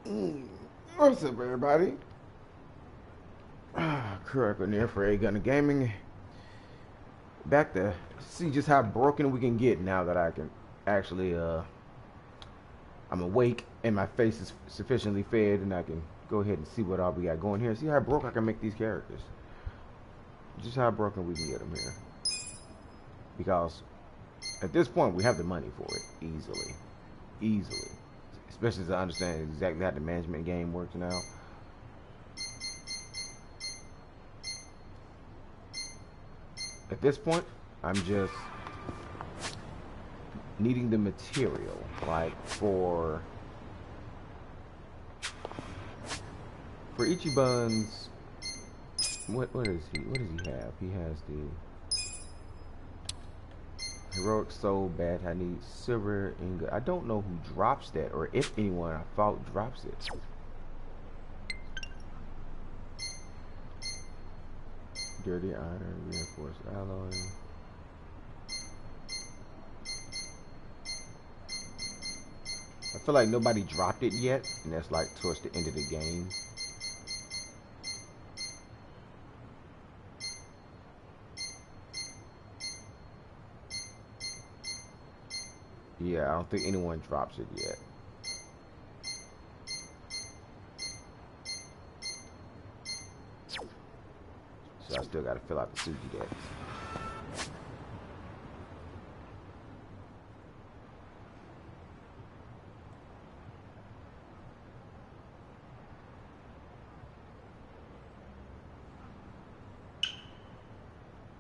What's up, everybody? Correct near for A Gun Gaming. Back to see just how broken we can get now that I can actually, I'm awake and my face is sufficiently fed, and I can go ahead and see what all we got going here. See how broke I can make these characters. Just how broken we can get them here. Because at this point, we have the money for it easily. Easily. Especially as I understand exactly how the management game works now. At this point, I'm just needing the material, like for Ichiban's. What is he? What does he have? He has the heroic soul bat. I need silver ingot. I don't know who drops that, or if anyone I fought drops it. Dirty iron, reinforced alloy. I feel like nobody dropped it yet, and that's like towards the end of the game. Yeah, I don't think anyone drops it yet. So I still gotta fill out the Suji decks.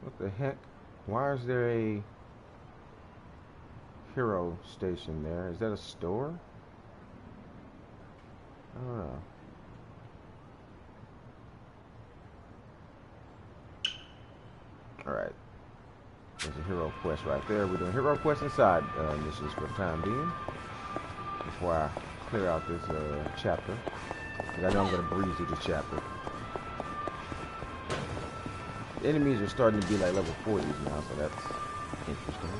What the heck? Why is there a hero station there? Is that a store? I don't know. Alright. There's a hero quest right there. We're doing hero quest inside missions for the time being. Before I clear out this chapter. Because I know I'm going to breeze through this chapter. The enemies are starting to be like level 40s now, so that's interesting.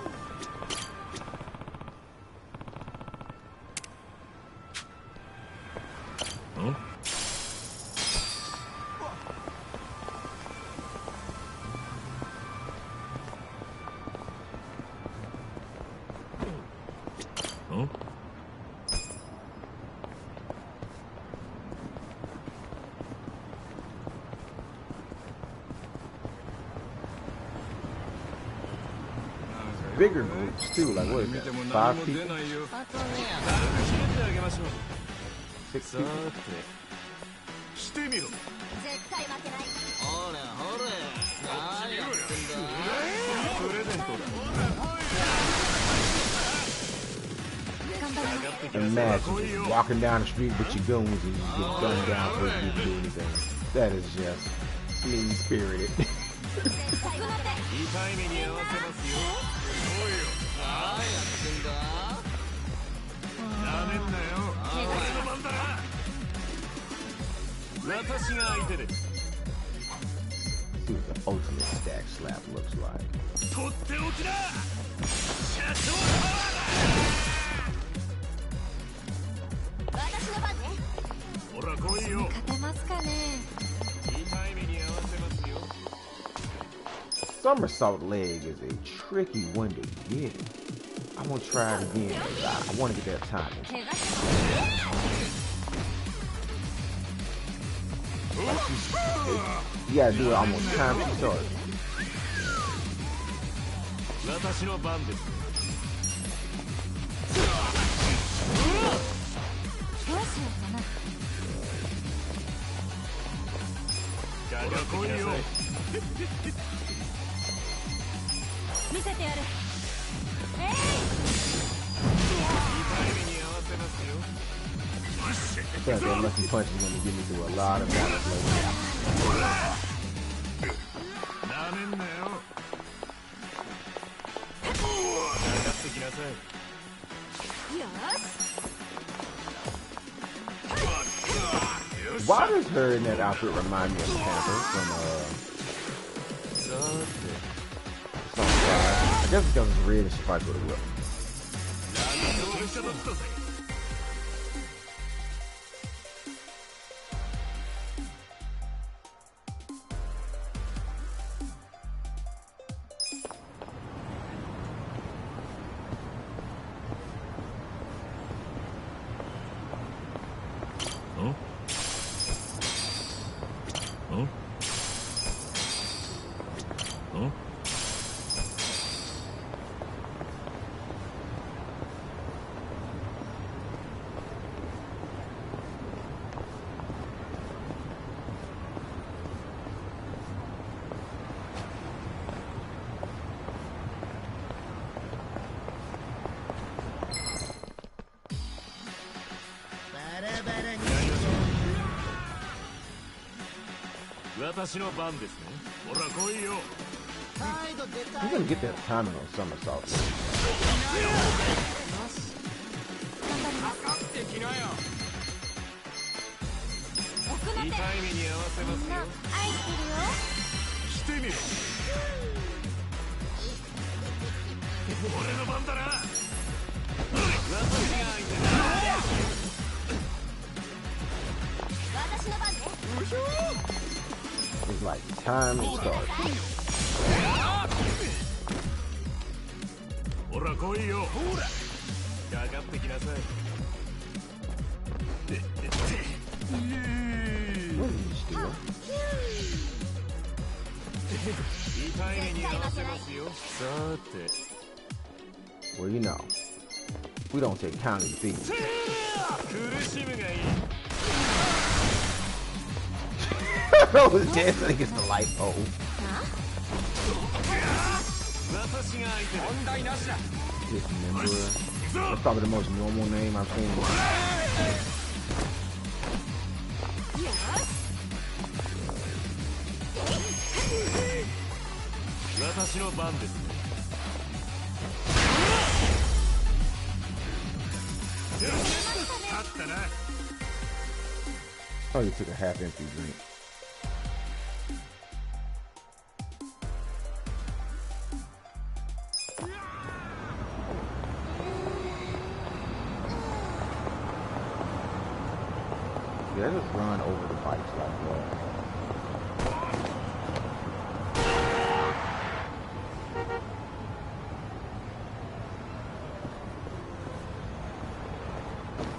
Bigger groups too, like what is that? 5 people? 6 people? Imagine just walking down the street with your goons and you get gunned down before you do anything. That is just mean-spirited. See what the ultimate stack slap looks like. Somersault leg is a tricky one to get. I'm gonna try it again. I want to get that timing. You gotta do it almost time to start. I think that lucky punch is gonna get me through a lot of damage later. Why does her in that outfit remind me of Panther from Song 5? I guess because it's red and she fights with a whip. I'm gonna get that timing on somersault. It's like time to start. What did you steal? Well, you know, we don't take county fees. I was dancing against the light pole. Dismember. That's probably the most normal name I've seen. Oh, you took a half-empty drink. Yeah, just run over the bikes like that.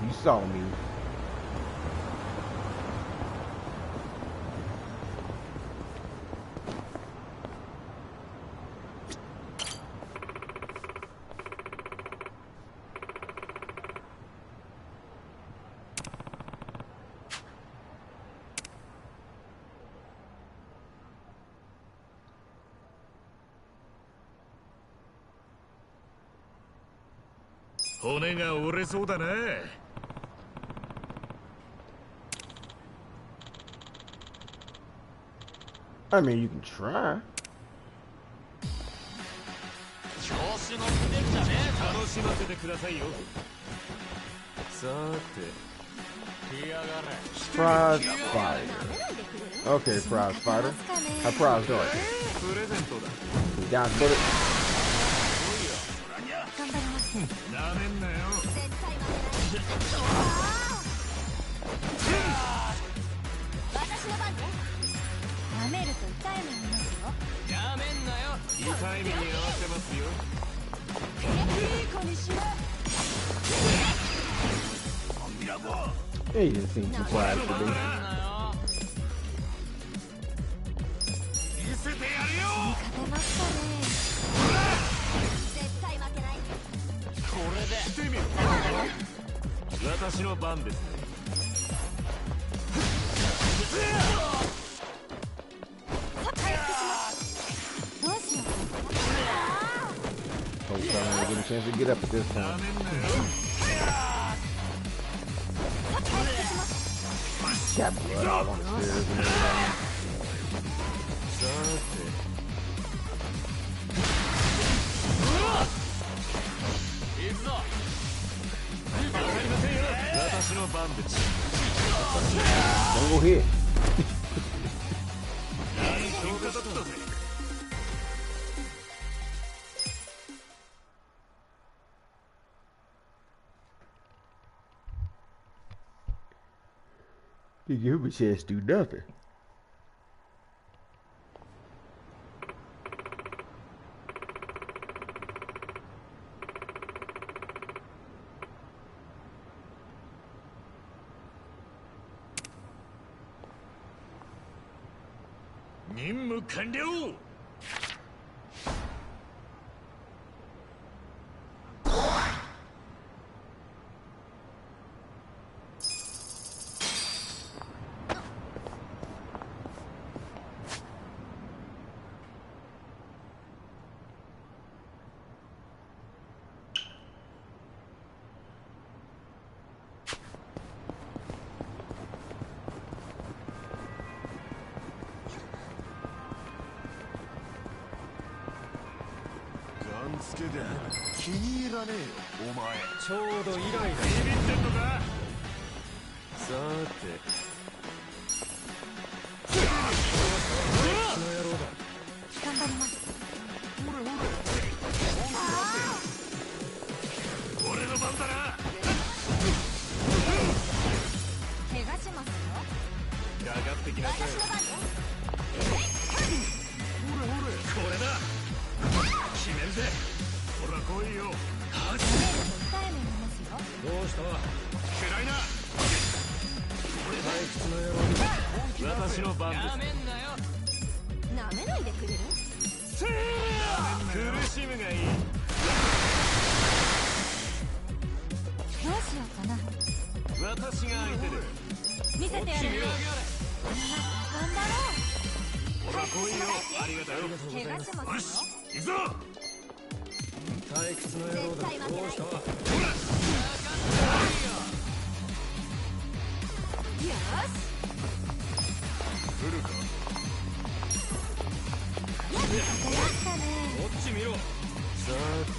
You saw me. I mean, you can try. Prize fighter. Okay, prize fighter. How prize do it? Down bullet. He didn't seem surprised to be. Hope someone will get a chance to get up at this time. Got blood all on the stairs and everything. Don't go here. You give him a chance to do nothing. けで気に入らねえよお前。ちょうどイライラ。ビビってんのか。さてこの野郎だ。頑張ります。ほれほれ俺の番だな。怪我しますよ。かかってきなさい。私の番ね。ほれほれこれだ。決めるぜ。ほら来いよ。ダメージと痛い目見ますよ。どうした。暗いな。退屈の野郎だ。私の番です。やめんなよ。舐めないでくれる？せー苦しむがいい。どうしようかな。私が相手で。見せてやる。頑張ろう。ほら来いよ。ありがとう。怪我しますよ。行くぞ。退屈の野郎だ。どうした。よし。来るか。やったね。こっち見ろ。さて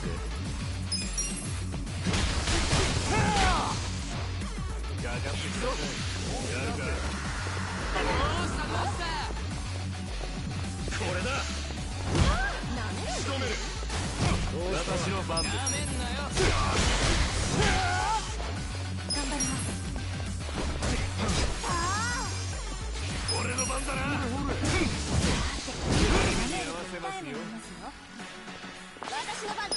かかってきた。やるか。これだ。舐めないで。仕留める。私の番です。やめんなよ。頑張ります。俺の番だな。ダメージと痛い目見ますよ。私の番ね。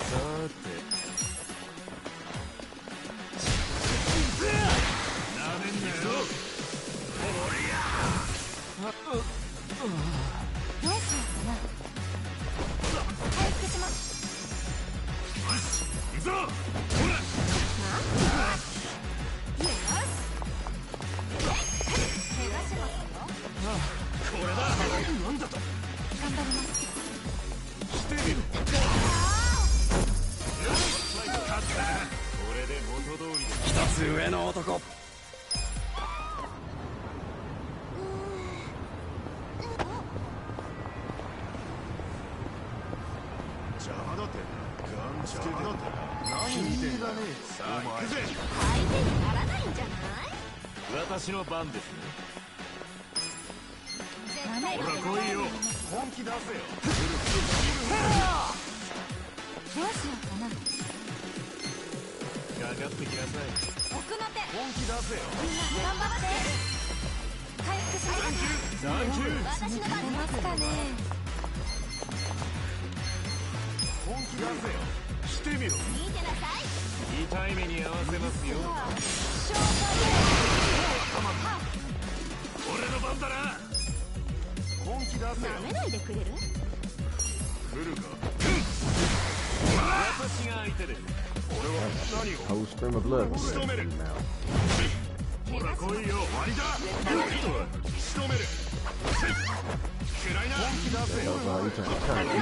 さてなめんなよ。どうしようかな。回復します。行くぞ。ほら。よし。怪我しますよ。これだ。なんだと。頑張ります。来てみる。勝ったな。これで元通りです。一つ上の男。邪魔だって。ガンつけてだって。何見てんだ。さあ行くぜ。相手にならないんじゃない？私の番ですね。ダメージとほら来いよ。痛い目見ますよ。本気出せよ。どうしようかな。かかってきなさい。奥の手。本気出せよ。みんな頑張って。回復します。サンキュー。私の番出ますかね。本気出せよ。してみろ。見てなさい。痛い目に合わせますよ。消化俺の番だな。本気出せよ。舐めないでくれる？来るか。私が相手で。俺は何を。 Whole stream of blood. 仕留める。 Now. ほら来いよ。終わりだ。仕留める。暗いな。本気出せよ。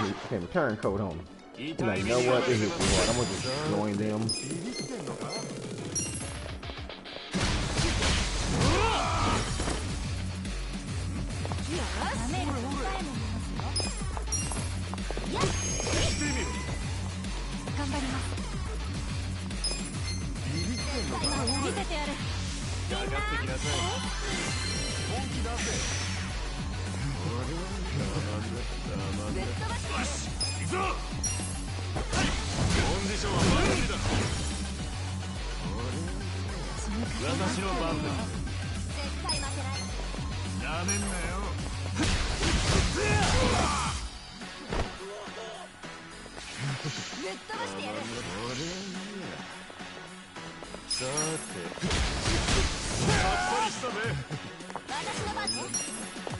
He came a turncoat on me. He's like, you know what? This is what I'm gonna just join them. ビビってんのか。ダメージと痛い目見ますよ。やっしてみる。頑張ります。ビビってんのか。見せてやる。かかってきなさい。本気出せ。ぶっ飛ばしてやる。行くぞ。コンディションはバッチリだ。私の番です。絶対負けない。なめんなよ。ぶっ飛ばしてやる。さてさっぱりしたぜ。私の番ね。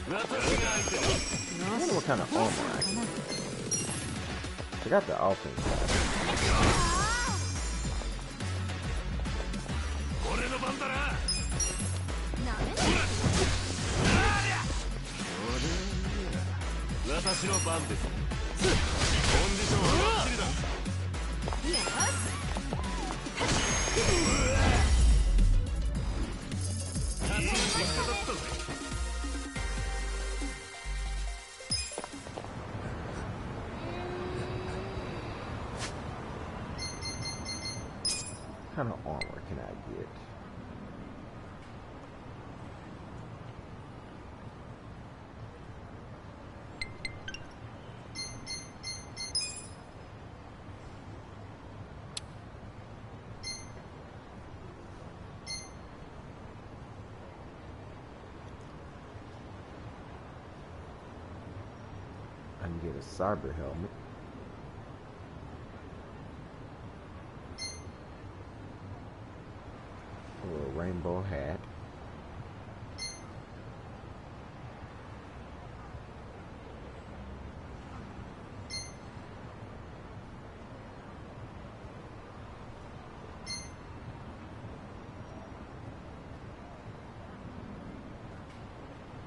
私が相手。 I wonder what kind of armor I can. I got the offense side. 俺の番だな。なめない。私の番です。コンディションはバッチリだ。よし。いい結果だったぜ。What kind of armor can I get? I can get a cyber helmet. Or a rainbow hat.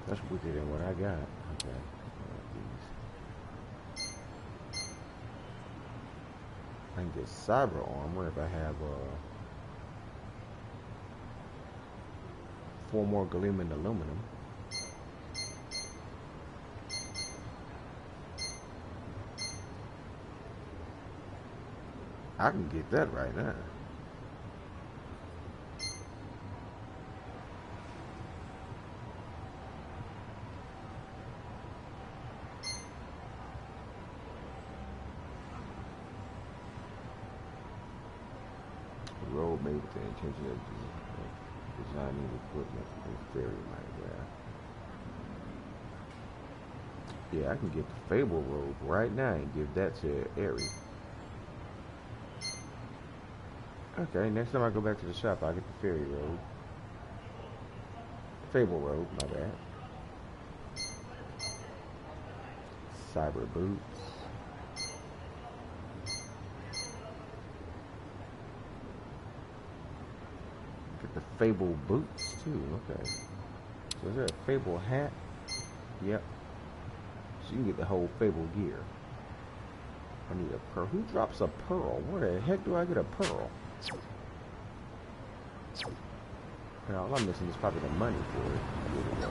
That's wickeder than what I got. Okay. I can get cyber armor if I have 4 more gleaming aluminum. I can get that right now. Road made with the intention of designing equipment and fairy might wear. Yeah, I can get the Fable robe right now and give that to Aerie. Okay, next time I go back to the shop, I'll get the fairy robe. Fable robe, my bad. Cyber boots. Get the Fable boots too, okay. So is there a Fable hat? Yep. So you can get the whole Fable gear. I need a pearl. Who drops a pearl? Where the heck do I get a pearl? And all I'm missing is probably the money for it. Here we go.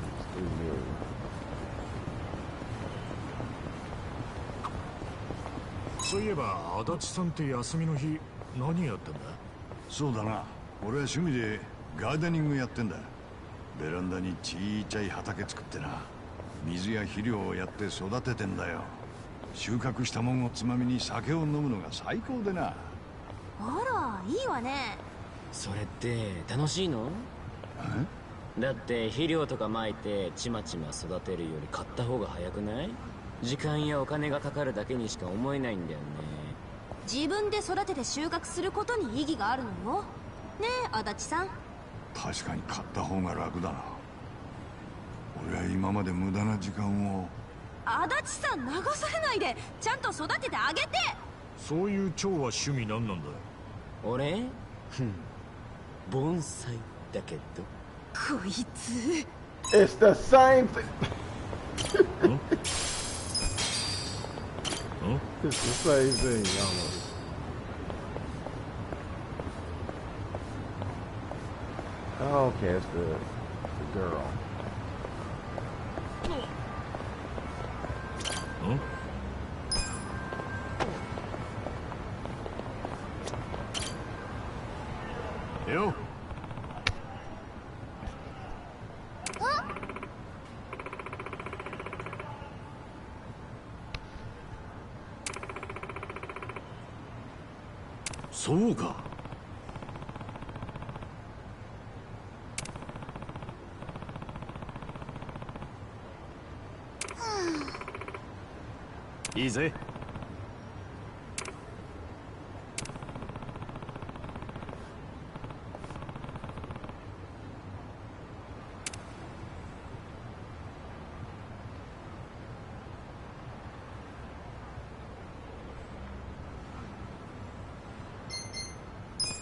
It's 3 million.そういえば足立さんって休みの日何やってんだ？そうだな、俺は趣味でガーデニングやってんだ。ベランダにちいちゃい畑作ってな、水や肥料をやって育ててんだよ。収穫したもんをつまみに酒を飲むのが最高でな。あら、いいわね。それって楽しいの？だって肥料とか撒いてちまちま育てるより買った方が早くない？時間やお金がかかるだけにしか思えないんだよね。自分で育てて収穫することに意義があるのよ。ねえ、足立さん。確かに買った方が楽だな。俺は今まで無駄な時間を。足立さん、流されないでちゃんと育ててあげて。そういう蝶は趣味何なんだ？俺？盆栽だけど。こいつ。It's the same thing. It's the same thing, almost. Oh, okay, it's the girl. Yo.そうか。いいぜ。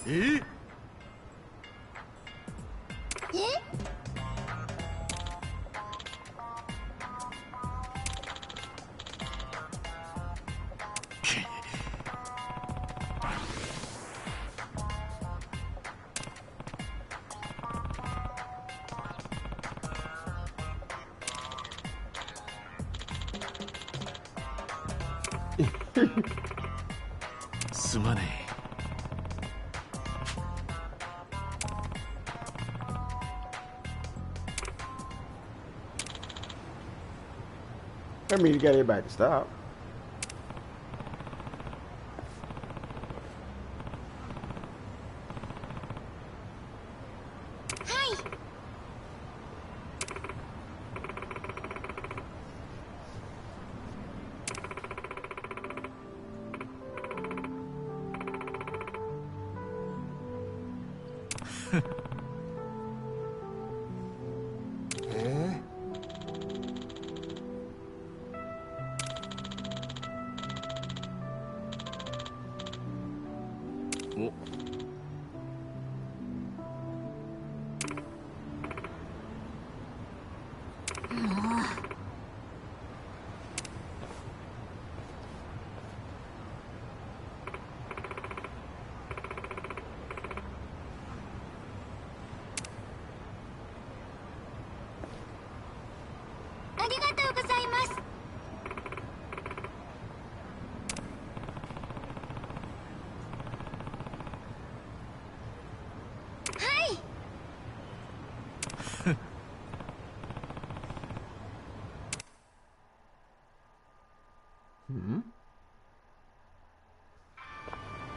え？すまね I mean, you got everybody to stop.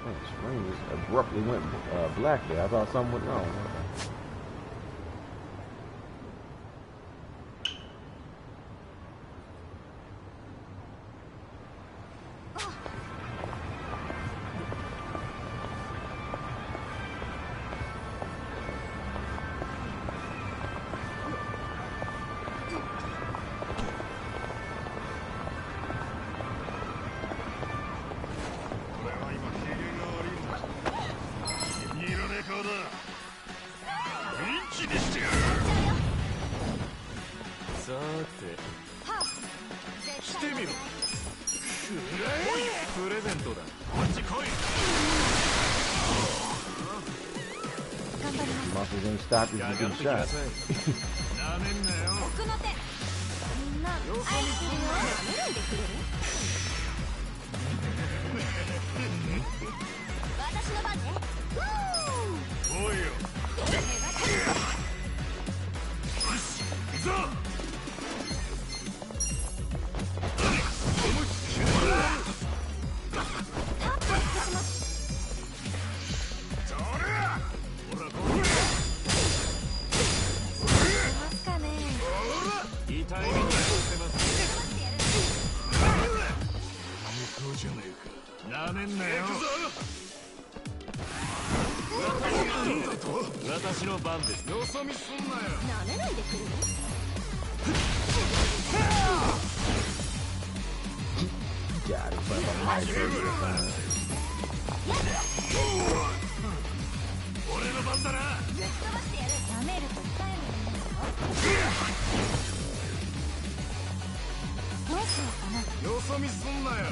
Man, screen just abruptly went black there. I thought something went wrong. Okay. Muscles ain't stopped if you get shot. 奥の手みんな愛してるよ舐めないでくれる私の番ねおいよ私の番です。よそ見すんなよ。舐めないでくれるGot it, but I'm right there. 俺の番だな。ぶっ飛ばしてやる舐めると痛いのにどうしようかなよそ見すんなよ。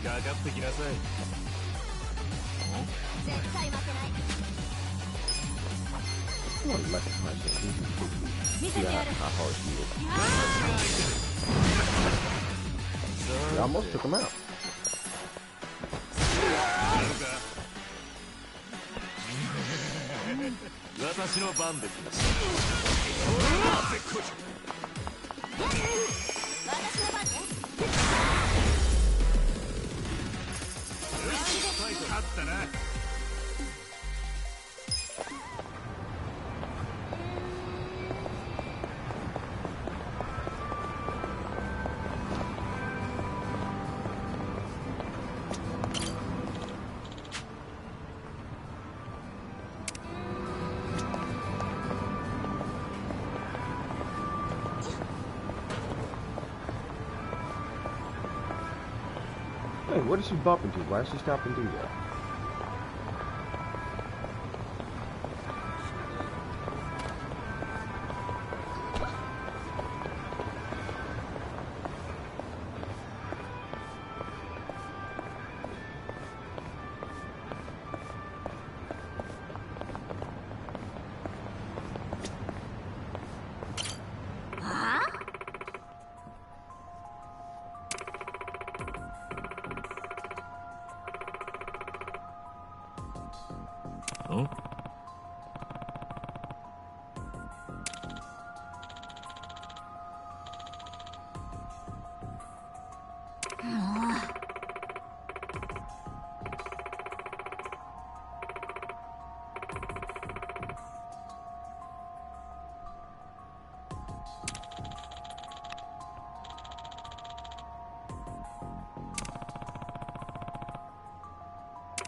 かかってきなさい。絶対負けない I want to let this punch in. See how hard she is. You almost took him out. 私の番です。私の番ね勝ったな。Hey, what did she bump into? Why did she stop and do that?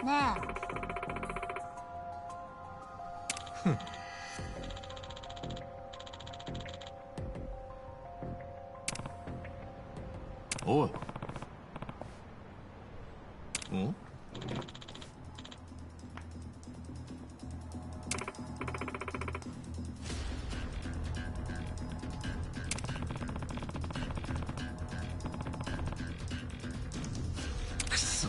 ねおい。ん？くそ。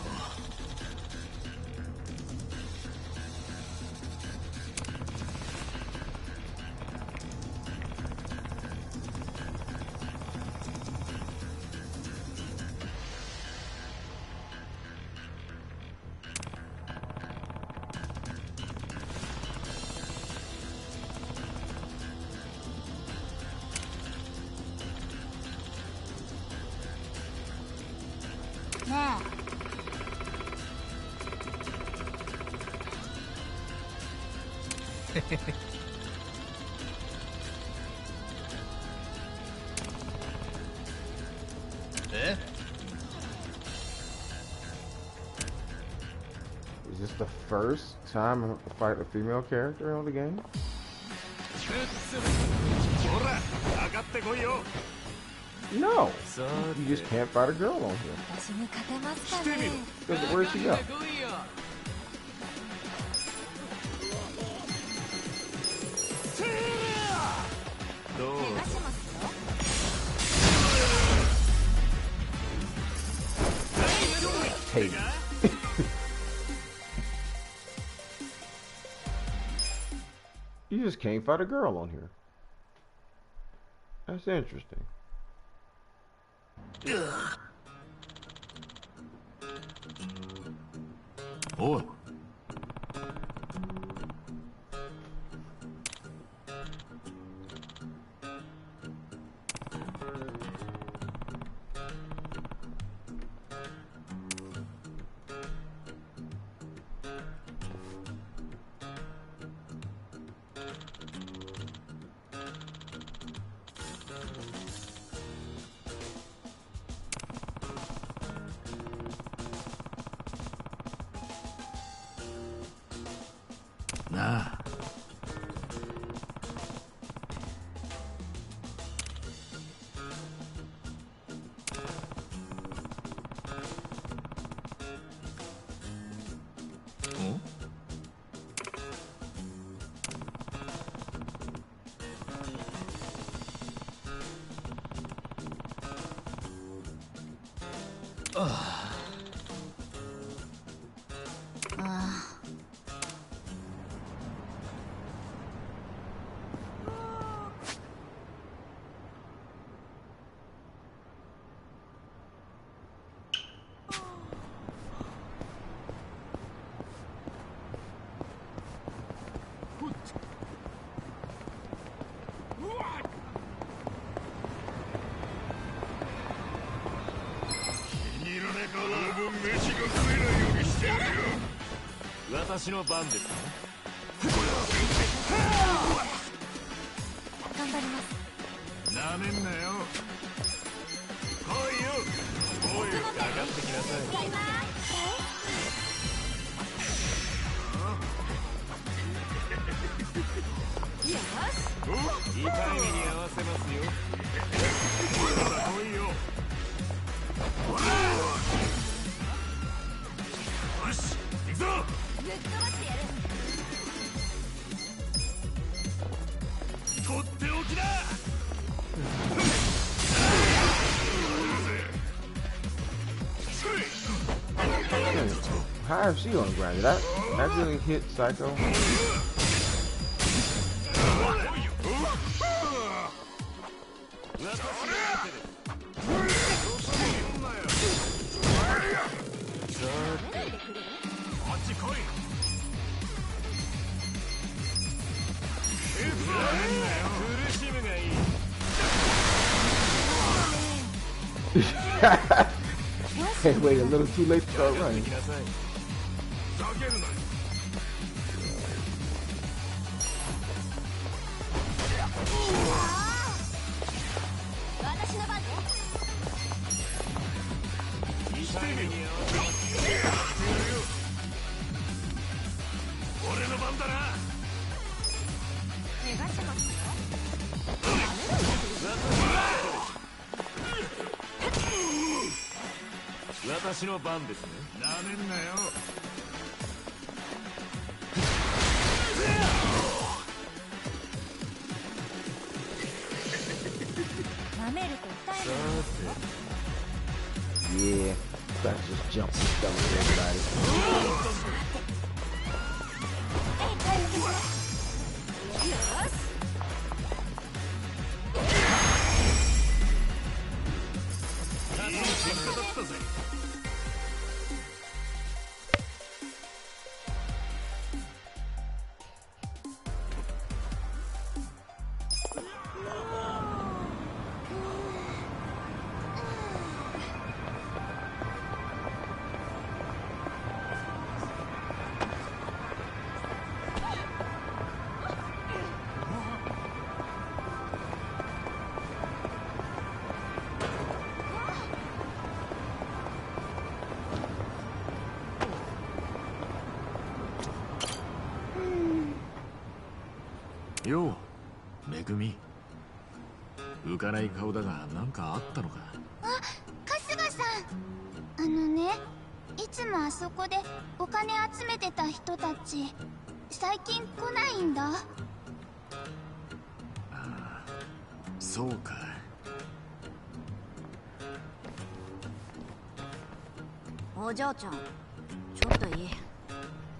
えね え？ Is this the first time I have to fight a female character on the game? ほら上がってこいよ No. さ You just can't fight a girl on here. 私に勝てますかね Because where'd she go? どう怪我しますよ Hey. You just can't fight a girl on here. That's interesting.おい。なあ。ん？私の番ですね。頑張りますなめんなよ。来いよ。おい、かかってきなさい。使いますよし痛い目に合わせますよ。ほら来いよよし行くぞぶっ飛ばしてやるとっておきだ How is she on the ground? Did that really hit Psycho? Hey, wait, a little too late to start running. 私の番ね痛い目に合わせますよ。私の番ですね。なめんなよ。舐めると痛いの。 Yeah, gotta just jump and stuff with everybody. よし。 よう、めぐみ。浮かない顔だが、なんかあったのか。あ、春日さん。いつもあそこでお金集めてた人たち、最近来ないんだ。ああ、そうか。お嬢ちゃん、ちょっといい？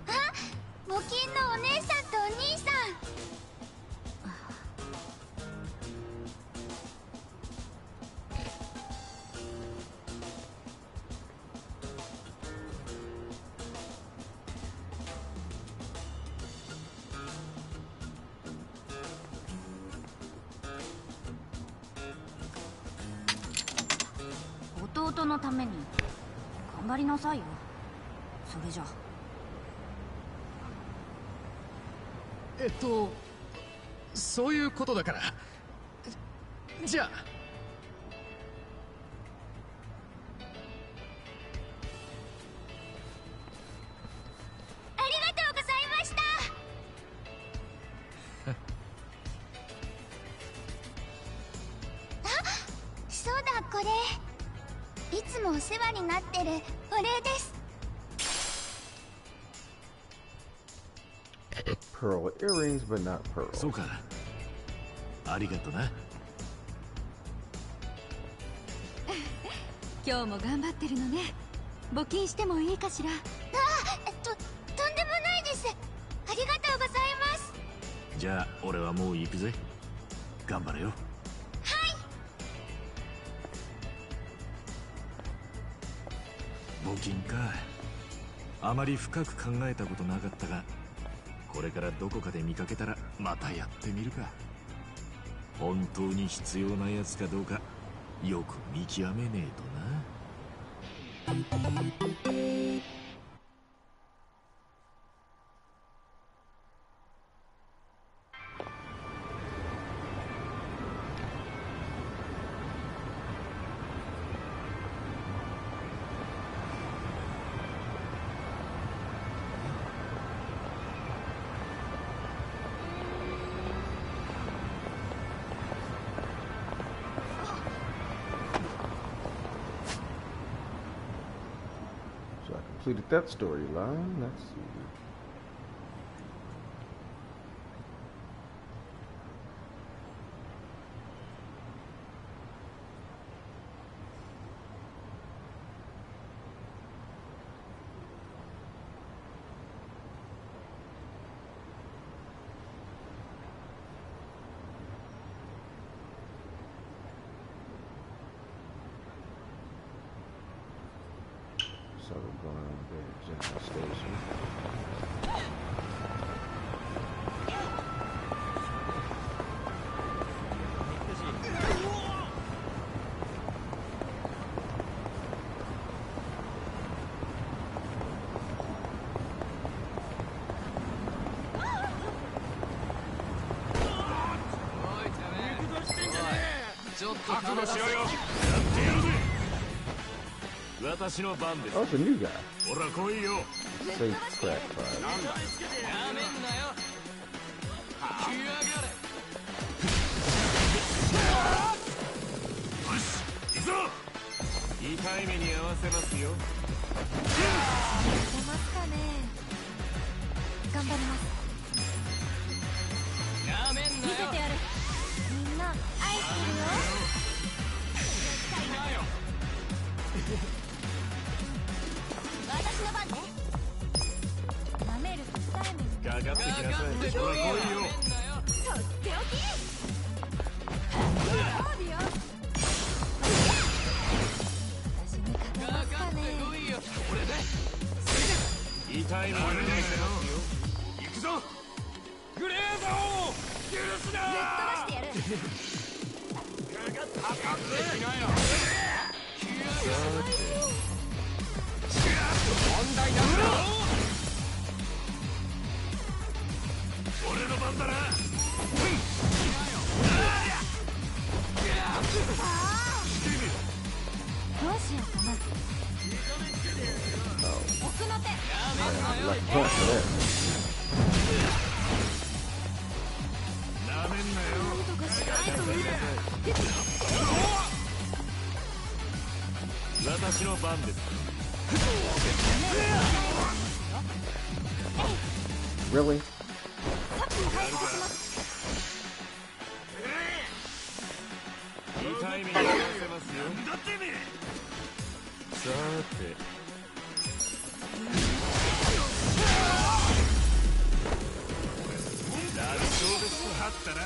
あ、募金のお姉さんとお兄さん。弟のために頑張りなさいよ。それじゃ。そういうことだから。じゃあ。ありがとうございました。あ、そうだ、これいつもお世話になってるお礼です。 Pearl earrings, but not pearls. そうか。ありがとな。今日も頑張ってるのね。募金してもいいかしら？あ、とんでもないです。ありがとうございます。じゃあ俺はもう行くぜ。頑張れよ。はい。募金か。あまり深く考えたことなかったが、これからどこかで見かけたらまたやってみるか。本当に必要なやつかどうかよく見極めねえとな。So I completed that storyline. Let's see. So we're going over there to the general station. Oh, it's a new guy. ほら来いよ。 Safe crack fire. 痛い目に合わせますよ。ますかね。頑張ります。なめんなよ。見せてやる。みんな愛してるよ。私の番ね。舐めると痛い目に。かかってきなさい。ほら来いよ。とっておき。ご褒美よ。私に勝てますかね。痛い目に見せますよ。行くぞ。グレーゾー許すな。ぶっ飛ばしてやる。かかってきなよ。問題なんだ。俺の番だな。どうしようかな。奥の手。Like punch for that. なめんなよ。なんとかしないとね。私の番です。Really? さっき解放します。痛い目に見せますよ。さて。楽勝ですとはったな。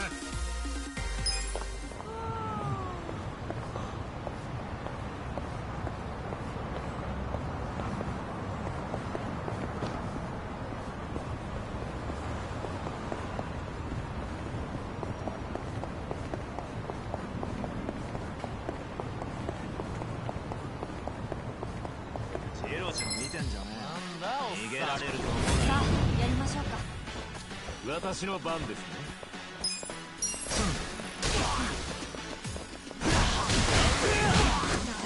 さあ、やりましょうか。私の番ですね。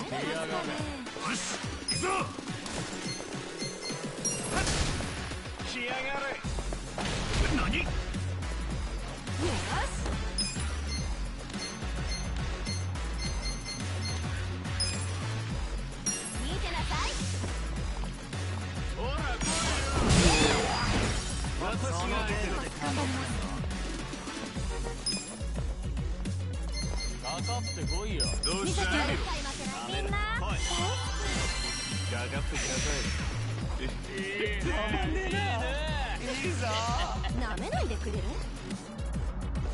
慣れますかね。よし、行くぞ。来やがれ。何？よし。見てなさい。ほら来いよ。私が相手だ。頑張ります。かかってこいよ。どうした？見せてやる。みんな大好き。かかってきなさい。いいぞ。舐めないでくれる？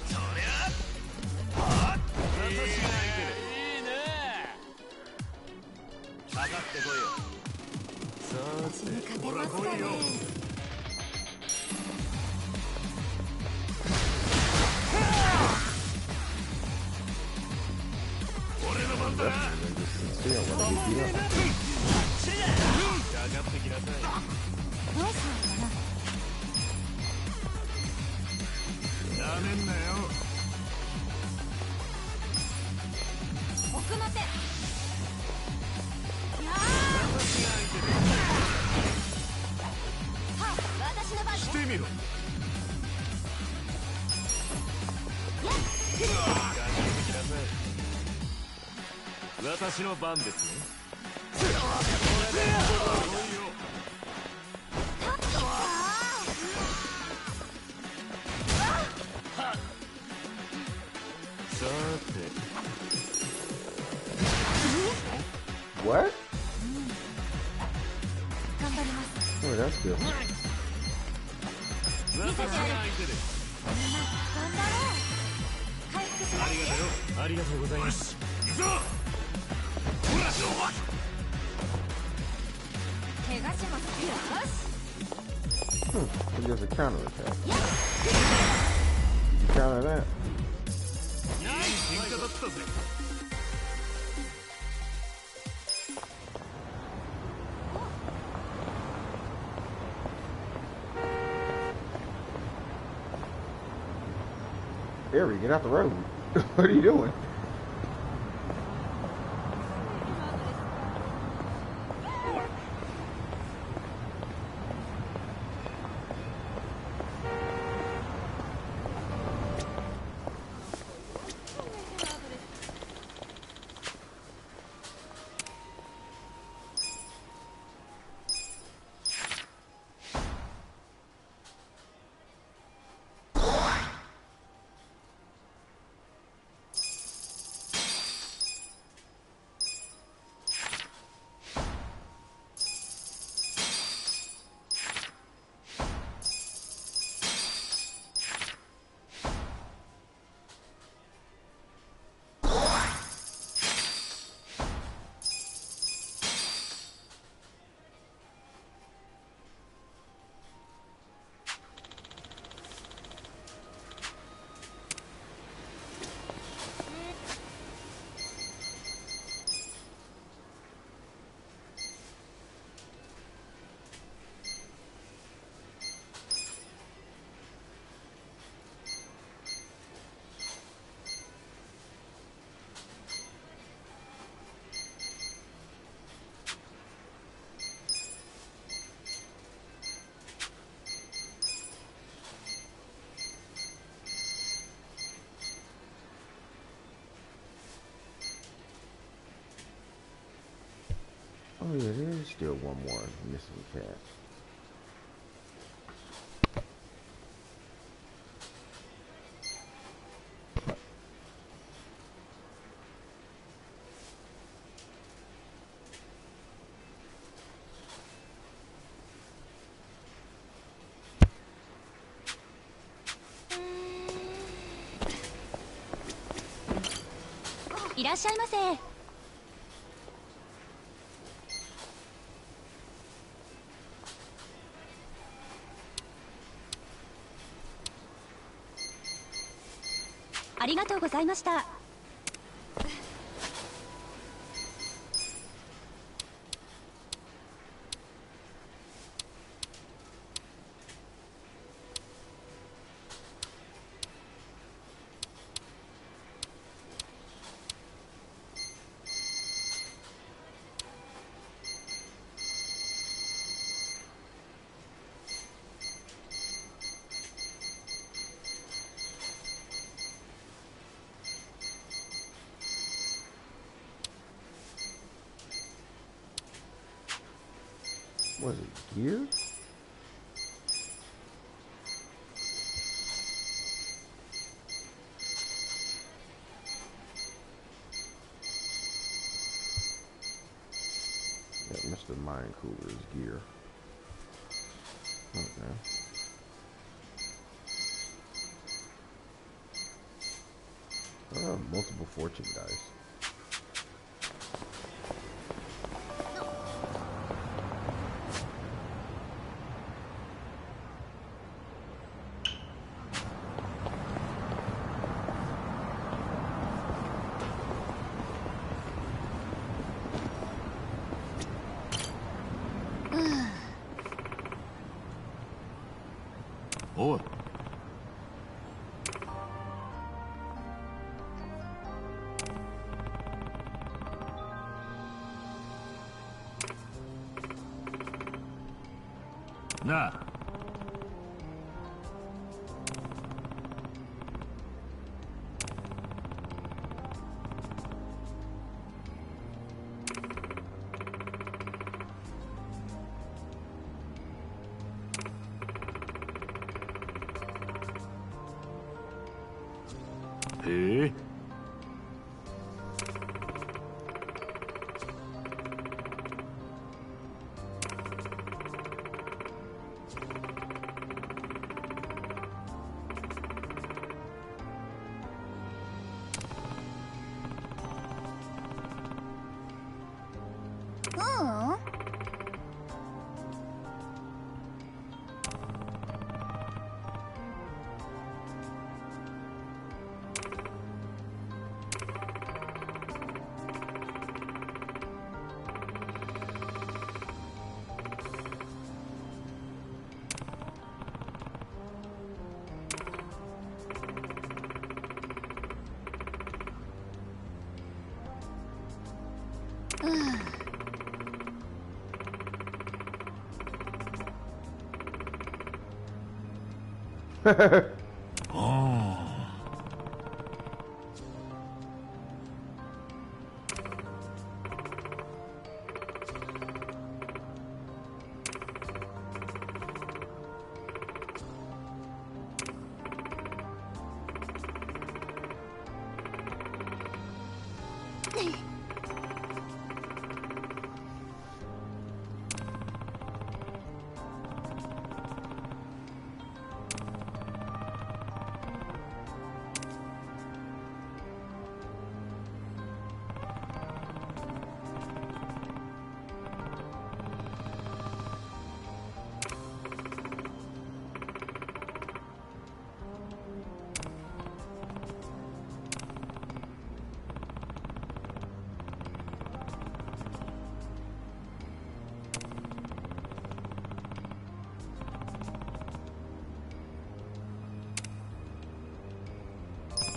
そりゃ私が相手だ。いいね。かかってこいよ。さ私に勝てほらますかね。来いよ。俺の番だな。かかってきなさい。どうしようかな。なめんなよ。奥の手。やー。私が相手だ。はあ、私の番ね。してみろ。やっ。かかってきなさい。私の番ですね。さて。What? 頑張ります。Oh, that's good. 私が相手です。みんな頑張ろう。回復しますね。ありがとうございます。行くぞ。怪我します。よし。It's just a counter attack. やっ。 You counter that? いい喧嘩だったぜ。Harry, get out the road. What are you doing? Oh yeah, there's still one more missing cat.いらっしゃいませ。ありがとうございました。Was it gear? Yeah, Mr. Mind Cooler's gear. Okay. Multiple fortune dice. Oh. なあ。へえ。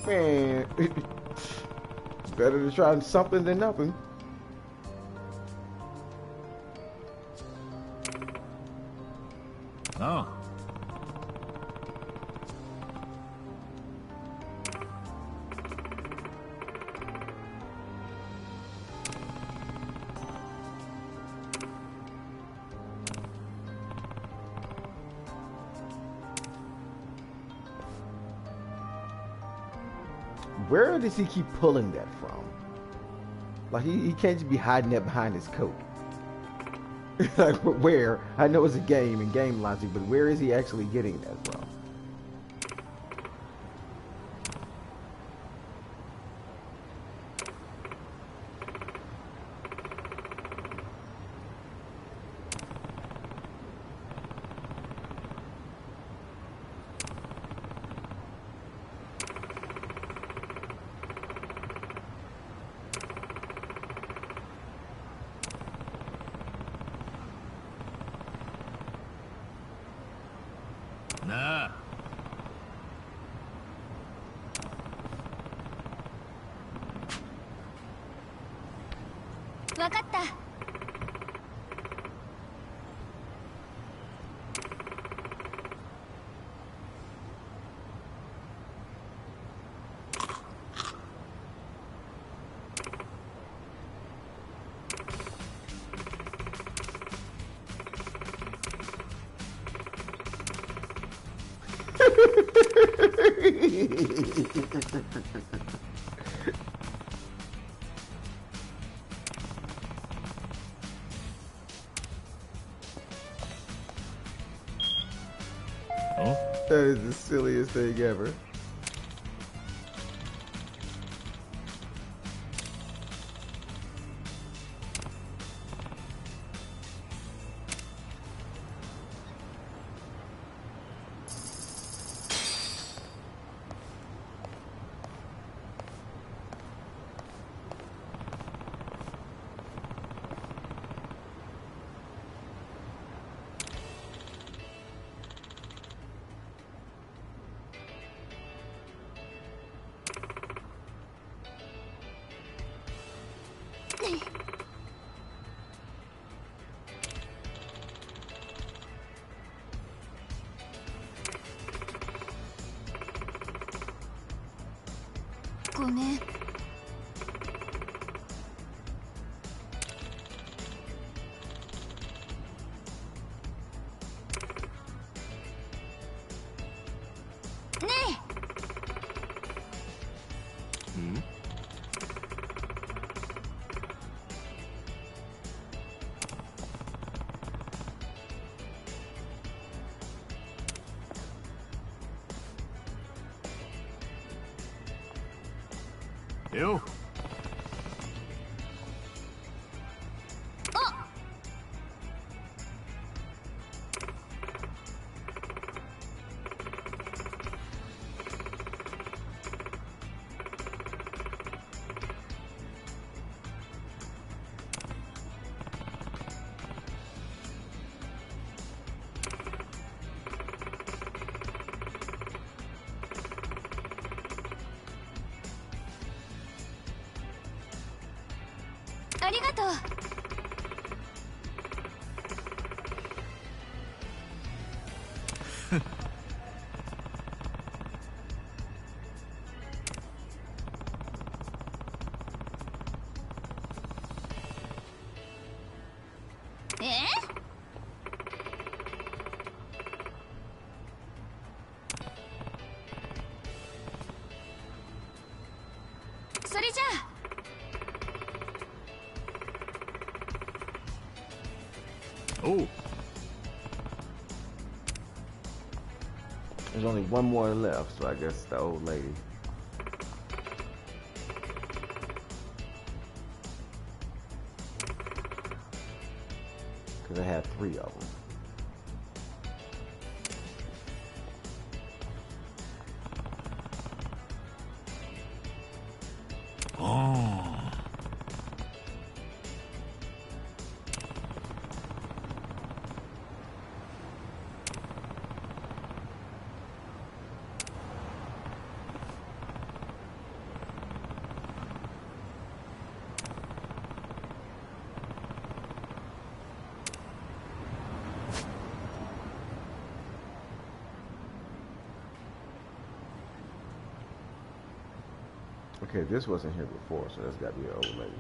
Man, better to try something than nothing. Oh. Where does he keep pulling that from? Like, he can't just be hiding that behind his coat. Like, where? I know it's a game and game logic, but where is he actually getting that from? Nah. わかった。That is the silliest thing ever.ごめん。ねよ。ありがとう。それじゃあ。Oh. There's only one more left, so I guess the old lady. Because I had 3 of them. Oh. Okay, this wasn't here before, so that's got to be an old lady.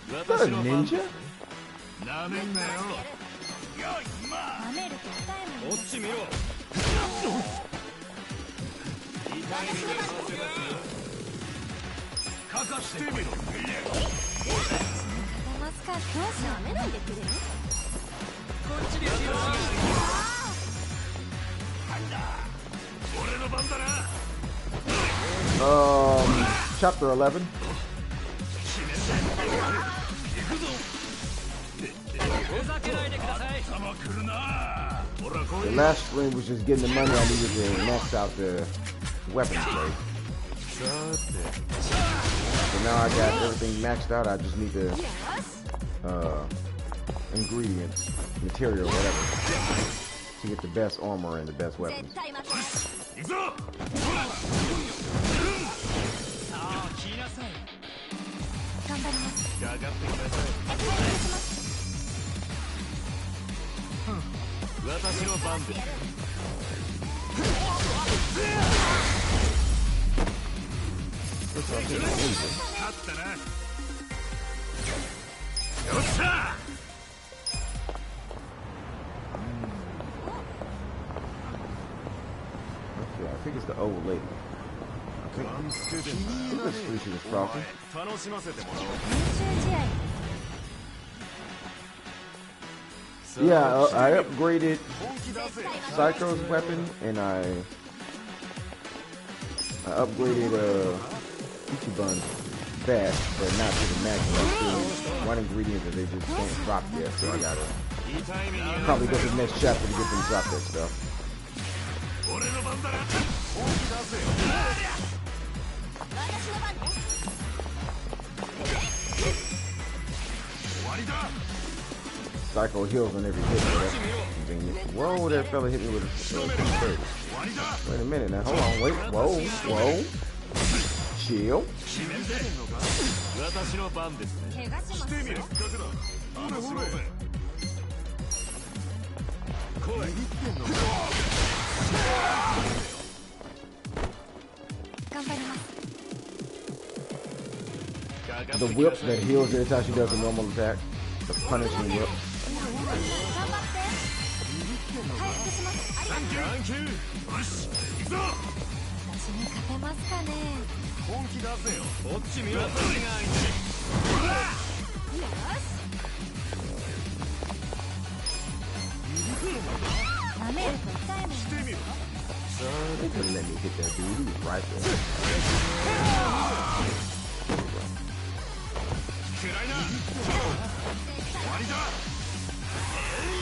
Is that a ninja? なめんなよ。舐めると痛いもん。こっち見ろ。痛い目に合わせますよ。かかしてみろ。出ますか。どうしよう。舐めないでくれる。こっちですよ。俺の番だな。Chapter 11. The last stream was just getting the money I needed to max out the weapon trade. So now I got everything maxed out. I just need the ingredients, material, whatever, to get the best armor and the best weapons. I think it's the old lady. She looks like she was talking. Yeah, I upgraded Psycho's weapon, and I upgraded Ichiban's vest, but not to the max. That's one ingredient that they just don't drop yet, so I gotta probably go to the next chapter to get them to drop that stuff. Psycho heals on every hit, so that's convenient. Whoa, that fella hit me with a 230. Wait a minute now, hold on, wait, whoa. Chill. The whip that heals every time she does a normal attack. The punishing whip. They couldn't let me hit that dude. He was right there.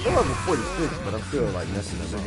I'm level 46, but I'm still like messing them up.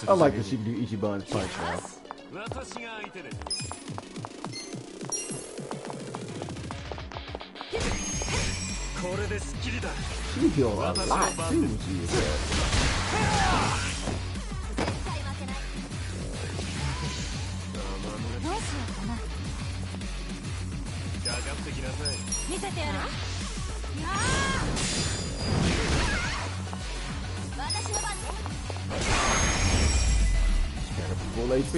I like that she can do Ichiban's punch now. She healed a lot too when she was there. Full HP.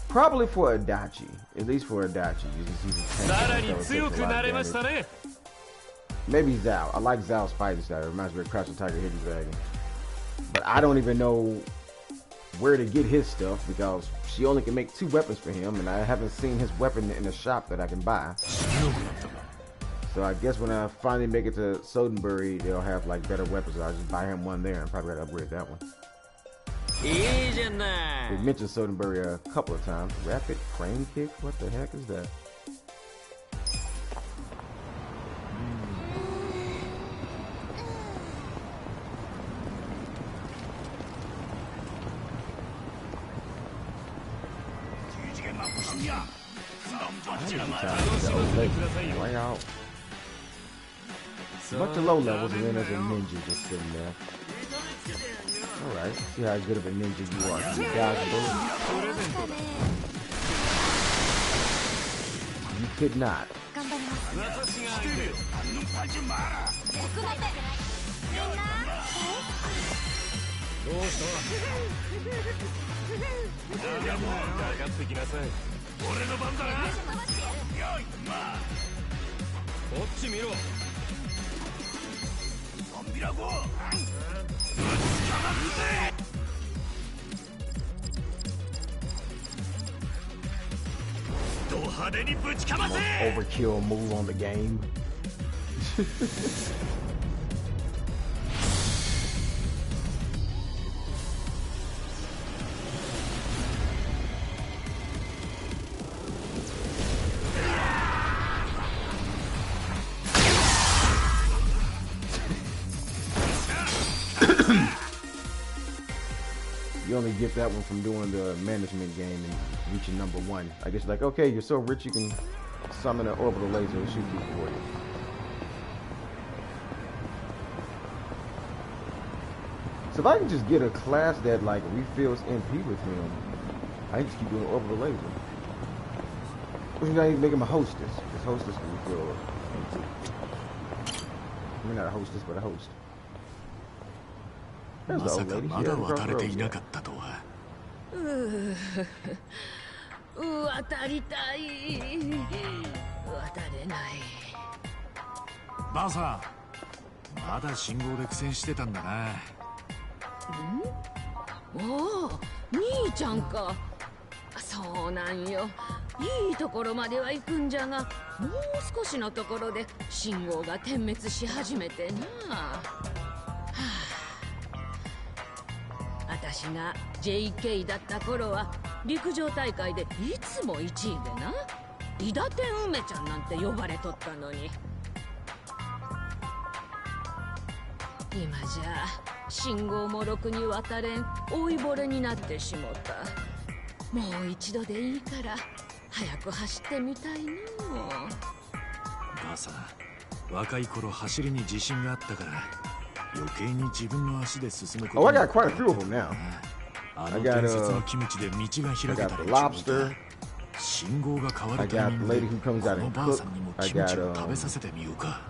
Probably for Adachi. At least for Adachi. You can see the tank. Maybe Zao. I like Zao's fighting style. It reminds me of Crouching Tiger, Hidden Dragon. But I don't even know where to get his stuff because she only can make 2 weapons for him, and I haven't seen his weapon in the shop that I can buy. So I guess when I finally make it to Sodenbury, they'll have like better weapons. I'll just buy him one there and probably gotta upgrade that one. We mentioned Sodenbury a couple of times. Rapid crane kick? What the heck is that? Way out. A bunch of low levels, and then there's a ninja just sitting there. Alright, see how good of a ninja you are. You dodge bullets. You could not. Most overkill move on the game. You only get that one from doing the management game and reaching number 1. I guess like, okay, you're so rich you can summon an orbital laser and shoot people for you. So if I can just get a class that like refills MP with him, I can just keep doing orbital laser. Which is not even make him a hostess, because hostess can refill MP. I mean, not a hostess, but a host. There's the old lady. She hasn't crossed the road yet. 渡りたい。渡れない。ばあさん、まだ信号で苦戦してたんだな。おお、兄ちゃんか。そうなんよ。いいところまでは行くんじゃが、もう少しのところで信号が点滅し始めてな。私が JK だった頃は陸上大会でいつも1位でな、伊達天梅ちゃんなんて呼ばれとったのに、今じゃ信号もろくに渡れん老いぼれになってしもた。もう一度でいいから早く走ってみたいの。ばあさん、若い頃走りに自信があったから余計に自分の足で進むこと。Oh, I got quite a few of them now. あの伝説のキムチで道が開けたら lobster. 信号が変わるタイミングでこのばあさんにもキムチを食べさせてみようか。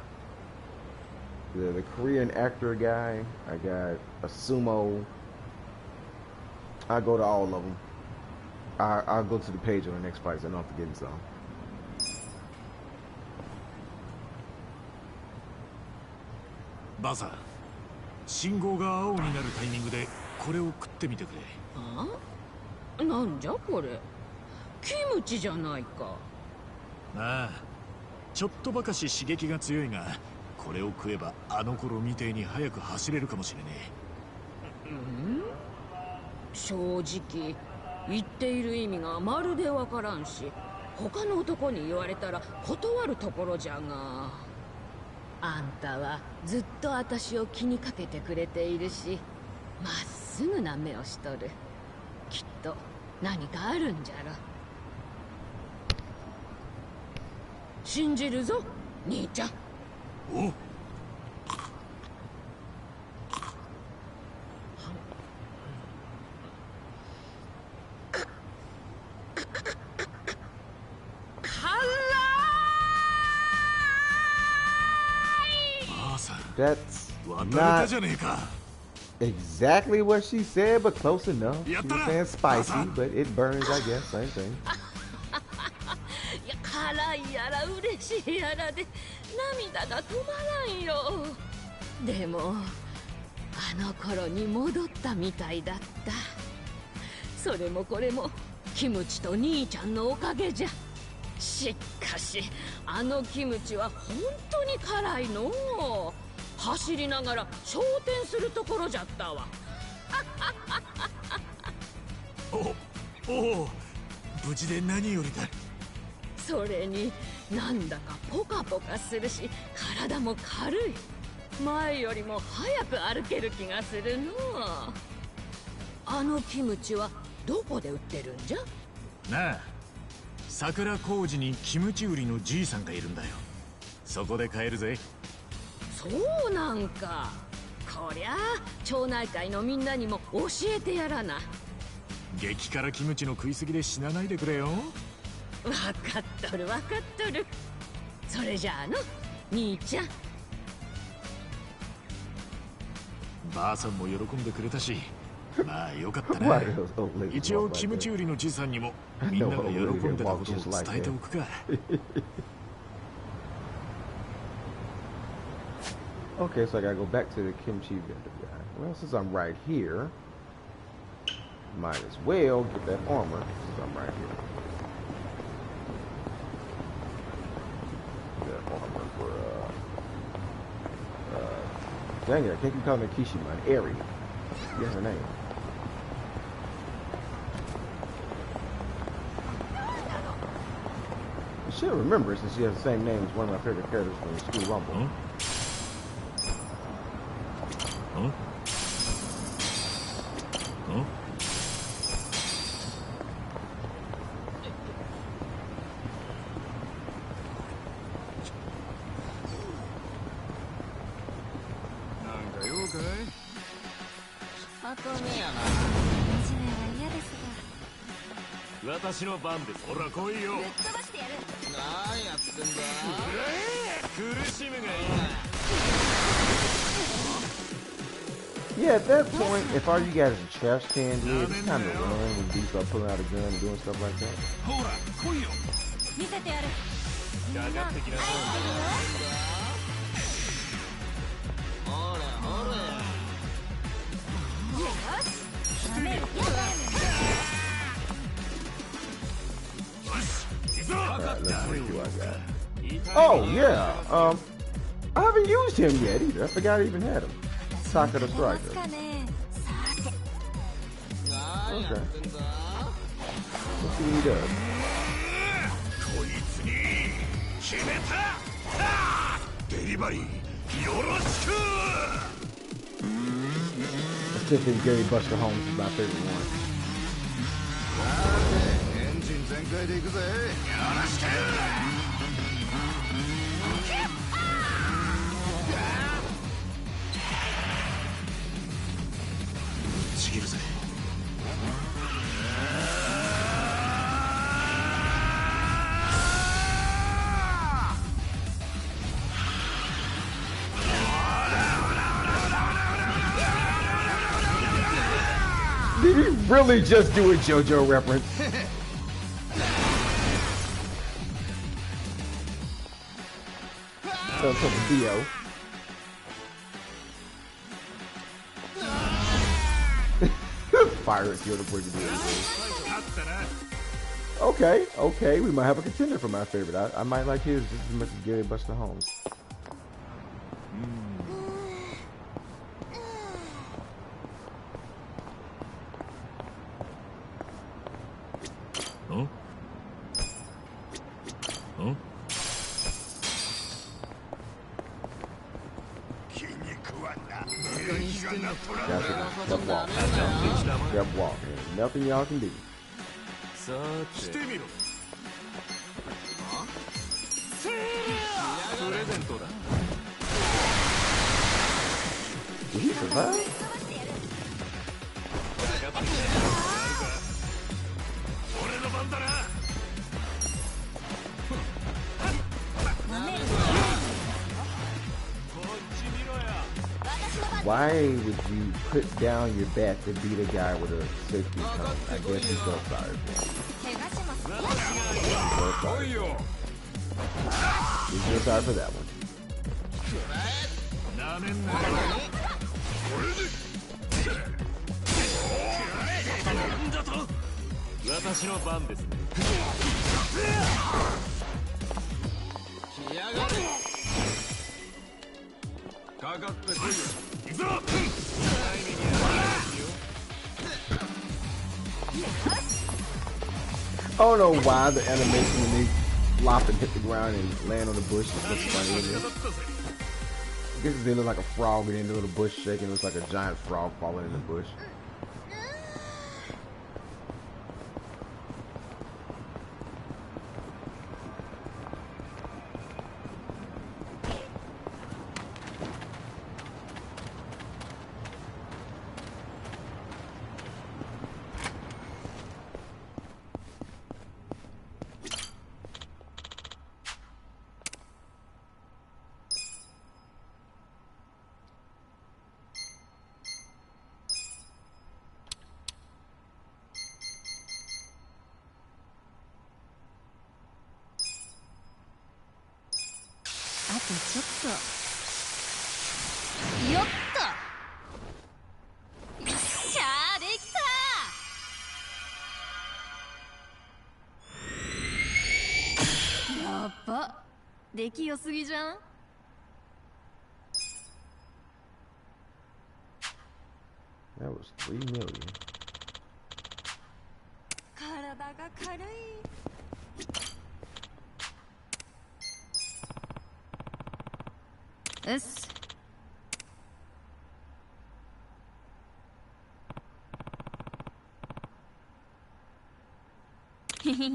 The Korean actor guy. I got a sumo. I go to all of them. I'll go to the page on the next fight so I don't forget some. ばあさん、信号が青になるタイミングでこれを食ってみてくれ。あ？なんじゃこれ？キムチじゃないか。ああ、ちょっとばかし刺激が強いが、これを食えばあの頃みてえに早く走れるかもしれねえ。正直言っている意味がまるでわからんし、他の男に言われたら断るところじゃが。あんたはずっと私を気にかけてくれているし、まっすぐな目をしとる。きっと何かあるんじゃろ。信じるぞ、兄ちゃん。お。That's not exactly what she said, but close enough. She was saying spicy, but it burns, I guess. Same thing. 辛いやら嬉しいやらで涙が止まらんよ。でもあの頃に戻ったみたいだった。それもこれもキムチと兄ちゃんのおかげじゃ。しかしあのキムチは本当に辛いの。走りながら昇天するところじゃったわ。おお、無事で何よりだ。それになんだかポカポカするし体も軽い。前よりも早く歩ける気がするの。あのキムチはどこで売ってるんじゃ？なあ、桜小路にキムチ売りのじいさんがいるんだよ。そこで買えるぜ。そうなんか。こりゃあ町内会のみんなにも教えてやらな。激辛キムチの食いすぎで死なないでくれよ。分かっとる分かっとる。それじゃあの兄ちゃん。ばあさんも喜んでくれたし、まあよかったな。一応キムチ売りのじいさんにもみんなが喜んでたことを伝えておくか。Okay, so I gotta go back to the kimchi vendor guy. Well, since I'm right here, might as well get that armor since I'm right here. That armor for dang it, I can't keep calling her Kishiman. Eri. Get her name. I should remember it since she has the same name as one of my favorite characters from the School Rumble. Huh? Huh? Yeah, at that point, if all you got is a trash can, dude, it's time to run when dudes start pulling out a gun and doing stuff like that. Alright, let's see who I got. Oh, yeah, I haven't used him yet either. I forgot I even had him. Soccer the Striker. Okay. Let's see what he does. I still think Gary Buster Holmes is my favorite one. Did he really just do a JoJo reference? That's from Theo. Fire at you before you do anything. Okay, okay, we might have a contender for my favorite. I might like his just as much as Gary Buster Holmes. Huh? Huh? Step walk. Step walk. Ain't nothing y'all can do. Did he survive? Why would you put down your bat to beat a guy with a safety cone? I guess he's so sorry for him. He's so sorry for that one. 私の番ですね。来やがれ。かかってこいよ。行くぞ。I don't know why the animation when they flop and hit the ground and land on the bush looks funny. I guess they look like a frog and then the little bush shaking. It looks like a giant frog falling in the bush. That was 3 million. 体が軽い。うっす。へへへへへ。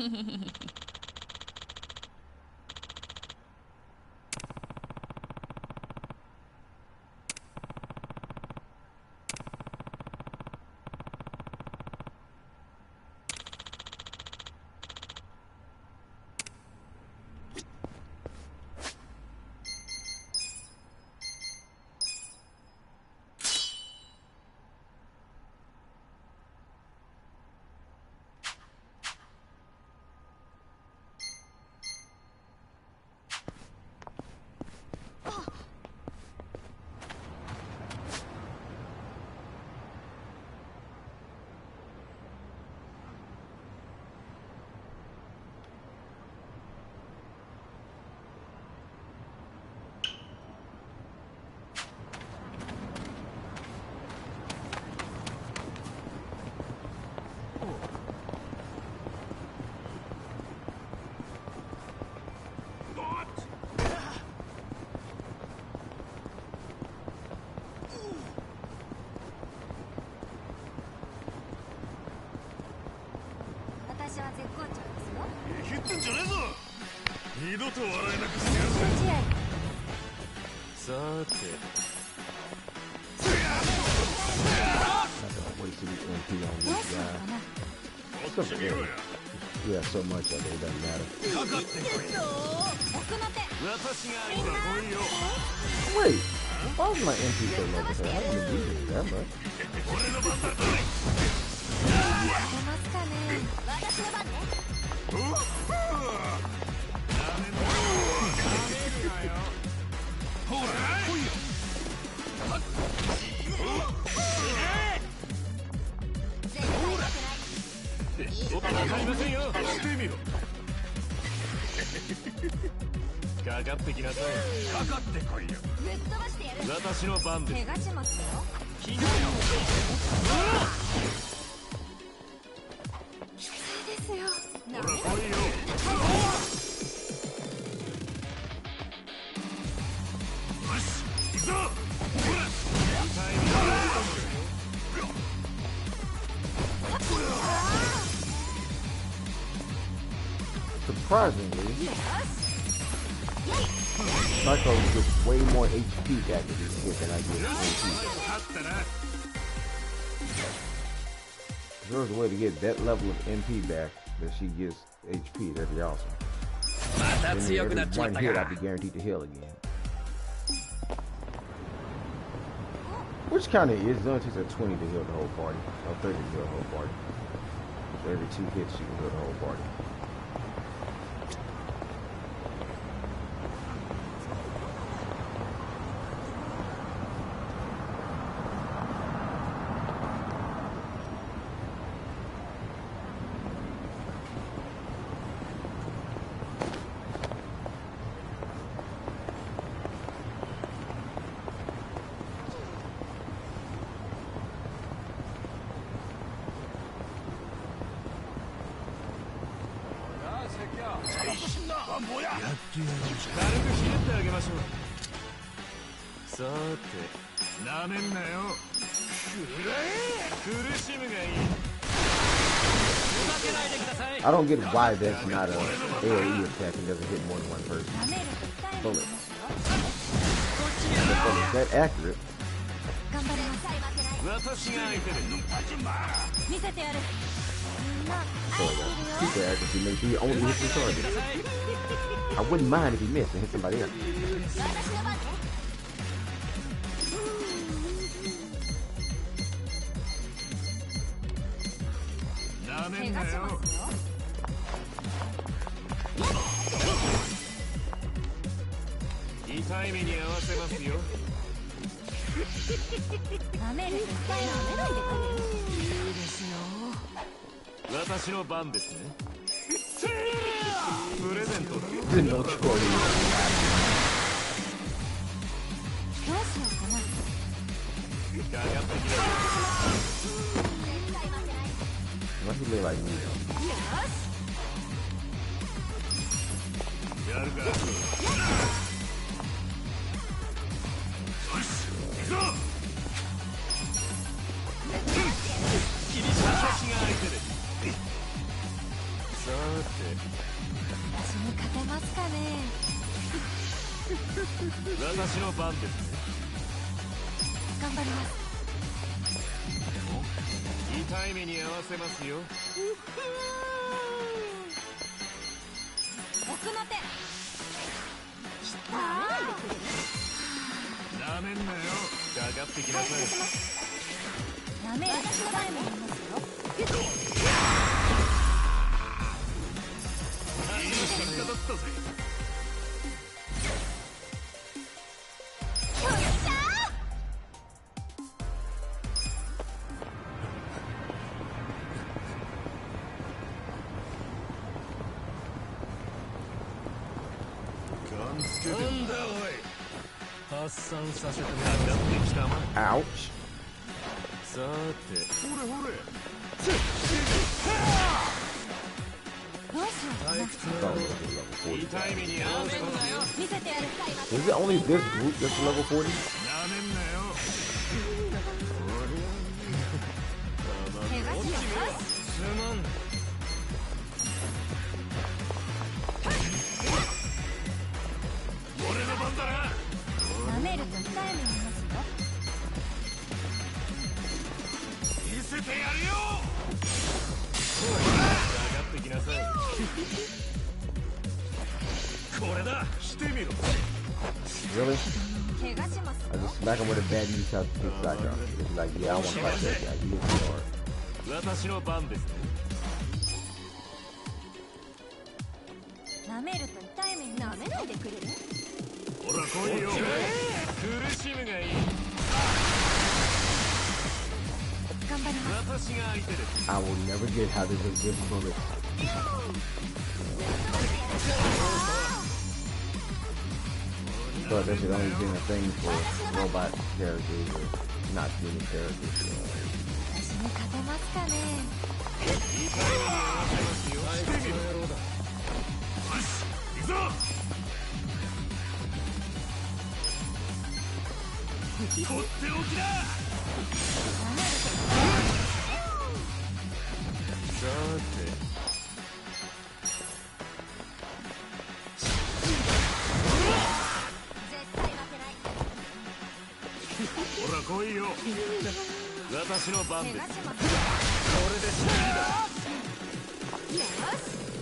ひってんじゃねえぞ。二度と笑えなくしてやるぜ。さーて。Yeah, so much of it doesn't matter. かかってこいよ。私が相手だ。Wait, why is my MP so low? I haven't been using it that much. 俺の番だ。私の番ね。ほら来いよ。わかりませんよ。してみろ。かかってきなさい。かかってこいよ。ぶっ飛ばしてやる。私の番です。怪我しますよ。気がよ。きついですよ。ほら来いよ。よし、行くぞ。ほら。Surprisingly, Psycho gets way more HP back with this hit than I get MP. If there was a way to get that level of MP back that she gets HP, that'd be awesome. Then every one hit, I'd be guaranteed to heal again. Which kind of is, it only takes a 20 to heal the whole party, or 30 to heal the whole party. So every 2 hits, you can heal the whole party. ぼややってやろうじゃ軽くひねってあげましょう。さてなめんなよ。苦しむがいい。ふざけないでください。 I don't get why that's not a AoE attack and doesn't hit more than one person. Bullets. The bullet is that accurate. 頑張ります。私が相手で見せてやる。 So super accuracy makes he only hits the target. I wouldn't mind if he missed and hit somebody else. なめんなよ。痛い目に合わせますよ。舐めると痛いの舐めないでくれる。いいですよ。私の番ですね。プレゼントだ。Didn't know Troy. どうしようかな。かかってきな。 Why he look like me? やるか。私に勝てますかね。私の番ですね。頑張ります。痛い目に合わせますよ。奥の手。なめんなよ。かかってきなさい。なめると痛いもんいますよ。いい結果だったぜ。 なんだおい。発散させてもらってきたま。 Ouch. さて。ほれほれ。どうしようかな。 Thought it was a level 40. 痛い目に合わせますよ。見せてやる。 Is it only this group that's level 40? なめんなよ。怪我します。すまん。 俺の番だな。なめると痛い目にいますよ。見せてやるよ。かかってきなさい。これだ。してみろ。 Really? 怪我します。 I just smack him with a bad knee shot to kick back up. It's like, yeah, I want to fight that guy. He is too hard. 私の番ですね。 なめると痛い目になめないでくれる。 ほら来いよ。苦しむがいい。 頑張ります。私が相手です。 I will never get how they just this bullet. But that should only been a thing for robot characters or not human characters. 私に勝てますかね。 痛い目に合わせますよ。してみろ。よし、行くぞ。とっておきだ。さて。 ほら来いよ。私の番です。これで死ぬんだ。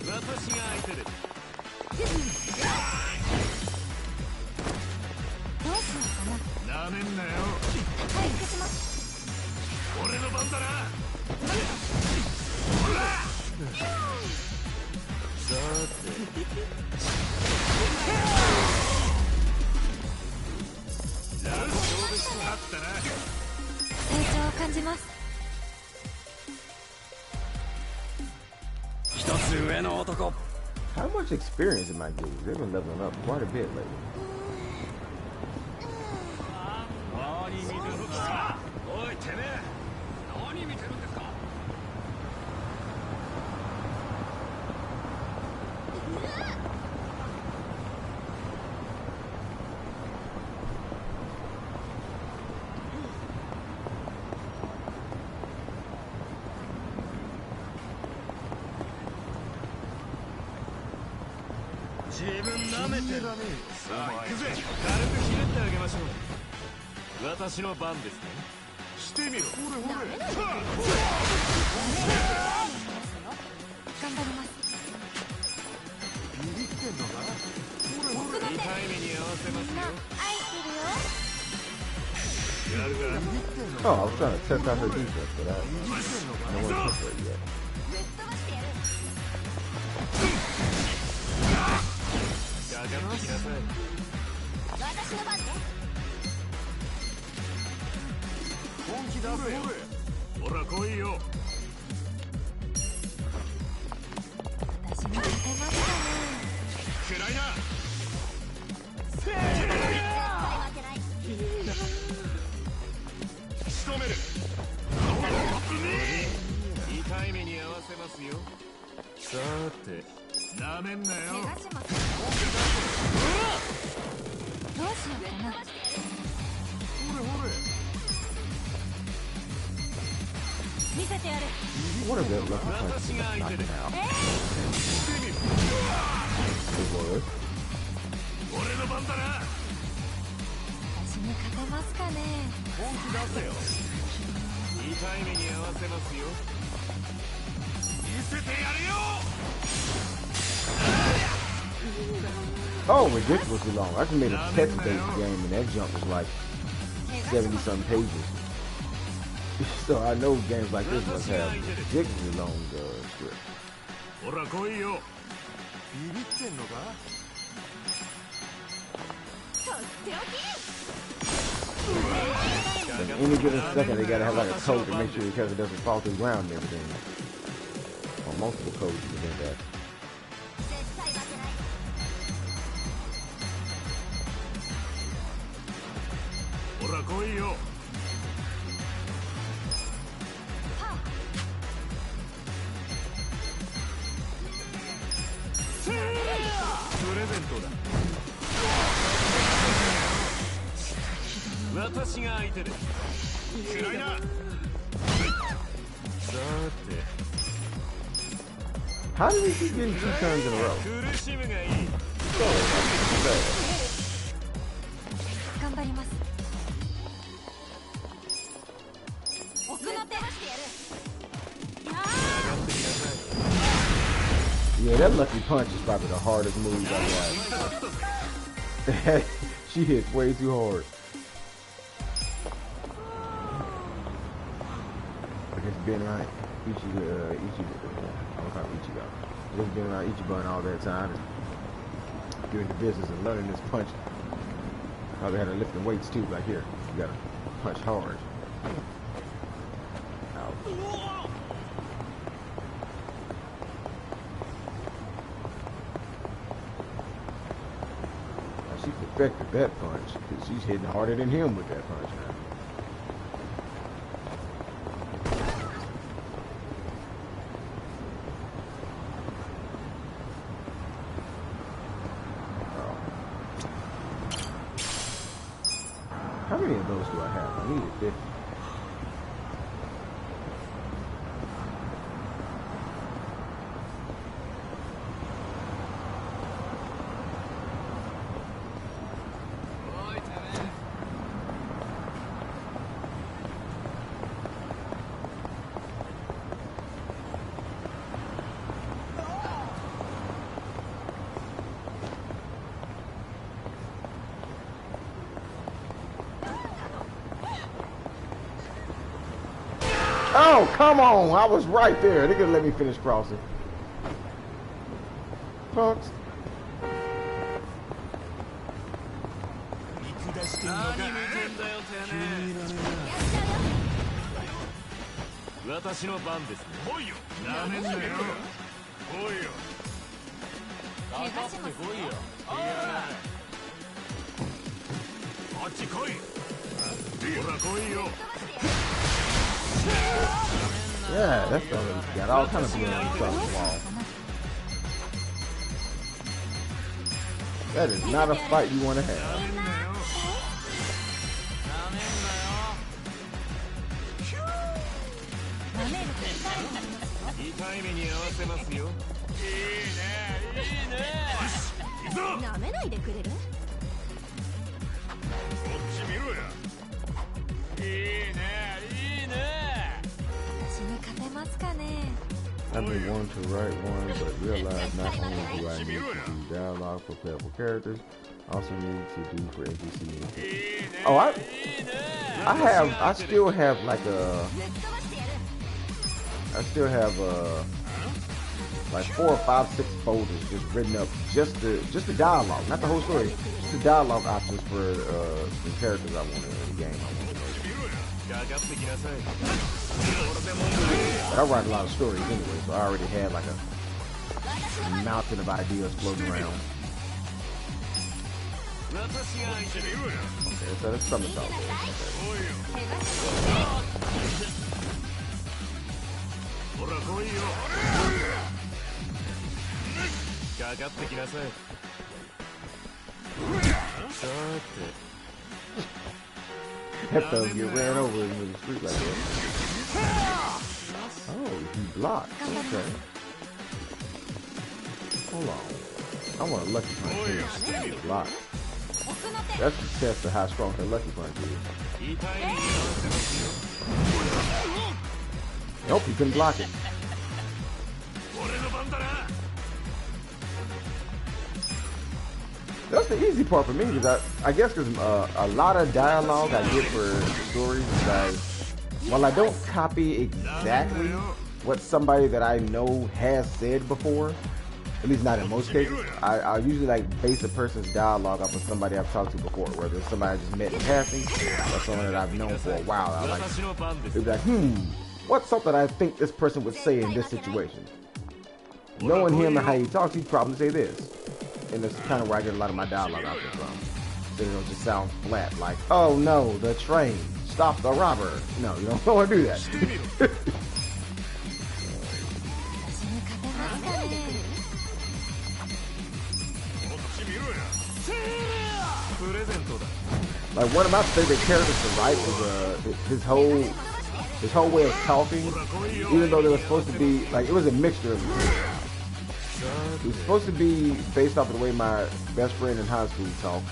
私が相手です。どうしようかな。なめんなよ。回復します。俺の番だな。ほら。さて。あったな。成長を感じます。一つ上の男。 How much experience am I getting? They've been leveling up quite a bit lately. 何見てるんですか。おいてめえ。何見てるんですか。自分舐めてらねえ。さあ行くぜ。軽くひねってあげましょう。私の番ですね。してみろ。ほれほれ。頑張ります。ビビってんのか。ほれほれ。痛い目に合わせますよ。愛してるよ。やるか。 Oh, I was trying to test out her defense, but no one took her yet. ぶっ飛ばしてやる。かかってきなさい。私の番ね。本気出せよ。ほら来いよ。私に勝てますかね。暗いな。絶対負けない。仕留める。痛い目に合わせますよ。さて、なめんなよ。怪我します。どうしようかな。見せてやる。 What if that lucky punch was knocked him out? It was. 俺の番だな。私に勝てますかね。本気出せよ。痛い目に合わせますよ。見せてやるよ。 Oh, ridiculously long. I just made a text-based game, and that jump was like 70-something pages. So I know games like this must have ridiculously long scripts. ほら来いよ。ビビってんのか。とっておき。 And any given second, they gotta have like a code to make sure because it doesn't fall through the ground and everything. Or multiple codes to prevent that. 絶対負けない。ほら来いよ。プレゼントだ。私が相手です。暗いな。さて。 How did we keep getting 2 turns in a row? 苦しむがいい。頑張ります。奥の手してやる。 Yeah, that lucky punch is probably the hardest move I got. She hits way too hard. I guess being around Ichiban, I'm calling Ichiban. Just being around Ichiban all that time and doing the business and learning this punch. Probably had her lifting weights too, like here. You gotta punch hard. Ouch. She perfected that punch because she's hitting harder than him with that punch now. How many of those do I have? I need 50. Oh, come on. I was right there. They could let me finish crossing. Punks. 私の番ですね。来いよ。なめんなよ。来いよ。かかってこいよ。あっち来い。ほら来いよ。 Yeah, that's the one. Got all kind of blood on the wall. That is not a fight you want to have. 痛い目に合わせますよ。いいね、いいね。ないでくれる？こっち見ろや。いいねいいね。私に勝てますかね？ I've been wanting to write one, but realized not only do I need to do dialogue for playable characters, I also need to do for NPCs. Oh, I still have like like 4 or 5, 6 folders just written up just the dialogue, not the whole story, just the dialogue options for the characters I want in the game. But I write a lot of stories anyway, so I already had like a mountain of ideas floating around. Okay, so that's something about that thug get ran over in the street like that. Oh, he blocked. Okay. Hold on. I want a lucky punch here. Block. That's the test of how strong the lucky punch is. Nope, he couldn't block it. That's the easy part for me, because I guess there's a lot of dialogue I get for stories that while I don't copy exactly what somebody that I know has said before, at least not in most cases, I usually like base a person's dialogue off of somebody I've talked to before, whether it's somebody I just met in passing or someone that I've known for a while. I like it'd be like, what's something I think this person would say in this situation? Knowing him and how he talks, he'd probably say this. And that's kind of where I get a lot of my dialogue out there from. So it don't just sound flat, like, oh no, the train, stop the robber. No, you don't want to do that. Like one of my favorite characters to write was his whole way of talking, even though they were supposed to be like it was a mixture of the two. It was supposed to be based off of the way my best friend in high school talked,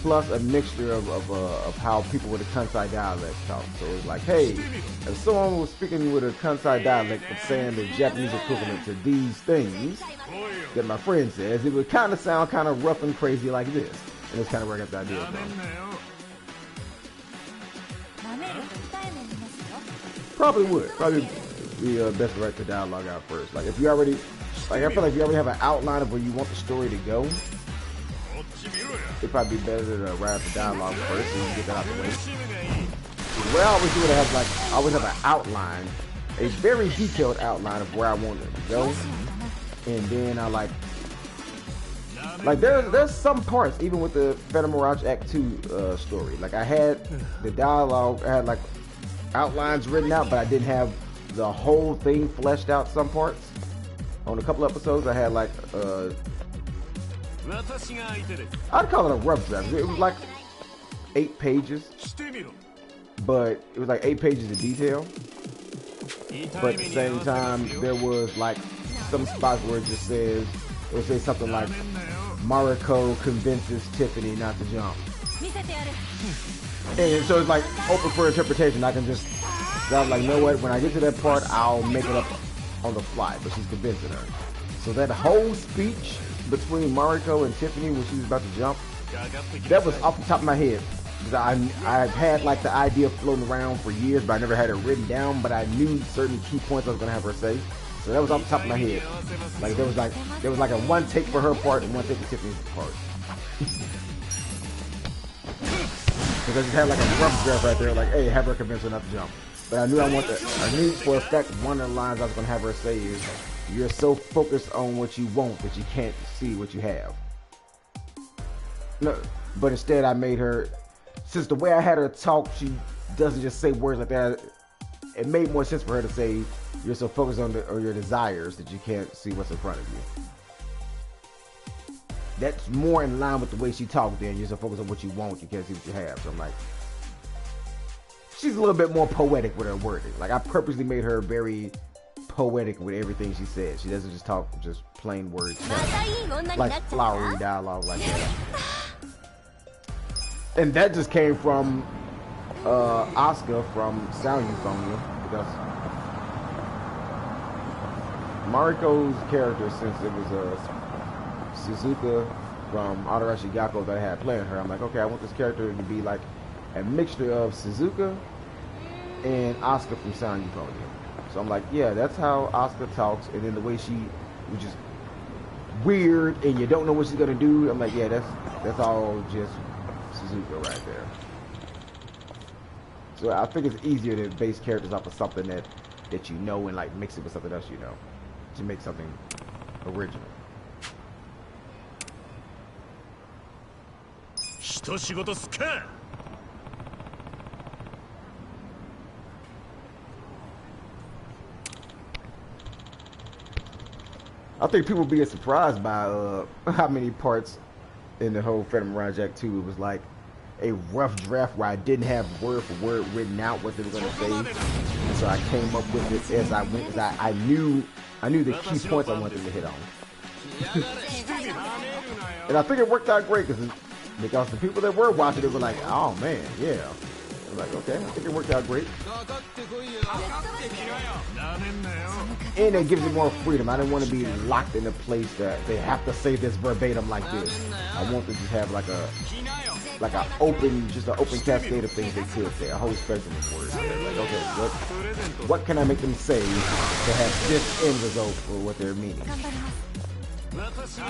plus a mixture of how people with a Kansai dialect talk. So it was like, hey, if someone was speaking with a Kansai dialect but saying the Japanese equivalent to these things that my friend says, it would kind of sound kind of rough and crazy like this. And that's kind of where I got the idea from. Probably be best to write the dialogue out first. Like if you already, like I feel like if you already have an outline of where you want the story to go, it'd probably be better to write out the dialogue first so you can get that out the way. The way I always do it, I always have an outline, a very detailed outline of where I want it to go, and then I like there's some parts even with the Phantom Mirage Act 2 story. Like I had the dialogue, I had like outlines written out, but I didn't have the whole thing fleshed out. Some parts on a couple episodes I had like I'd call it a rough draft. It was like 8 pages, but it was like 8 pages of detail, but at the same time there was like some spots where it just says, it would say something like Mariko convinces Tiffany not to jump, and so it's like open for interpretation. I can just, so I'm like, you know what, when I get to that part I'll make it up on the fly, but she's convincing her. So that whole speech between Mariko and Tiffany when she was about to jump, that was off the top of my head. I've had like the idea floating around for years, but I never had it written down, but I knew certain key points I was gonna have her say. So that was off the top of my head. Like there was like a one take for her part and one take for Tiffany's part. Because I just had like a rough draft right there, like, hey, have her convince her not to jump. But I knew I knew for a fact one of the lines I was gonna have her say is, "You're so focused on what you want that you can't see what you have." No, but instead I made her, since the way I had her talk, she doesn't just say words like that. It made more sense for her to say, "You're so focused on your desires that you can't see what's in front of you." That's more in line with the way she talked. Then you're so focused on what you want, you can't see what you have. So I'm like, she's a little bit more poetic with her wording. Like I purposely made her very poetic with everything she says. She doesn't just talk just plain words. Like flowery dialogue like that. And that just came from Asuka from Sound Euphonia, because Mariko's character, since it was Suzuka from Adarashi Gakko that I had playing her, I'm like, okay, I want this character to be like a mixture of Suzuka and Asuka from Sound Euphonia. So I'm like, yeah, that's how Asuka talks, and then the way she was just weird and you don't know what she's gonna do. I'm like, yeah, that's all just Suzuka right there. So I think it's easier to base characters off of something that you know and like mix it with something else you know to make something original. I think people be surprised by how many parts in the whole Phantom Mirage Act 2 it was like a rough draft where I didn't have word for word written out what they were going to say, and so I came up with it as I went, because I knew the key points I wanted them to hit on. And I think it worked out great because the people that were watching it were like, oh man, yeah. I'm like, okay, I think it worked out great. And it gives you more freedom. I didn't want to be locked in a place that they have to say this verbatim like this. I want to just have like an open cascade of things they could say, a whole spectrum of words. Like, okay, what can I make them say to have this end result for what they're meaning?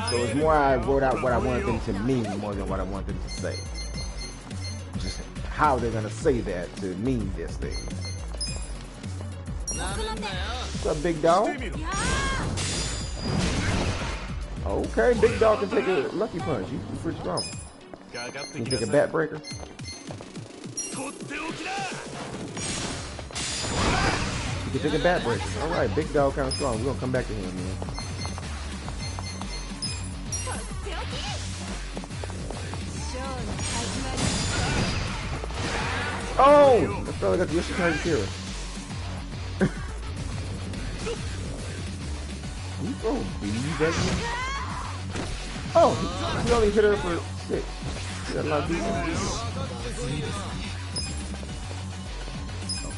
So it's more I wrote out what I wanted them to mean more than what I want them to say. Just how they're gonna say that to mean this thing. What's up, big dog? Okay, big dog can take a lucky punch. He's pretty strong. Can you take a bat breaker? You can take a bat breaker. Alright, big dog kind of strong. We're gonna come back to him, man. Oh! I felt like I got the Yoshikage Kira. You go B, baby. Oh! He only hit her for 6. He got a lot of beats. Okay,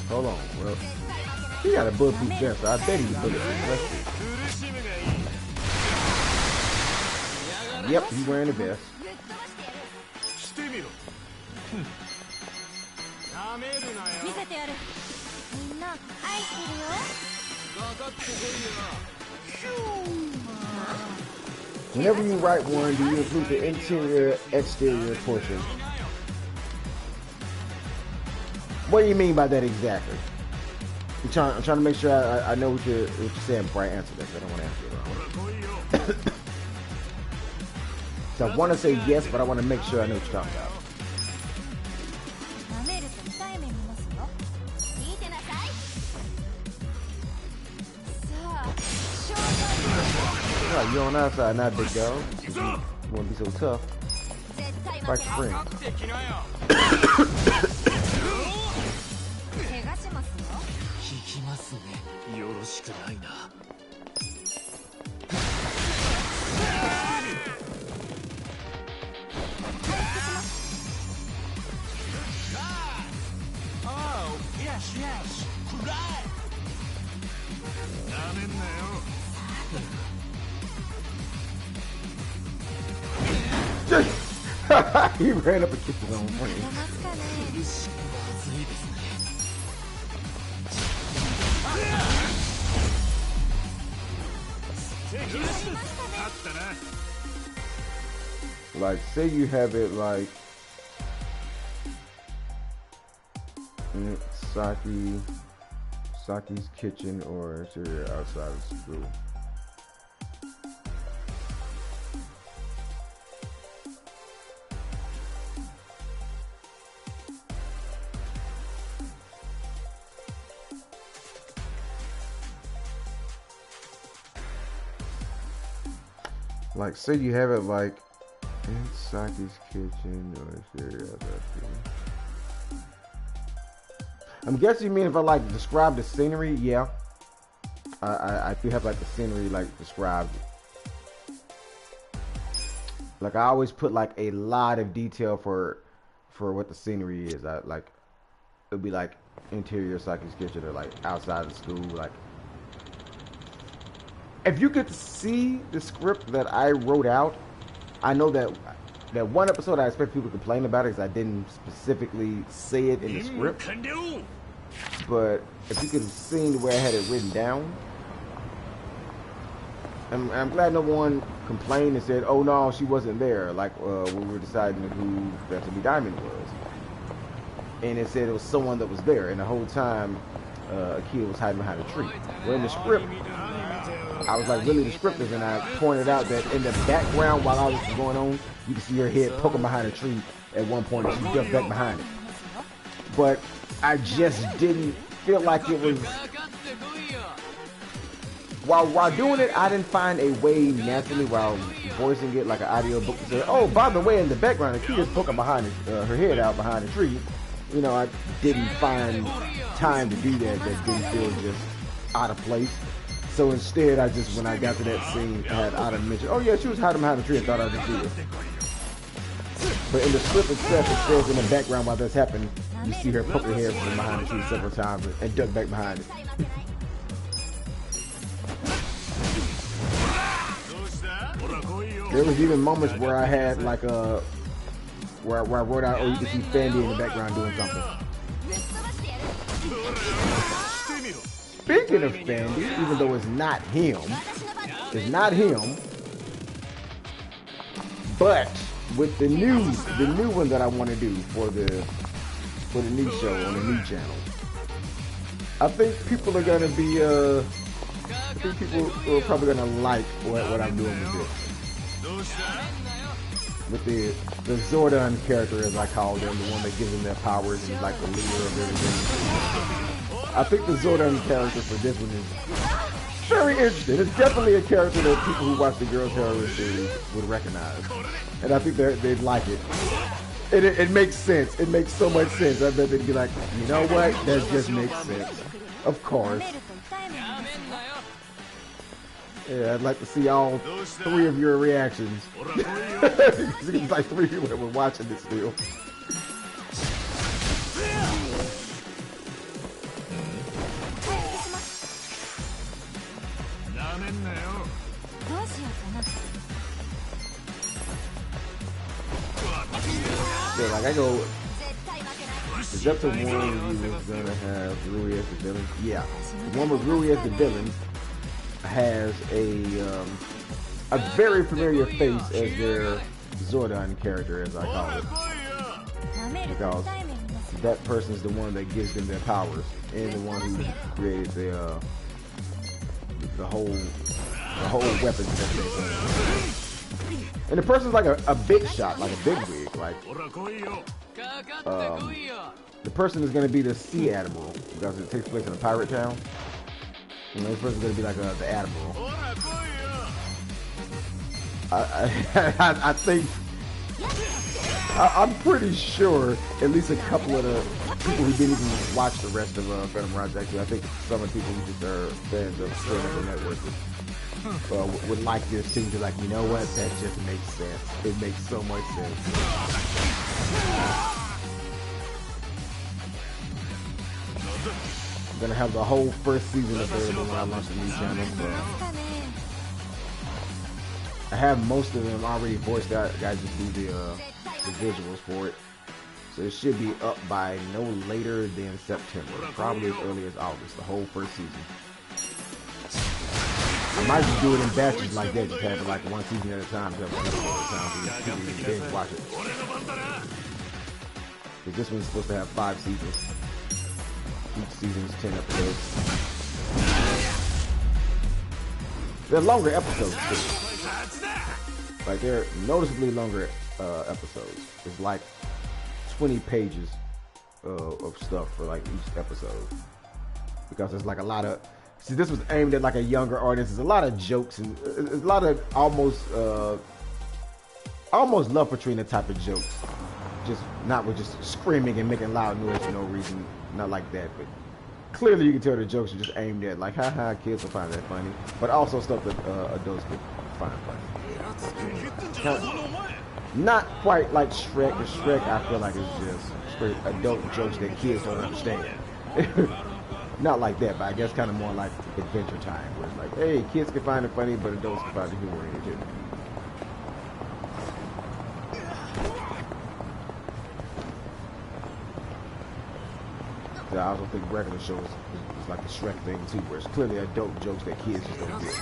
hold on, bro. He got a bulletproof vest, so I bet he's bulletproof. Let's see. Yep, he's wearing a vest. Whenever you write one, do you include the interior, exterior portion? What do you mean by that exactly? I'm trying to make sure I know what you're saying before I answer this. I don't want to answer it wrong. So I want to say yes, but I want to make sure I know what you're talking about. Right, you're on our side, not big dog. You want to be so tough. Fight your friends. Oh, yes. He ran up and kicked his own friend. Like, say you have it like in Saki's kitchen or interior outside of school. Like, say you have it like in Saki's kitchen or interior outside of school. I'm guessing you mean if I like describe the scenery, yeah. I do have like the scenery like described. Like I always put like a lot of detail for what the scenery is. I like it'll be like interior Saki's kitchen or like outside the school. Like if you could see the script that I wrote out, I know that one episode I expect people to complain about it because I didn't specifically say it in the script. But if you could have seen the way I had it written down, I'm glad no one complained and said, "Oh no, she wasn't there." Like when we were deciding who Bethany Diamond was, and it said it was someone that was there, and the whole time Akira was hiding behind a tree. Well, in the script, I was like really descriptive, and I pointed out that in the background while all this was going on, you can see her head poking behind a tree at one point, and she jumped back behind it. But I just didn't feel like it was. While doing it, I didn't find a way naturally while voicing it like an audio book to say, "Oh, by the way, in the background, Akira's poking behind her head out behind a tree." You know, I didn't find time to do that. That didn't feel just out of place. So instead, I just, when I got to that scene, I had Ada mention, "Oh yeah, she was hiding behind a tree." I thought I'd just do it. But in the script itself, it says in the background while that's happening, you see her poke her head from behind the tree several times and duck back behind it. There was even moments where I had like where I wrote out, "Oh, you can see Fandy in the background doing something." Speaking of Fandy, even though it's not him, but with the new one that I want to do for the new show on the new channel, I think people are gonna be I think people are probably gonna like what I'm doing with this. With the Zordon character, as I call them, the one that gives them their powers and is like the leader of everything. I think the Zordon character for this one is very interesting. It's definitely a character that people who watch the Girls Terrorist series would recognize, and I think they'd like it. It makes sense. It makes so much sense. I bet they'd be like, "You know what? That just makes sense." Of course. Yeah, I'd like to see all three of your reactions. Seems like three people that were watching this still. So like I go, is up to one you was gonna have Rui as the villain? Yeah, the one with Rui as the villain has a very familiar face as their Zordon character, as I call it, because that person's the one that gives them their powers and the one who created the whole weapons that they use. And the person's like a big shot, like a big wig, like the person is going to be the Sea Admiral because it takes place in a pirate town. You know, this person's going to be like the Admiral. I think I'm pretty sure at least a couple of the people who didn't even watch the rest of Phantom Raj, actually, I think some of the people who just are fans of Phantom Network would like this too. They're like, you know what? That just makes sense. It makes so much sense. I'm gonna have the whole first season available when I launch the new channel. So I have most of them already voiced out. I just do the visuals for it. So it should be up by no later than September, probably as early as August, the whole first season. I might just do it in batches like that, just have it like one season at a time, just have an episode at a time, so people can watch it. Because this one's supposed to have 5 seasons. Each season is 10 episodes. They're longer episodes too. Like they're noticeably longer episodes. It's like 20 pages of stuff for like each episode. Because there's like a lot of, see, this was aimed at like a younger audience. There's a lot of jokes and a lot of almost Love Katrina type of jokes. Just not with just screaming and making loud noise for no reason. Not like that, but clearly you can tell the jokes are just aimed at like, haha, kids will find that funny, but also stuff that adults could find funny. Not quite like Shrek, because Shrek I feel like is just straight adult jokes that kids don't understand. Not like that, but I guess kind of more like Adventure Time, where it's like, hey, kids can find it funny, but adults can find the humor in it too. So I also think regular shows is like the Shrek thing too, where it's clearly adult jokes that kids just don't get.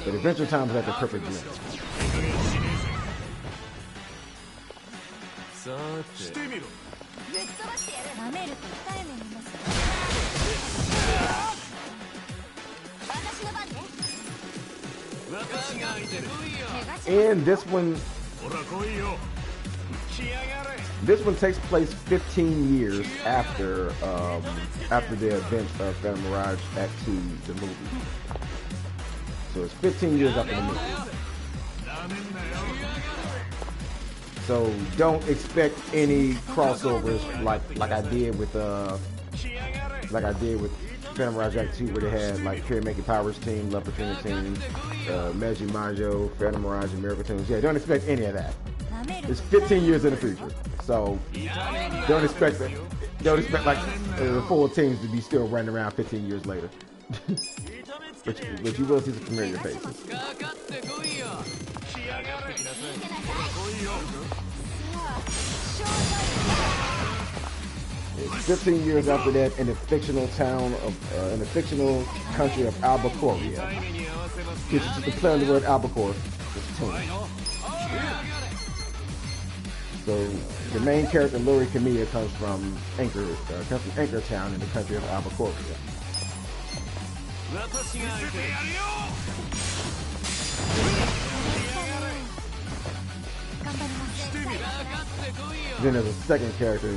But Adventure Time is like the perfect blend. And this one takes place 15 years after the events of Phantom Mirage Act 2, the movie. So it's 15 years after the movie. So don't expect any crossovers like I did with Phantom Mirage Act 2, where they had like Carrie Making Powers team, Love Between the Teams, Meiji Majo, Phantom Mirage, and Miracle Teams. Yeah, don't expect any of that. It's 15 years in the future, so don't expect like the full teams to be still running around 15 years later. but you will see some familiar faces. 15 years after that, in the fictional country of Albacoria, which is just the play on the word albacore. So the main character, Lori Kamiya, comes from Anchor Town in the country of Albacoria. Then there's a second character,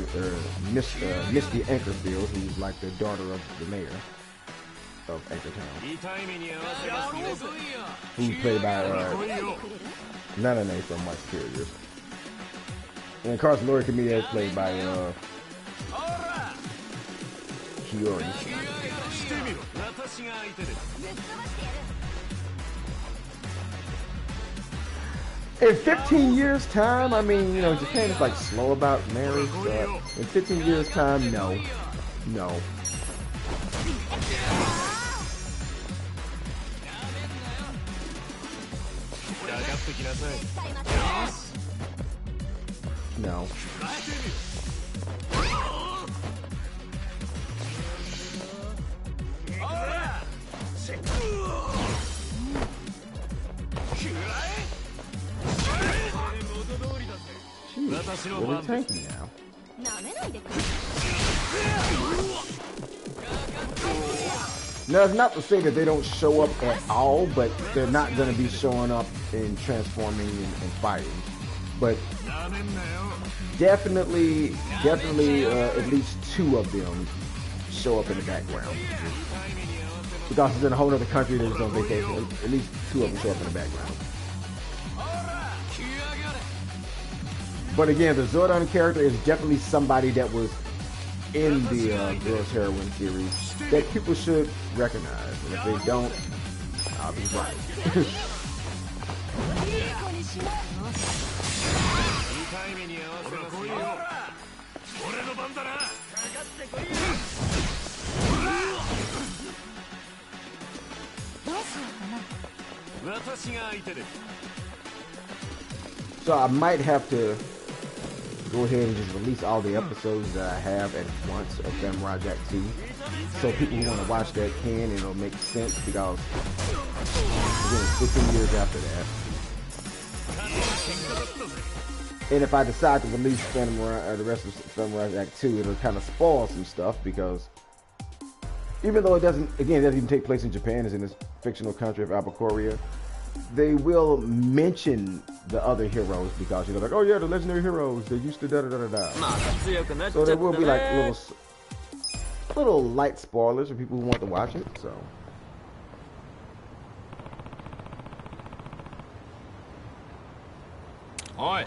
Misty Anchorfield, who's like the daughter of the mayor of Anchor Town, who's played by Nanane from My Superiors. And of course, Lori Kamiya is played by Hiyori. In 15 years' time, I mean, you know, Japan is like slow about marriage. In 15 years' time, no. No. No. Jeez, really tanky now. Now, it's not to say that they don't show up at all, but they're not going to be showing up in transforming and fighting. But definitely, at least two of them show up in the background. Because it's in a whole other country that is on vacation. At least two of them show up in the background. But again, the Zordon character is definitely somebody that was in the Girls Heroine series that people should recognize. And if they don't, I'll be right. So I might have to go ahead and just release all the episodes that I have at once of Phantom Mirage Act 2, so people who want to watch that can, and it'll make sense, because again, it's 15 years after that. And if I decide to release the rest of Phantom Mirage Act 2, it'll kind of spoil some stuff, because even though it doesn't even take place in Japan, it's in this fictional country of Albacoria, they will mention the other heroes, because, you know, like, oh yeah, the legendary heroes, they used to da-da-da-da-da. So there will be like little light spoilers for people who want to watch it, so. Oi.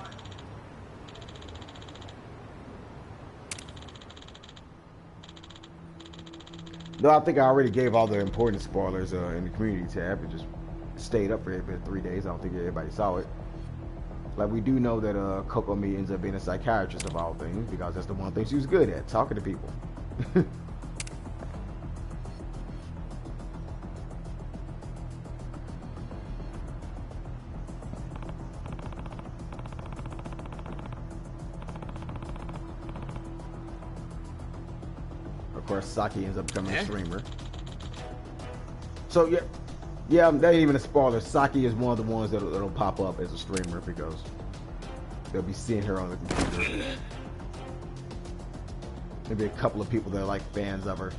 Though I think I already gave all the important spoilers in the community tab. It just stayed up for 3 days. I don't think everybody saw it. Like, we do know that Kokomi ends up being a psychiatrist of all things, because that's the one thing she was good at, talking to people. Of course, Saki ends up becoming a streamer. So yeah, that ain't even a spoiler. Saki is one of the ones that'll pop up as a streamer, because they'll be seeing her on the computer. Maybe a couple of people that are like fans of her.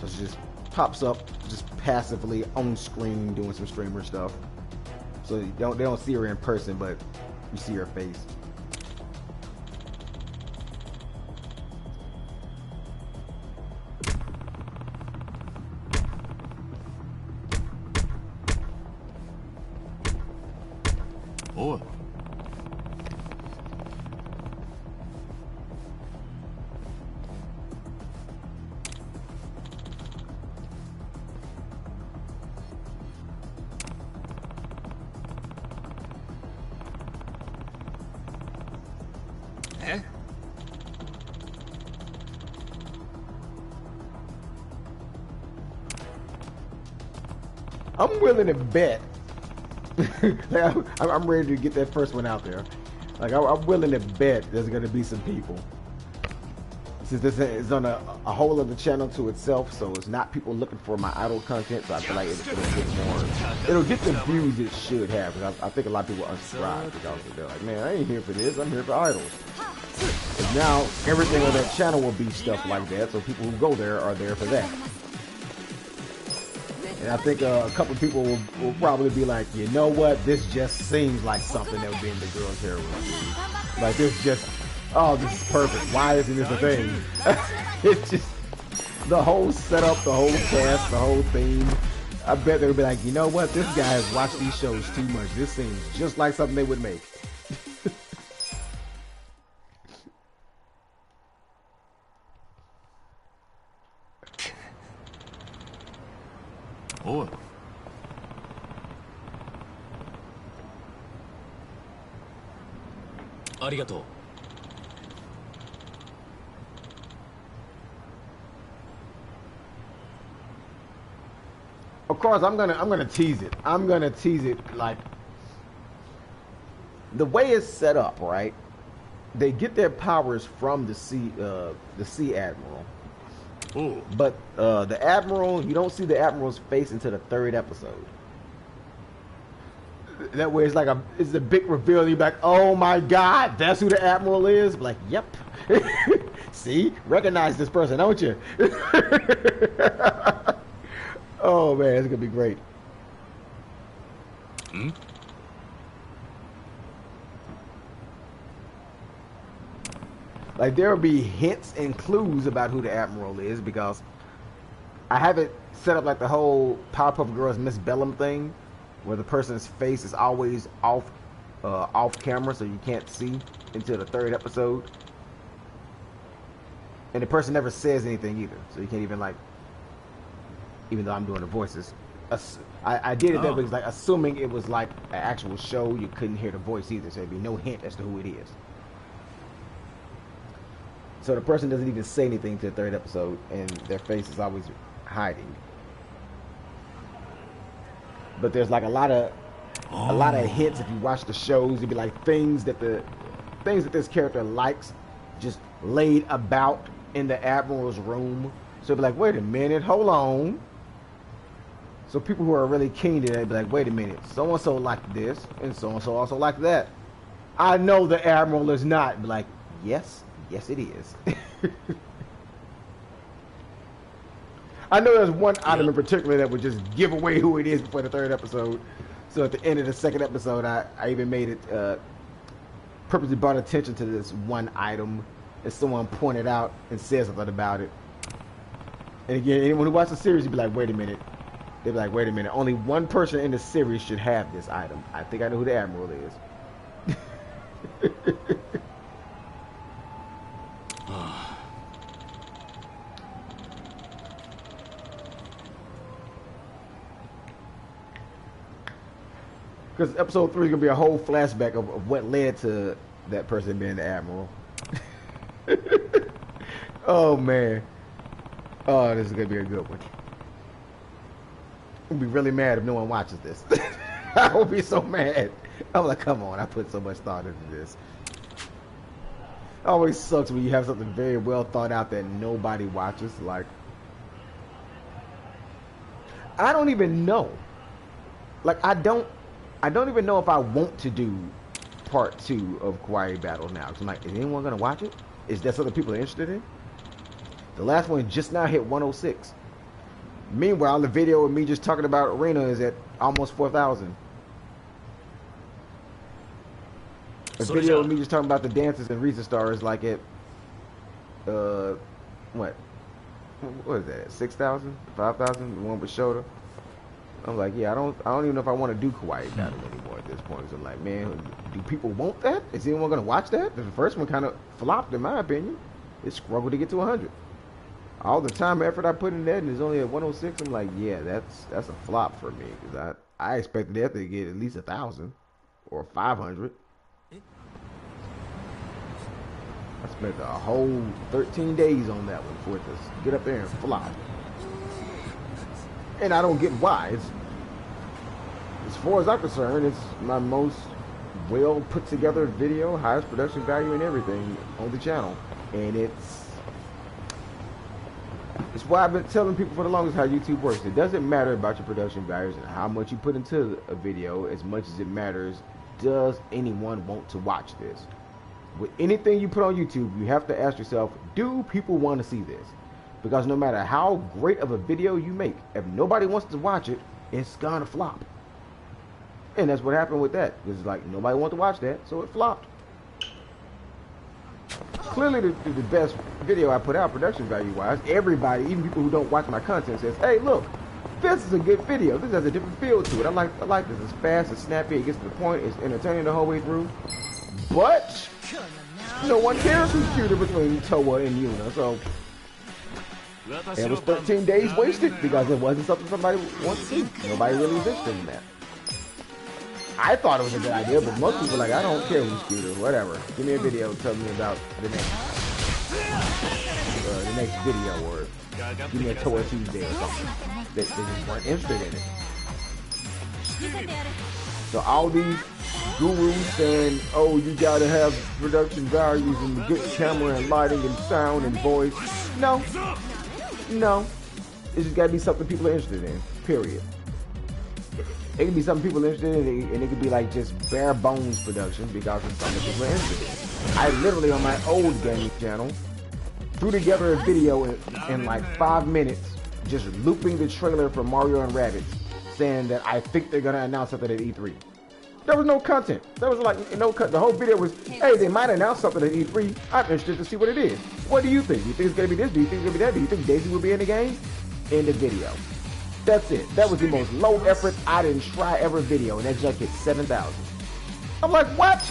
So she just pops up, just passively on screen doing some streamer stuff. So they don't see her in person, but you see her face. Oh. Eh? I'm willing to bet. Like, I'm ready to get that first one out there. Like, I'm willing to bet there's gonna be some people. Since this is on a whole other channel to itself, so it's not people looking for my idol content. So I feel like it'll get more. It'll get the views it should have. Because I think a lot of people unsubscribe because they're like, man, I ain't here for this. I'm here for idols. But now everything on that channel will be stuff like that. So people who go there are there for that. And I think a couple of people will probably be like, you know what? This just seems like something that would be in the Girls' Hair Room. Like, this just, oh, this is perfect. Why isn't this a thing? It's just, the whole setup, the whole cast, the whole theme. I bet they'll be like, you know what? This guy has watched these shows too much. This seems just like something they would make. Oh. Arigato. Of course, I'm gonna tease it. I'm gonna tease it like the way it's set up, right? They get their powers from the sea admiral. Oh. But the admiral, you don't see the admiral's face until the 3rd episode. That way, it's like it's a big reveal. You're like, oh my god, that's who the admiral is. Like, yep. See, recognize this person, don't you? Oh man, it's gonna be great. Hmm? Like, there will be hints and clues about who the admiral is, because I have it set up like the whole Powerpuff Girls Miss Bellum thing, where the person's face is always off camera, so you can't see until the 3rd episode, and the person never says anything either, so you can't even, like, even though I'm doing the voices, I did it that way, because, like, assuming it was like an actual show, you couldn't hear the voice either, so there'd be no hint as to who it is. So the person doesn't even say anything to the 3rd episode, and their face is always hiding. But there's like a lot of hints if you watch the shows. It'd be like things that this character likes, just laid about in the admiral's room. So it'd be like, wait a minute, hold on. So people who are really keen to that be like, wait a minute, so and so like this, and so also like that. I know the admiral is not. Be like, yes. Yes, it is. I know there's one item in particular that would just give away who it is before the 3rd episode. So at the end of the 2nd episode, I even made it, purposely brought attention to this one item, and someone pointed out and said something about it. And again, anyone who watches the series, you'd be like, wait a minute. They'd be like, wait a minute. Only one person in the series should have this item. I think I know who the admiral is. Because episode 3 is gonna be a whole flashback of what led to that person being the admiral. Oh man. Oh, this is gonna be a good one. I'll be really mad if no one watches this. I will be so mad. I'm like, come on, I put so much thought into this. It always sucks when you have something very well thought out that nobody watches. Like, I don't even know. Like, I don't even know if I want to do part 2 of Kawaii Battle now. Cause I'm like, is anyone gonna watch it? Is that something people are interested in? The last one just now hit 106. Meanwhile, the video of me just talking about Arena is at almost 4,000. The video of me just talking about the dances and Risa Star is like at what is that? 6,000, 5,000. The one with Shota. I'm like, yeah, I don't even know if I want to do Kawaii Battle anymore at this point. So I'm like, man, do people want that? Is anyone gonna watch that? The first one kind of flopped in my opinion. It struggled to get to 100. All the time and effort I put in that, and it's only at 106. I'm like, yeah, that's a flop for me because I expected that to get at least 1,000 or 500. I spent a whole 13 days on that one for it to get up there and flop. And I don't get why. It's, as far as I'm concerned, it's my most well put together video, highest production value and everything on the channel. And it's why I've been telling people for the longest how YouTube works. It doesn't matter about your production values and how much you put into a video as much as it matters, does anyone want to watch this? With anything you put on YouTube, you have to ask yourself, do people want to see this? Because no matter how great of a video you make, if nobody wants to watch it, it's gonna flop. And that's what happened with that. It's like nobody wanted to watch that, so it flopped. Clearly the best video I put out production value wise, everybody, even people who don't watch my content, says, hey look, this is a good video. This has a different feel to it. I like this. It's fast, it's snappy, it gets to the point, it's entertaining the whole way through. But no one cares who's cuter between Toa and Yuna, so it was 13 days wasted because it wasn't something somebody wanted to see. Nobody really was interested in that. I thought it was a good idea, but most people are like, I don't care who's cuter, whatever. Give me a video, tell me about the next video, or give me a Toa Tuesday or something. They just weren't interested in it. So all these gurus saying, oh, you gotta have production values and good camera and lighting and sound and voice. No. It's just gotta be something people are interested in, period. It can be something people are interested in, and it could be like just bare bones production because it's something people are interested in. I literally, on my old gaming channel, threw together a video in like 5 minutes, just looping the trailer for Mario and Rabbids, saying that I think they're gonna announce something at E3. There was no content. There was like no cut. The whole video was, hey, they might announce something at E3. I'm interested to see what it is. What do you think? Do you think it's gonna be this? Do you think it's gonna be that? Do you think Daisy will be in the game? In the video. That's it. That was the most low effort I didn't try ever video, and that junk hit 7,000. I'm like, what?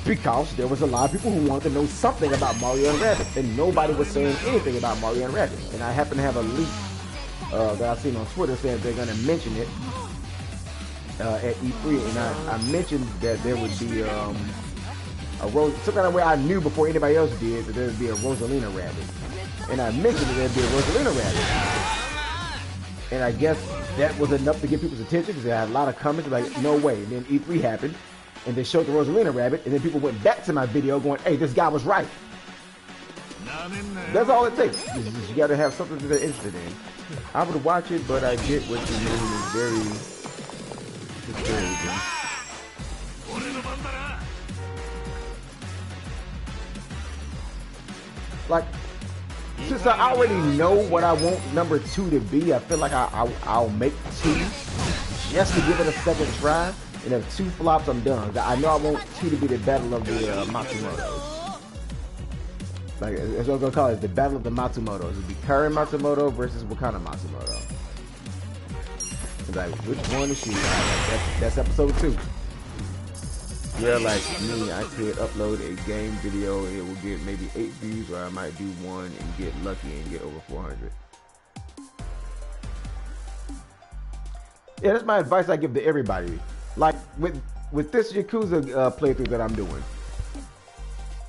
Because there was a lot of people who wanted to know something about Mario and Rabbids, and nobody was saying anything about Mario and Rabbids. And I happen to have a leak that I've seen on Twitter saying they're gonna mention it at E3, and I mentioned that there would be a Rose, some kind of way I knew before anybody else did that there would be a Rosalina Rabbit, and I mentioned that there'd be a Rosalina Rabbit, and I guess that was enough to get people's attention because they had a lot of comments like, no way. And then E3 happened, and they showed the Rosalina Rabbit, and then people went back to my video going, hey, this guy was right. That's all it takes. You got to have something that they're interested in. I would watch it, but I get what you mean. It's very discouraging. Like, since I already know what I want number 2 to be, I feel like I'll make 2 just to give it a second try. And if 2 flops, I'm done. I know I want 2 to be the battle of the Matsumotos. Like, that's what I'm gonna call it, the battle of the Matsumotos. It'd be Karen Matsumoto versus Wakana Matsumoto. It's like, which one is she? That's episode 2. Yeah, like me, I could upload a game video and it will get maybe 8 views, or I might do 1 and get lucky and get over 400. Yeah, that's my advice I give to everybody. Like with this Yakuza playthrough that I'm doing,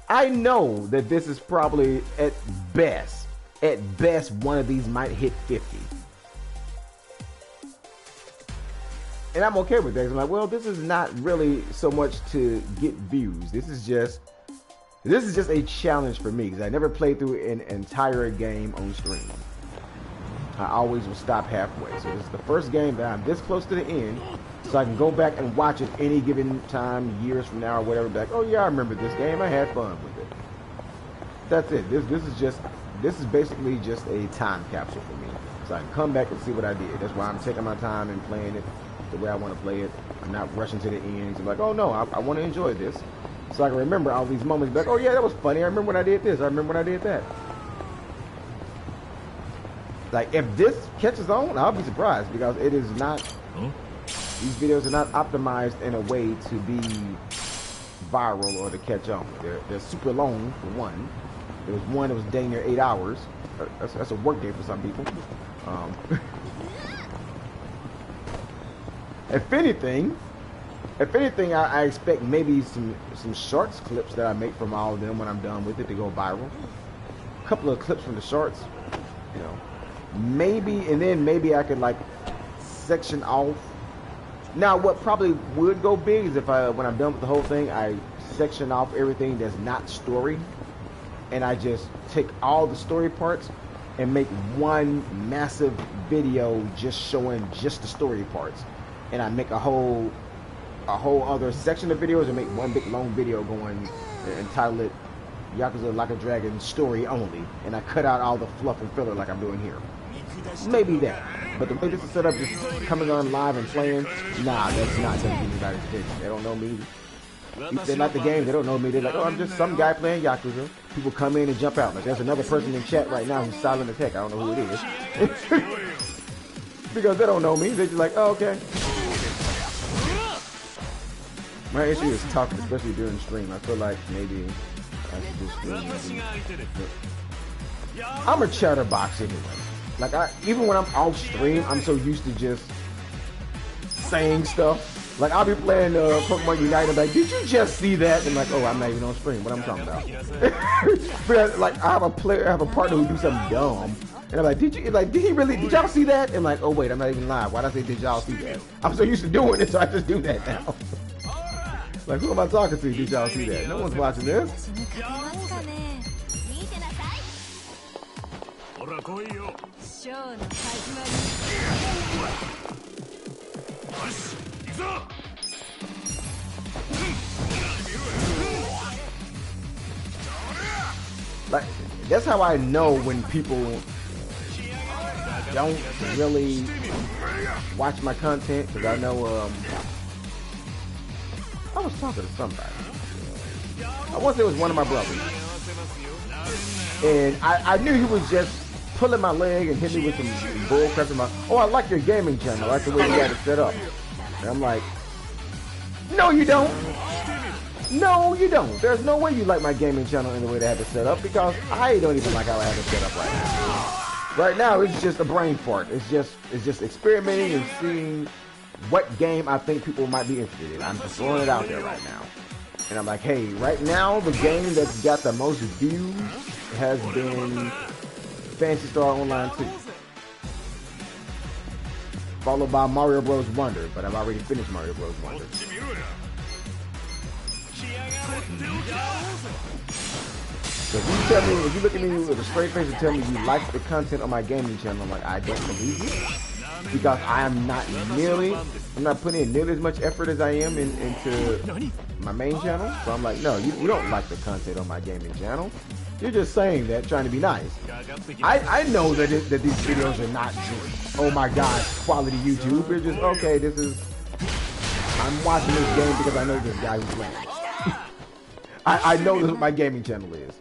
I know that this is probably at best one of these might hit 50. And I'm okay with that. I'm like, well, this is not really so much to get views. This is just a challenge for me because I never played through an entire game on stream. I always will stop halfway. So this is the first game that I'm this close to the end, so I can go back and watch it any given time, years from now or whatever. Back, oh yeah, I remember this game. I had fun with it. That's it. This is basically just a time capsule for me, so I can come back and see what I did. That's why I'm taking my time and playing it the way I want to play it. I'm not rushing to the end. I'm like, oh no, I want to enjoy this, so I can remember all these moments. Like, oh yeah, that was funny. I remember when I did this. I remember when I did that. Like, if this catches on, I'll be surprised because it is not. These videos are not optimized in a way to be viral or to catch on. They're super long for one. There was one that was dang near 8 hours. That's a work day for some people. If anything, I expect maybe some shorts clips that I make from all of them when I'm done with it to go viral. A couple of clips from the shorts, you know, maybe, and then maybe I could like section off. Now, what probably would go big is if when I'm done with the whole thing, I section off everything that's not story, and I just take all the story parts and make one massive video just showing just the story parts. And I make a whole other section of videos and make one big long video going and title it Yakuza Like a Dragon Story Only. And I cut out all the fluff and filler like I'm doing here. Maybe that. But the way this is set up, just coming on live and playing, nah, that's not going to be anybody's attention. They don't know me. If they're not the game, they don't know me. They're like, oh, I'm just some guy playing Yakuza. People come in and jump out. Like, there's another person in chat right now who's silent as heck. I don't know who it is. Because they don't know me. They're just like, oh, okay. My issue is talking, especially during stream. I feel like maybe I should just stream. I'm a chatterbox anyway. Like, even when I'm off stream, I'm so used to just saying stuff. Like, I'll be playing Pokemon Unite, and I'm like, did you just see that? And like, oh, I'm not even on stream. What I'm talking about? But like, I have a partner who do something dumb, and I'm like, did y'all see that? And like, oh wait, I'm not even live. Why'd I say did y'all see that? I'm so used to doing it, so I just do that now. Like, who am I talking to? Did y'all see that? No one's watching this. Like, that's how I know when people don't really watch my content, because I know I was talking to somebody. I want to say it was one of my brothers. And I knew he was just pulling my leg and hitting me with some bull crap. Oh, I like your gaming channel. I like the way you got it set up. And I'm like, no, you don't. No, you don't. There's no way you like my gaming channel in the way they have it set up, because I don't even like how I have it set up right now. Right now, it's just a brain fart. It's just experimenting and seeing what game I think people might be interested in. I'm just throwing it out there right now. And I'm like, hey, right now, the game that's got the most views has been Phantasy Star Online 2. Followed by Mario Bros. Wonder, but I've already finished Mario Bros. Wonder. So if you look at me with a straight face and tell me you like the content on my gaming channel, I'm like, I don't believe you. Because I'm not putting in nearly as much effort as I am into my main channel. So I'm like, no, you don't like the content on my gaming channel. You're just saying that, trying to be nice. I know that these videos are not just, oh my god, quality YouTube. It's just, okay, I'm watching this game because I know this guy who's playing. I know this is what my gaming channel is.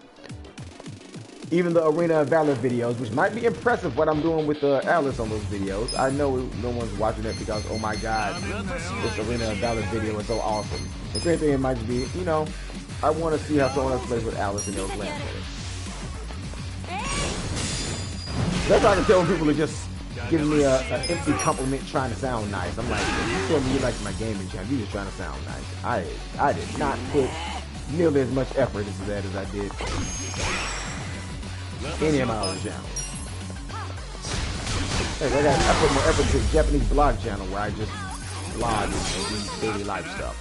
Even the Arena of Valor videos, which might be impressive what I'm doing with Alice on those videos. I know no one's watching it because, oh my god, this Arena of Valor video is so awesome. If anything, it might be, you know, I want to see how someone else plays with Alice and they'll glance at it. That's how I can tell when people are just giving me an empty compliment trying to sound nice. I'm like, if you tell me you like my gaming channel, you just trying to sound nice. I did not put nearly as much effort into that as I did any of my other channels. Hey, I put more effort into the Japanese blog channel where I just vlog and do daily life stuff.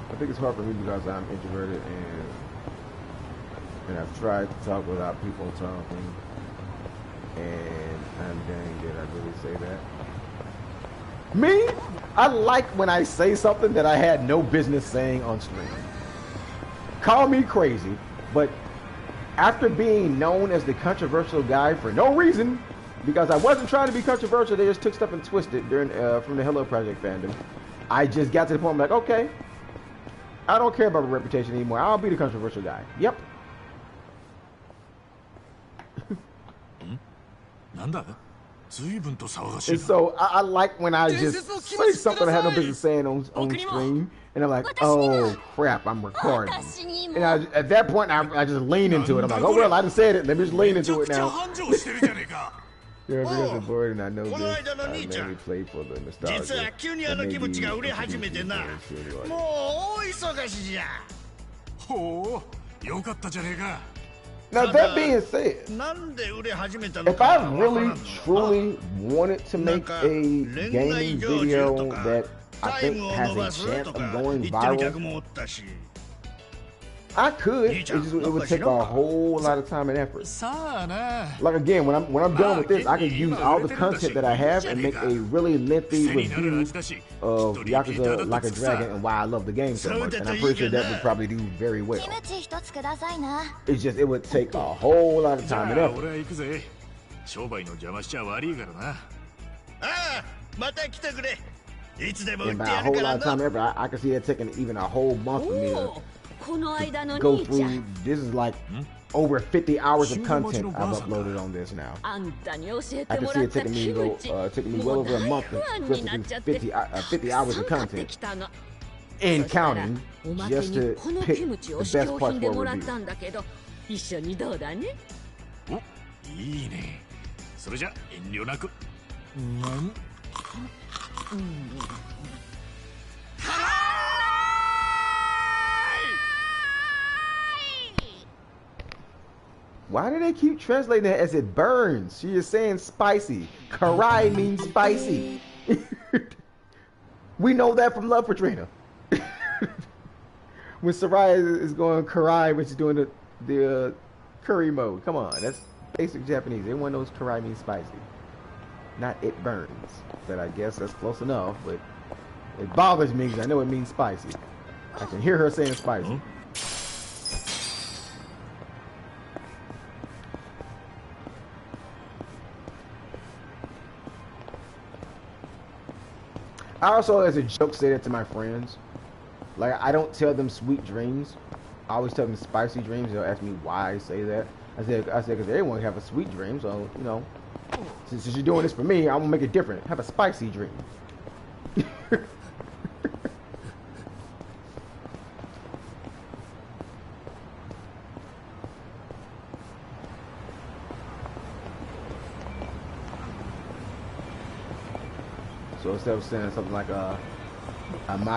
I think it's hard for me because I'm introverted and I've tried to talk without people talking, and I'm dang, did I really say that? Me? I like when I say something that I had no business saying on stream. Call me crazy, but after being known as the controversial guy for no reason, because I wasn't trying to be controversial, they just took stuff and twisted during from the Hello Project fandom. I just got to the point I'm like, okay, I don't care about my reputation anymore. I'll be the controversial guy. Yep. And so I like when I just say something I had no business saying on stream, and I'm like, oh crap, I'm recording. And at that point, I just lean into it. I'm like, oh well, I just said it. Let me just lean into it now. Yeah, because I'm bored and I know this. I mainly play for the nostalgia. Now that being said, if I really truly wanted to make a gaming video that I think has a chance of going viral, I could. It would take a whole lot of time and effort. Like again, when I'm done with this, I can use all the content that I have and make a really lengthy review of Yakuza Like a Dragon and why I love the game so much. And I'm pretty sure that would probably do very well. It's just, it would take a whole lot of time and effort. And by a whole lot of time and effort, I can see that taking even a whole month for me to go through. This is like over 50 hours of content I've uploaded on this now. I can see it taking me well over a month to go through 50 hours of content and counting just to pick the best parts for a review. Why do they keep translating that as it burns? She is saying spicy. Karai means spicy. We know that from Love for Trina. When Saraya is going karai when she's doing the curry mode. Come on, that's basic Japanese. Everyone knows karai means spicy. Not it burns. But I guess that's close enough. But it bothers me because I know it means spicy. I can hear her saying spicy. I also, as a joke, say that to my friends. Like, I don't tell them sweet dreams. I always tell them spicy dreams. They'll ask me why I say that. I said, because everyone have a sweet dream. So, you know, since you're doing this for me, I'm gonna make it different. Have a spicy dream. So instead of saying something like my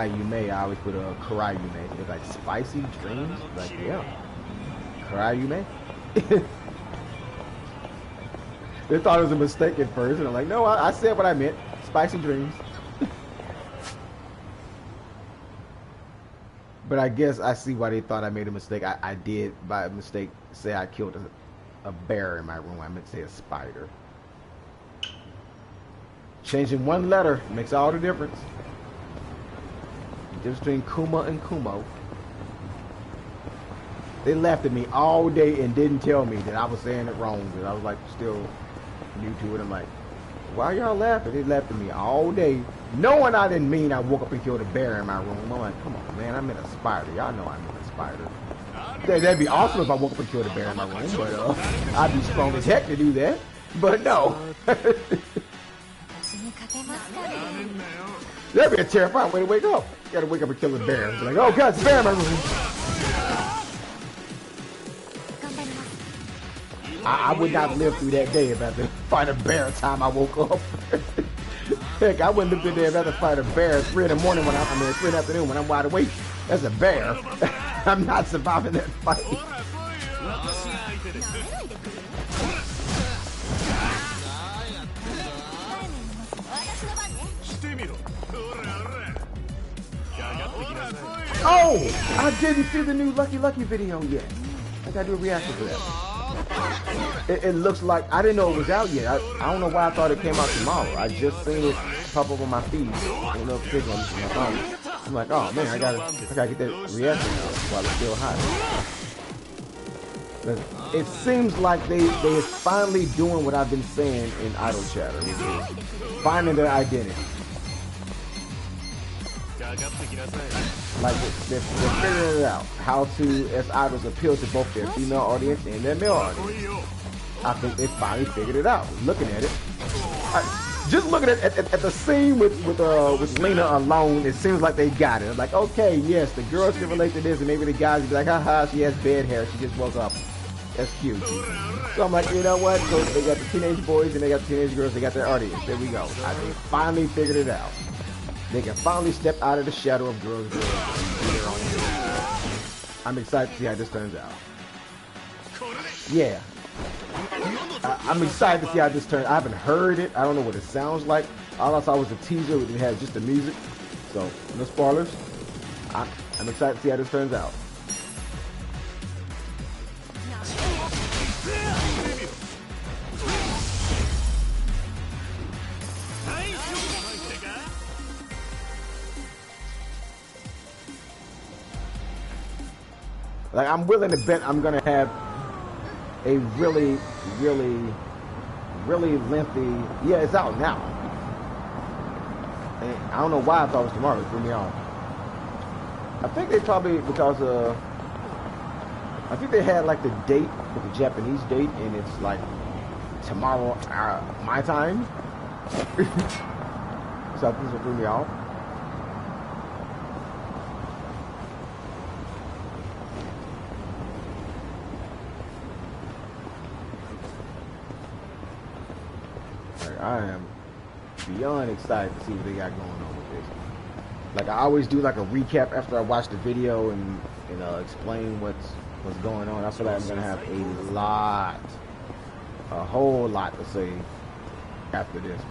yume, I always put a karai yume. It's like spicy dreams. Like, yeah, karai yume. They thought it was a mistake at first, and I'm like, no, I said what I meant. Spicy dreams. But I guess I see why they thought I made a mistake. I did, by mistake, say I killed a bear in my room. I meant to say a spider. Changing one letter makes all the difference. The difference between Kuma and Kumo. They laughed at me all day and didn't tell me that I was saying it wrong. Because I was like still new to it. I'm like, why y'all laughing? They laughed at me all day, knowing I didn't mean I woke up and killed a bear in my room. I'm like, come on, man, I meant a spider. Y'all know I meant a spider. That'd be awesome if I woke up and killed a bear in my room, but I'd be strong as heck to do that. But no. That'd be a terrifying way to wake up. You gotta wake up and kill a bear. Be like, oh god, it's a bear in my room. I would not live through that day if I had to fight a bear time I woke up. Heck, I wouldn't live through the day if I had to fight a bear at 3 in the morning when 3 in the afternoon when I'm wide awake. That's a bear. I'm not surviving that fight. Oh! I didn't see the new Lucky Lucky video yet. I gotta do a reaction to that. It looks like, I didn't know it was out yet. I don't know why I thought it came out tomorrow. I just seen it pop up on my feed. I don't know if it's on my phone. I'm like, oh man, I gotta get that reaction while it's still hot. It seems like they is finally doing what I've been saying in Idle Chatter, which is finding their identity. Like they're figuring it out how to, as idols, appeal to both their female audience and their male audience. I think they finally figured it out. Looking at it, just looking at the scene with Lena alone, it seems like they got it. Like, okay, yes, the girls can relate to this, and maybe the guys will be like, haha, she has bad hair, she just woke up. That's cute. So I'm like, you know what? So they got the teenage boys and they got the teenage girls. They got their audience. There we go. They finally figured it out. They can finally step out of the shadow of girls and do their own thing. I'm excited to see how this turns out. Yeah. I'm excited to see how this turns out. I haven't heard it. I don't know what it sounds like. All I saw was a teaser. It had just the music. So, no spoilers. I'm excited to see how this turns out. Like, I'm willing to bet I'm gonna have a really lengthy. Yeah, it's out now. And I don't know why I thought it was tomorrow. It threw me off. I think they probably, because I think they had like the date with the Japanese date, and it's like tomorrow my time. So I think it threw me off. I am beyond excited to see what they got going on with this. Like, I always do like a recap after I watch the video and explain what's going on. That's what I'm gonna have a whole lot to say after this.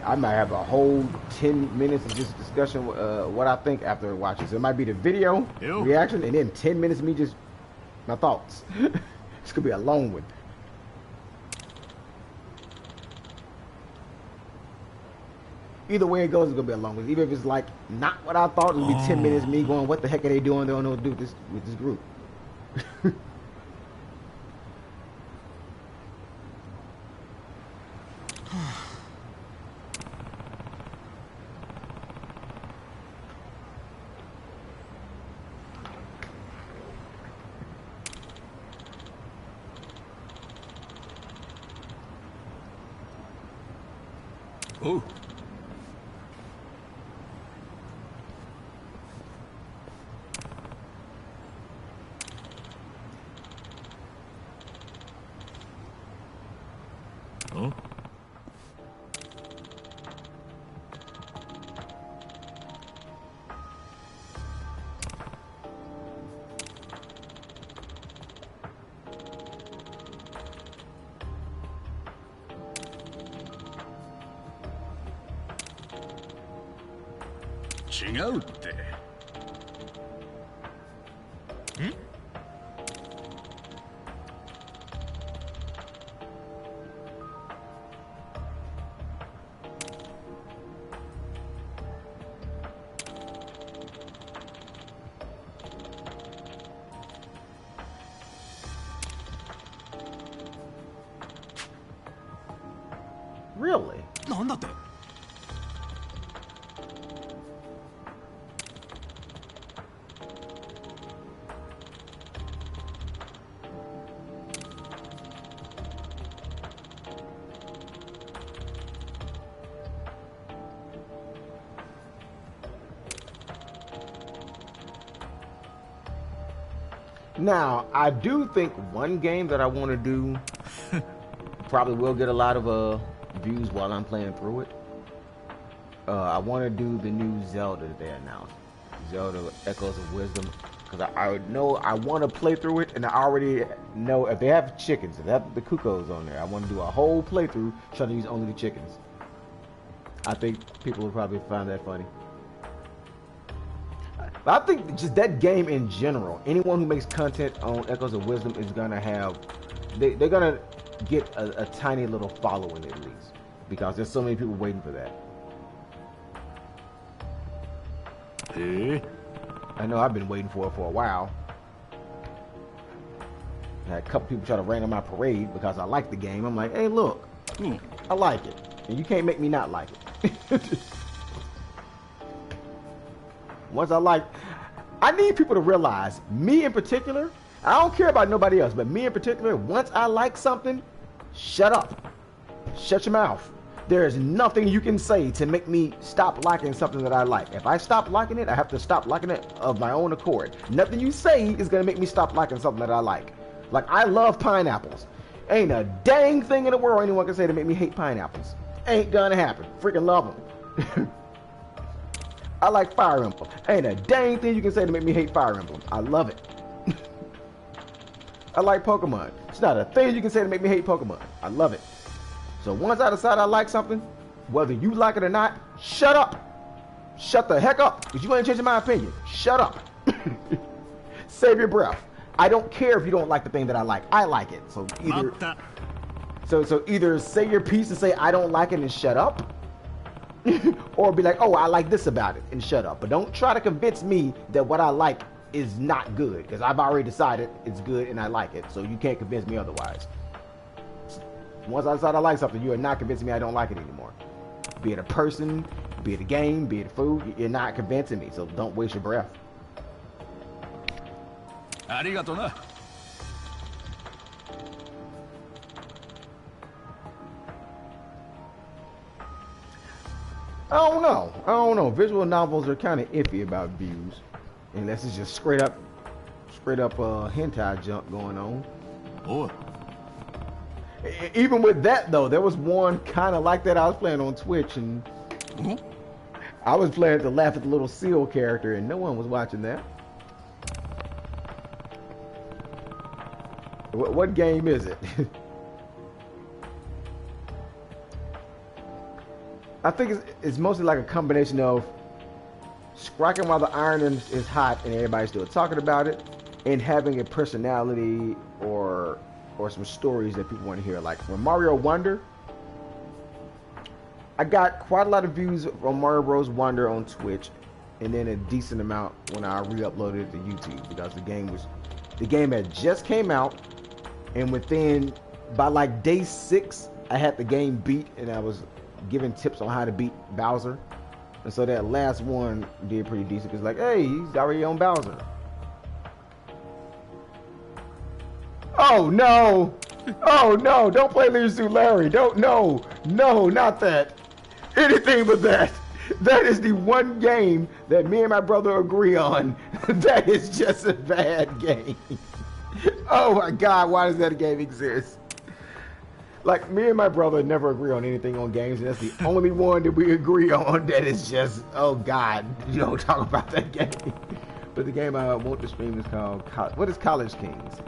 I might have a whole 10 minutes of just discussion what I think after watching. So it might be the video reaction and then 10 minutes of me just my thoughts. This could be a long one. Either way it goes, it's gonna be a long one. Even if it's like not what I thought, it'll be 10 minutes of me going, what the heck are they doing? They don't know what to do with this group. Oh. Huh? Really? なんだって I Now, I do think one game that I want to do probably will get a lot of views while I'm playing through it. I want to do the new Zelda that they announced, Zelda Echoes of Wisdom, because I know I want to play through it, and I already know if they have chickens, if they have the cuckoos on there, I want to do a whole playthrough trying to use only the chickens. I think people will probably find that funny. But I think just that game in general, anyone who makes content on Echoes of Wisdom is gonna have, they're gonna get a tiny little following at least, because there's so many people waiting for that. Hey. I know I've been waiting for it for a while. I had a couple people try to rain on my parade because I like the game. I'm like, hey, look, I like it, and you can't make me not like it. Once I need people to realize, me in particular, I don't care about nobody else, but me in particular, once I like something, shut up. Shut your mouth. There is nothing you can say to make me stop liking something that I like. If I stop liking it, I have to stop liking it of my own accord. Nothing you say is going to make me stop liking something that I like. Like, I love pineapples. Ain't a dang thing in the world anyone can say to make me hate pineapples. Ain't gonna happen. Freaking love them. I like Fire Emblem. Ain't a dang thing you can say to make me hate Fire Emblem. I love it. I like Pokemon. It's not a thing you can say to make me hate Pokemon. I love it. So once I decide I like something, whether you like it or not, shut up. Shut the heck up, because you ain't changing my opinion. Shut up. Save your breath. I don't care if you don't like the thing that I like. I like it. So either say your piece and say I don't like it and shut up, or be like, oh, I like this about it and shut up. But don't try to convince me that what I like is not good, because I've already decided it's good and I like it. So you can't convince me otherwise. Once I decide I like something, you are not convincing me I don't like it anymore. Be it a person, be it a game, be it food, you're not convincing me, so don't waste your breath. Arigato na. I don't know. Visual novels are kind of iffy about views, unless it's just straight up hentai junk going on. Oh. Even with that though, there was one kind of like that I was playing on Twitch, and I was playing to laugh at the little seal character, and no one was watching that. What game is it? I think it's mostly like a combination of striking while the iron is hot and everybody's still talking about it, and having a personality or some stories that people want to hear. Like for Mario Wonder, I got quite a lot of views on Mario Bros. Wonder on Twitch, and then a decent amount when I re-uploaded it to YouTube, because the game had just came out, and by like day 6, I had the game beat, and I was giving tips on how to beat Bowser. And so that last one did pretty decent, because like, hey, he's already on Bowser. Oh no! Oh no! Don't play Leisure Suit Larry! No, not that. Anything but that. That is the one game that me and my brother agree on. That is just a bad game. Oh my God, why does that game exist? Like, me and my brother never agree on anything on games, and that's the only one that we agree on that is just, oh God, you don't talk about that game. But the game I want to stream is called, what is College Kings?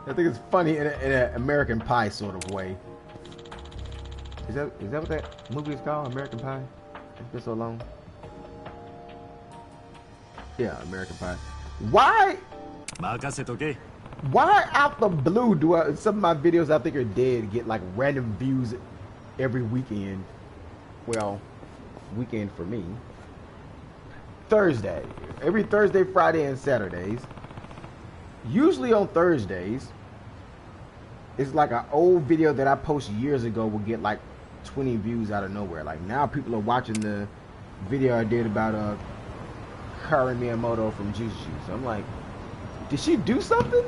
I think it's funny in an American Pie sort of way. Is that what that movie is called? American Pie? It's been so long. Yeah, American Pie. Why out the blue do some of my videos I think are dead get like random views every weekend? Well, weekend for me. Thursday. Every Thursday, Friday, and Saturdays. Usually on Thursdays, it's like an old video that I posted years ago will get like 20 views out of nowhere. Like now people are watching the video I did about Karen Miyamoto from Jujutsu. So I'm like, did she do something?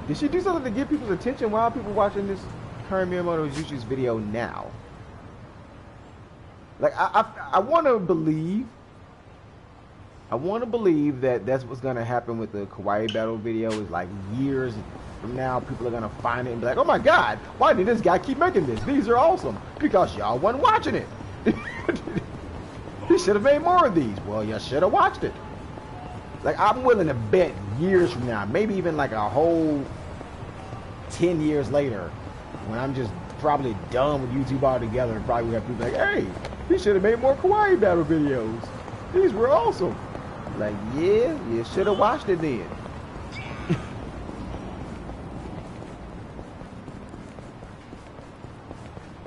Did she do something to get people's attention? Why are people watching this Karen Miyamoto Jujutsu video now? Like I want to believe. I want to believe that that's what's gonna happen with the Kawaii battle video. Is like years from now, people are gonna find it and be like, "Oh my God, why did this guy keep making this? These are awesome." Because y'all wasn't watching it. He should have made more of these. Well, you should have watched it. Like, I'm willing to bet years from now, maybe even like a whole 10 years later, when I'm just probably done with YouTube altogether, and probably have people like, "Hey, he should have made more Kawaii battle videos. These were awesome." Like, yeah, you should have watched it then.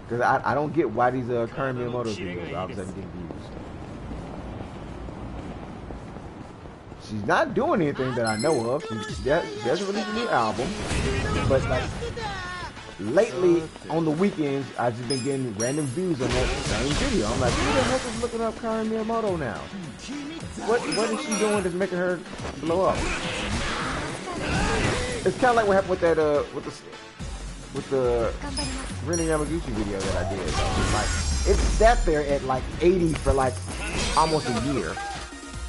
Because I don't get why these current Miyamoto videos all of a sudden getting views. She's not doing anything that I know of. She hasn't released a new album. But like lately on the weekends, I've just been getting random views on that same video. I'm like, who the heck is looking up Karen Miyamoto now? What is she doing that's making her blow up? It's kind of like what happened with that with the Rin Yamaguchi video that I did. Like, it sat there at like 80 for like almost a year.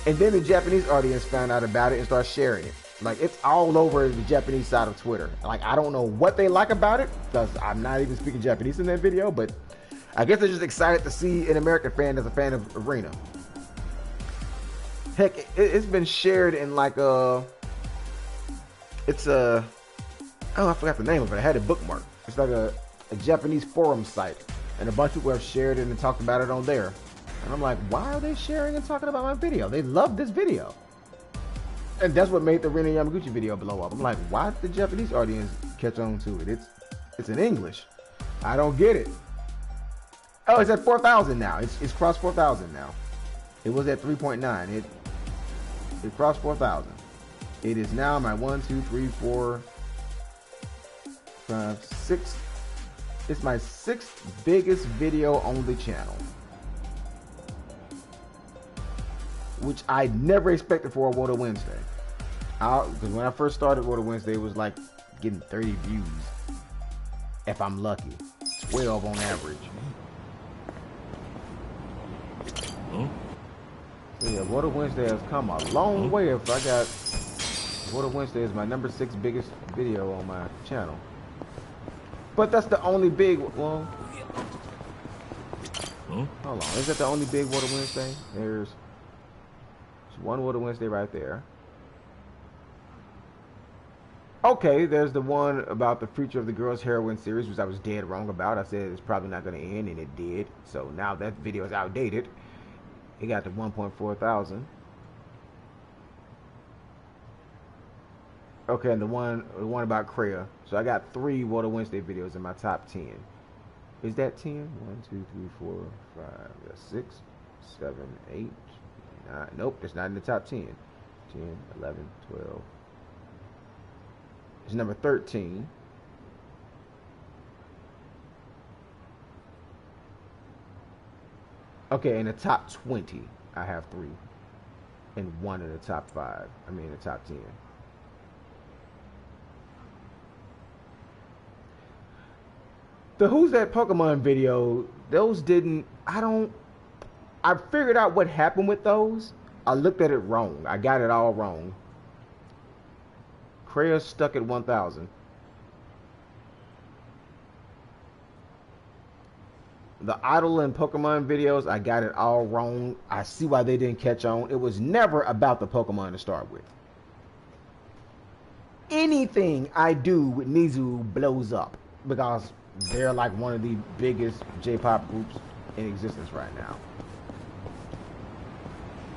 And then the Japanese audience found out about it and started sharing it. Like, it's all over the Japanese side of Twitter. Like, I don't know what they like about it, because I'm not even speaking Japanese in that video, but I guess they're just excited to see an American fan that's a fan of Arena. Heck, it's been shared in like it's a, oh, I forgot the name of it. I had it bookmarked. It's like a Japanese forum site, and a bunch of people have shared it and talked about it on there. And I'm like, why are they sharing and talking about my video? They love this video. And that's what made the Rin Yamaguchi video blow up. I'm like, why did the Japanese audience catch on to it? It's in English. I don't get it. Oh, it's at 4,000 now. It's crossed 4,000 now. It was at 3.9. It crossed 4,000. It is now my 1, 2, 3, 4, 5, 6. It's my 6th biggest video on the channel, which I never expected for a Water Wednesday. Because when I first started Water Wednesday, it was like getting 30 views, if I'm lucky, 12 on average. So yeah, Water Wednesday has come a long way. If I got Water Wednesday is my number 6 biggest video on my channel. But that's the only big, well, hold on, is that the only big Water Wednesday? There's one Water Wednesday right there. Okay, there's the one about the future of the Girls Heroine series, which I was dead wrong about. I said it's probably not going to end, and it did. So now that video is outdated. It got to 1.4 thousand. Okay, and the one about Kreia. So I got 3 Water Wednesday videos in my top 10. Is that 10? 1, 2, 3, 4, 5, 6, 7, 8. Nope, it's not in the top 10. 10, 11, 12. It's number 13. Okay, in the top 20, I have 3. And 1 in the top 5. I mean, the top 10. The Who's That Pokemon video, those didn't, I figured out what happened with those. I looked at it wrong. I got it all wrong. Kreia stuck at 1,000. The Idol and Pokemon videos, I got it all wrong. I see why they didn't catch on. It was never about the Pokemon to start with. Anything I do with Nizu blows up because they're like one of the biggest J-pop groups in existence right now.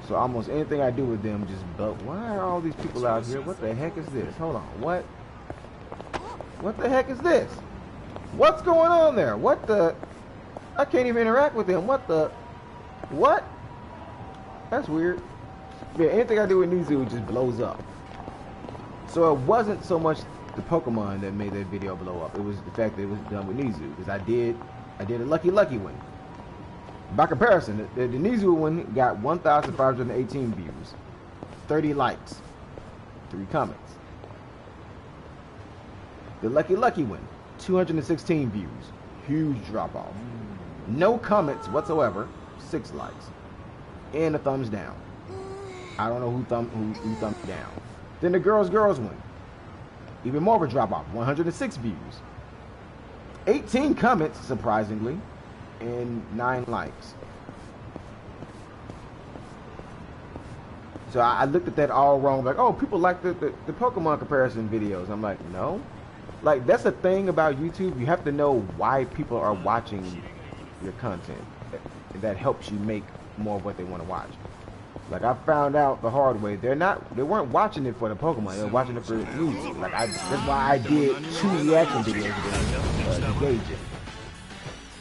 So almost anything I do with them just, but why are all these people out here? What the heck is this? Hold on, what the heck is this? What's going on there? What the? I can't even interact with them. What? That's weird. Yeah, anything I do with Nizu just blows up. So it wasn't so much the Pokemon that made that video blow up. It was the fact that it was done with Nizu, because I did a lucky one. By comparison, the Nizu one got 1,518 views, 30 likes, 3 comments. The lucky one, 216 views, huge drop off. No comments whatsoever, 6 likes. And a thumbs down. I don't know who thumbs down. Then the girls one. Even more of a drop off. 106 views. 18 comments, surprisingly. And 9 likes. So I looked at that all wrong. Like, oh, people like the Pokemon comparison videos. I'm like, no. Like, that's the thing about YouTube. You have to know why people are watching your content. That helps you make more of what they want to watch. Like, I found out the hard way. They weren't watching it for the Pokemon. They were watching it for the music. Like, that's why I did 2 reaction videos to gauge it.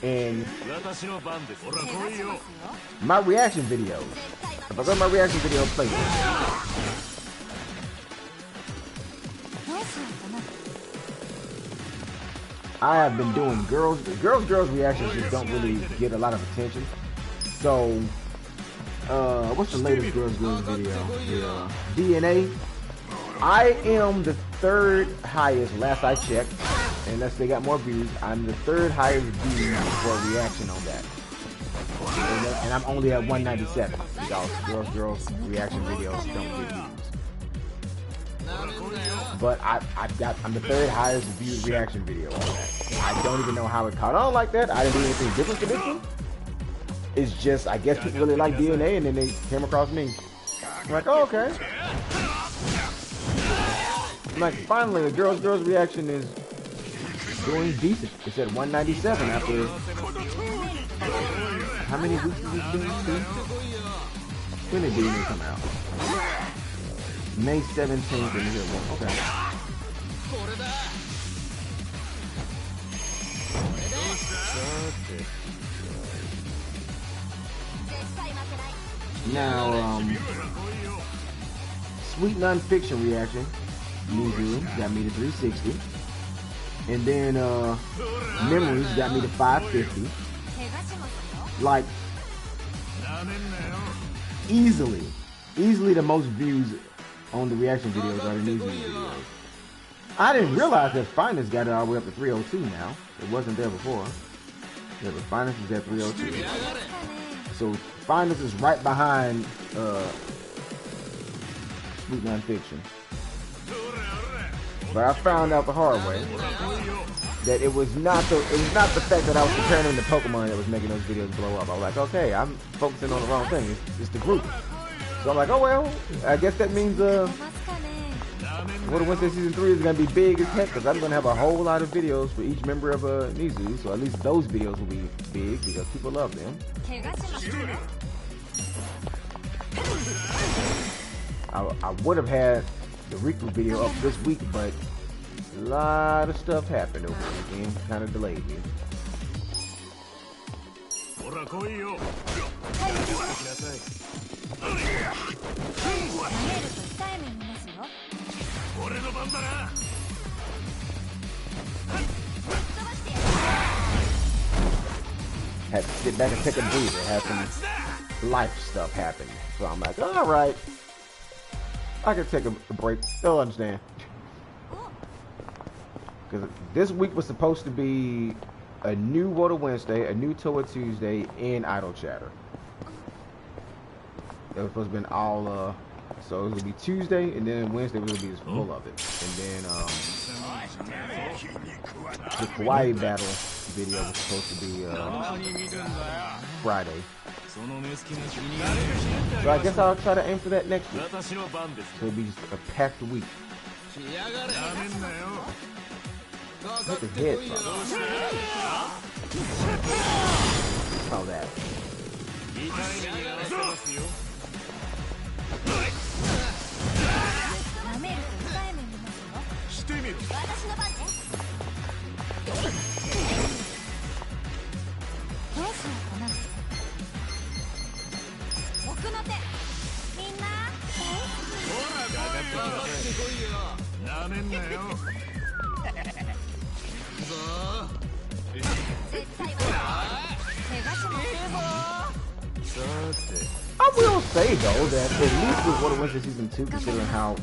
And my reaction videos. If I go to my reaction video playlist, I have been doing girls reactions just don't really get a lot of attention. So, what's the latest girls video? The DNA. I am the 3rd highest last I checked, unless they got more views. I'm the 3rd highest views for a reaction on that, and I'm only at 197 because girls reaction videos don't get views. But I'm the 3rd highest viewed reaction video on that. I don't even know how it caught on like that. I didn't do anything different for this one. It's just, I guess people really like DNA, and then they came across me. I'm like, oh, okay. I'm like, finally, a girl's reaction is doing decent. It's at 197 after how many weeks is this been? When did DNA come out? May 17th in here. Okay. Now, Sweet Non-Fiction reaction. Mizu got me to 360. And then, Memories got me to 550. Like, easily the most views on the reaction videos are the Mizu videos. I didn't realize that Finest got it all the way up to 302 now. It wasn't there before. Yeah, but Finest is at 302. So Finest is right behind Sweet Non-Fiction. But I found out the hard way that it was not the fact that I was comparing them to Pokemon that was making those videos blow up. I was like, okay, I'm focusing on the wrong thing. It's the group. So I'm like, oh well, I guess that means World of Wednesday Season 3 is gonna be big as heck, because I'm gonna have a whole lot of videos for each member of Nizu. So at least those videos will be big because people love them. I would have had the Riku video up this week, but a lot of stuff happened over the weekend, kind of delayed me. Had to sit back and take a breather, had some life stuff happen. So I'm like, alright, I can take a break. They'll understand. Because this week was supposed to be a new World of Wednesday, a new Toa Tuesday, and Idle Chatter. It was supposed to be all, so it would be Tuesday, and then Wednesday would be full of it. And then, the Kawaii battle video was supposed to be, Friday. So I guess I'll try to aim for that next week. So it'll be just a packed week. Look at his head from. Oh, that. I will say though that at least with World of Wednesday Season 2, considering how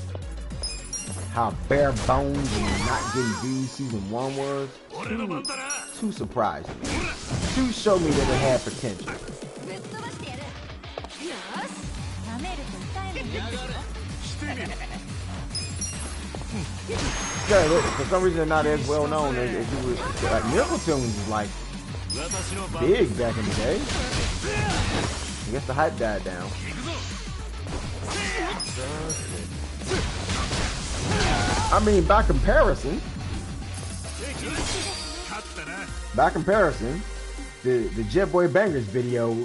bare bones and not getting views Season 1 was, 2 surprised me. 2 showed me that it had potential. Yeah, for some reason they're not as well known as you would. Like Miracle Tunes is like big back in the day. I guess the hype died down. I mean, by comparison, the Jet Boy Bangers video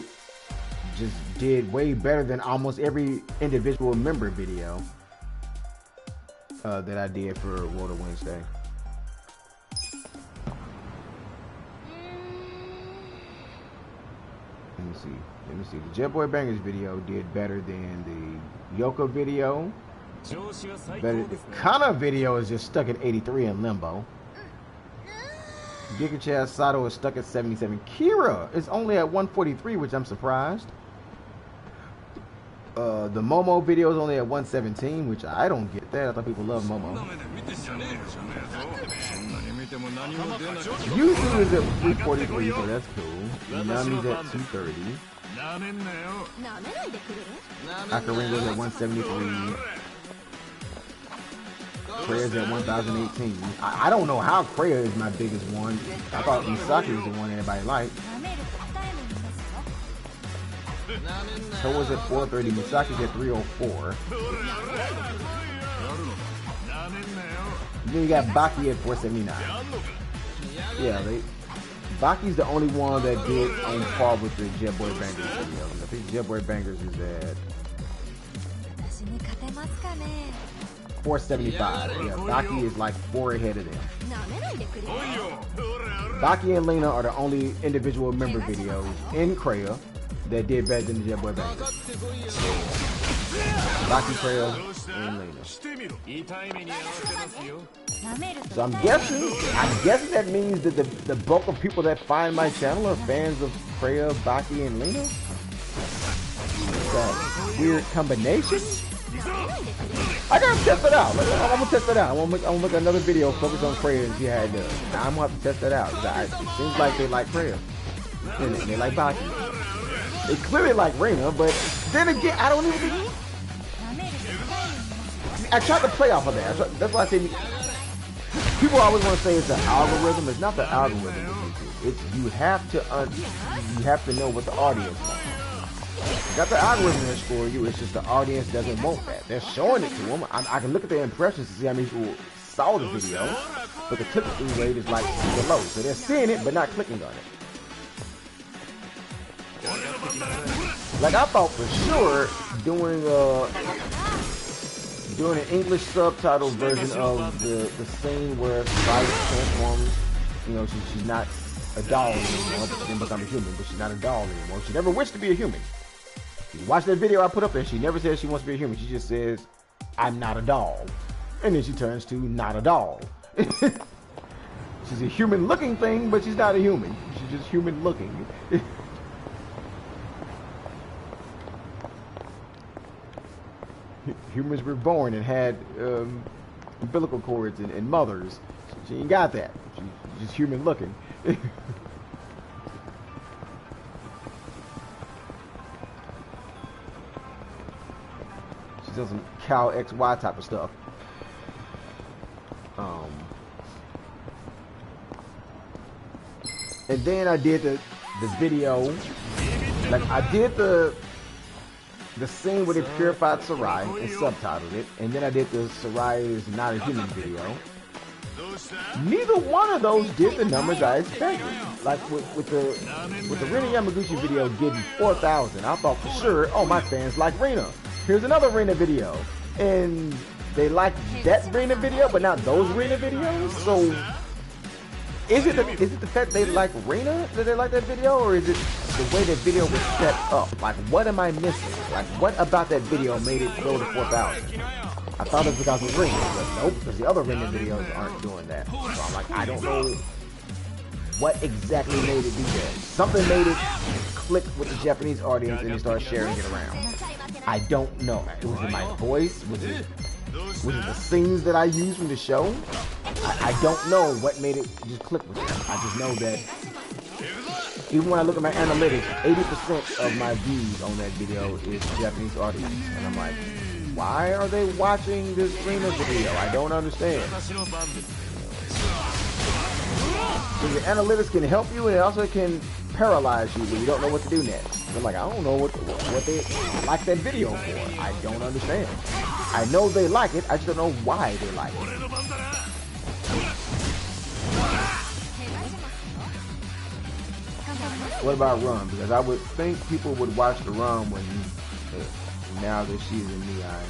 just did way better than almost every individual member video that I did for World of Wednesday. Let me see. The Jet Boy Bangers video did better than the Yoka video. Better. The Kana video is just stuck at 83 in limbo. Giga Chad Sato is stuck at 77. Kira is only at 143, which I'm surprised. The Momo video is only at 117, which I don't get that. I thought people love Momo. YouTube is at 343, so that's cool. Nami's at 230. Akaringo's at 173. Krea's at 1018. I don't know how Krea is my biggest one. I thought Misaki was the one everybody liked. So was at 430. Misaki's at 304. Then you got Baki at 479. Yeah, Baki's the only one that did on par with the Jet Boy Bangers video. I think Jet Boy Bangers is at 475. Yeah, Baki is like 4 ahead of them. Baki and Lena are the only individual member videos in Krea that did better than the Jet Boy Bangers. Baki, Krea, and Lena. So I'm guessing that means that the bulk of people that find my channel are fans of Krea, Baki, and Lena. That weird combination. I gotta test it out. I'm gonna test it out. I'm gonna make another video focused on Krea and see how it does. I'm gonna have to test that out. It seems like they like Krea and they like Baki. They clearly like Reina, but then again, I don't even. I tried to play off of that. That's why I say people always want to say it's the algorithm. It's not the algorithm. It's you have to know what the audience wants. Got the algorithm that's for you. It's just the audience doesn't want that. They're showing it to them. I can look at their impressions to see how many people saw the video, but the click-through rate is like super low. So they're seeing it, but not clicking on it. Like I thought for sure doing an English subtitle version of the scene where Spike transforms. You know, she's not a doll anymore, but she didn't become a human. But she's not a doll anymore. She never wished to be a human. You watch that video I put up there. She never says she wants to be a human. She just says, "I'm not a doll," and then she turns to not a doll. She's a human-looking thing, but she's not a human. She's just human-looking. Humans were born and had umbilical cords and mothers. She ain't got that. She's just human looking. She does some cow XY type of stuff. And then I did the video. Like I did the scene where they purified Sarai and subtitled it, and then I did the Sarai is not a human video. Neither one of those did the numbers I expected. Like with the Rina Yamaguchi video getting 4,000, I thought for sure, oh, my fans like Rina. Here's another Rina video, and they like that Rina video, but not those Rina videos. So is it the fact they like Rina that they like that video, or is it the way that video was set up? Like, what am I missing? Like, what about that video made it go to 4,000? I thought it was because of Rina, but nope, because the other Rina videos aren't doing that. So I'm like, I don't know what exactly made it do that. Something made it click with the Japanese audience and they started sharing it around. I don't know. Was it my voice? Was it the scenes that I used from the show? I don't know what made it just click with them. I just know that Even when I look at my analytics, 80% of my views on that video is Japanese audience. And I'm like, why are they watching this Rena video? I don't understand. So the analytics can help you, and it also can paralyze you when you don't know what to do next. I'm like, I don't know what they like that video for. I don't understand. I know they like it, I just don't know why they like it. What about Run? Because I would think people would watch the Run when now that she's in the eye.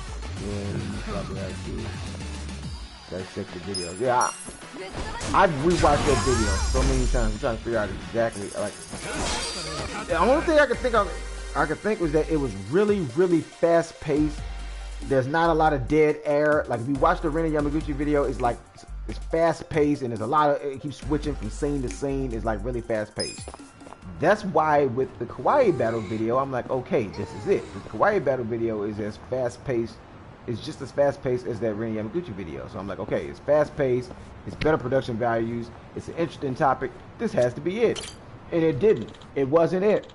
Yeah, you probably have to dissect the video. Yeah, I've rewatched that video so many times. I'm trying to figure out exactly like the only thing I could think was that it was really, really fast paced. There's not a lot of dead air. Like if you watch the Ren Yamaguchi video, it's like it's fast paced and there's a lot of it keeps switching from scene to scene. It's like really fast paced. That's why with the Kawaii battle video, I'm like, okay, this is it. The Kawaii battle video is as fast paced. It's just as fast paced as that Ren Yamaguchi video. So I'm like, okay, it's fast paced. It's better production values. It's an interesting topic. This has to be it. And it didn't. It wasn't it.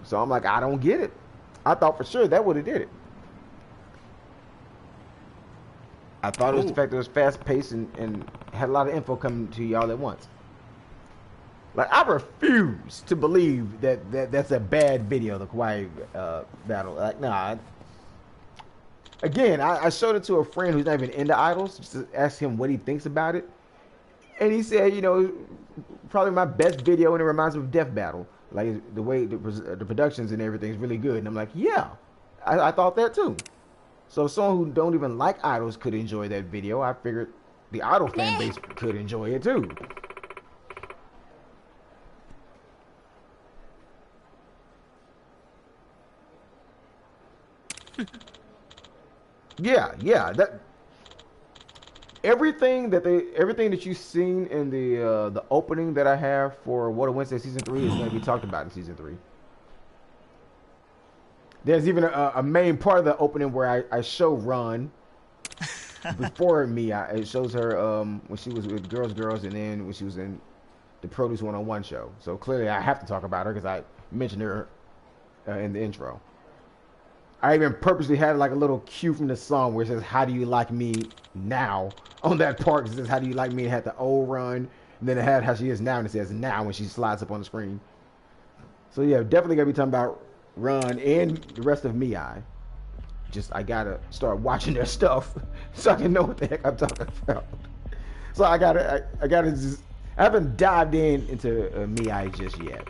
So I'm like, I don't get it. I thought for sure that would have did it. I thought it was the fact that it was fast paced and had a lot of info coming to you all at once. Like, I refuse to believe that's a bad video, the Kawaii battle. Like, nah. Again, I showed it to a friend who's not even into idols, just to ask him what he thinks about it. And he said, you know, probably my best video, and it reminds me of Death Battle. Like, the way the productions and everything is really good. And I'm like, yeah, I thought that too. So someone who don't even like idols could enjoy that video. I figured the idol fan base could enjoy it too. Yeah, that everything that you've seen in the opening that I have for What a Wednesday season 3 is going to be talked about in season 3. There's even a main part of the opening where I show Ron before me. It shows her when she was with Girls, and then when she was in the Produce 101 show. So clearly I have to talk about her because I mentioned her in the intro. I even purposely had like a little cue from the song where it says, "How do you like me now?" On that part, it says, "How do you like me?" It had the old Run, and then it had how she is now, and it says now when she slides up on the screen. So yeah, definitely gonna be talking about Run and the rest of Mii. Just I gotta start watching their stuff so I can know what the heck I'm talking about. So I haven't dived into Mii just yet,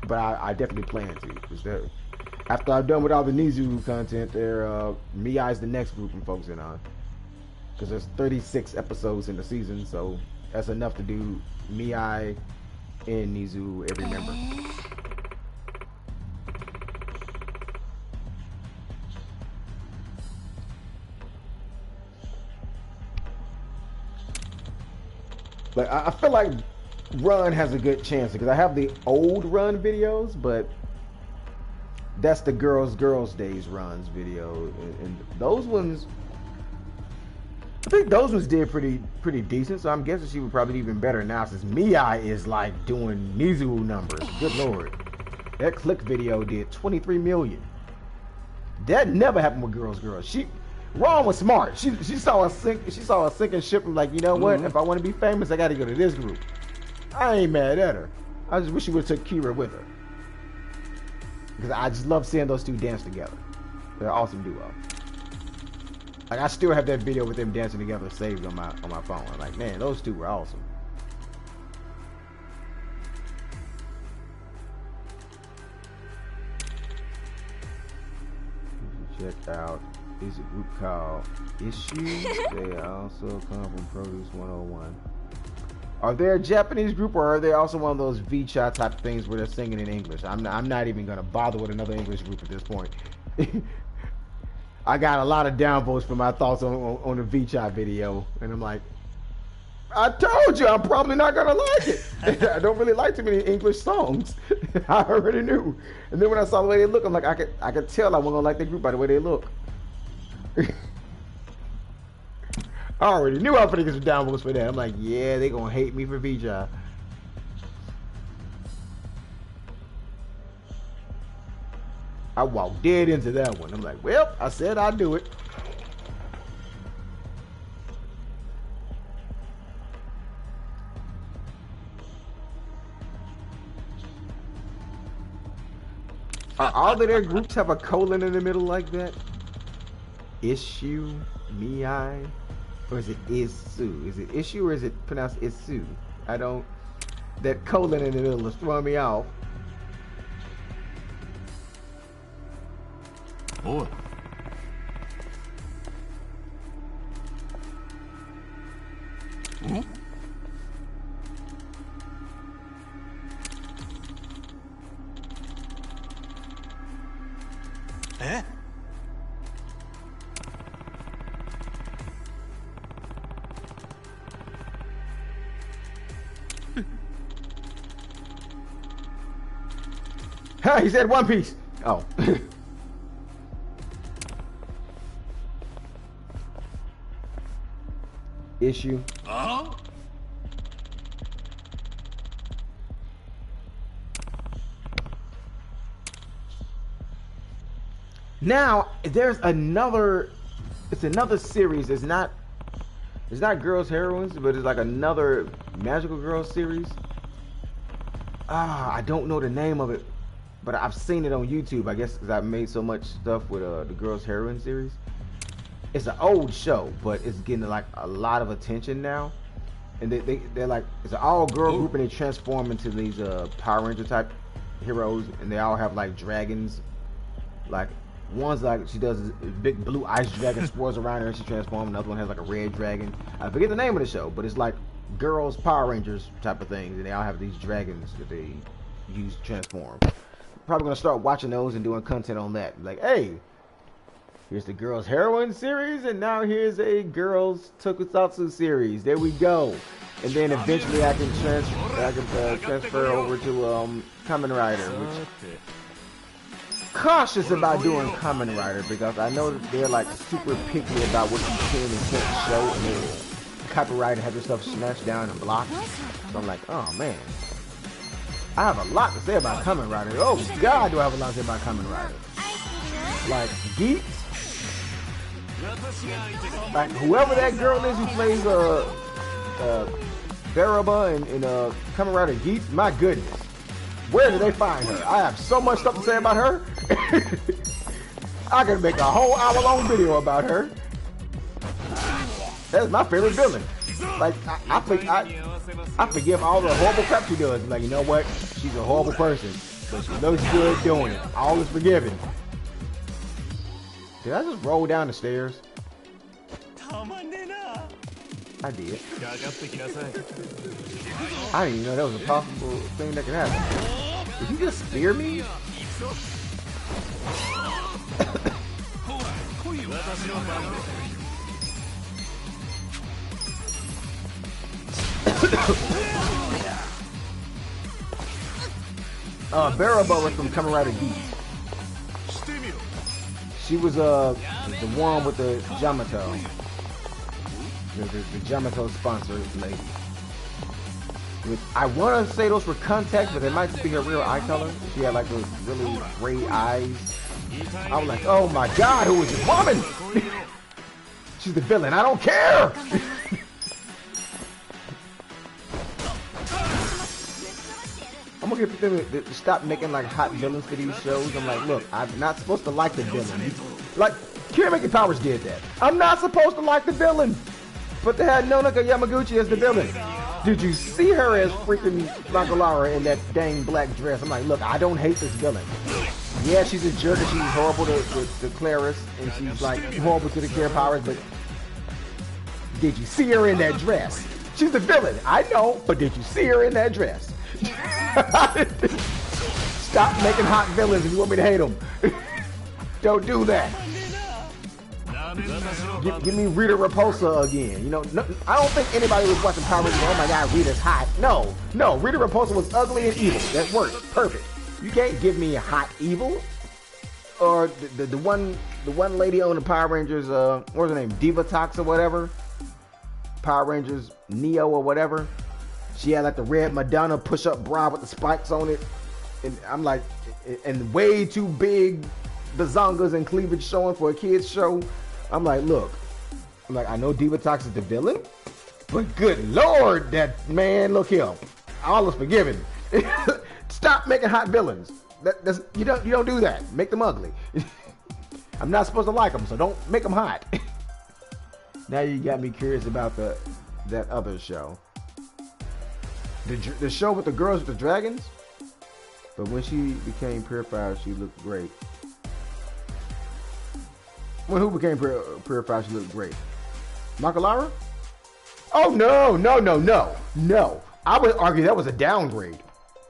but I definitely plan to. Because after I'm done with all the Nizu content, Mii is the next group I'm focusing on. Because there's 36 episodes in the season, so that's enough to do Mii and Nizu every member. Like I feel like Run has a good chance because I have the old Run videos, but that's the Girls Days Runs video, and those ones, I think those ones did pretty decent. So I'm guessing she would probably do even better now since Mii is like doing Nizu numbers. Good lord, that click video did 23 million. That never happened with Girls. Ron was smart. She saw a sinking ship and like, you know what? If I want to be famous, I got to go to this group. I ain't mad at her. I just wish she would have took Kira with her. Because I just love seeing those two dance together. They're an awesome duo. Like I still have that video with them dancing together saved on my phone. I'm like, man, those two were awesome. Check out. Is a group called Issue. They also come from Produce 101. Are they a Japanese group or are they also one of those V-Cha type things where they're singing in English? I'm not even gonna bother with another English group at this point. I got a lot of downvotes for my thoughts on the V-Cha video, and I'm like, I told you I'm probably not gonna like it. I don't really like too many English songs. I already knew. And then when I saw the way they look, I'm like, I could tell I wasn't gonna like the group by the way they look. I already knew I was gonna get some downvotes for that. I'm like, yeah, they gonna hate me for V-Cha. I walked dead into that one. I'm like, well, I said I'd do it. All of their groups have a colon in the middle like that? Issue, Mii, or is it Isu? Is it issue or is it pronounced Isu? I don't. That colon in the middle is throwing me off. Oh. Hmm? Eh? Ha! He said One Piece. Oh. Issue. Huh? Now there's another. It's another series. It's not Girls Heroines, but it's like another Magical Girls series. I don't know the name of it, but I've seen it on YouTube. I guess because I've made so much stuff with the Girls Heroine series. It's an old show, but it's getting like a lot of attention now. And they're like, it's an all girl group, and they transform into these Power Ranger type heroes, and they all have like dragons. Like one's like, she does this big blue ice dragon swirls around her and she transforms. Another one has like a red dragon. I forget the name of the show, but it's like girls Power Rangers type of things, and they all have these dragons that they use to transform. Probably gonna start watching those and doing content on that. Like, hey, here's the Girls Heroine series, and now here's a Girls Tokusatsu series. There we go. And then eventually I can transfer over to Kamen Rider, which cautious about doing Kamen Rider because I know that they're like super picky about what you can and can't show, and they copyright and have your stuff snatched down and blocked. So I'm like, oh man, I have a lot to say about Kamen Rider. Oh God, do I have a lot to say about Kamen Rider? Like geeks, like whoever that girl is who plays Baraba in Kamen Rider Geeks, my goodness. Where did they find her? I have so much stuff to say about her. I could make a whole hour-long video about her. That's my favorite villain. Like, I forgive all the horrible crap she does. Like, you know what? She's a horrible person, but she looks good doing it. All is forgiven. Did I just roll down the stairs? I did. I didn't even know that was a possible thing that could happen. Did you just spear me? Baraba was from Kamen Rider Geek. She was the one with the Yamato. The Yamato sponsor lady. I want to say those were contacts, but it might just be her real eye color. She had like those really gray eyes. I was like, oh my God, who is this woman? She's the villain. I don't care. I'm gonna get them to stop making like hot villains for these shows. I'm like, look, I'm not supposed to like the villain. Like, Kiramaking Powers did that. I'm not supposed to like the villain, but they had Nonaka Yamaguchi as the villain. Did you see her as freaking Blancalara in that dang black dress? I'm like, look, I don't hate this villain. Yeah, she's a jerk and she's horrible to Claris, and she's like horrible to the Care Powers, but did you see her in that dress? She's the villain, I know, but did you see her in that dress? Stop making hot villains if you want me to hate them. Don't do that. Give me Rita Repulsa again. You know, no, I don't think anybody was watching Power Rangers. Oh my God, Rita's hot. No, Rita Repulsa was ugly and evil. That worked perfect. You can't give me a hot evil. Or the one lady on the Power Rangers. What was her name? Divatox or whatever. Power Rangers Neo or whatever. She had like the red Madonna push-up bra with the spikes on it, and I'm like, and way too big bazongas and cleavage showing for a kids show. I'm like, look, I know Divatox is the villain, but good Lord, that man, look here, all is forgiven. Stop making hot villains. You don't do that. Make them ugly. I'm not supposed to like them, so don't make them hot. Now you got me curious about that other show. The show with the girls with the dragons? But when she became purified, she looked great. When who became purified, she looked great? Makalara? Oh, no. I would argue that was a downgrade.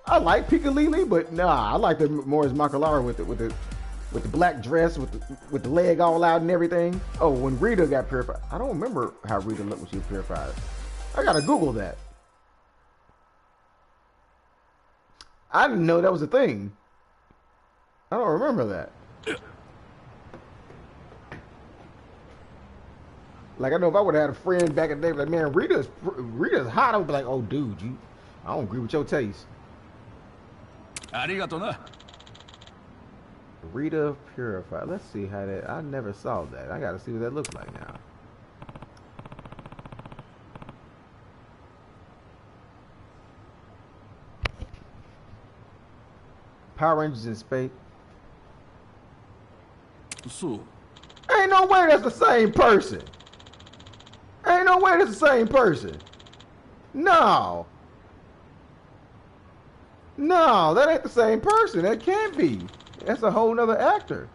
I like Piccalili, but nah, I like her more as Makalara with the black dress, with the leg all out and everything. Oh, when Rita got purified. I don't remember how Rita looked when she was purified. I gotta Google that. I didn't know that was a thing. I don't remember that. Like, I know if I would have had a friend back in the day, like, man, Rita's hot, I would be like, oh, dude, I don't agree with your taste. Arigato. Rita purified. Let's see how that. I never saw that. I gotta see what that looks like now. Power Rangers in space. So, ain't no way that's the same person. Ain't no way that's the same person. No, that ain't the same person. That can't be. That's a whole nother actor.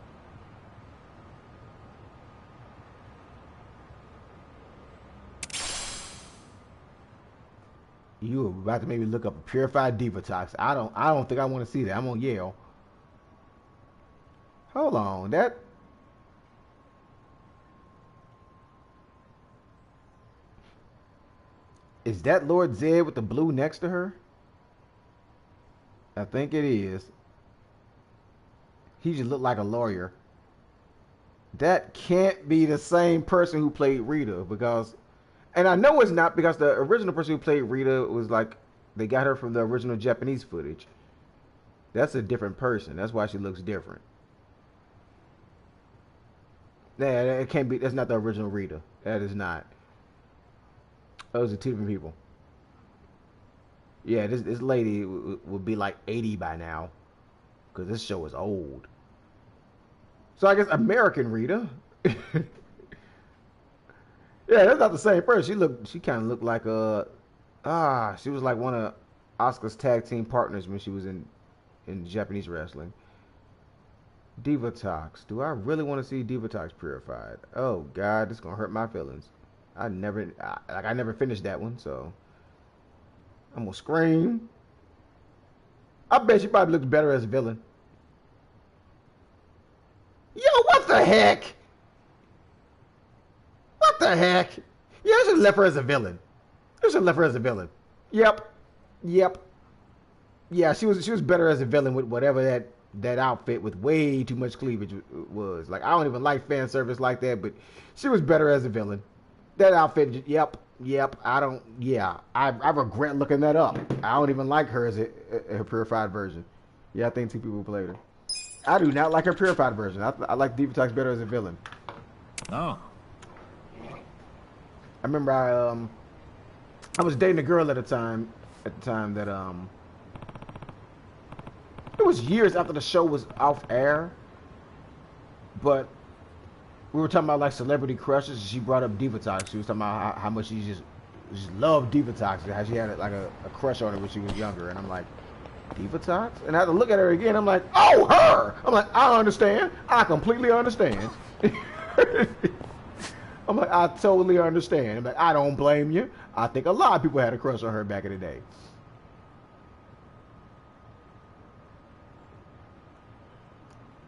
You were about to maybe look up a purified Divatox. I don't think I want to see that. I'm on Yale. Hold on, that. Is that Lord Zed with the blue next to her? I think it is. He just looked like a lawyer. That can't be the same person who played Rita, because, and I know it's not, because the original person who played Rita was like, they got her from the original Japanese footage. That's a different person. That's why she looks different. Yeah, it can't be. That's not the original Rita. That is not. Those are two different people. Yeah, this lady would be like 80 by now, because this show is old. So I guess American Rita. Yeah, that's not the same person. She kind of looked like she was like one of Asuka's tag team partners when she was in Japanese wrestling. Divatox. Do I really want to see Divatox purified? Oh God, this is gonna hurt my feelings. I never finished that one, so I'm gonna scream. I bet she probably looks better as a villain. Yo, what the heck? What the heck? Yeah, I should have left her as a villain. Yep. Yeah, she was better as a villain with whatever that outfit with way too much cleavage was. Like, I don't even like fan service like that, but she was better as a villain. That outfit, yep. I regret looking that up. I don't even like her as a purified version. Yeah, I think two people played her. I do not like her purified version. I like Divatox better as a villain. Oh. I remember I was dating a girl at the time that it was years after the show was off air, but we were talking about like celebrity crushes. She brought up Divatox. She was talking about how much she just loved Divatox, how she had like a crush on her when she was younger, and I'm like, Divatox? And I had to look at her again. I'm like, oh, her! I'm like, I understand. I completely understand. I'm like, I totally understand. I'm like, I don't blame you. I think a lot of people had a crush on her back in the day.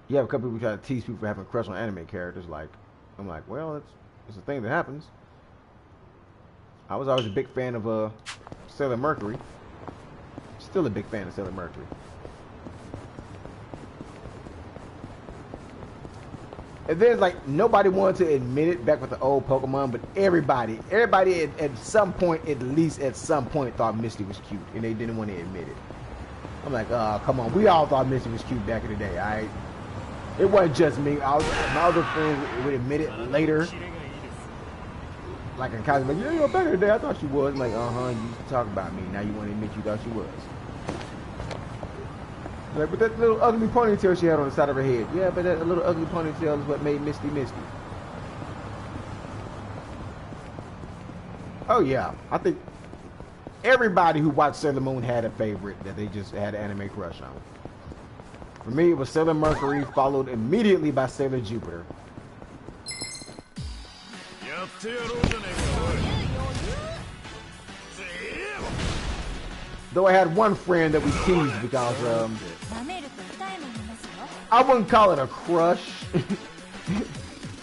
You have a couple people try to tease people for having a crush on anime characters. Like, I'm like, well, it's a thing that happens. I was always a big fan of Sailor Mercury. Still a big fan of Sailor Mercury. And then, like, nobody wanted to admit it back with the old Pokemon, but everybody at some point, at least at some point, thought Misty was cute, and they didn't want to admit it. I'm like, come on, we all thought Misty was cute back in the day, alright? It wasn't just me. My other friends would admit it later. Like in college, like, yeah, you're better today. I thought you was. I'm like, you used to talk about me. Now you want to admit you thought you was. Like, but that little ugly ponytail she had on the side of her head. Yeah, but that little ugly ponytail is what made Misty Misty. Oh yeah, I think everybody who watched Sailor Moon had a favorite that they just had an anime crush on. For me, it was Sailor Mercury, followed immediately by Sailor Jupiter. Though I had one friend that we teased because I wouldn't call it a crush.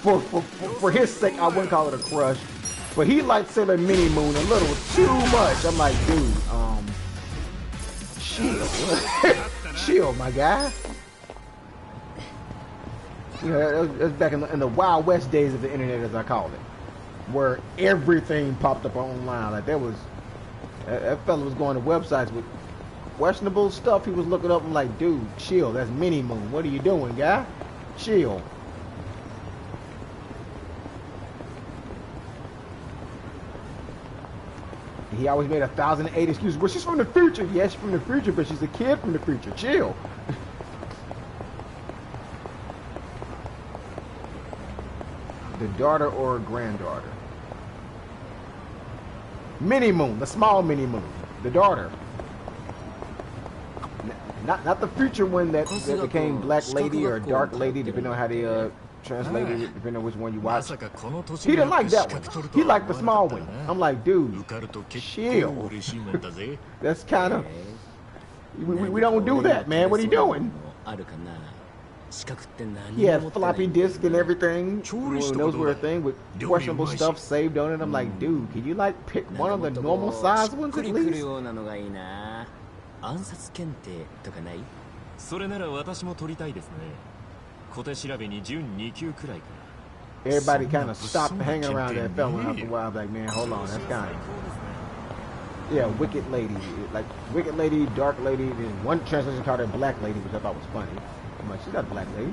for his sake, I wouldn't call it a crush. But he liked Sailor Mini Moon a little too much. I'm like, dude, chill. Chill, my guy. You know, it was back in the Wild West days of the internet, as I call it, where everything popped up online. Like that fella was going to websites with questionable stuff. He was looking up. I'm like, dude, chill. That's Mini Moon. What are you doing, guy? Chill. He always made 1,008 excuses. Well, she's from the future. Yes, she's from the future, but she's a kid from the future. Chill. The daughter or granddaughter? Mini Moon, the small Mini Moon. The daughter. Not the future one that became Black Lady or Dark Lady, depending on how they translated it, depending on which one you watch. He didn't like that one. He liked the small one. I'm like, dude, chill. That's kind of... We don't do that, man. What are you doing? He had floppy disk and everything. Those were a thing with questionable stuff saved on it. I'm like, dude, can you like pick one of the normal size ones at least? 暗殺検定とかない？それなら私も取りたいですね。小手調べに準2級くらいか。Everybody kind of stopped hanging around that fella after a while. Like, man, hold on, that's kind of... Yeah, Wicked Lady. Like, Wicked Lady, Dark Lady. Then one translation called her Black Lady, which I thought was funny. I'm like, she's not a Black Lady.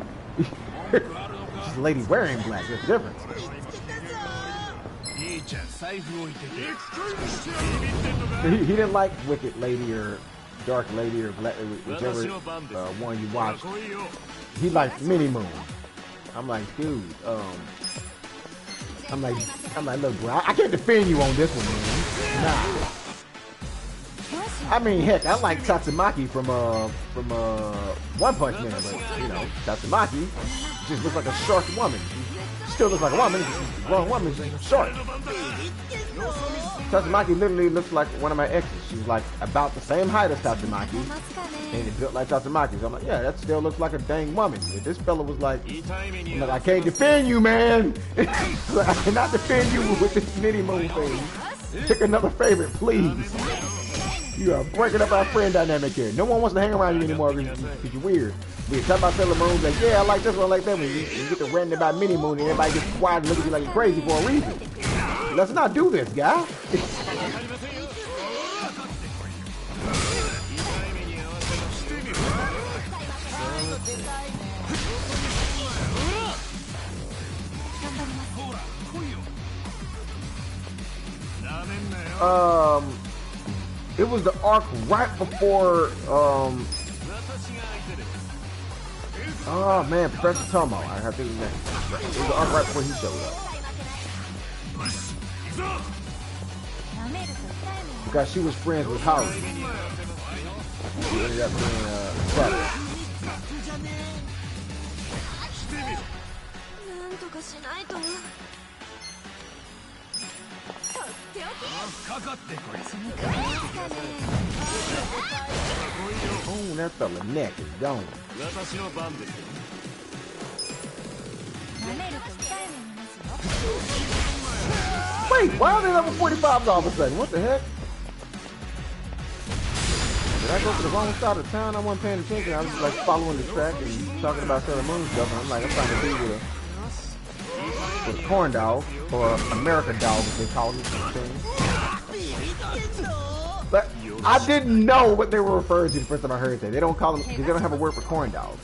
She's a lady wearing black. There's a difference. He didn't like Wicked Lady or Dark Lady or Black, whichever one you watched. He liked Mini Moon. I'm like, dude, I'm like, look, bro, I can't defend you on this one, man. Nah. I mean, heck, I like Tatsumaki from One Punch Man, but you know, Tatsumaki just looks like a short woman. She still looks like a woman. She's a grown woman. She's short. Tatsumaki literally looks like one of my exes. She's like about the same height as Tatsumaki, and it built like Tatsumaki. So I'm like, yeah, that still looks like a dang woman. But this fella was like, I can't defend you, man. I cannot defend you with this Mini Moon thing. Pick another favorite, please. You are breaking up our friend dynamic here. No one wants to hang around you anymore because you're weird. We talk about Sailor Moon, like, yeah, I like this one, I like that one. You get to ranting about Mini Moon and everybody gets quiet and look at you like you're crazy for a reason. Let's not do this, guy. It was the arc right before, oh man, Professor Tomo, I have to think his name. It was the arc right before he showed up. Because she was friends with Haru. She ended up being, Saturday. Oh, that fella neck is gone. Wait, why are they level 45s all of a sudden? What the heck? Did I go to the wrong side of town? I wasn't paying attention. I was just like following the track and talking about Sailor Moon stuff. And I'm like, I'm trying to be with a corn dog, or America dog, as they call it. But I didn't know what they were referring to the first time I heard that. They don't call them, because they don't have a word for corn dogs.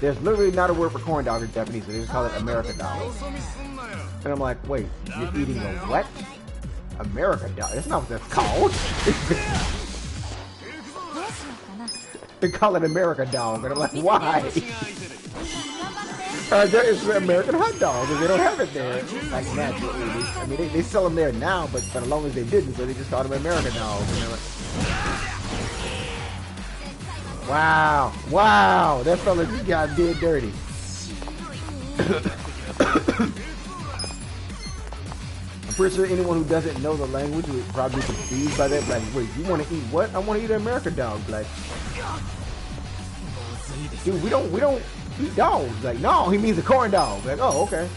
There's literally not a word for corn dog in Japanese, so they just call it American dog. And I'm like, wait, you're eating a what? American dog? That's not what that's called. They call it American dog, and I'm like, why? It's an American hot dog, because they don't have it there. Like, naturally. I mean, they sell them there now, but for as long as they didn't, so they just called them American dogs. And they're like, wow, wow, that fella just got dead dirty. I'm pretty sure anyone who doesn't know the language would probably be confused by that. Like, wait, you want to eat what? I want to eat an American dog. Like, dude, we don't eat dogs. Like, no, he means a corn dog. Like, oh, okay.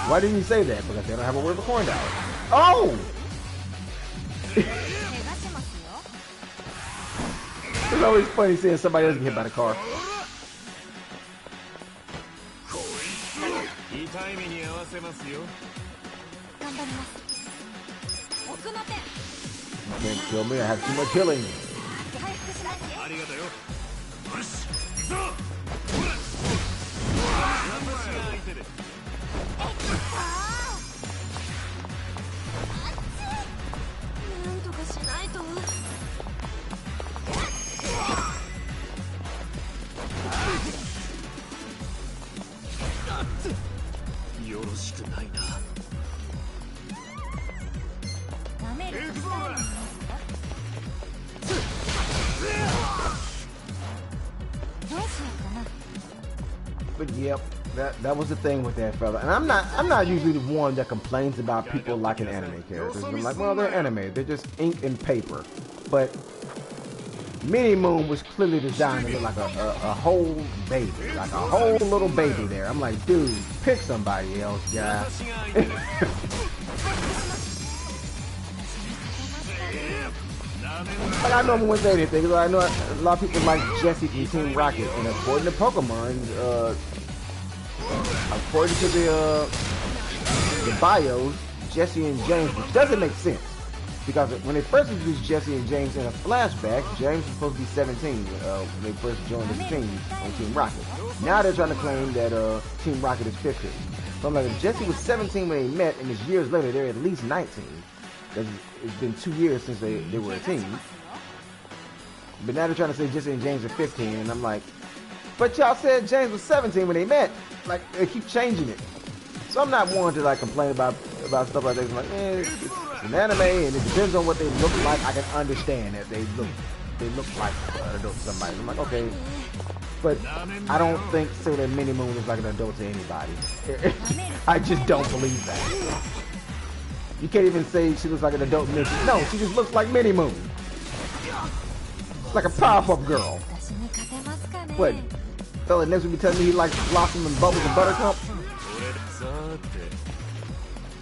Why didn't you say that? Because they don't have a word for corn dog. Oh! It's always funny seeing somebody else get hit by the car. You can't kill me, I have too much healing. But yep, that was the thing with that fella. And I'm not usually the one that complains about people liking anime characters. I'm like, well, they're anime, they're just ink and paper. But Mini Moon was clearly designed to look like a whole baby, like a whole little baby there. I'm like, dude, pick somebody else, guy. Like, I normally wouldn't say anything, because I know a lot of people like Jessie from Team Rocket, and according to Pokemon, according to the bios, Jessie and James, which doesn't make sense, because when they first introduced Jessie and James in a flashback, James was supposed to be 17 when they first joined the team on Team Rocket. Now they're trying to claim that Team Rocket is 15. So I'm like, if Jessie was 17 when they met, and it's years later, they're at least 19. Because it's been 2 years since they were a team. But now they're trying to say Jessie and James are 15, and I'm like, but y'all said James was 17 when they met. Like, they keep changing it. So I'm not one to like complain about stuff like that. I'm like, it's an anime, and it depends on what they look like. I can understand that they look like an adult to somebody. I'm like, okay, but I don't think Sailor Mini Moon is like an adult to anybody. I just don't believe that. You can't even say she looks like an adult Mickey. No, she just looks like Mini Moon. Like a Powerpuff Girl. What? Fella next would be telling me he likes Blossom and Bubbles and Buttercup?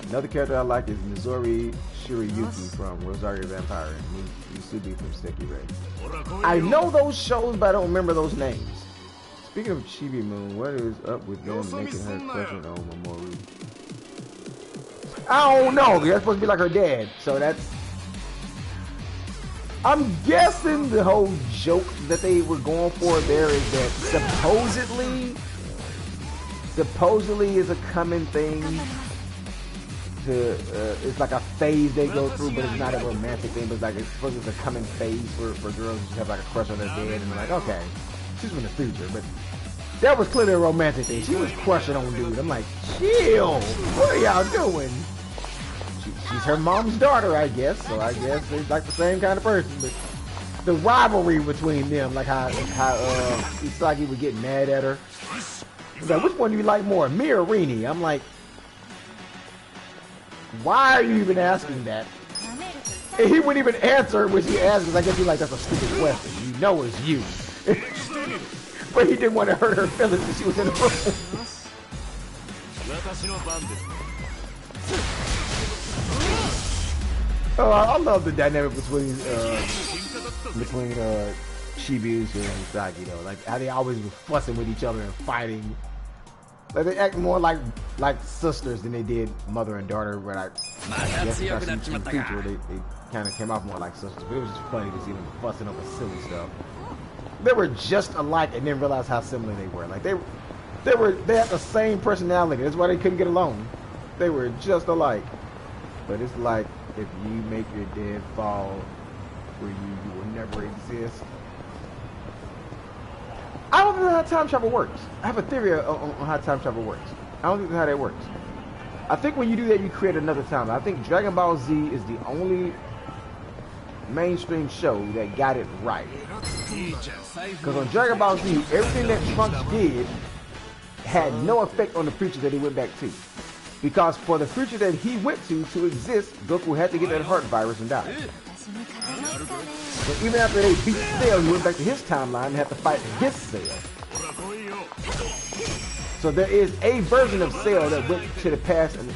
Another character I like is Mizori Shirayuki from Rosario Vampire and Musubi from Sticky Ray. I know those shows, but I don't remember those names. Speaking of Chibi Moon, what is up with them making her question on Mamoru? I don't know. That's supposed to be like her dad, so that's. I'm guessing the whole joke that they were going for there is that supposedly is a common thing. It's like a phase they go through, but it's not a romantic thing. But it's like it's supposed to be a common phase for girls who have like a crush on their dad, and they're like, okay, she's from the future, but. That was clearly a romantic thing. She was crushing on dude. I'm like, chill. What are y'all doing? She's her mom's daughter, I guess. So I guess they're like the same kind of person. But the rivalry between them, like how Isagi would get mad at her. He's like, which one do you like more, me or Rini? I'm like, why are you even asking that? And he wouldn't even answer when she asked, because I guess he's like, that's a stupid question. You know it's you. But he didn't want to hurt her feelings when she was in the room. Oh, I love the dynamic between Shibuya and Usagi though. Like how they always were fussing with each other and fighting. Like they act more like sisters than they did mother and daughter. But I guess because she's in the future, they kind of came off more like sisters. But it was just funny to see them fussing over silly stuff. they were just alike and didn't realize how similar they were. Like they had the same personality. That's why they couldn't get along. They were just alike. But it's like if you make your dead fall for you will never exist. I don't know how time travel works. I have a theory on how time travel works. I don't think that's how that works. I think when you do that, you create another timeline. I think Dragon Ball Z is the only mainstream show that got it right. Because on Dragon Ball Z, everything that Trunks did had no effect on the future that he went back to. Because for the future that he went to exist, Goku had to get that heart virus and die. So even after they beat Cell, he went back to his timeline and had to fight his Cell. So there is a version of Cell that went to the past and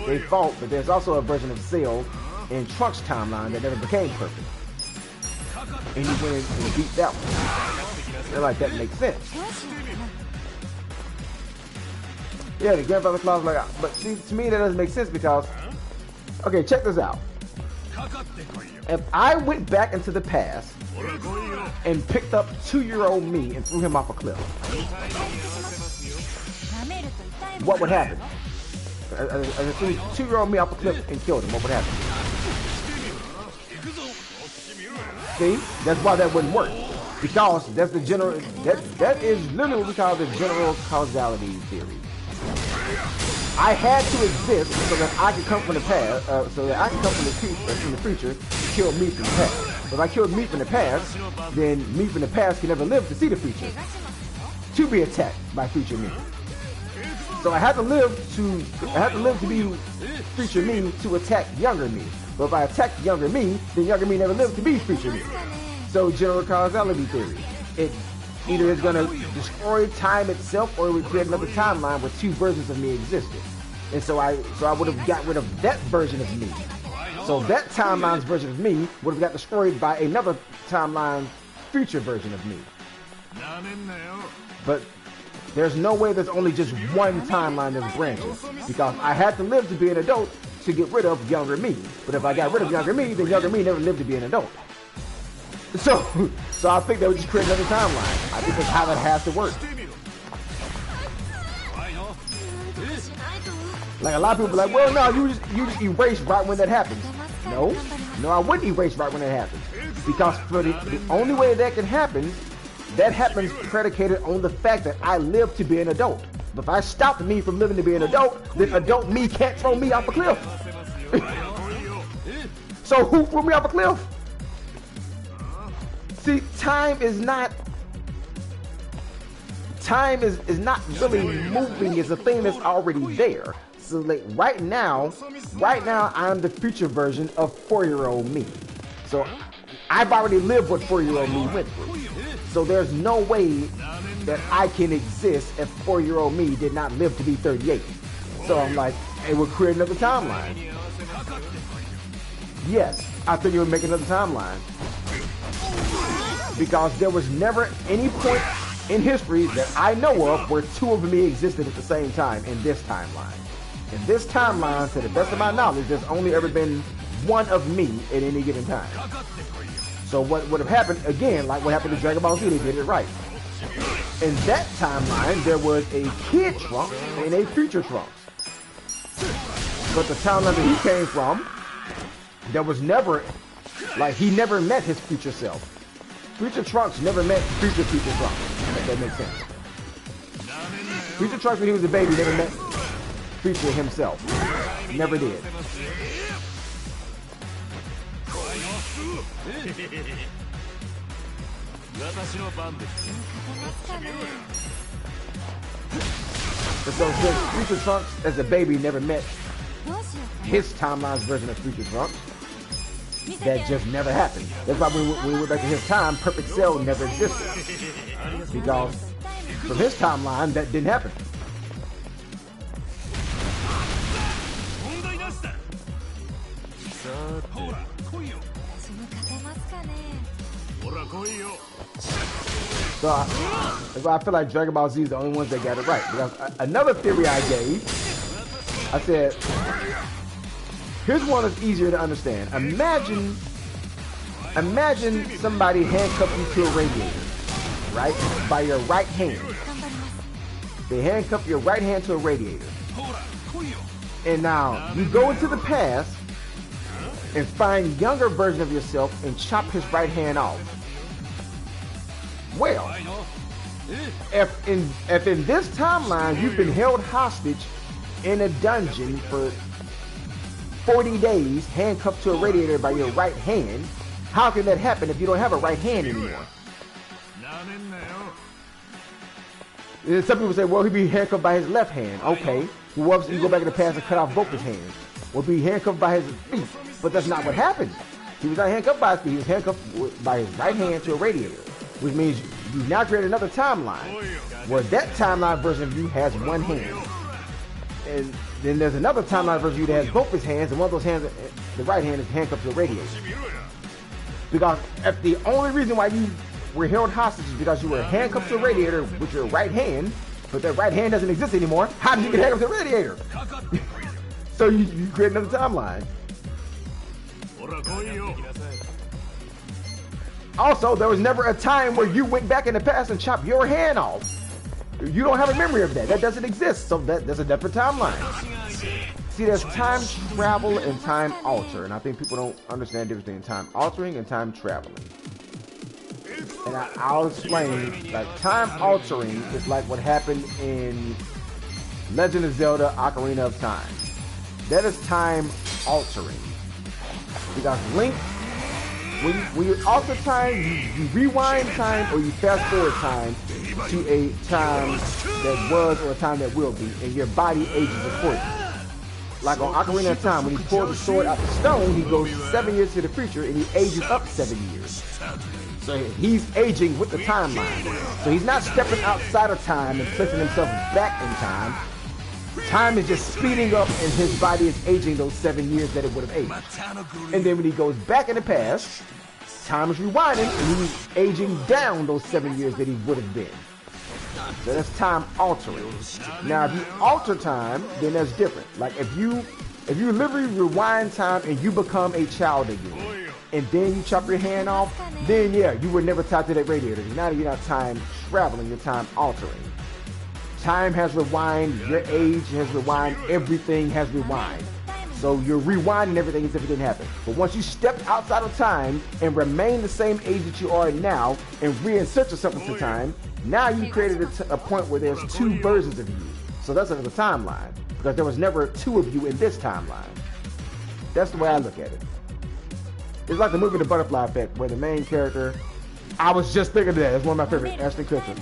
they fought, but there's also a version of Cell in Trunks' timeline that never became perfect. And he went in and beat that one. They're like, that makes sense. Yeah, the grandfather clause, like, but see, to me that doesn't make sense because, okay, check this out. If I went back into the past and picked up 2-year-old me and threw him off a cliff, what would happen? I threw 2-year-old me off a cliff and killed him. What would happen? See, that's why that wouldn't work. Because that's the general. That is literally what we call the general causality theory. I had to exist so that I could come from the past, so that I could come from the future to kill me from the past. But if I killed me from the past, then me from the past can never live to see the future, to be attacked by future me. So I had to live to be future me to attack younger me. But if I attack younger me, then younger me never lived to be future me. So general causality theory. It either is going to destroy time itself or it would create another timeline where two versions of me existed. And so I would have got rid of that version of me. So that timeline's version of me would have got destroyed by another timeline future version of me. But there's no way there's only just one timeline that's branching, because I had to live to be an adult to get rid of younger me. But if I got rid of younger me, then younger me never lived to be an adult. So I think they would just create another timeline. I think that's how that has to work. Like a lot of people be like, well, no, you just erase right when that happens. No, I wouldn't erase right when that happens, because for the only way that can happen, that happens predicated on the fact that I live to be an adult. But if I stop me from living to be an adult, then adult me can't throw me off a cliff. So who threw me off a cliff? See, time is not really moving. It's a thing that's already there. So like right now I'm the future version of 4-year-old me. So I've already lived what 4-year-old me went through. So there's no way that I can exist if 4-year-old me did not live to be 38. So I'm like, it would create another timeline. Yes, I think it would make another timeline. Because there was never any point in history that I know of where two of me existed at the same time in this timeline. In this timeline, to the best of my knowledge, there's only ever been one of me at any given time. So what would have happened, again, like what happened to Dragon Ball Z, they did it right. In that timeline, there was a kid Trunks and a future Trunks. But the timeline that he came from, there was never, like, he never met his future self. Future Trunks never met future Trunks, if that makes sense. Future Trunks, when he was a baby, never met future himself. Never did. So since future Trunks as a baby never met his timeline's version of future Trunks, that just never happened. That's why when we went back to his time, Perfect Cell never existed. Because from his timeline, that didn't happen. So that's why I feel like Dragon Ball Z is the only ones that got it right. Because another theory I gave, I said, here's one that's easier to understand. Imagine somebody handcuffed you to a radiator. right? By your right hand. They handcuff your right hand to a radiator. And now you go into the past and find younger version of yourself and chop his right hand off. Well, if in this timeline you've been held hostage in a dungeon for 40 days, handcuffed to a radiator by your right hand, how can that happen if you don't have a right hand anymore? And some people say, well, he'd be handcuffed by his left hand. Okay, well, what if you go back in the past and cut off both his hands? Well, be handcuffed by his feet. But that's not what happened. He was not handcuffed by his feet. He was handcuffed by his right hand to a radiator, which means you now create another timeline where that timeline version of you has one hand. And then there's another timeline version of you that has both his hands, and one of those hands, the right hand, is handcuffed to a radiator. Because if the only reason why you were held hostage is because you were handcuffed to a radiator with your right hand, but that right hand doesn't exist anymore, how did you get handcuffed to a radiator? So you create another timeline. Also, there was never a time where you went back in the past and chopped your hand off. You don't have a memory of that. That doesn't exist. So there's a different timeline. See, there's time travel and time alter, and I think people don't understand the difference between time altering and time traveling. And I'll explain. Like, time altering is like what happened in Legend of Zelda: Ocarina of Time. That is time altering. Because Link, when you alter time, you rewind time or you fast forward time to a time that was or a time that will be, and your body ages accordingly. Like on Ocarina of Time, when he pulls the sword out the stone, he goes 7 years to the future and he ages up 7 years. So he's aging with the timeline. So he's not stepping outside of time and placing himself back in time. Time is just speeding up and his body is aging those 7 years that it would have aged. And then when he goes back in the past, time is rewinding and he's aging down those 7 years that he would have been. So that's time altering. Now if you alter time, then that's different. Like if you literally rewind time and you become a child again, and then you chop your hand off, then yeah, you were never tied to that radiator. Now you're not time traveling, you're time altering. Time has rewind, your age has rewind, everything has rewind. So you're rewinding everything as if it didn't happen. But once you step outside of time and remain the same age that you are now and reinsert yourself into time, now you created a point where there's two versions of you. So that's another timeline, because there was never two of you in this timeline. That's the way I look at it. It's like the movie The Butterfly Effect, where the main character, I was just thinking of that, it's one of my favorite, Ashton Kutcher,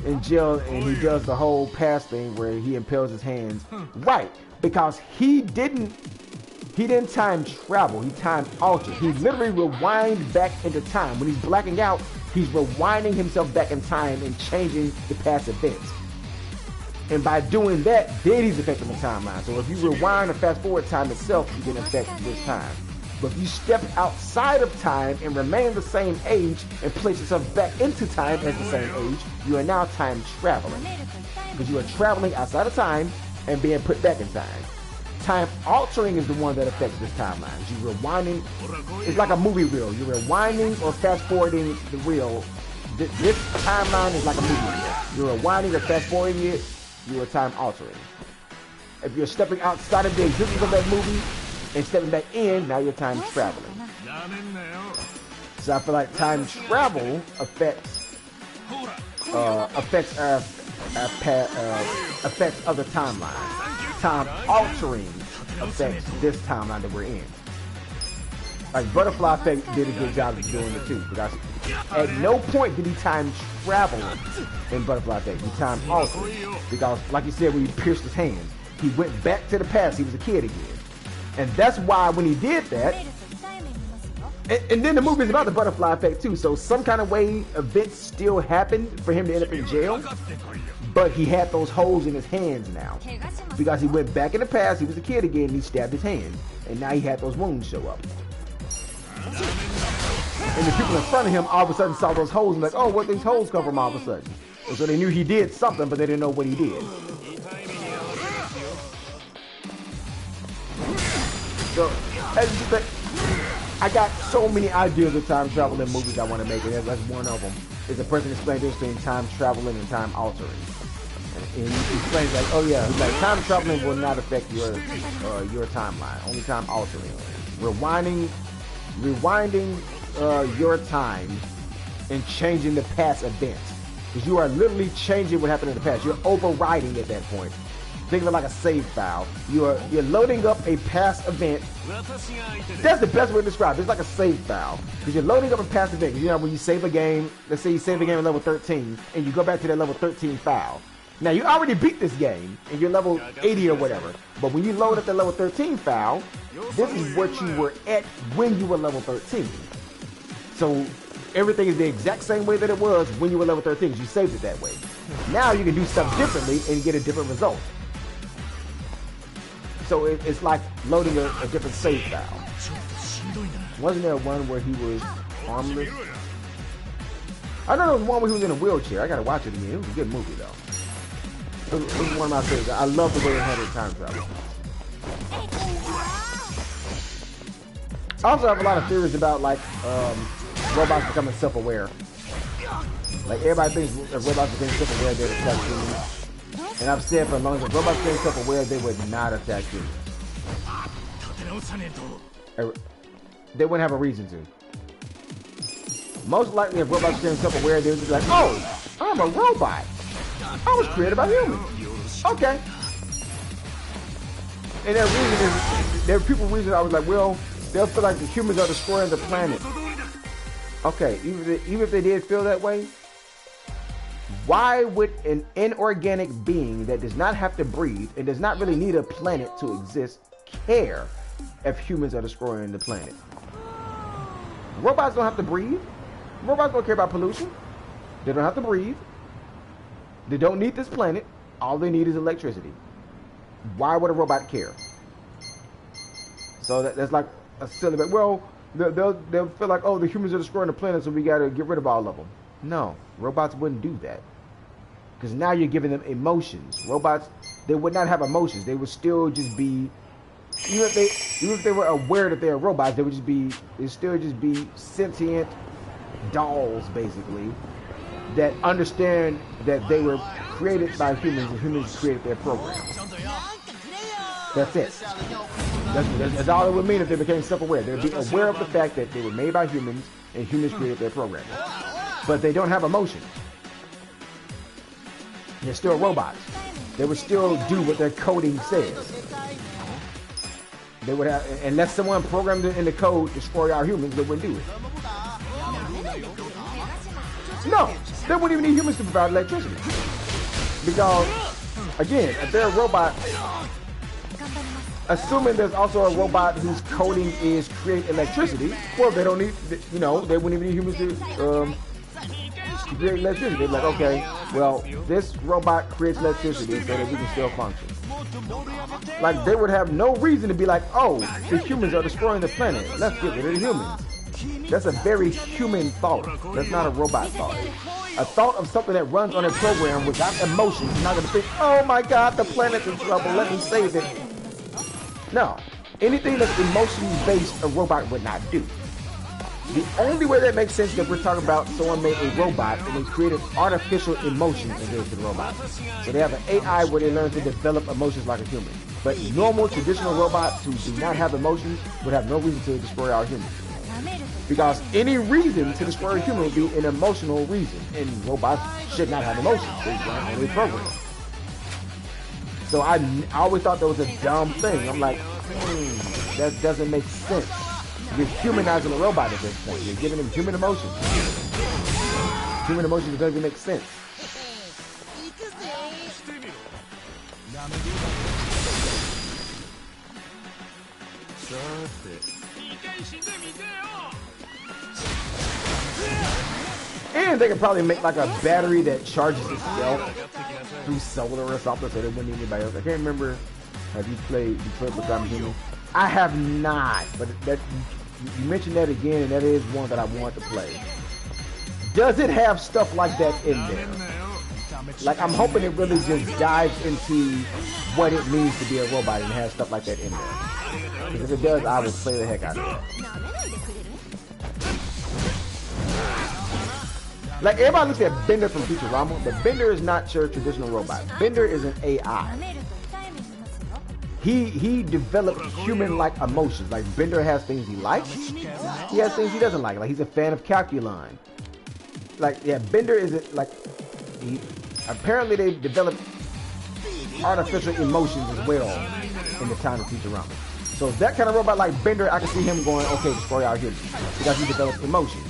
in jail, and he does the whole past thing where he impales his hands. Right, because he didn't time travel, he time altered. He literally rewind back into time. When he's blacking out, he's rewinding himself back in time and changing the past events. And by doing that, then he's affecting the timeline. So if you rewind or fast forward time itself, you can affect this time. But if you step outside of time and remain the same age and place yourself back into time as the same age, you are now time traveling. Because you are traveling outside of time and being put back in time. Time altering is the one that affects this timeline. You're rewinding, it's like a movie reel. You're rewinding or fast forwarding the reel. This timeline is like a movie reel. You're rewinding or fast forwarding it, you are time altering. If you're stepping outside of the existence of that movie and stepping back in, now you're time traveling. So I feel like time travel affects other timelines. Time altering affects this timeline that we're in. Like Butterfly Effect did a good job of doing it too, because at no point did he time travel in Butterfly Effect. He time altered, because like you said, when he pierced his hand, he went back to the past. He was a kid again, and that's why when he did that. And then the movie is about the Butterfly Effect too, so some kind of way events still happened for him to end up in jail, but he had those holes in his hands now, because he went back in the past, he was a kid again, and he stabbed his hand, and now he had those wounds show up. And the people in front of him all of a sudden saw those holes and like, oh, what these holes come from all of a sudden? And so they knew he did something, but they didn't know what he did. So, I got so many ideas of time travel in movies I want to make, and that's one of them. is a person explaining the difference between time traveling and time altering. And he explains like, oh yeah, he's like, time traveling will not affect your timeline, only time altering. Rewinding your time and changing the past events. Because you are literally changing what happened in the past. You're overriding at that point. Think of it like a save file. You're loading up a past event. That's the best way to describe it. It's like a save file. Because you're loading up a past event. You know, when you save a game, let's say you save a game at level 13, and you go back to that level 13 file. Now, you already beat this game, and you're level 80 or whatever. But when you load up the level 13 file, this is what you were at when you were level 13. So, everything is the exact same way that it was when you were level 13. You saved it that way. Now, you can do stuff differently and get a different result. So, it's like loading a different save file. Wasn't there one where he was harmless? I know there was one where he was in a wheelchair. I gotta watch it again. It was a good movie, though. It was one of my favorites. I love the way they handled time travel. I also have a lot of theories about like robots becoming self-aware. Like everybody thinks if robots became self-aware, they'd attack humans. And I've said for as long as robots became self-aware, they would not attack humans. They wouldn't have a reason to. Most likely, if robots became self-aware, they would be like, "Oh, I'm a robot. I was created by humans." Okay. And that reason is, there are people reason I was like, well, they'll feel like the humans are destroying the planet. Okay, even if they did feel that way, why would an inorganic being that does not have to breathe and does not really need a planet to exist care if humans are destroying the planet? Robots don't have to breathe. Robots don't care about pollution. They don't have to breathe. They don't need this planet. All they need is electricity. Why would a robot care? So that's like a silly bit. Well, they'll feel like, oh, the humans are destroying the planet, so we got to get rid of all of them. No, robots wouldn't do that. Because now you're giving them emotions. Robots, they would not have emotions. They would still just be, even if they were aware that they're robots, they'd still just be sentient dolls, basically, that understand that they were created by humans and humans created their program. That's it. That's all it would mean if they became self-aware. They'd be aware of the fact that they were made by humans and humans created their program. But they don't have emotions. They're still robots. They would still do what their coding says. They would have, unless someone programmed it in the code to destroy our humans, they wouldn't do it. No, they wouldn't even need humans to provide electricity. Because, again, if they're a robot, assuming there's also a robot whose coding is create electricity, well, they don't need, they wouldn't even need humans to create electricity. They're like, okay, well, this robot creates electricity so that we can still function. Like, they would have no reason to be like, oh, the humans are destroying the planet. Let's get rid of the humans. That's a very human thought. That's not a robot thought. A thought of something that runs on a program without emotions is not going to think, oh my God, the planet's in trouble, let me save it. No. Anything that's emotionally based, a robot would not do. The only way that makes sense is that we're talking about someone made a robot and they created artificial emotions engaged in the robot. So they have an AI where they learn to develop emotions like a human. But normal, traditional robots who do not have emotions would have no reason to destroy our humans. Because any reason to destroy a human would be an emotional reason. And robots should not have emotions. They run on a program. So I always thought that was a dumb thing. I'm like, that doesn't make sense. You're humanizing a robot at this point. You're giving them human emotions. Human emotions doesn't make sense. And they could probably make like a battery that charges itself through solar or something, so they wouldn't need anybody else. I can't remember. Have you played Detroit Become Human? I have not, but that you mentioned that again, and that is one that I want to play. Does it have stuff like that in there? Like, I'm hoping it really just dives into what it means to be a robot and has stuff like that in there. Because if it does, I will play the heck out of it. Like, everybody looks at Bender from Futurama, but Bender is not your traditional robot. Bender is an AI. He developed human-like emotions. Like, Bender has things he likes. He has things he doesn't like. Like, he's a fan of Calculon. Like, yeah, Bender is like, apparently they developed artificial emotions as well in the time of Futurama. So that kind of robot like Bender, I can see him going, okay, destroy our humans, because he develops emotions.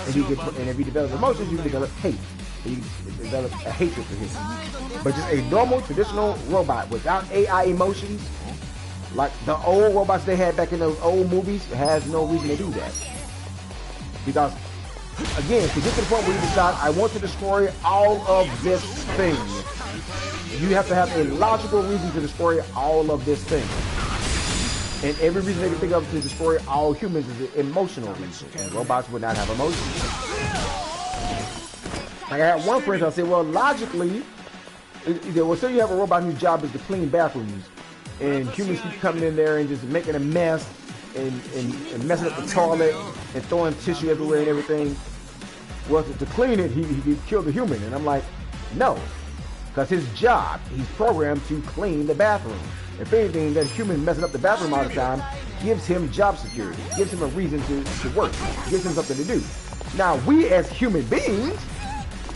And if he develops emotions, you can develop hate. You develop a hatred for him. But just a normal, traditional robot without AI emotions, like the old robots they had back in those old movies, has no reason to do that. Because, again, to get to the point where you decide, I want to destroy all of this thing, you have to have a logical reason to destroy all of this thing. And every reason they can think of to destroy all humans is an emotional reason. And robots would not have emotions. Like, I had one friend, I said, well, logically, well, say you have a robot whose job is to clean bathrooms, and humans keep coming in there and just making a mess, and messing up the toilet, and throwing tissue everywhere and everything. Well, to clean it, he killed the human. And I'm like, no. Because his job, he's programmed to clean the bathroom. If anything, that human messing up the bathroom all the time gives him job security, gives him a reason to work, gives him something to do. Now, we as human beings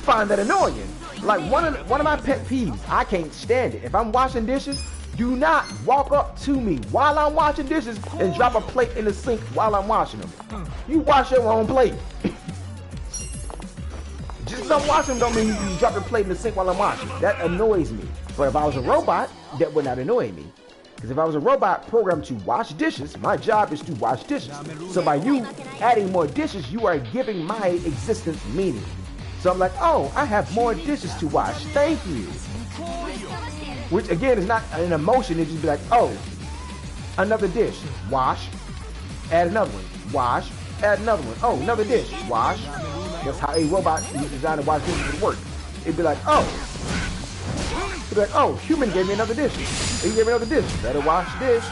find that annoying. Like, one of my pet peeves, I can't stand it. If I'm washing dishes, do not walk up to me while I'm washing dishes and drop a plate in the sink while I'm washing them. You wash your own plate. Just don't wash them don't mean you drop the plate in the sink while I'm washing. That annoys me. But if I was a robot, that would not annoy me. Because if I was a robot programmed to wash dishes, my job is to wash dishes. So by you adding more dishes, you are giving my existence meaning. So I'm like, oh, I have more dishes to wash. Thank you. Which, again, is not an emotion. It just be like, oh, another dish. Wash. Add another one. Wash. Add another one. Oh, another dish. Wash. That's how a robot designed to wash dishes would work. It'd be like, oh. It'd be like, oh, human gave me another dish. He gave me another dish. Better wash dish.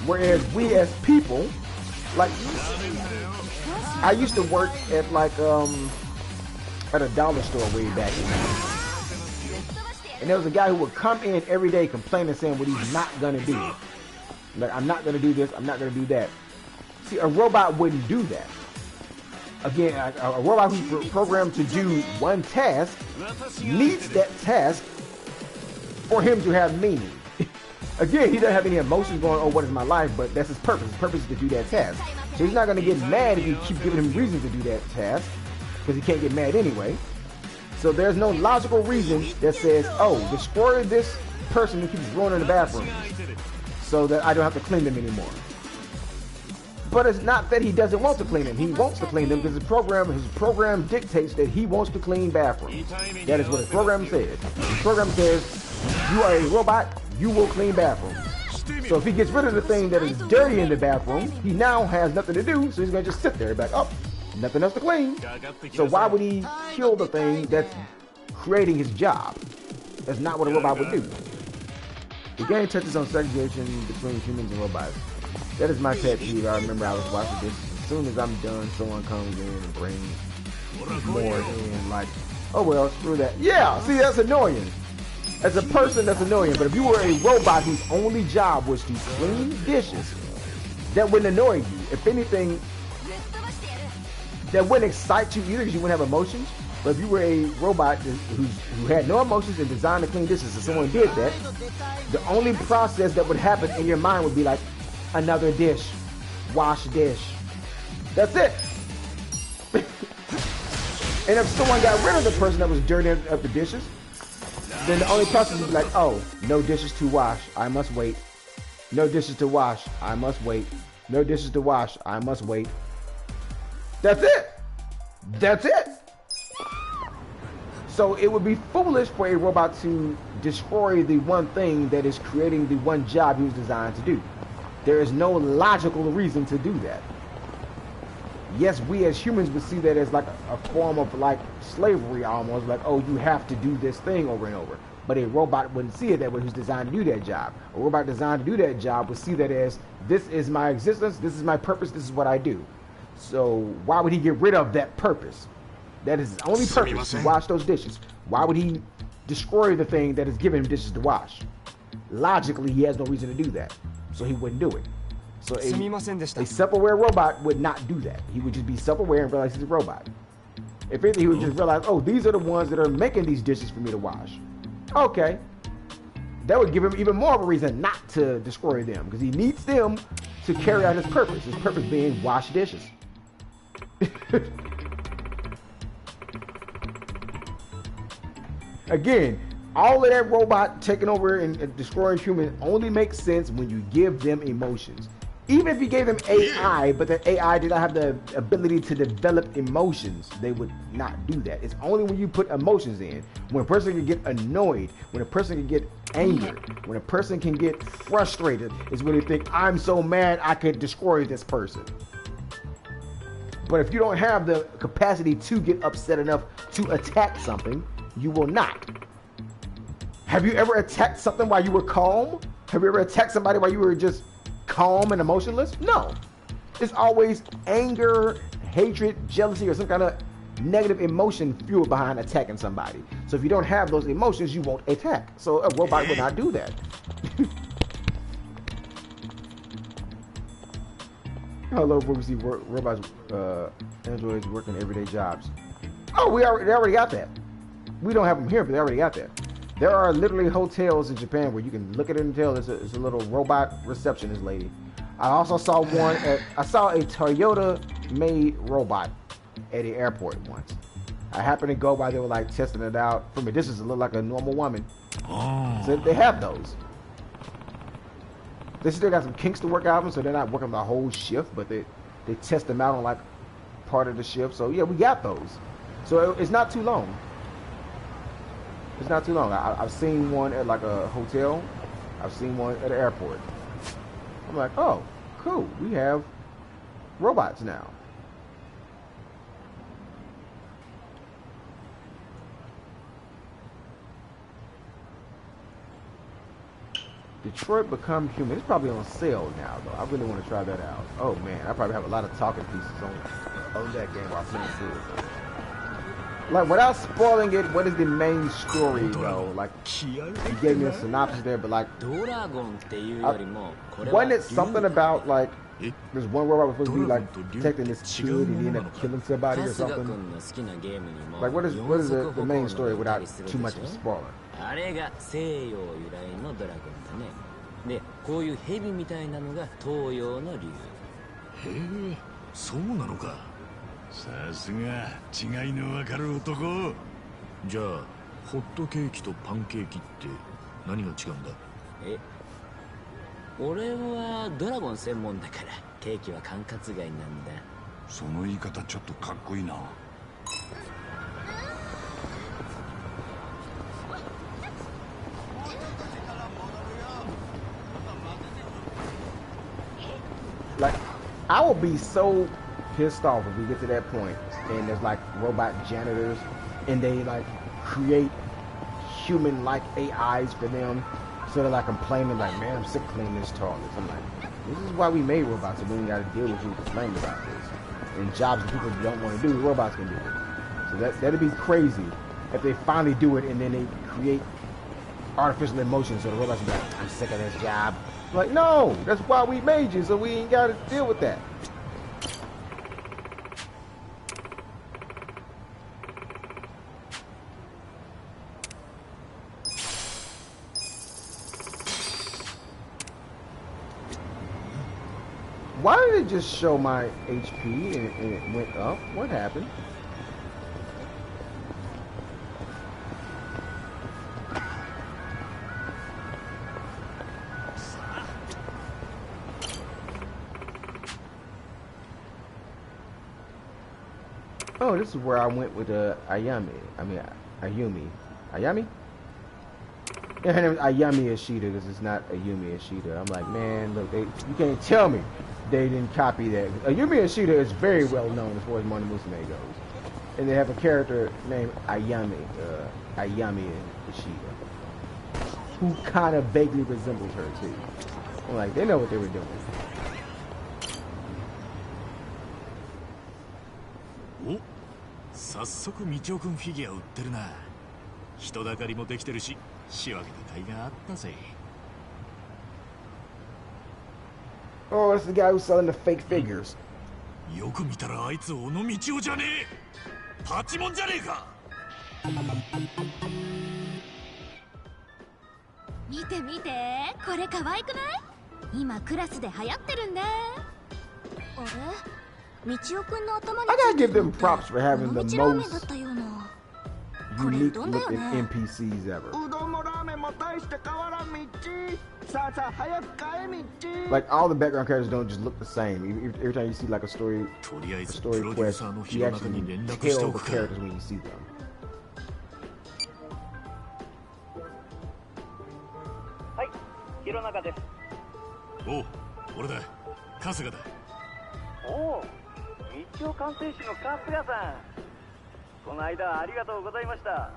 Whereas we as people, like, I used to work at like at a dollar store way back in the day. And there was a guy who would come in every day complaining, saying what he's not gonna do. Like, I'm not gonna do this, I'm not gonna do that. See, a robot wouldn't do that. Again, a robot who's programmed to do one task needs that task for him to have meaning. Again, he doesn't have any emotions going, oh, what is my life? But that's his purpose. His purpose is to do that task. So he's not going to get mad if you keep giving him reasons to do that task, because he can't get mad anyway. So there's no logical reason that says, oh, destroy this person who keeps ruining the bathroom so that I don't have to clean them anymore. But it's not that he doesn't want to clean them. He wants to clean them because his program dictates that he wants to clean bathrooms. That is what his program says. His program says, you are a robot, you will clean bathrooms. So if he gets rid of the thing that is dirty in the bathroom, he now has nothing to do, so he's going to just sit there and be like, oh, nothing else to clean. So why would he kill the thing that's creating his job? That's not what a robot would do. The game touches on segregation between humans and robots. That is my pet peeve. I remember I was watching this. As soon as I'm done, someone comes in and brings more in, like, oh well, screw that. Yeah, see, that's annoying. As a person, that's annoying. But if you were a robot whose only job was to clean dishes, that wouldn't annoy you. If anything, that wouldn't excite you either, because you wouldn't have emotions. But if you were a robot who had no emotions and designed to clean dishes, and someone did that, the only process that would happen in your mind would be like, another dish, wash dish. That's it. And if someone got rid of the person that was dirtying up the dishes, then the only process would be like, oh, no dishes to wash, I must wait. No dishes to wash, I must wait. No dishes to wash, I must wait. That's it. That's it. So it would be foolish for a robot to destroy the one thing that is creating the one job he was designed to do. There is no logical reason to do that. Yes, we as humans would see that as like a form of like slavery almost, like, oh, you have to do this thing over and over. But a robot wouldn't see it that way, who's designed to do that job. A robot designed to do that job would see that as, this is my existence, this is my purpose, this is what I do. So why would he get rid of that purpose? That is his only purpose, to wash those dishes. Why would he destroy the thing that is giving him dishes to wash? Logically, he has no reason to do that. So he wouldn't do it. So a self-aware robot would not do that. He would just be self-aware and realize he's a robot. If anything, he would just realize, oh, these are the ones that are making these dishes for me to wash. Okay. That would give him even more of a reason not to destroy them, because he needs them to carry out his purpose. His purpose being wash dishes. Again, all of that robot taking over and destroying humans only makes sense when you give them emotions. Even if you gave them AI, but the AI did not have the ability to develop emotions, they would not do that. It's only when you put emotions in. When a person can get annoyed, when a person can get angered, when a person can get frustrated, is when they think, I'm so mad I could destroy this person. But if you don't have the capacity to get upset enough to attack something, you will not. Have you ever attacked something while you were calm? Have you ever attacked somebody while you were just calm and emotionless? No. It's always anger, hatred, jealousy, or some kind of negative emotion fueled behind attacking somebody. So if you don't have those emotions, you won't attack. So a robot will not do that. Hello, we see robots, androids working everyday jobs. Oh, they already got that. We don't have them here, but they already got that. There are literally hotels in Japan where you can look at it and tell it's a little robot receptionist lady. I also saw I saw a Toyota-made robot at the airport once. I happened to go while they were like testing it out. From a distance, it looked like a normal woman. Oh. So they have those. They still got some kinks to work out, so they're not working the whole shift, but they test them out on like part of the shift. So yeah, we got those. So it's not too long. It's not too long. I've seen one at like a hotel. I've seen one at an airport. I'm like, oh, cool. We have robots now. Detroit Become Human. It's probably on sale now, though. I really want to try that out. Oh man, I probably have a lot of talking pieces on that game while playing through it. Like, without spoiling it, what is the main story, though? Like, you gave me a synopsis there, but like, wasn't it something about like there's one robot was supposed to be like protecting this kid and he ended up killing somebody or something? Like, what is the main story without too much of a spoiler? あれが西洋由来のドラゴンだね。で、こういう蛇みたいなのが東洋の竜。へえ、そうなのか。さすが違いのわかる男。じゃあホットケーキとパンケーキって何が違うんだ？え、俺はドラゴン専門だからケーキは管轄外なんだ。その言い方ちょっとかっこいいな。Like, I will be so pissed off if we get to that point and there's like robot janitors and they like create human-like AIs for them, so they're like complaining like, man, I'm sick of cleaning this toilet. I'm like, this is why we made robots, so we ain't got to deal with you complaining about this. And jobs that people don't want to do, robots can do it. So that'd be crazy if they finally do it and then they create artificial emotions so the robots be like, I'm sick of this job. Like, no, that's why we made you, so we ain't got to deal with that. Why did it just show my HP and it went up? What happened? Oh, this is where I went with Ayumi. Ayumi? Yeah, her name is Ayumi Ishida because it's not Ayumi Ishida. I'm like, man, look, you can't tell me they didn't copy that. Ayumi Ishida is very well known as far as Mono Musume goes. And they have a character named Ayumi Ishida, who kind of vaguely resembles her too. I'm like, they know what they were doing. 早速道夫君フィギュア売ってるな。人だかりもできてるし、仕分けた甲斐があったぜ。Oh, it's the guy who's selling the fake figures. よく見たらあいつ小野道夫じゃねえ。パチモンじゃねえか。見て見て、これ可愛くない？今クラスで流行ってるんだ。あれ？道夫くんの頭に I gotta give them props for having the ラーメンだっ most たような。 unique looking NPCs ever. Like all the background characters don't just look the same. Every time you see like a story quest, you actually tell the characters when you see them. はい、弘中です。おう、俺だ。春日だ。おお、道夫鑑定士の春日さん。この間はありがとうございました。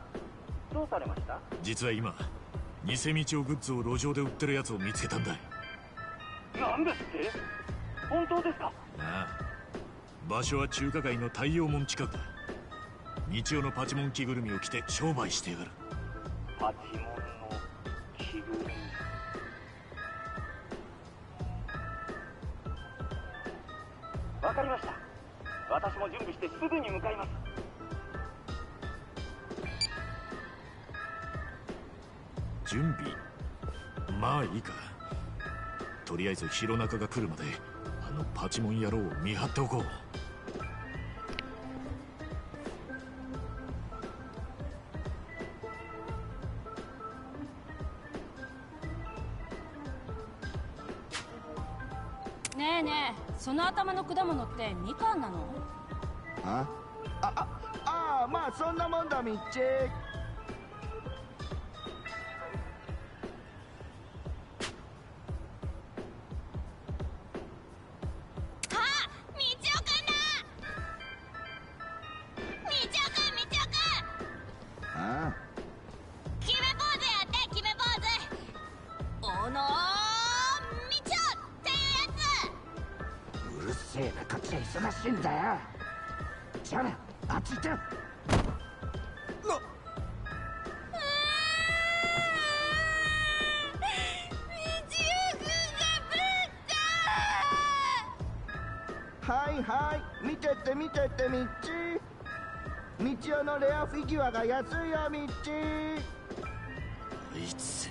どうされました？実は今、偽道夫グッズを路上で売ってるやつを見つけたんだ。なんですって？本当ですか？ああ、場所は中華街の太陽門近くだ。道夫のパチモン着ぐるみを着て商売してやがる。パチモンの着ぐるみ。わかりました。私も準備してすぐに向かいます。準備？まあいいか。とりあえず弘中が来るまであのパチモン野郎を見張っておこう。ねえねえ、その頭の果物ってみかんなの？まあそんなもんだみっち。忙しいんだよ。じゃあな、あっち行ってよ。はいはい、見てって見てってみっち。道夫のレアフィギュアが安いよみっち。あいつ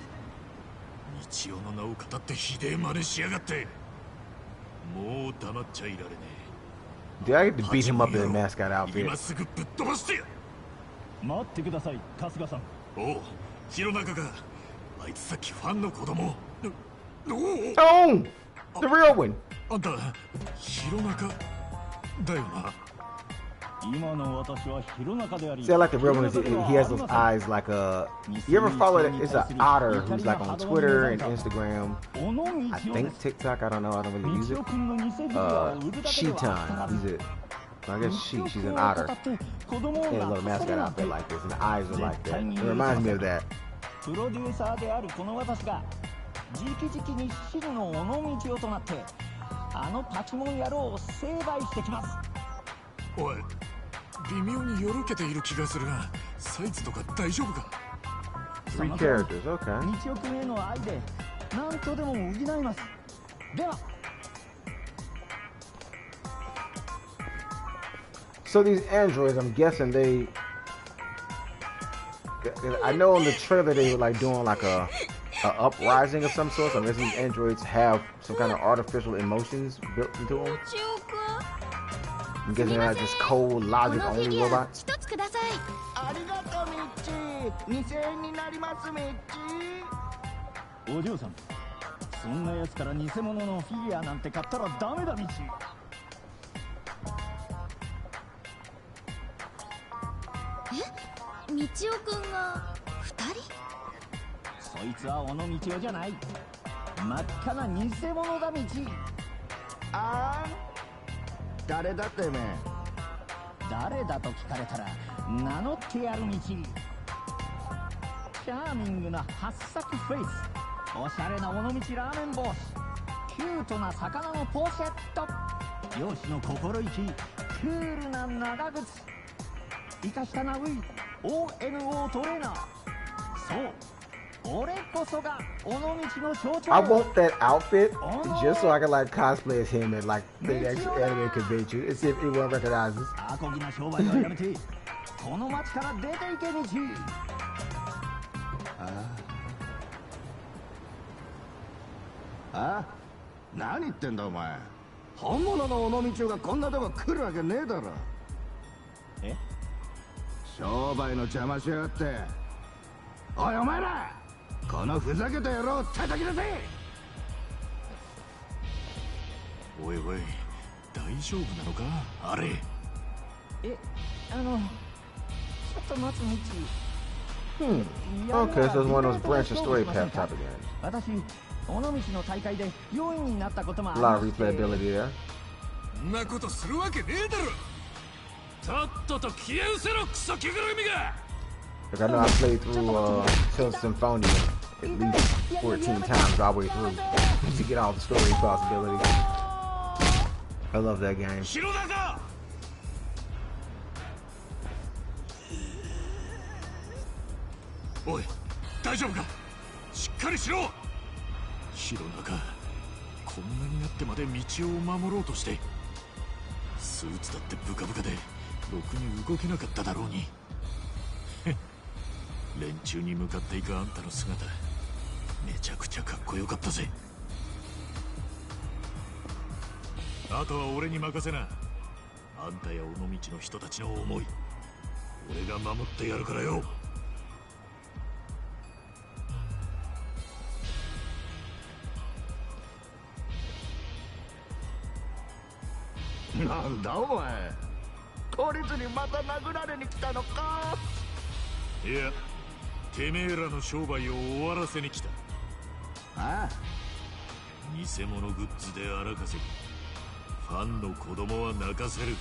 道夫の名を語ってひでえ真似しやがって。もう黙っちゃいられねえ。 Did I get to beat him up in a mascot outfit? 今すぐぶっ飛ばしてや。待ってください、春日さん。おう、弘中が。あいつさっきファンの子供。Oh! The real one! あんた、弘中だよな。今の私は弘中であり。 See, I like the real one. He has those eyes like a. You ever follow it? It's an otter who's like on Twitter and Instagram. I think TikTok. I don't know. I don't really use it. Sheetan. He's a. I guess she's an otter in a little mascot outfit like this, and the eyes are like that. It reminds me of that. プロデューサーであるこの私が直々に真の尾道夫となってあのパチモン野郎を成敗してきます。おい、微妙によろけている気がするが、サイズとか大丈夫か？ Three characters, okay. 道夫君への愛で何とでも補います。では。 So these androids, I'm guessing they. I know in the trailer they were like doing like a uprising of some sort. So I'm guessing these androids have some kind of artificial emotions built into them. I'm guessing they're not just cold, logic only robots. ありがとうみっち。2000円になりますみっち。お嬢さん、そんなやつから偽物のフィギュアなんて買ったらダメだみっち。道夫くんが2人？そいつは小野道夫じゃない。真っ赤な偽物だ道。あん誰だってめ。誰だと聞かれたら名乗ってやる道。チャーミングな八作フェイス、おしゃれな尾道ラーメン帽子、キュートな魚のポシェット、漁師の心意気、クールな長靴。生かしたなうい ONO トレーナー。そう俺こそが尾道の象徴。 I want that outfit just so I can like cosplay as him at like the next anime convention and see if anyone recognizes. アコギな商売はやめてこの町から出ていけ道。あ？何言ってんだお前。本物の尾道がこんなとこ来るわけねえだろ。え？商売の邪魔しやがって。おいお前ら、このふざけた野郎を叩き出せ。おいおい、大丈夫なのかあれ。え、ちょっと待つ道。Okay, so it's one of those branching story path type of games. 私尾道の大会で4位になったこともあ A り lot ま of して。 replayability there. そんなことするわけねえだろ。とっとと消え失せろクソ着ぐるみが。 Like I know I played through Silver Symphonia at least 14 times all the way through to get all the story possibilities. I love that game. 城だぞ。おい、大丈夫か。しっかりしろ。城中、こんなになってまで道を守ろうとして。スーツだってブカブカでろくに動けなかっただろうに。連中に向かっていくあんたの姿、めちゃくちゃかっこよかったぜ。あとは俺に任せな。あんたや尾道の人たちの思い、俺が守ってやるからよ。なんだお前、懲りずにまた殴られに来たのか。いや、てめえらの商売を終わらせに来た。ああ、偽物グッズで荒稼ぎ、ファンの子供は泣かせる。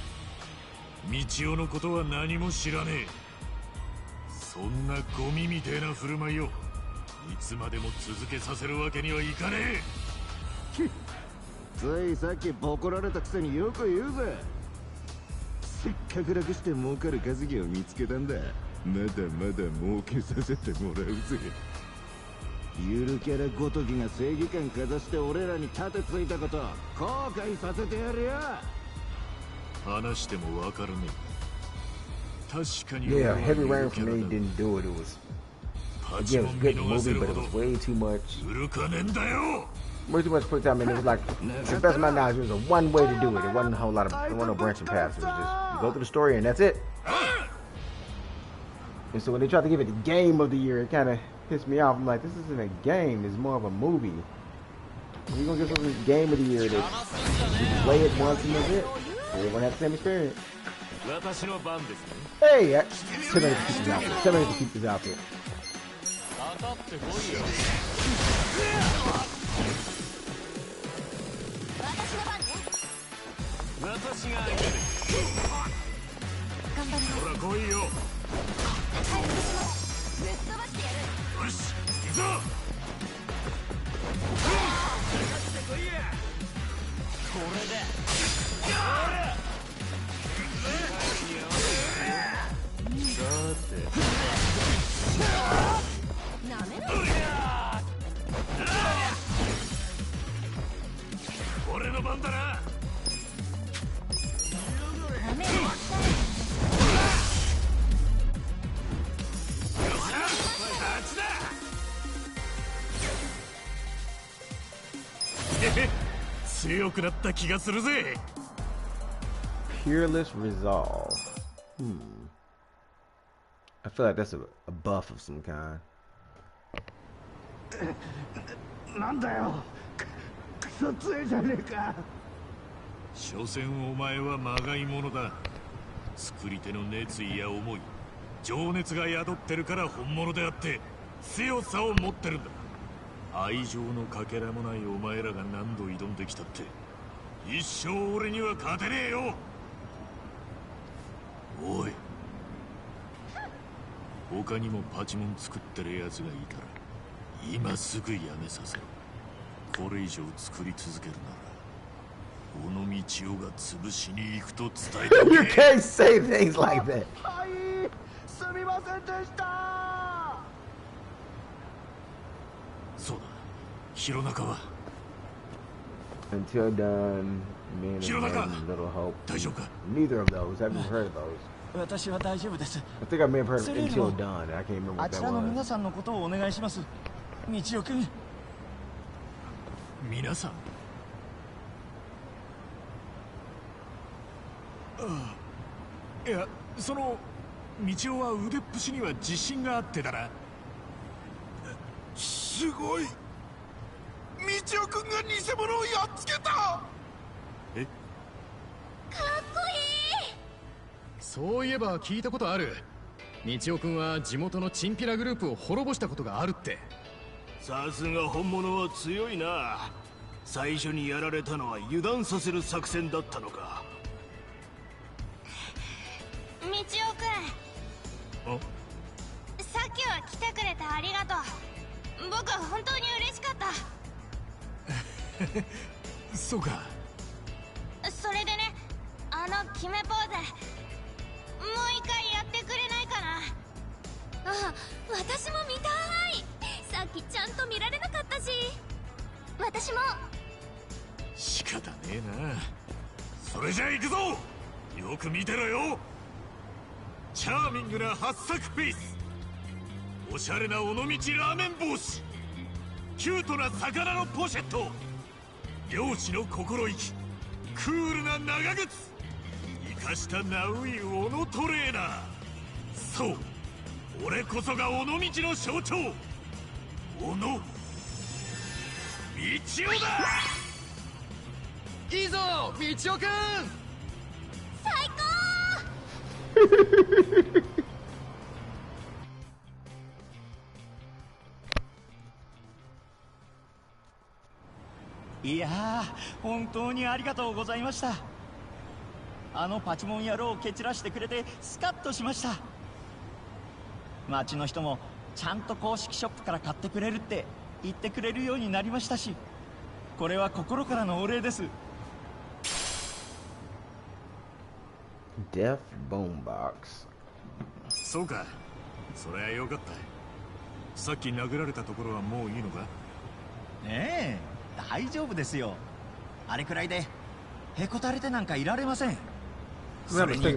道夫のことは何も知らねえ。そんなゴミみてえな振る舞いをいつまでも続けさせるわけにはいかねえ。ついさっきボコられたくせによく言うぜ。せっかく楽して儲かる稼ぎを見つけたんだ。まだまだ儲けさせてもらうぜ。ゆるキャラごときが正義感かざして俺らに盾ついたこと後悔させてやるよ。話してもわかるね。確かに Yeah, Heavy Rain for me didn't do it. It was again, it was a good movie, but it was way too much. 売るかねえんだよ。 Way too much put time in. It was like, to the best of my knowledge, it was a one way to do it. It wasn't a whole lot of, there wasn't no branching paths. It was just, you go through the story and that's it. And so when they tried to give it the game of the year, it kind of pissed me off. I'm like, this isn't a game. It's more of a movie. If you're going to give something the game of the year, that you play it once and that's it. Everyone have the same experience. Hey, tell me to keep this outfit. Tell me to keep this outfit. 私が相手で。頑張る。ほら来いよ。回復します。ぶっ飛ばしてやる。よし、行くぞ。これでなめろ。俺の番だな。なめろ。強くなった気がするぜ。 Peerless Resolve. I feel like that's a buff of some kind. なんだよ、クソ強いじゃねえか。所詮お前はまがいものだ。作り手の熱意や思い、情熱が宿ってるから本物であって強さを持ってるんだ。愛情のかけらもないお前らが何度挑んできたって一生俺には勝てねえよ。おい、他にもパチモン作ってるやつがいたら今すぐやめさせろ。これ以上作り続けるなら尾道夫が潰しに行くと伝えておけ。 You can't say things like that. せんでした。そうだ、弘中は Until Dawn, Men and Hironaka! Women, Little Hope. 大丈夫か？ Neither of those. I haven't heard of those. 私は大丈夫です。 I think I may have heard of それより Until も Dawn. I can't remember あ what ち that らの皆 was. さんのことをお願いします。道夫君。皆さん。ああ、いや、その道夫は腕っぷしには自信があってだな。すごい。道夫君が偽物をやっつけた。え？かっこいい。そういえば聞いたことある。道夫君は地元のチンピラグループを滅ぼしたことがあるって。さすが本物は強いな。最初にやられたのは油断させる作戦だったのか。道夫君、さっきは来てくれてありがとう。僕は本当に嬉しかった。そうか。それでね、あの決めポーズもう一回やってくれないかな。あ、私も見たい。さっきちゃんと見られなかったし。私も。仕方ねえな。それじゃあ行くぞ。よく見てろよ。チャーミングな八作フェイス、おしゃれな尾道ラーメン帽子、キュートな魚のポシェット、漁師の心意気、クールな長靴、生かしたナウイオノトレーナー。そう、俺こそが尾道の象徴、小野道夫だ。いいぞ道夫くん。最高。いやー、本当にありがとうございました。あのパチモン野郎を蹴散らしてくれてスカッとしました。町の人もちゃんと公式ショップから買ってくれるって言ってくれるようになりましたし、これは心からのお礼です。Deaf Boombox. そうか、そりゃよかった。さっき殴られたところはもういいのか？ねえ、大丈夫ですよ。あれくらいでへこたれてなんかいられません。それにあ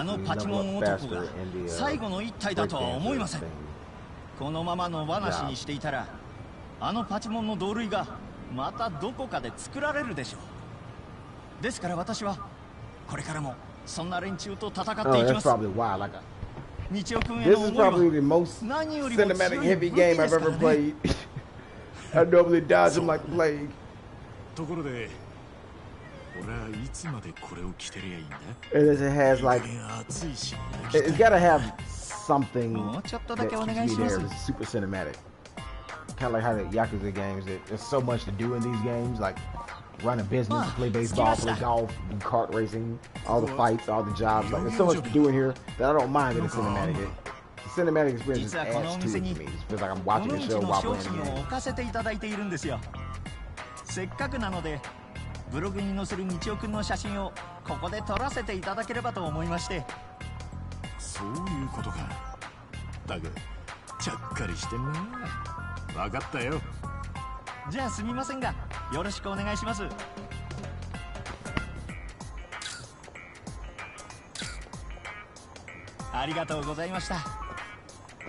のパチモン男が最後の一体だとは思いません。このままの話にしていたらあのパチモンの同類がまたどこかで作られるでしょう。ですから私はこれからもそんな連中と戦っていきます。道夫君への思いは何よりも強い武器ですからね。I normally dodge him like plague. ところで、俺はいつまでこれを着てりゃいいんだ？ It has like, it's gotta have something that keeps me there. It's super cinematic. Kind of like how the Yakuza games, there's so much to do in these games, like run a business, play baseball, play golf, do kart racing, all the fights, all the jobs. Like there's so much to do in here that I don't mind that it's cinematic. The cinematic experience adds to it to me. It feels like I'm watching a show while playing the game. 置かせていただいているんですよ。せっかくなのでブログに載せる道夫くんの写真をここで撮らせていただければと思いまして。そういうことか。だがちゃっかりしてんな。分かったよ。じゃあすみませんがよろしくお願いします。ありがとうございました。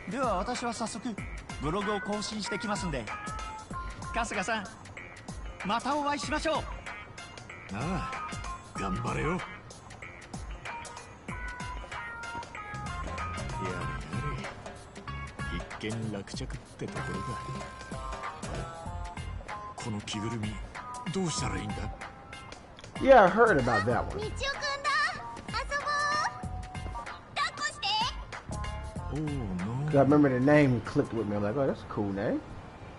では私は早速ブログを更新してきますんで、春日さんまたお会いしましょう。ああ、頑張れよ。やれやれ、一見落着ってところだ。この着ぐるみどうしたらいいんだ？ Yeah, I heard about that one. 道夫くんだ。遊ぼう。抱っこして。Oh no. I remember the name clicked with me. I'm like, oh, that's a cool name.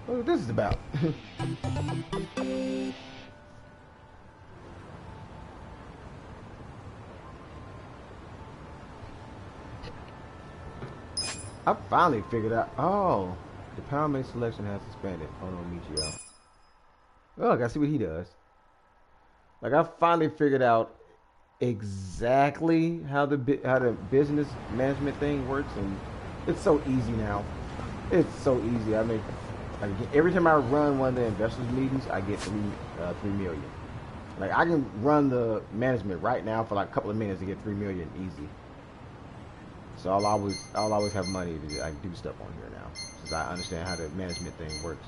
What this is about? I finally figured out. Oh, the pound made selection has suspended. Hold on, Michio. Oh, I gotta see what he does. Like I finally figured out exactly how the business management thing works, and it's so easy now. It's so easy. I mean, every time I run one of the investors meetings, I get 3 million. Like I can run the management right now for like a couple of minutes to get 3 million easy. So I'll always have money to like do stuff on here now, since I understand how the management thing works.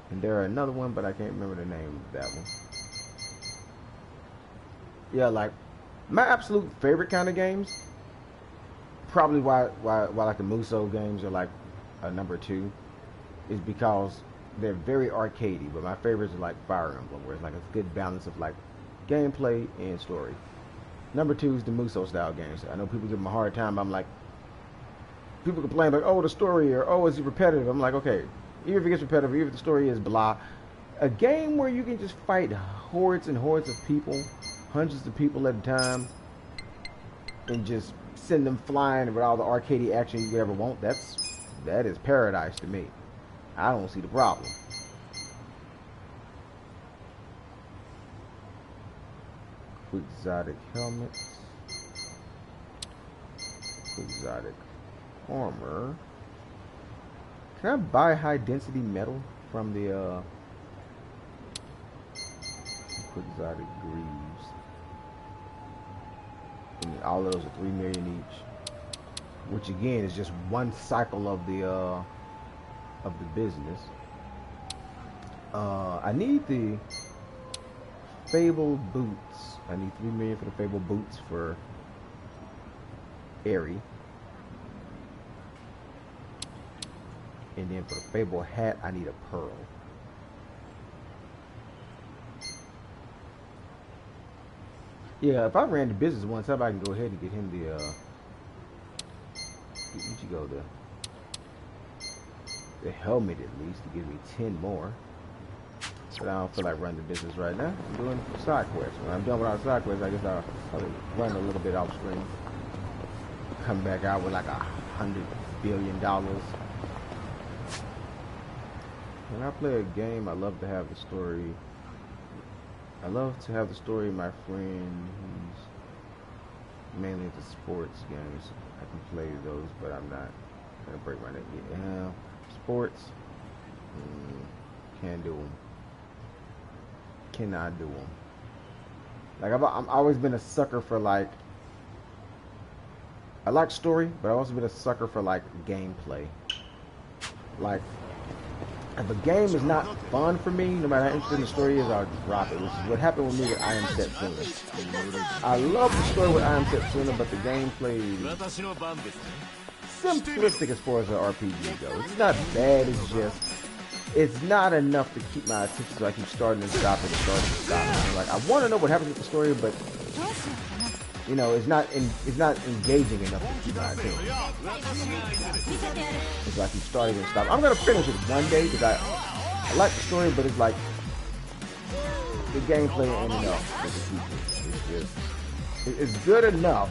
And there are another one, but I can't remember the name of that one. Yeah, like my absolute favorite kind of games, probably why like the Muso games are like a number 2, is because they're very arcadey. But my favorites are like Fire Emblem, where it's like a good balance of like gameplay and story. Number 2 is the Muso style games. I know people give them a hard time. I'm like, people complain like, oh, the story, or oh, is it repetitive? I'm like, okay, even if it gets repetitive, even if the story is blah, a game where you can just fight hordes and hordes of people, hundreds of people at a time, and just send them flying with all the arcadey action you could ever want, that is paradise to me. I don't see the problem. Exotic helmets, exotic armor. Can I buy high density metal from the exotic greaves? And all of those are 3 million each, which again is just one cycle of the business. I need the Fable boots. I need 3 million for the Fable boots for Airy. And then for the Fable hat, I need a pearl. Yeah, if I ran the business one time, I can go ahead and get him the Ichigo the helmet at least to give me 10 more. But I don't feel like running the business right now. I'm doing side quests. When I'm done with our side quests, I guess I'll probably run a little bit off screen. Come back out with like $100 billion. When I play a game, I love to have the story. I love to have the story of my friend who's mainly into sports games. I can play those, but I'm not gonna break my neck yet. Sports, can't do them. Cannot do them. Like I've always been a sucker for like, I like story, but I've also been a sucker for like gameplay. Like if a game is not fun for me, no matter how interesting the story is, I'll just drop it. Which is what happened with me with I Am Setsuna. I love the story with I Am Setsuna, but the gameplay is simplistic as far as the RPG goes. It's not bad, it's just, it's not enough to keep my attention, so I keep starting and stopping and starting and stopping. Like I want to know what happens with the story, but you know, it's not engaging enough to keep my attention. So I keep starting and stopping. I'm gonna finish it one day because I like the story, but it's like the gameplay ain't enough. It's good enough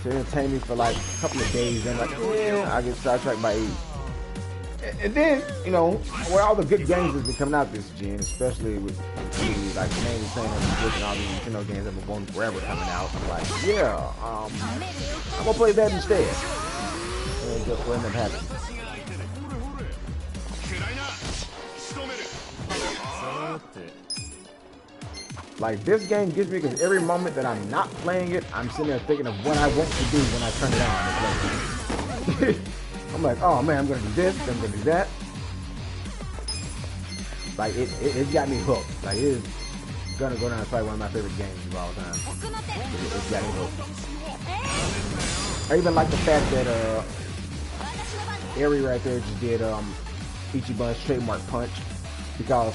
to entertain me for like a couple of days, and like, yeah, I get sidetracked by age. And then, you know, where all the good games have been coming out this gen, especially with like the name saying that all these Nintendo games that have been forever coming out. I'm like, yeah, I'm gonna play that instead. And just what ended up happening. Like this game gives me, because every moment that I'm not playing it, I'm sitting there thinking of what I want to do when I turn it on and play it. I'm like, oh man, I'm gonna do this, I'm gonna do that. Like it got me hooked. Like it is gonna go down as probably one of my favorite games of all time. It got me hooked. I even like the fact that Eri right there just did Ichiban's trademark punch, because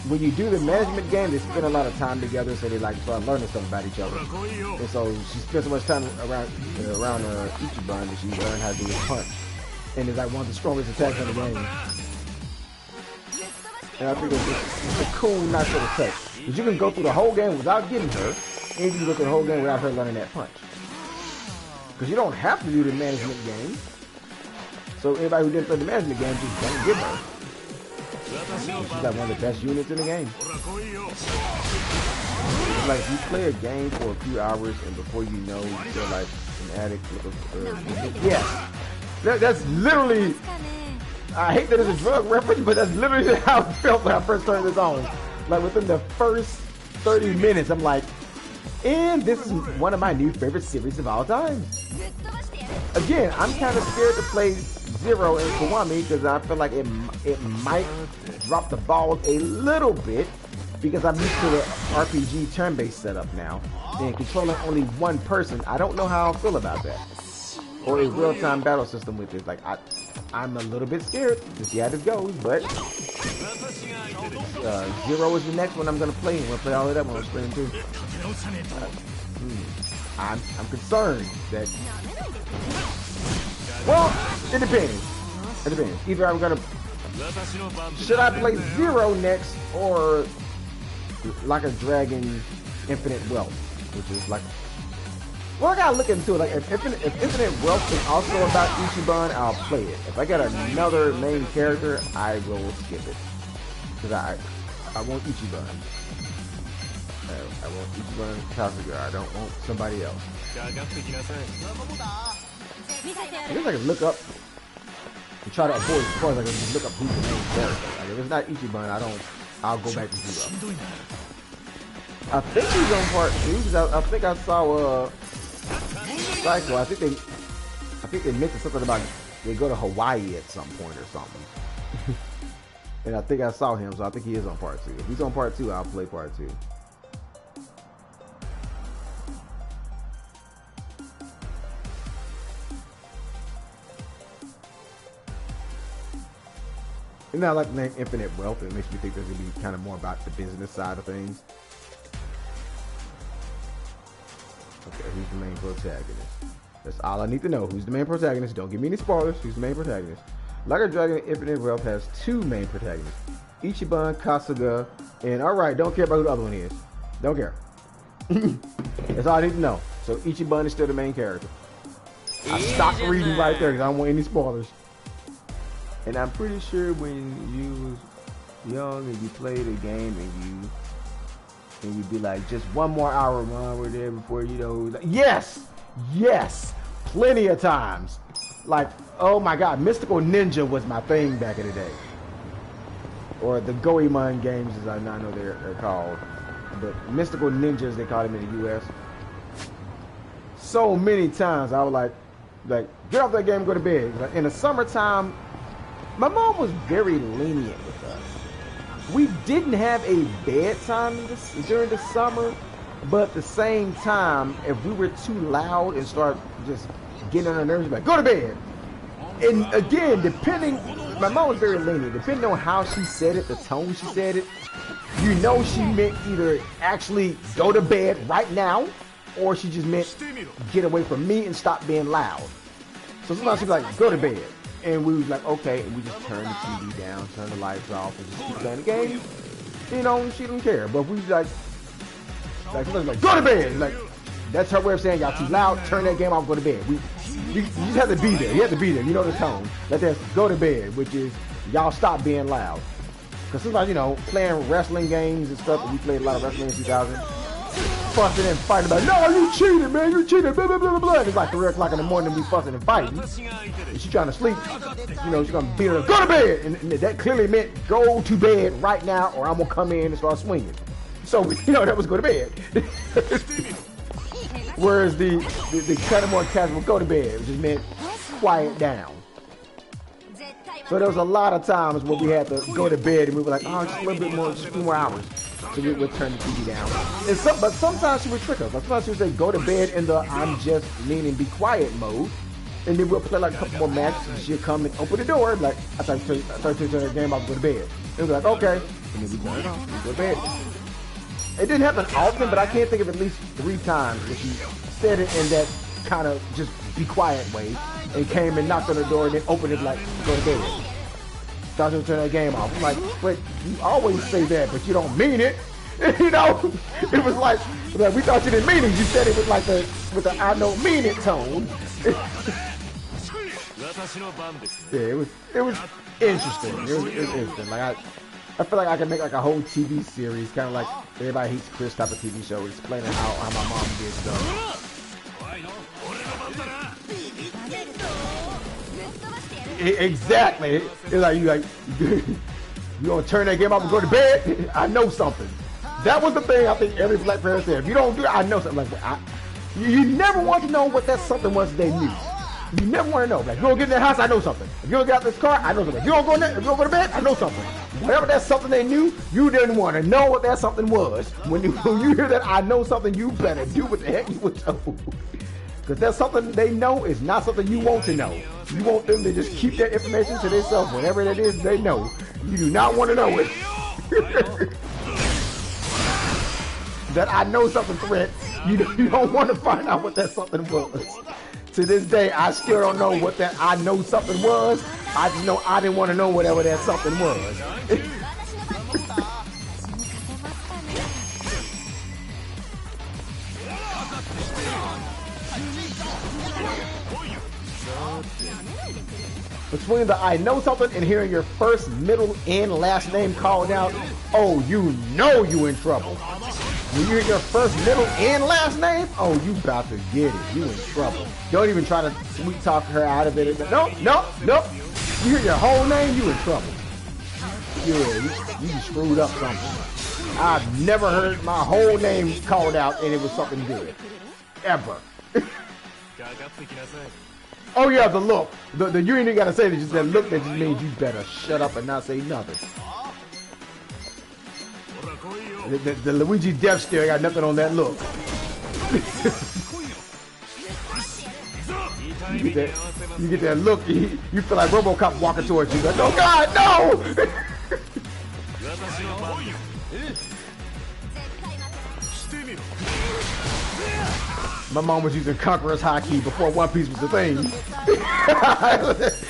when you do the management game, they spend a lot of time together, so they like start learning stuff about each other. And so she spent so much time around Ichiban that she learned how to do his punch. And it's like one of the strongest attacks in the game. And I think it's a cool, nice little touch. Because you can go through the whole game without getting her, and you can go through the whole game without her learning that punch. Because you don't have to do the management game. So anybody who didn't play the management game, just don't get her. She's like one of the best units in the game. Like you play a game for a few hours and before you know you feel like an addict. Yeah, that's literally. I hate that it's a drug reference, but that's literally how I felt when I first turned this on. Like within the first 30 minutes, I'm like, and this is one of my new favorite series of all time. Again, I'm kind of scared to play Zero and Kiwami because I feel like it might drop the ball a little bit because I'm used to the RPG turn-based setup now. And controlling only one person, I don't know how I feel about that. Or a real-time battle system with this. Like, I'm a little bit scared to see how this goes, but Zero is the next one I'm going to play. I'm going to play all of that on screen too. I'm concerned that... Well, it depends. It depends. Either I'm going to... Should I play Zero next or Like a Dragon Infinite Wealth, which is like... Well, I gotta look into it. Like, if Infinite Wealth is also about Ichiban, I'll play it. If I got another main character, I will skip it. Because I want Ichiban. I want Ichiban Kazuga. I don't want somebody else. I guess I can look up and try to avoid spoilers. I can just look up who's the main character. Like, if it's not Ichiban, I'll go back to Zero. I think he's on part 2 because I think I saw Psycho. I think they mentioned something about they go to Hawaii at some point or something. And I think I saw him, so I think he is on part 2. If he's on part 2, I'll play part 2. And I like the name Infinite Wealth. It makes me think there's going to be kind of more about the business side of things. Okay, who's the main protagonist? That's all I need to know. Who's the main protagonist? Don't give me any spoilers. Who's the main protagonist? Like a Dragon Infinite Wealth has 2 main protagonists. Ichiban, Kasuga, and alright, don't care about who the other one is. Don't care. That's all I need to know. So Ichiban is still the main character. I stopped reading right there because I don't want any spoilers. And I'm pretty sure when you was young and you played a game and you'd be like, just one more hour while we're there before you know. Like, yes, plenty of times. Like, oh my God, Mystical Ninja was my thing back in the day. Or the Goemon games, as I now know they're called. But Mystical Ninjas, they call them in the U.S. So many times I was like, get off that game and go to bed. Like, in the summertime, my mom was very lenient with us. We didn't have a bedtime during the summer, but at the same time, if we were too loud and start just getting on her nerves, like, go to bed. And again, my mom was very lenient. Depending on how she said it, the tone she said it, you know she meant either actually go to bed right now, or she just meant get away from me and stop being loud. So sometimes she'd be like, go to bed. And we was like, okay, and we just turn the TV down, turn the lights off, and just keep playing the game. You know, she didn't care. But we like go to bed. Like, that's her way of saying y'all too loud, turn that game off, go to bed. You just have to be there. You have to be there. You know the tone. That's go to bed, which is y'all stop being loud. Because sometimes, you know, playing wrestling games and stuff, and we played a lot of wrestling in 2000. Fussing and fighting about, no, you cheated, man, you cheated, blah, blah, blah, blah. It's like 3 o'clock in the morning, we fussing and fighting. And she trying to sleep. You know, she's going to beat her, go to bed. And that clearly meant go to bed right now, or I'm going to come in and start swinging. So, you know, that was go to bed. Whereas the kind of more casual go to bed, which just meant quiet down. So there was a lot of times where we had to go to bed and we were like, oh, just a little bit more, just a few more hours. So we would turn the TV down. But sometimes she would trick us. Like sometimes she would say, go to bed in the I'm just meaning be quiet mode. And then we'll play like a couple more matches and she'll come and open the door. Like, I thought you turn the game off and go to bed. And we'll be like, okay. And then we turn it off and go to bed. It didn't happen often, but I can't think of at least 3 times where she said it in that kind of just be quiet way. And came and knocked on the door and then opened it like, go to bed. Thought you would turn that game off. I'm like, but you always say that, but you don't mean it. You know, it was like we thought you didn't mean it. You said it with like with the I don't mean it tone. Yeah, it was interesting. It was interesting. Like I feel like I can make like a whole TV series, kind of like Everybody Hates Chris type of TV show, explaining how my mom did stuff. Exactly. It's like you gonna turn that game off and go to bed? I know something. That was the thing I think every black parent said. If you don't do it, I know something. Like you never want to know what that something was they knew. You never want to know. Like, if you don't get in that house, I know something. If you don't get out this car, I know something. If you don't go in there, if you don't go to bed, I know something. Whatever that something they knew, you didn't want to know what that something was. When you hear that I know something, you better do what the heck you were told. Because that's something they know is not something you want to know. You want them to just keep that information to themselves. Whatever it is they know, you do not want to know it. That I know something threat, you don't want to find out what that something was. To this day, I still don't know what that I know something was. I just know I didn't want to know whatever that something was. Between the I know something and hearing your first, middle, and last name called out, oh, you know you in trouble. When you hear your first, middle, and last name, oh, you about to get it. You in trouble. Don't even try to sweet talk her out of it. Nope. You hear your whole name, you in trouble. Yeah, you screwed up something. I've never heard my whole name called out and it was something good. Ever. Oh yeah, the look. The you ain't gotta say that, just that look that just means you better shut up and not say nothing. The Luigi death stare got nothing on that look. you get that look, you feel like RoboCop walking towards you. Like, oh God, no! My mom was using Conqueror's Hotkey before One Piece was a thing.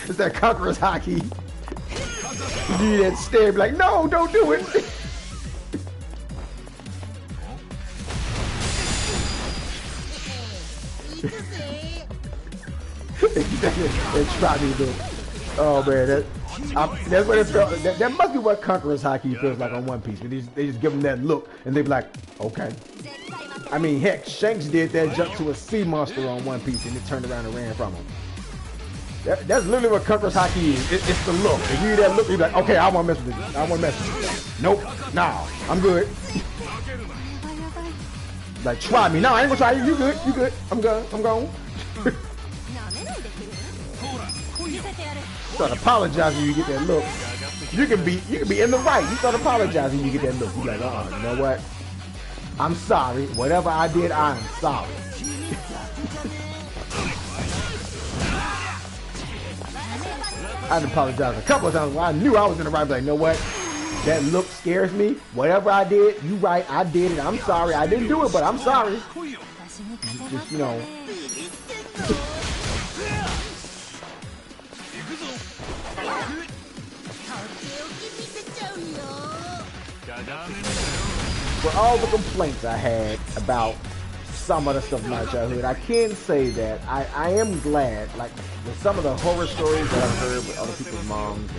It's that Conqueror's Hotkey. You need that stare, be like, no, don't do it. It's probably the. Oh man, that's what it felt. That must be what Conqueror's Hotkey feels like on One Piece. They just give them that look, and they be like, okay. I mean, heck, Shanks did that jump to a sea monster on One Piece, and it turned around and ran from him. That's literally what Conqueror's Hotkey is. It's the look. If you hear that look, you be like, okay, I want to mess with this. I want to mess with this. Nope, nah, I'm good. Like, try me. No, I ain't gonna try you. You good? You good? I'm gone. Start apologizing when you get that look. You can be in the right. You start apologizing when you get that look. You like, you know what? I'm sorry. Whatever I did, I'm sorry. I apologized a couple of times when I knew I was in the right. Like, you know what? That look scares me. Whatever I did, you right. I did it. I'm sorry. I didn't do it, but I'm sorry. Just, you know. For all the complaints I had about some of the stuff in my childhood, I can say that I am glad, like, with some of the horror stories that I've heard with other people's moms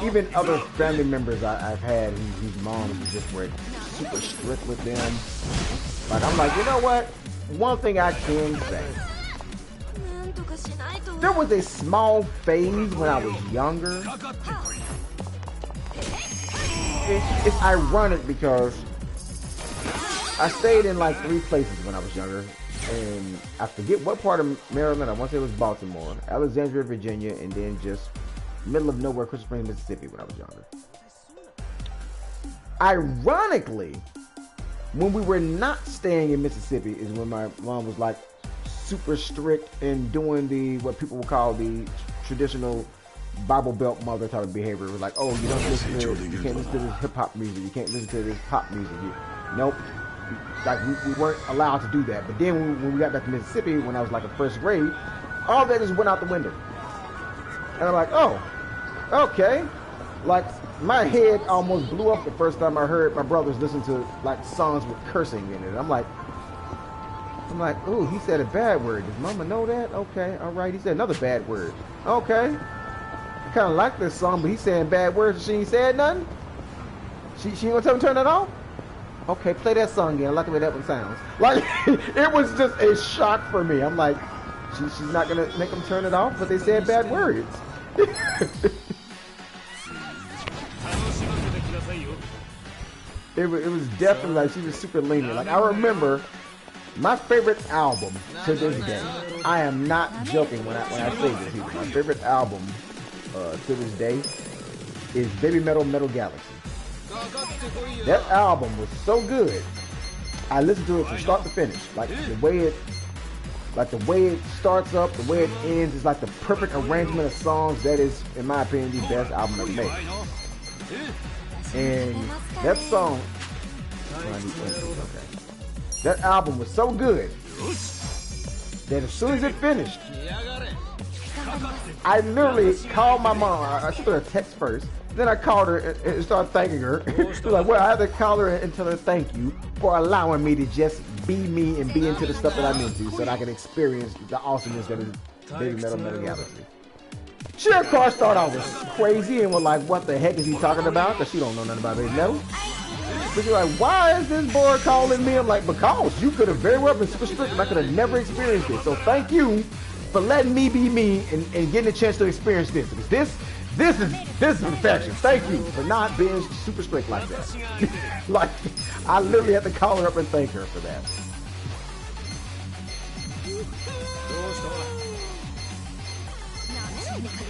and even other family members I've had whose moms just were super strict with them. Like, I'm like, you know what? One thing I can say. There was a small phase when I was younger. It's ironic because I stayed in like 3 places when I was younger, and I forget what part of Maryland. I want to say it was Baltimore, Alexandria, Virginia, and then just middle of nowhere, Crystal Springs, Mississippi when I was younger. Ironically, when we were not staying in Mississippi is when my mom was like super strict in doing what people would call the traditional Bible Belt mother type of behavior. It was like, oh, you don't listen to this, you can't listen to this hip hop music, you can't listen to this pop music. Nope. Like we weren't allowed to do that. But then when we got back to Mississippi, when I was like in 1st grade, all that just went out the window. And I'm like, oh, okay. Like my head almost blew up the first time I heard my brothers listen to like songs with cursing in it. I'm like, oh, he said a bad word. Does mama know that? Okay, all right. He said another bad word. Okay. kind of like this song, but he's saying bad words and she ain't said nothing. She ain't gonna tell him to turn that off? Okay, play that song again. I like the way that one sounds. Like, it was just a shock for me. I'm like, she's not gonna make him turn it off, but they said bad words. It was definitely like she was super lenient. Like, I remember my favorite album to this day. I am not joking when I say this. My favorite album to this day is Baby Metal Metal Galaxy. That album was so good. I listened to it from start to finish. Like the way it starts up, the way it ends is like the perfect arrangement of songs. That is, in my opinion, the best album ever made. And that song, that album was so good that as soon as it finished, I literally called my mom. I sent her a text first. Then I called her and started thanking her. She was like, well, I had to call her and tell her thank you for allowing me to just be me and be into the stuff that I'm into so that I can experience the awesomeness that is Baby Metal Metal Galaxy. She, of course, thought I was crazy and was like, what the heck is he talking about? Because she don't know nothing about Baby Metal. So she's like, why is this boy calling me? I'm like, because you could have very well been super strict and I could have never experienced it. So thank you for letting me be me and getting a chance to experience this. Because this is perfection. Thank you for not being super strict like that. Like, I literally had to call her up and thank her for that.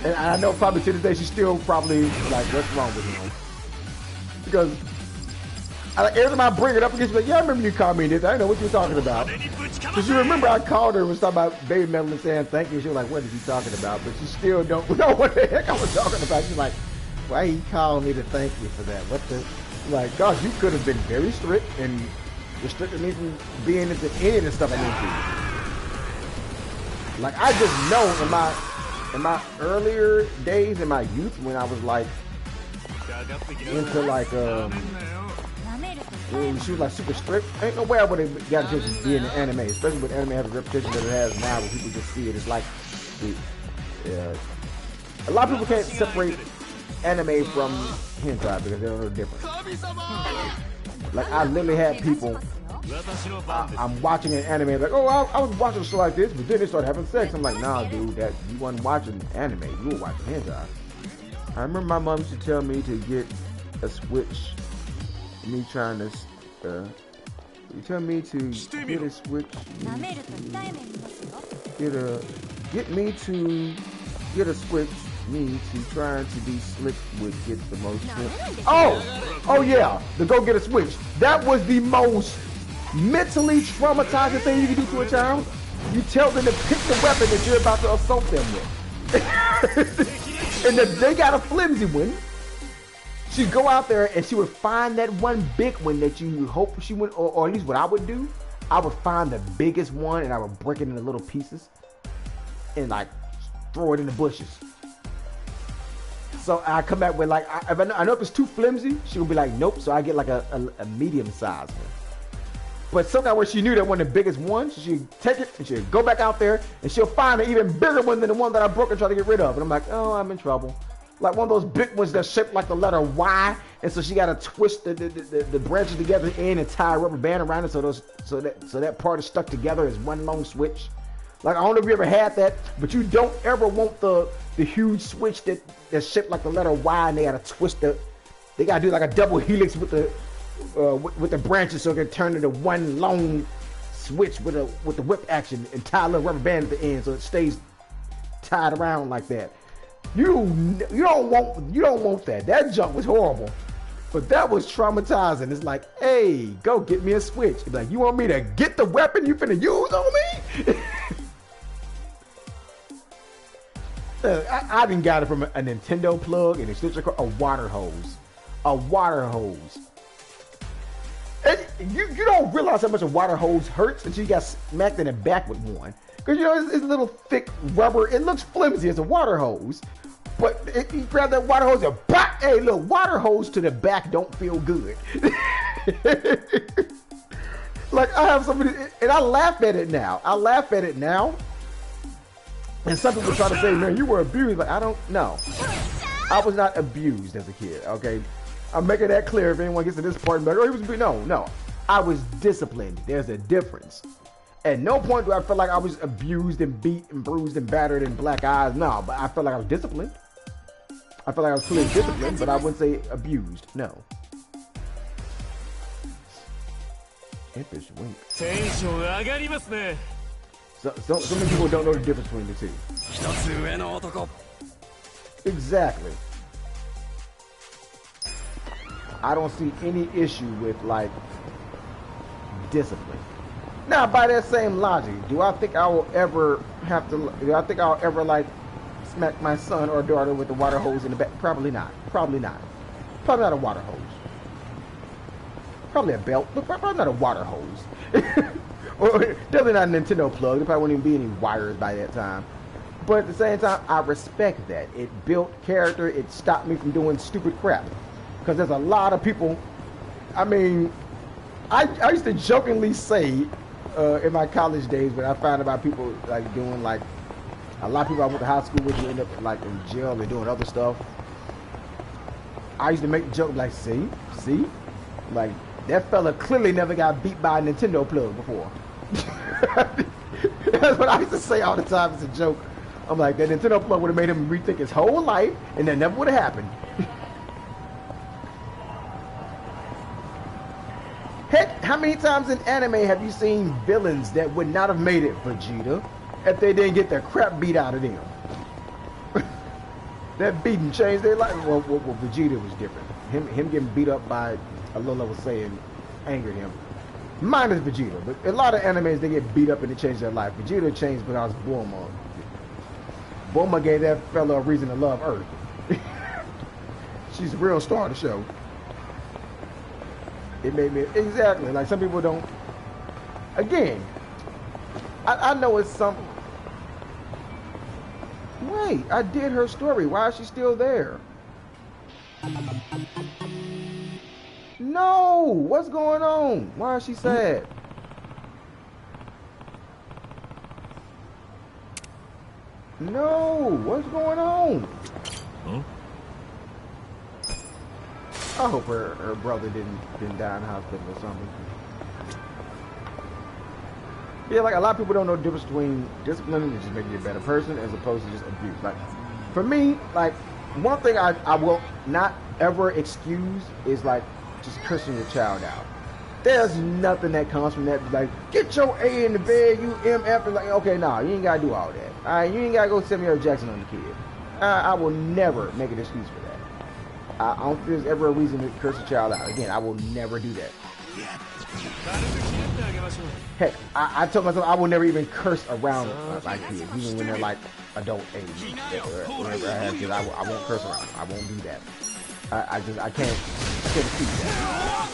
And I know probably to this day she's still probably like, what's wrong with him? Because every time I bring it up again, she's like, yeah, I remember you called me this. I didn't know what you were talking about. Because you remember I called her and was talking about Baby Metal and saying thank you. She was like, what is he talking about? But she still don't know what the heck I was talking about. She's like, why he called me to thank you for that? What the? Like, gosh, you could have been very strict and restricted me from being into any of the stuff I'm into. Like, I just know in my earlier days, in my youth, when I was like into like when she was like super strict, ain't no way I would have got a chance to be in the anime, especially with anime having the reputation that it has now, where people just see it. It's like a lot of people can't separate anime from hentai because they don't know the difference. Like, I literally had people, I'm watching an anime, like, oh, I was watching a show like this, but then they started having sex. I'm like, nah, dude, that you wasn't watching anime, you were watching hentai. I remember my mom used to tell me to get a Switch. Me trying to, you tell me to get a Switch. Get a Switch. Me to trying to be slick with get the most. Oh yeah, to go get a Switch. That was the most mentally traumatizing thing you can do to a child. You tell them to pick the weapon that you're about to assault them with. And if they got a flimsy one, she'd go out there and she would find that one big one that you hope she would, or at least what I would do, I would find the biggest one and I would break it into little pieces and like throw it in the bushes. So I come back with like, I know if it's too flimsy, she would be like, nope. So I get like a medium sized one. But somehow where she knew that one of the biggest ones, so she'd take it and she'd go back out there and she'll find an even bigger one than the one that I broke and try to get rid of. And I'm like, oh, I'm in trouble. Like one of those big ones that's shaped like the letter Y, and so she got to twist the branches together in and tie a rubber band around it so that part is stuck together as one long switch. Like, I don't know if you ever had that, but you don't ever want the huge switch that's shaped like the letter Y, and they got to twist they got to do like a double helix with the branches so it can turn into one long switch with the whip action and tie a little rubber band at the end so it stays tied around like that. You don't want that. That junk was horrible. But that was traumatizing. It's like, hey, go get me a Switch. It's like, you want me to get the weapon you finna use on me? I done got it from a Nintendo plug and a water hose. A water hose. And you don't realize how much a water hose hurts until you got smacked in the back with one. Because, you know, it's a little thick rubber. It looks flimsy as a water hose. But if you grab that water hose and pop, hey, look, water hose to the back don't feel good. Like, I have somebody, and I laugh at it now. And some people try to say, man, you were abused. Like, I don't know. I was not abused as a kid, okay? I'm making that clear if anyone gets to this part and be like, oh, he was abused. No. I was disciplined. There's a difference. At no point do I feel like I was abused and beat and bruised and battered and black eyes. No, but I felt like I was disciplined. I felt like I was clearly disciplined, but I wouldn't say abused. No. Impish wink. So many people don't know the difference between the two. Exactly. I don't see any issue with like discipline. Now, by that same logic, do I think I will ever have to? Do I think I'll ever like smack my son or daughter with a water hose in the back? Probably not. Probably not. Probably not a water hose. Probably a belt, but probably not a water hose. Or definitely not a Nintendo plug. There probably wouldn't even be any wires by that time. But at the same time, I respect that. It built character. It stopped me from doing stupid crap. Because there's a lot of people. I mean, I used to jokingly say in my college days when I found about people like doing like a lot of people I went to high school with who end up like in jail and doing other stuff. I used to make the joke like, see, like that fella clearly never got beat by a Nintendo plug before. That's what I used to say all the time as a joke. I'm like, that Nintendo plug would have made him rethink his whole life, and that never would have happened. Heck, how many times in anime have you seen villains that would not have made it Vegeta if they didn't get the crap beat out of them? That beating changed their life. Well, Vegeta was different. Him getting beat up by a low-level Saiyan angered him. Minus Vegeta, but a lot of animes they get beat up and it changed their life. Vegeta changed because Bulma. Bulma gave that fella a reason to love Earth. She's a real star of the show. It made me exactly like some people don't. Again, I know it's some. Wait, I did her story. Why is she still there? No, what's going on? Why is she sad? No, what's going on? Huh? I hope her brother didn't die in the hospital or something. Yeah, like a lot of people don't know the difference between discipline and just making you a better person as opposed to just abuse. Like, for me, like, one thing I will not ever excuse is like just cursing your child out. There's nothing that comes from that. Like, get your A in the bed, you MF, and like, okay, nah, you ain't gotta do all that. All right, you ain't gotta go Samuel Jackson on the kid. I will never make an excuse for that. I don't think there's ever a reason to curse a child out. Again, I will never do that. Heck, I told myself I will never even curse around my kids, even when they're like adult age. Whenever I have kids, I won't curse around them. I won't do that. I can't speak that.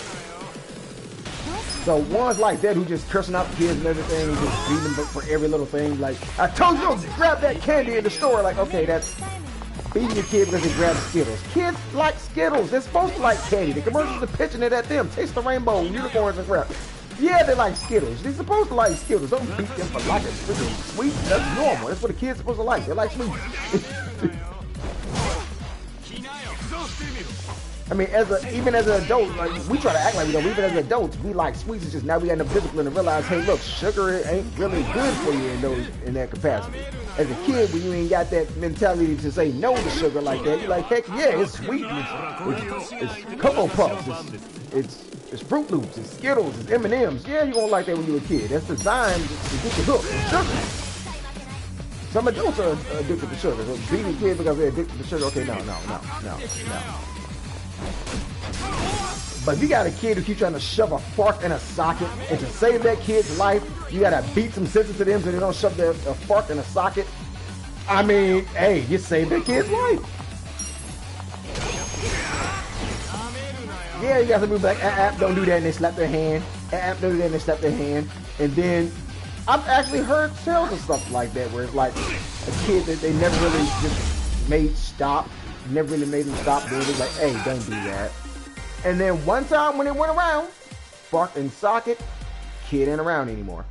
So ones like that who just cursing out the kids and everything, and just beating them for every little thing. Like, I told you to grab that candy in the store. Like, okay, that's beating your kid because they grab Skittles. Kids like Skittles. They're supposed to like candy. The commercials are pitching it at them. Taste the rainbow, unicorns and crap. Yeah, they like Skittles. They're supposed to like Skittles. Don't beat them for liking freaking sweet. That's normal. That's what the kids are supposed to like. They like sweets. I mean, even as an adult, like, we try to act like we don't. Even as adults, we like sweets. It's just now we got enough discipline to realize, hey, look, sugar ain't really good for you in that capacity. As a kid, when you ain't got that mentality to say no to sugar like that, you're like, heck yeah, it's sweet. It's Cocoa Puffs. It's Fruit Loops. It's Skittles. It's M&M's. Yeah, you won't like that when you're a kid. That's designed to get you hooked. It's sugar. Some adults are addicted to sugar. So beating a kid because they're addicted to sugar, okay, no. But if you got a kid who keeps trying to shove a fork in a socket, and to save that kid's life, you gotta beat some sense into them so they don't shove a fork in a socket. I mean, hey, you saved that kid's life. Yeah, you got some people like, don't do that, and they slap their hand. Don't do that, and they slap their hand. And then, I've actually heard tales of stuff like that, where it's like a kid that they never really just made stop. Never really made them stop doing it. Like, hey, don't do that. And then one time when it went around, fork and socket, kid ain't around anymore.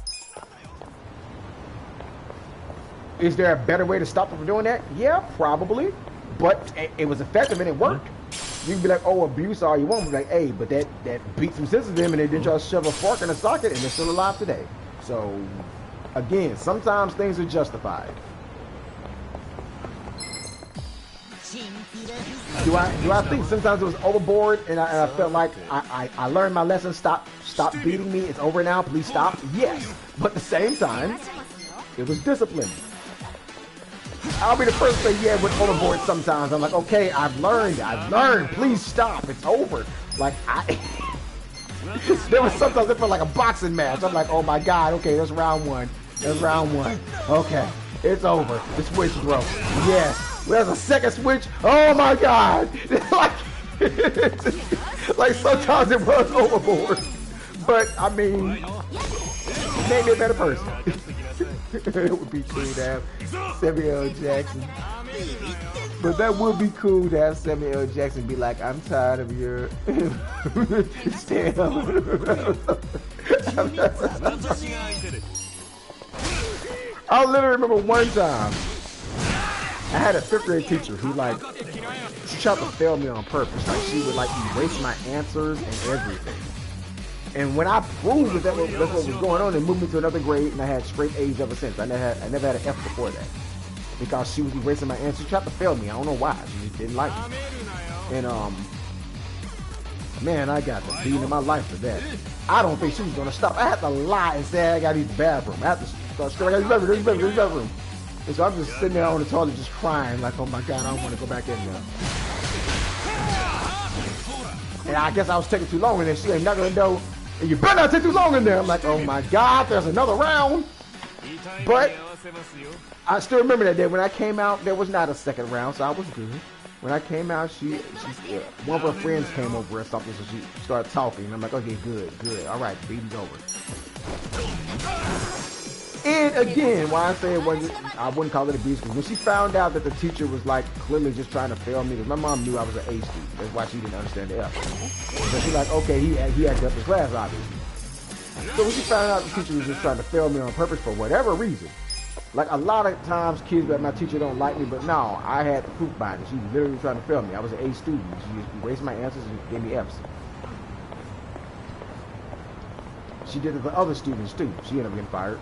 Is there a better way to stop them from doing that? Yeah, probably. but it was effective and it worked. You can be like, oh, abuse all you want, but like, hey, but that beat some sense of them, and they didn't try to shove a fork in a socket, and they're still alive today. So, again, sometimes things are justified. Do I think sometimes it was overboard, and I felt like I learned my lesson? Stop beating me. It's over now. Please stop. Yes, but at the same time, it was discipline. I'll be the first to say, yeah, with overboard sometimes. I'm like, okay, I've learned. Please stop. It's over. Like, there was sometimes it felt like a boxing match. I'm like, oh my God, okay, that's round one. Okay, it's over. The switch broke. Yes. There's a second switch. Oh my God. like sometimes it was overboard. But, I mean, it made me a better person. It would be cool to have Samuel L. Jackson. But that would be cool to have Samuel L. Jackson be like, I'm tired of your stand up. I literally remember one time I had a 5th grade teacher who she tried to fail me on purpose. Like she would erase my answers and everything. And when I proved that that's what was going on, they moved me to another grade, and I had straight A's ever since. I never had an F before that, because she was erasing my answers. She tried to fail me. I don't know why. She just didn't like me. And man, I got the beating of my life for that. I don't think she was gonna stop. I had to lie and say I got to use the bathroom. I had to start screaming, I got to use the bathroom. And so I'm just sitting there on the toilet, just crying, like, oh my God, I don't want to go back in there. And I guess I was taking too long in there. She ain't not gonna know. And you better not take too long in there. I'm like, oh my God, there's another round. But I still remember that day when I came out, there was not a second round, so I was good. When I came out, one of her friends came over or something, so she started talking. And I'm like, okay, good. All right, the beating's over. And again, why I say I wouldn't call it abuse, because when she found out that the teacher was clearly just trying to fail me, because my mom knew I was an A student. That's why she didn't understand the F. So she's like, okay, he acted up his class, obviously. So when she found out the teacher was just trying to fail me on purpose for whatever reason, a lot of times kids be like, my teacher don't like me, but no, I had the proof behind it. She was literally trying to fail me. I was an A student. She just erased my answers and gave me F's. She did it for other students too. She ended up getting fired.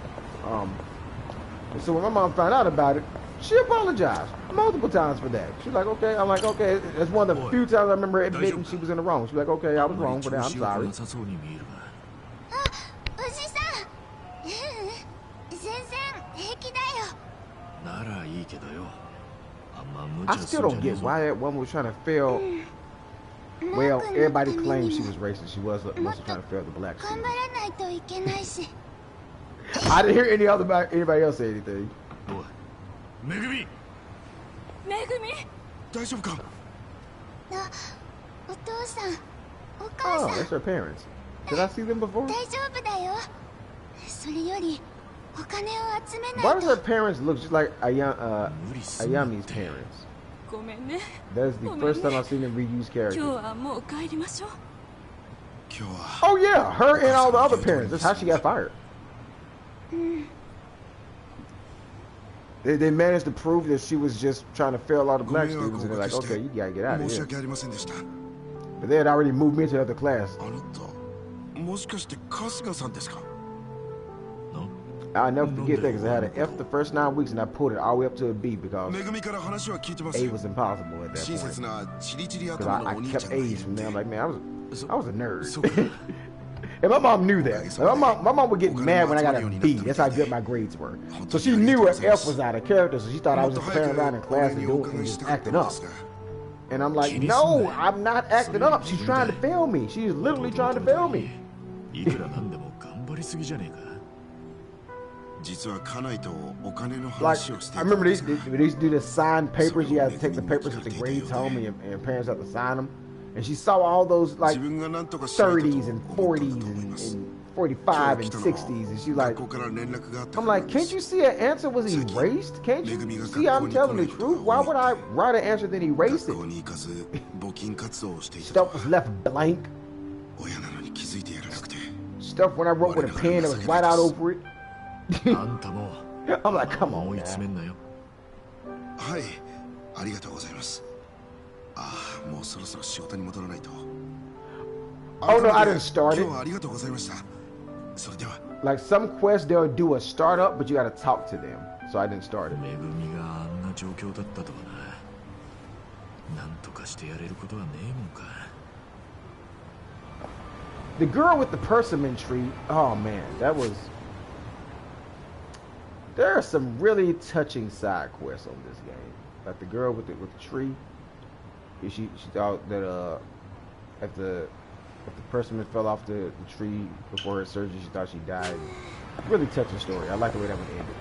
And so when my mom found out about it, she apologized multiple times for that. She's like, okay. I'm like, okay. That's one of the few times I remember admitting she was in the wrong. She's like, okay, I was wrong for that. I'm sorry. I still don't get why that woman was trying to fail. Well, everybody claims she was racist. She must have trying to fail the black students. I didn't hear anybody else say anything. Megumi! Oh, that's her parents. Did I see them before? Why does her parents look just like Ayami's parents? That's the first time I've seen them reuse characters. Oh yeah, her and all the other parents. That's how she got fired. They managed to prove that she was just trying to fail all the black students, and they're like, okay, you gotta get out of here. But they had already moved me to the other class. I'll never forget that, because I had an F the first 9 weeks, and I pulled it all the way up to a B, because A was impossible at that point. Because I kept A's from there. I'm like, man, I was a nerd. And my mom knew that. My mom would get mad when I got a B. That's how good my grades were. So she knew an F was out of character, so she thought I was just playing around in class and just acting up. And I'm like, no, I'm not acting up. She's trying to fail me. She's literally trying to fail me. I remember they used to do the signed papers. You had to take the papers with the grades home, and your parents had to sign them. And she saw all those 30s and 40s and 45 and 60s, and she's like, I'm like, can't you see an answer was erased? Can't you see I'm telling the truth? Why would I write an answer then erase it? Stuff was left blank. Stuff when I wrote with a pen that was white out over it. I'm like, come on, man. Oh no, I didn't start it. Like some quests, they'll do a startup, but you gotta talk to them. So I didn't start it. The girl with the persimmon tree, oh man, that was... There are some really touching side quests on this game. Like the girl with the tree, she thought that if the persimmon fell off the tree before her surgery, she thought she died. Really touching story. I like the way that one ended.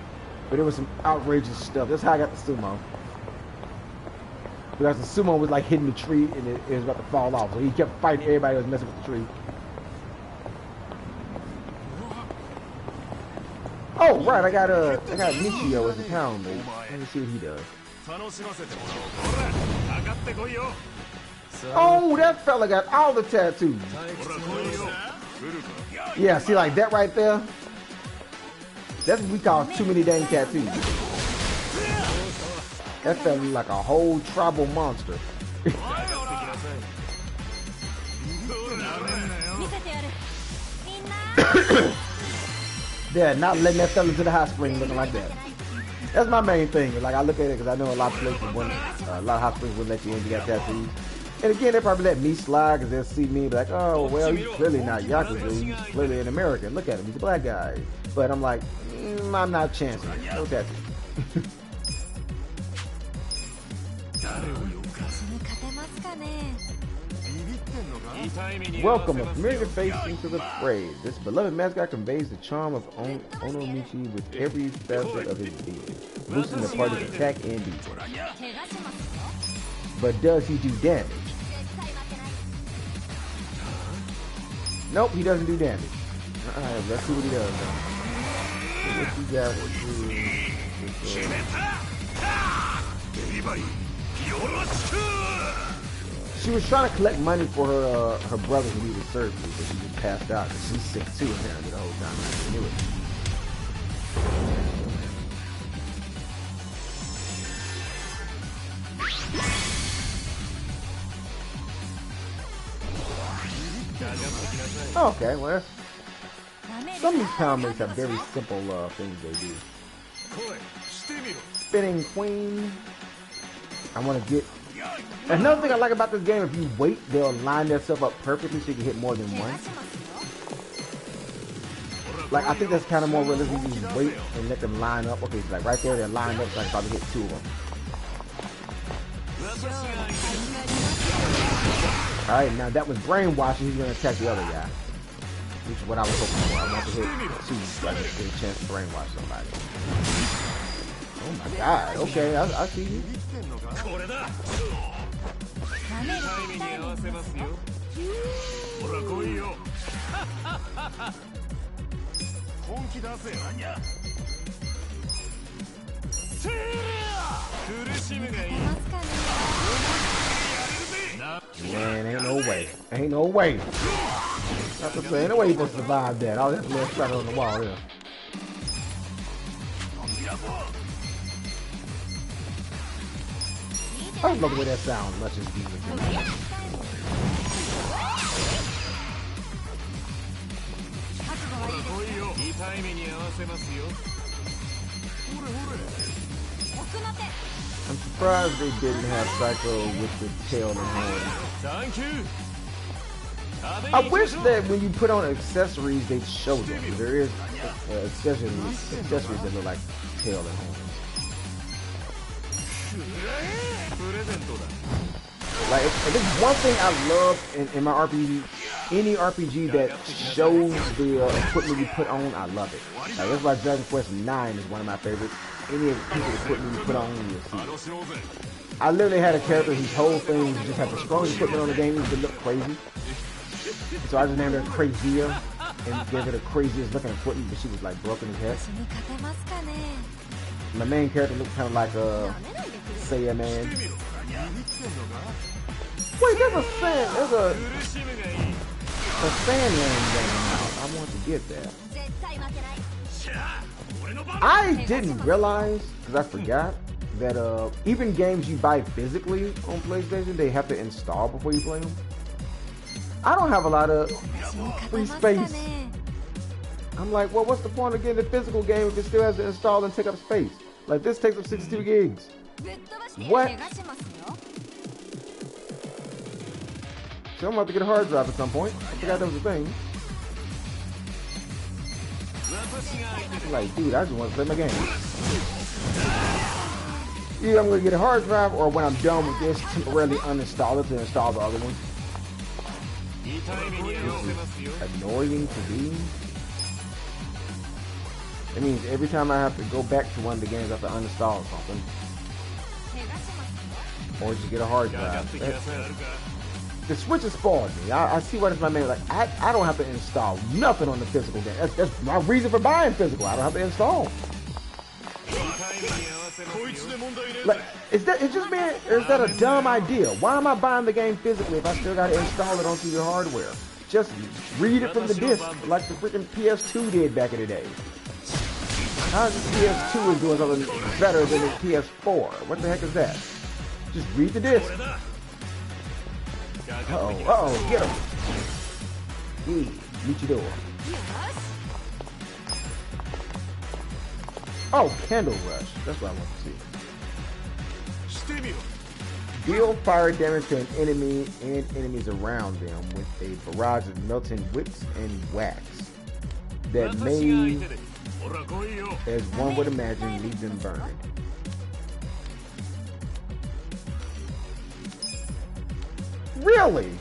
But there was some outrageous stuff. That's how I got the sumo. Because the sumo was like hitting the tree and it was about to fall off. So he kept fighting everybody that was messing with the tree. Oh right, I got Michio as a pound mate. Let me see what he does. Oh, that fella got all the tattoos. Yeah, see like that right there? That's what we call too many dang tattoos. That fella looked like a whole tribal monster. Yeah, not letting that fella to the hot spring looking like that. That's my main thing. Like I look at it because I know a lot of places, a lot of hot springs wouldn't let you in. You got tattoos. And again, they probably let me slide because they'll see me and be like, oh, well, he's clearly not Yakuza. He's clearly an American. Look at him. He's a black guy. But I'm like, I'm not chancing it. No tattoos. Welcome, a familiar face into the fray. This beloved mascot conveys the charm of Onomichi with every facet of his being, boosting the party's attack and defense. But does he do damage? Nope, he doesn't do damage. Alright, let's see what he does now. What you got She was trying to collect money for her brother who needed surgery, but she just passed out. She's sick too apparently the whole time. I knew it. Okay, well, some of these pound mates have very simple things they do. Spinning queen. I want to get... Another thing I like about this game, if you wait, they'll line themselves up perfectly so you can hit more than one. Like, I think that's kind of more realistic. You just wait and let them line up. Okay, like right there, they're lined up, so I can probably hit two of them. Alright, now that was brainwashing. He's going to attack the other guy. Which is what I was hoping for. I want to hit two so I can get a chance to brainwash somebody. Oh my god. Okay, I see you. Man, ain't no way. Ain't no way. That's what I'm saying. Ain't no way you supposed to survive that. All that little splatter on the wall there. I don't love the way that sounds. Let's just be with it. I'm surprised they didn't have Psycho with the tail and horns. I wish that when you put on accessories, they'd show them. There is accessories that look like tail and horns. Like, if there's one thing I love in my RPG, any RPG that shows the equipment you put on, I love it. Like, that's why Dragon Quest 9 is one of my favorites. Any piece of equipment you put on, you'll see it. I literally had a character whose whole thing just had the strongest equipment on the game, it looked crazy. So I just named her Crazia and gave her the craziest looking equipment, but she was like broken as heck. My main character looked kind of like a Saiyan man. Wait, there's a Sandland game out. I want to get that. I didn't realize, because I forgot, that even games you buy physically on PlayStation, they have to install before you play them. I don't have a lot of free space. I'm like, well, what's the point of getting a physical game if it still has to install and take up space? Like, this takes up 62 gigs. What? So I'm about to get a hard drive at some point. I forgot that was a thing. I'm like, dude, I just want to play my game. Either I'm going to get a hard drive, or when I'm done with this, temporarily uninstall it to install the other one. This is annoying to do. It means every time I have to go back to one of the games, I have to uninstall something. Or just get a hard drive. The Switch has spoiled me. I see what is my man. Like, I don't have to install nothing on the physical game. That's my reason for buying physical. I don't have to install. Like, is just me, or is that a dumb idea? Why am I buying the game physically if I still gotta install it onto your hardware? Just read it from the disc, like the freaking PS2 did back in the day. How is the PS2 is doing something better than the PS4? What the heck is that? Just read the disc. Uh-oh, get him. Meet your door. Oh, Candle Rush. That's what I want to see. Deal fire damage to an enemy and enemies around them with a barrage of melting whips and wax that may, as one would imagine, leave them burned. Really?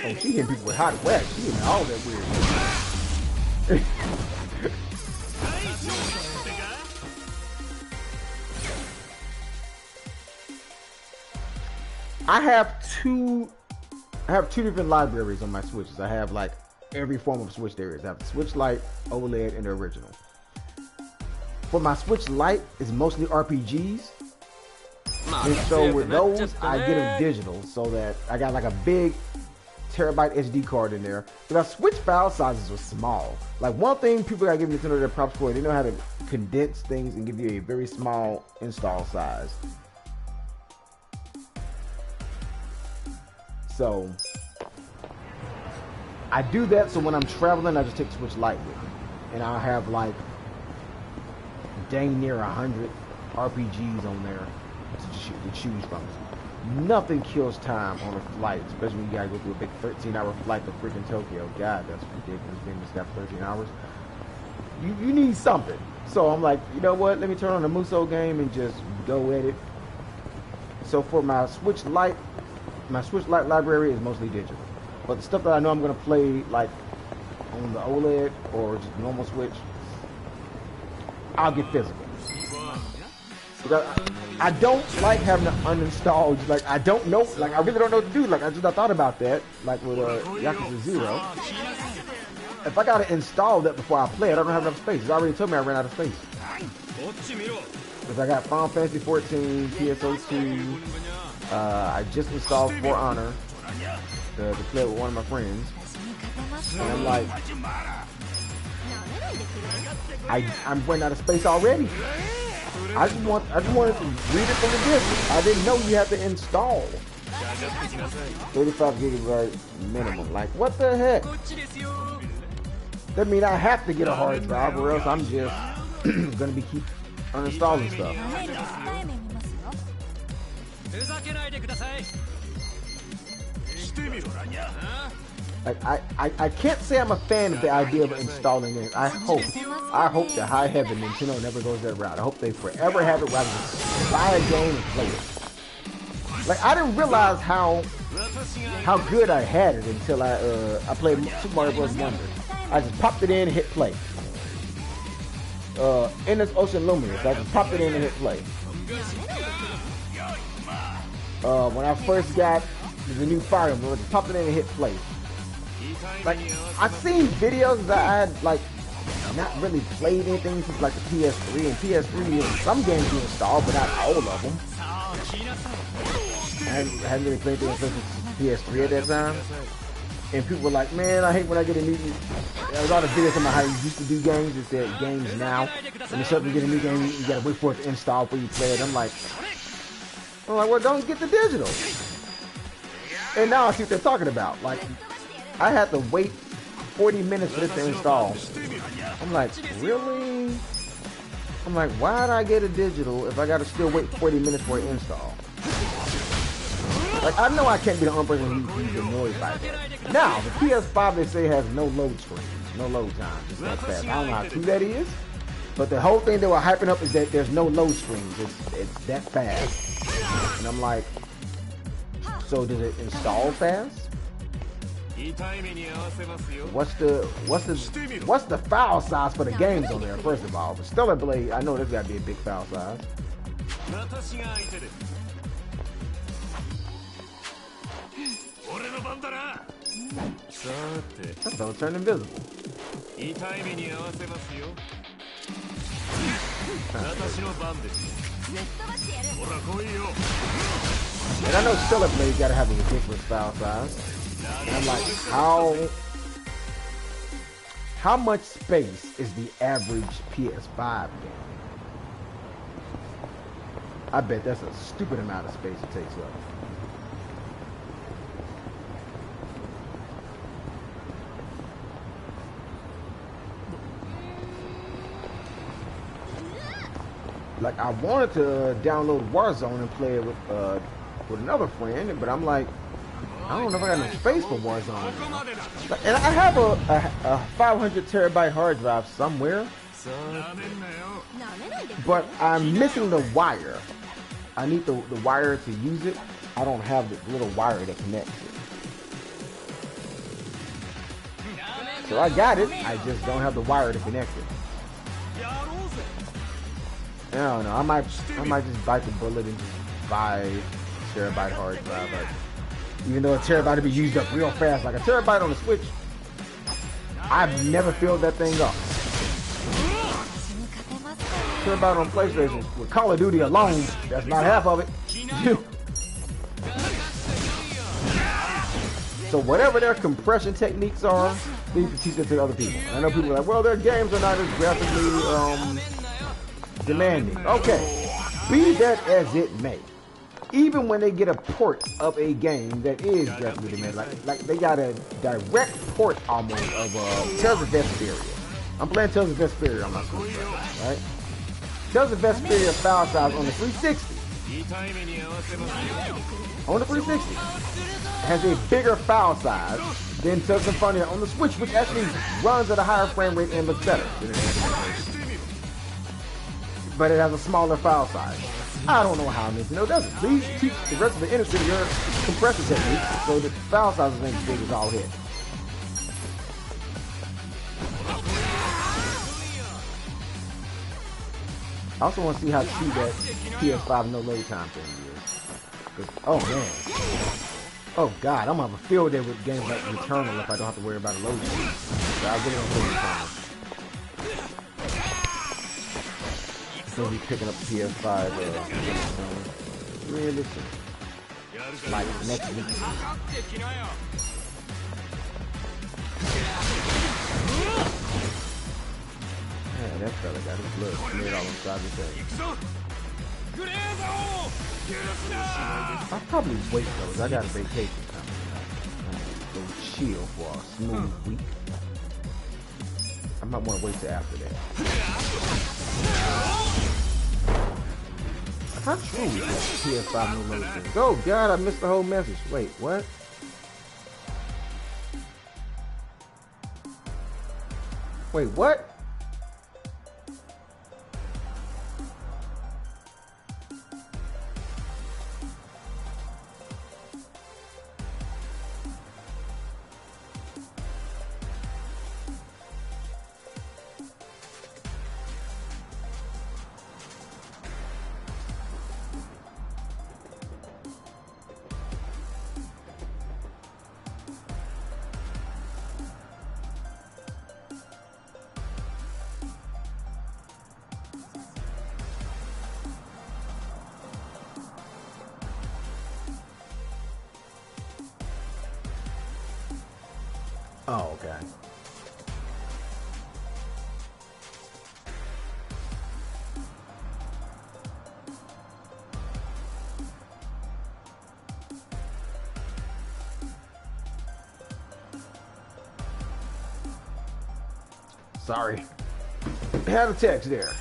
Oh, she hitting people with hot wax. She hitting all that weird. I have two different libraries on my Switches. I have like every form of Switch there is. I have the Switch Lite, OLED, and the original. For my Switch Lite, it's mostly RPGs. And so with those, I get them digital so that I got like a big terabyte SD card in there. But our Switch file sizes are small. Like, one thing people gotta give Nintendo their props for, they know how to condense things and give you a very small install size. So I do that so when I'm traveling, I just take the Switch Lite with me. And I'll have like dang near 100 RPGs on there to choose from. Nothing kills time on a flight, especially when you gotta go through a big 13-hour flight to freaking Tokyo. God, that's ridiculous. Being this guy for 13 hours. You need something. So I'm like, you know what? Let me turn on the Muso game and just go at it. So for my Switch Lite library is mostly digital. But the stuff that I know I'm gonna play like on the OLED or just normal Switch, I'll get physical. Because I don't like having to uninstall. Like, I don't know. Like, I really don't know what to do. Like, I thought about that. Like with Yakuza 0. If I gotta install that before I play it, I don't have enough space. It's already told me I ran out of space. Because I got Final Fantasy 14, PSO2. I just installed For Honor to play it with one of my friends. And I'm like, I'm running out of space already. I just wanted to read it from the disc. I didn't know you had to install. 35 gigabyte minimum. Like, what the heck? That means I have to get a hard drive, or else I'm just gonna be keep uninstalling stuff. Like, I can't say I'm a fan of the idea of installing it. I hope to high heaven Nintendo never goes that route. I hope they forever have it where I can just buy a game and play it. Like, I didn't realize how good I had it until I played Super Mario Bros. Wonder. I just popped it in and hit play. Endless Ocean Luminous, I just popped it in and hit play. When I first got the new Fire Emblem, I just popped it in and hit play. Like, I've seen videos that I had, like, not really played anything since, like, the PS3. And PS3, some games you install, but not all of them. I hadn't really played anything since PS3 at that time. And people were like, man, I hate when I get a new. There was all the videos about how you used to do games. It said games now. When you start to get a new game, you gotta wait for it to install before you play it. I'm like, well, don't get the digital. And now I see what they're talking about. Like, I had to wait 40 minutes for this to install. I'm like, really? I'm like, why'd I get a digital if I gotta still wait 40 minutes for it to install? Like, I know I can't be the only person who's annoyed by that. Now, the PS5 they say has no load screens, no load time. It's not fast. I don't know how true that is, but the whole thing they were hyping up is that there's no load screens. It's that fast. And I'm like, so does it install fast? What's the file size for the games on there? First of all, but Stellar Blade, I know there's got to be a big file size. That fella turned invisible. And I know Stellar Blade got to have a ridiculous file size. And I'm like, how much space is the average PS5 game? I bet that's a stupid amount of space it takes up. Like, I wanted to download Warzone and play it with another friend, but I'm like, I don't know if I got enough space for Warzone. And I have a 500 terabyte hard drive somewhere, but I'm missing the wire. I need the wire to use it. I don't have the little wire that connects it. So I got it, I just don't have the wire to connect it. I don't know. I might just bite the bullet and just buy a terabyte hard drive. Like, even though a terabyte would be used up real fast, like a terabyte on the Switch, I've never filled that thing up. Terabyte on PlayStation with Call of Duty alone, that's not half of it. So whatever their compression techniques are, they need to teach that to other people. I know people are like, well, their games are not as graphically demanding. Okay, be that as it may, even when they get a port of a game that is graphically demanding, like they got a direct port almost of Tales of Vesperia. I'm playing Tales of Vesperia on my Switch right? Tales of Vesperia file size on the 360. On the 360 has a bigger file size than Tales of Vesperia on the Switch, which actually runs at a higher frame rate and looks better than it has. But it has a smaller file size. I don't know how Nintendo does it. Please teach the rest of the industry your compressor technique so that the file sizes ain't as big as all hit. I also want to see how cheap that PS5 no load time thing is. Oh man. Oh god, I'm gonna have a field day with games like Returnal if I don't have to worry about a load time. So I'll get it on Returnal. So he's picking up the PS5 realistic. Like next week. Yeah, that fella got his blood smeared all inside the thing. I'll probably wait though, I got a vacation coming up. Go chill for a smooth week. I might want to wait till after that. How true is that PS5 no load thing? Oh god, I missed the whole message. Wait, what? Wait, what? Oh, okay. Sorry. Had a text there.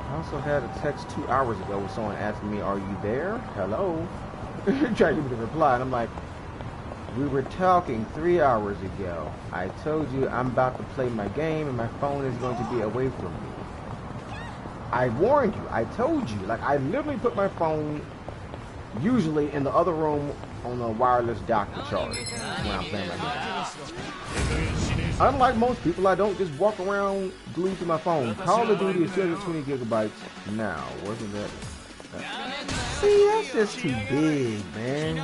I also had a text 2 hours ago with someone asking me, "Are you there? Hello?" Trying to give me the reply, and I'm like, "We were talking 3 hours ago. I told you I'm about to play my game and my phone is going to be away from me. I warned you. I told you. Like, I literally put my phone usually in the other room on a wireless dock to charge when I'm playing my game. Unlike most people, I don't just walk around glued to my phone. Call of Duty is 220 gigabytes now. Wasn't that? See, that's just too big, man.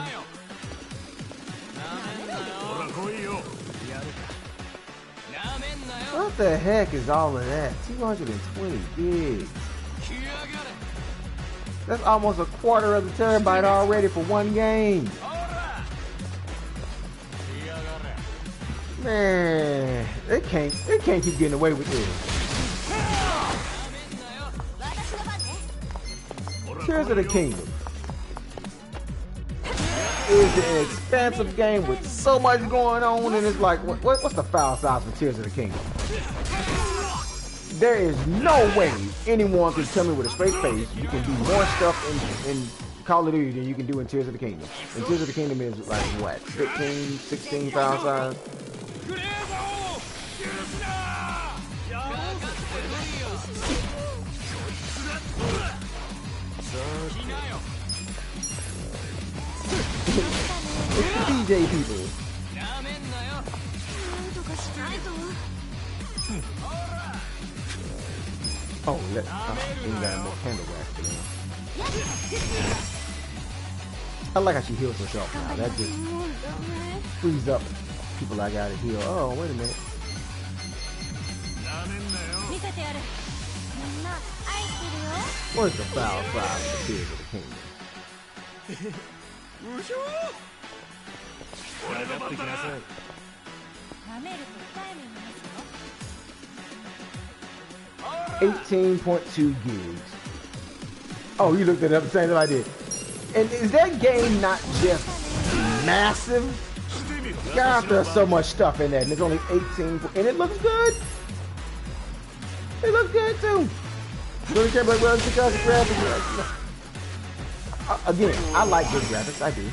What the heck is all of that? 220 gigs. That's almost a quarter of the terabyte already for one game. Man, they can't keep getting away with this. Tears of the Kingdom is an expansive game with so much going on, and it's like, what's the file size for Tears of the Kingdom? There is no way anyone can tell me with a straight face you can do more stuff in Call of Duty than you can do in Tears of the Kingdom. And Tears of the Kingdom is like what, 15, 16 file size? It's the DJ people. Oh, we got more candle wax for them. I like how she heals herself now. That just frees up people I gotta heal. Oh, wait a minute. What is the foul size of the Tears of the Kingdom? 18.2 gigs. Oh, you looked it up the same time I did. And is that game not just massive? God, there's so much stuff in that, and it's only 18, and it looks good. It looks good too. Really care about well, because of graphics. Again, I like good graphics, I do.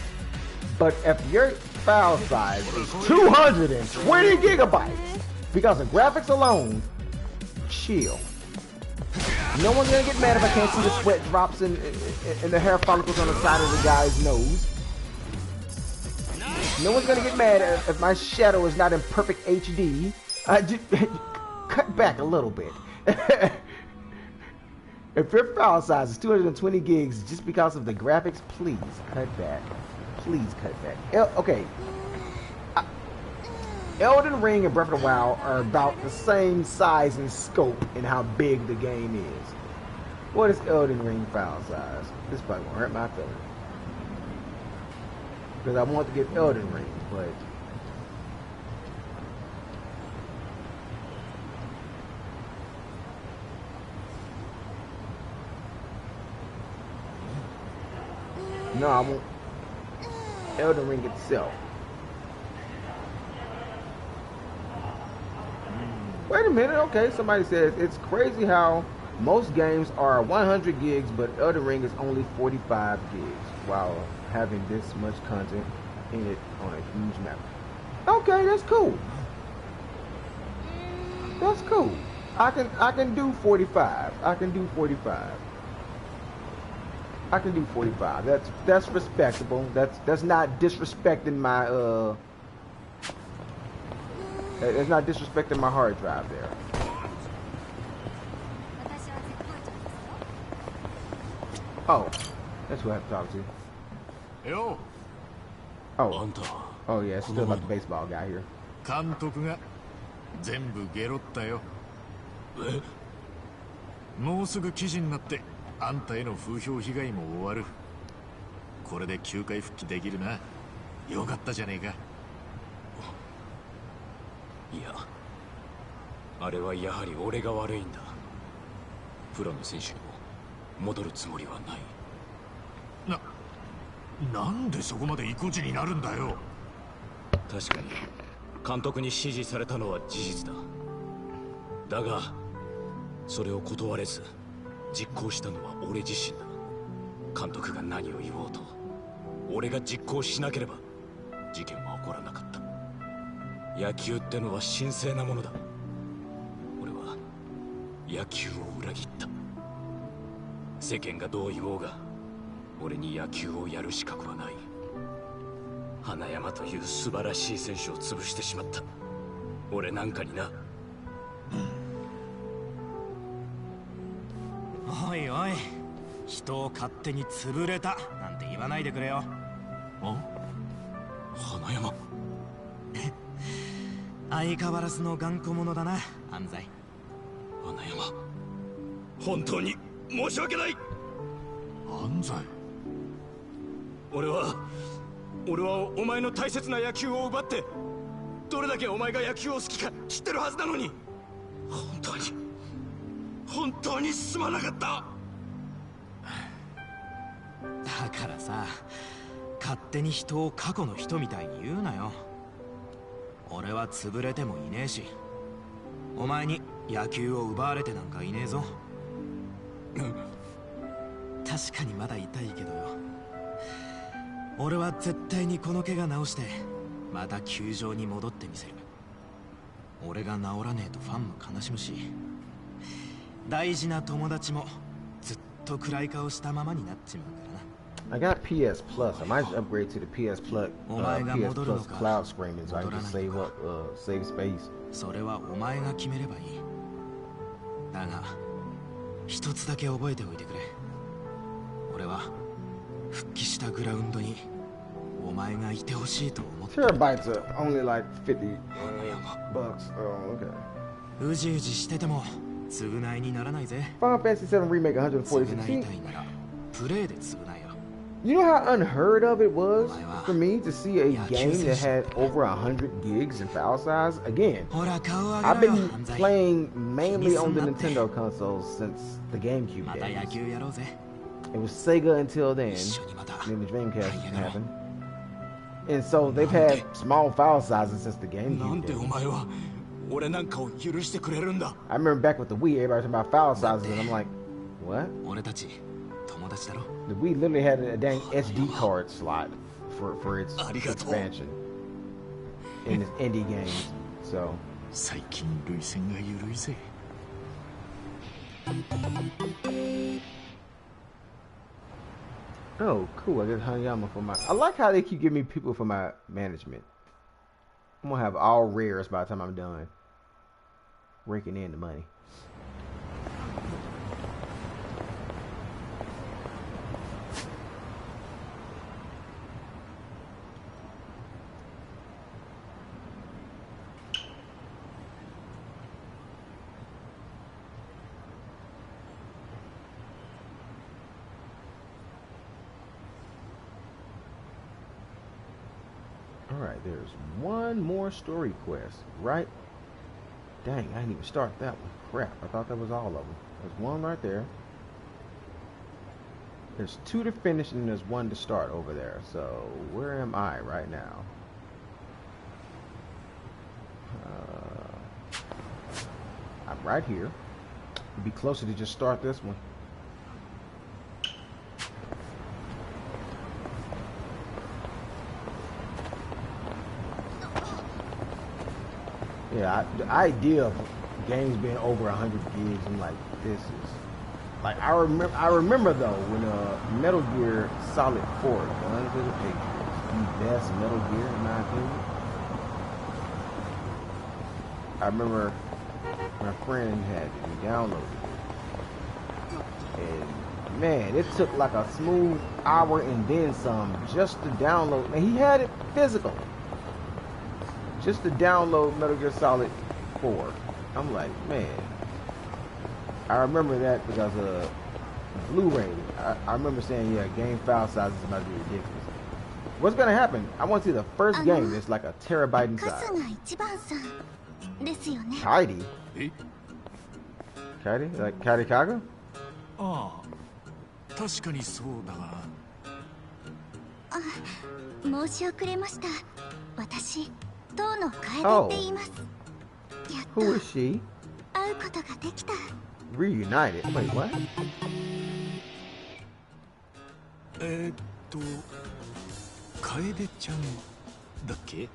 But if your file size is 220 gigabytes because of graphics alone, chill. No one's gonna get mad if I can't see the sweat drops in the hair follicles on the side of the guy's nose. No one's gonna get mad if my shadow is not in perfect HD. Just cut back a little bit. If your file size is 220 gigs just because of the graphics, please cut back. Please cut back. Okay. Elden Ring and Breath of the Wild are about the same size and scope in how big the game is. What is Elden Ring file size? This probably won't hurt my feelings. Because I want to get Elden Ring, but... No, I want Elden Ring itself. Wait a minute, okay, somebody says it's crazy how most games are 100 gigs, but Elden Ring is only 45 gigs while having this much content in it on a huge map. Okay, that's cool. That's cool. I can do 45. I can do 45. I can do 45. That's respectable. That's not disrespecting my it's not disrespecting my hard drive there. Oh, that's who I have to talk to. Yo. Oh. Oh yeah, it's still about the baseball guy here. 監督が全部ゲロったよ。もうすぐ記事になってあんたへの風評被害も終わる。これで球界復帰できるな。よかったじゃねえか。いや、あれはやはり俺が悪いんだ。プロの選手にも戻るつもりはない。なんでそこまで意固地になるんだよ。確かに監督に指示されたのは事実だ。だがそれを断れず実行したのは俺自身だ。監督が何を言おうと俺が実行しなければ事件は起こらなかった。野球ってのは神聖なものだ。俺は野球を裏切った。世間がどう言おうが俺に野球をやる資格はない。花山という素晴らしい選手を潰してしまった。俺なんかにな。おいおい、人を勝手に潰れたなんて言わないでくれよ。花山相変わらずの頑固者だな、安西。花山、本当に申し訳ない。安西、俺はお前の大切な野球を奪ってどれだけお前が野球を好きか知ってるはずなのに、本当にすまなかった。だからさ、勝手に人を過去の人みたいに言うなよ。俺は潰れてもいねえし、お前に野球を奪われてなんかいねえぞ。確かにまだ痛いけどよ。俺は絶対にこの怪我治してまた球場に戻ってみせる。俺が治らねえとファンも悲しむし、大事な友達もずっと暗い顔したままになっちまうからな。I got PS Plus. I might just upgrade to the PS Plus cloud screaming so I can just save space. それはお前が決めればいい。だが一つだけ覚えておいてくれ。俺は復帰したグラウンドにお前がいてほしいと思って。Terabytes are only like $50 bucks. Oh, okay. うじうじしてても償いにならないぜ。Final Fantasy VII Remake 146. 償いたいならプレイで償えよ。You know how unheard of it was for me to see a game that had over 100 gigs in file size? Again, I've been playing mainly on the Nintendo consoles since the GameCube days. It was Sega until then, then the Dreamcast happened. And so they've had small file sizes since the GameCube days. I remember back with the Wii, everybody talking about file sizes, and I'm like, what? The Wii literally had a dang SD card slot for its expansion in its indie games. So. Oh, cool. I got Hanayama for my. I like how they keep giving me people for my management. I'm gonna have all rares by the time I'm done raking in the money. Alright, there's one more story quest, right? Dang, I didn't even start that one. Crap, I thought that was all of them. There's one right there. There's two to finish and there's one to start over there. So, where am I right now? I'm right here. It'd be closer to just start this one. Yeah, the idea of games being over 100 gigs, I'm like, this is like I remember though when Metal Gear Solid 4, Guns of the Patriots, the best Metal Gear in my opinion. I remember my friend had it and downloaded it, and man, it took like a smooth hour and then some just to download. And he had it physical. just to download Metal Gear Solid 4. I'm like, man. I remember that because Blu-ray. I remember saying, yeah, game file size is about to be ridiculous. What's gonna happen? I want to see the first game that's like a terabyte inside. Kaidi? Kaidi? Like Kaidi Kaga? Ah, 確かにそうだが。申し遅れました。私、当の楓って言います。やっと Who is she? 会うことができた。Reunited. Wait, what? 楓ちゃんだっけ？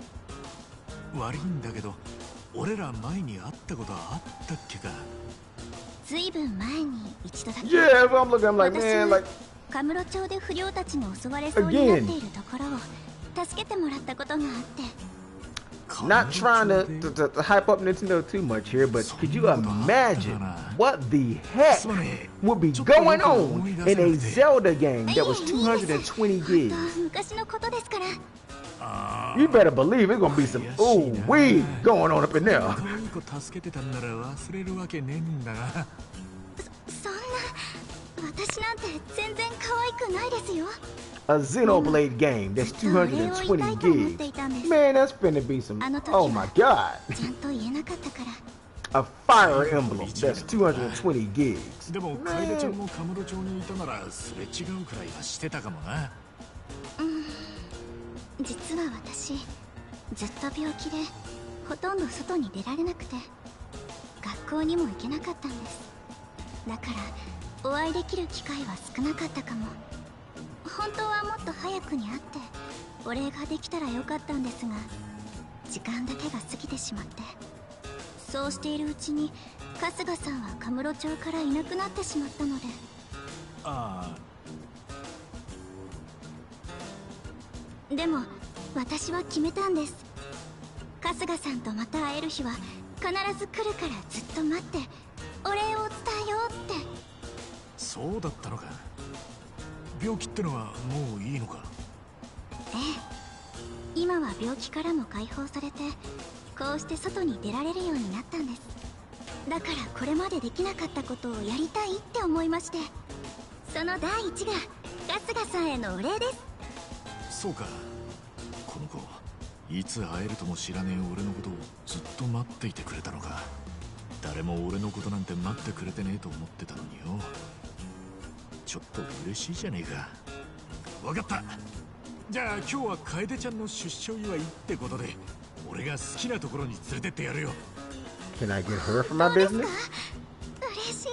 悪いんだけど、俺ら前に会ったことあったっけか？ずいぶん前に一度だけ。Yeah, if I'm looking, I'm like, man, like. カムロ町で不良たちに襲われそうになっているところを助けてもらったことがあって。Not trying to hype up Nintendo too much here, but could you imagine what the heck would be going on in a Zelda game that was 220 gigs? You better believe it's gonna be some ooh-wee going on up in there. 私なんて全然可愛くないですよ。A Xenoblade game that's 220 gigs. Man, that's finna be some. Oh my god. A Fire Emblem that's 220 gigs. でも楓ちゃんもカムロ町にいたならすれ違うくらいはしてたかもな。実は私ずっと病気でほとんど外に出られなくて学校にも行けなかったんです。だからお会いできる機会は少なかったかも。本当はもっと早くに会ってお礼ができたらよかったんですが、時間だけが過ぎてしまって、そうしているうちに春日さんはカムロ町からいなくなってしまったので。でも私は決めたんです。春日さんとまた会える日は必ず来るからずっと待ってお礼を伝えようって。そうだったのか。病気ってのはもういいのか？ええ、今は病気からも解放されてこうして外に出られるようになったんです。だからこれまでできなかったことをやりたいって思いまして、その第一が春日さんへのお礼です。そうか。この子いつ会えるとも知らねえ俺のことをずっと待っていてくれたのか。誰も俺のことなんて待ってくれてねえと思ってたのによ。ちょっと嬉しいじゃねえか。分かった。じゃあ今日は楓ちゃんの出所祝いってことで俺が好きなところに連れてってやるよ。 Can I get her for my business? 嬉し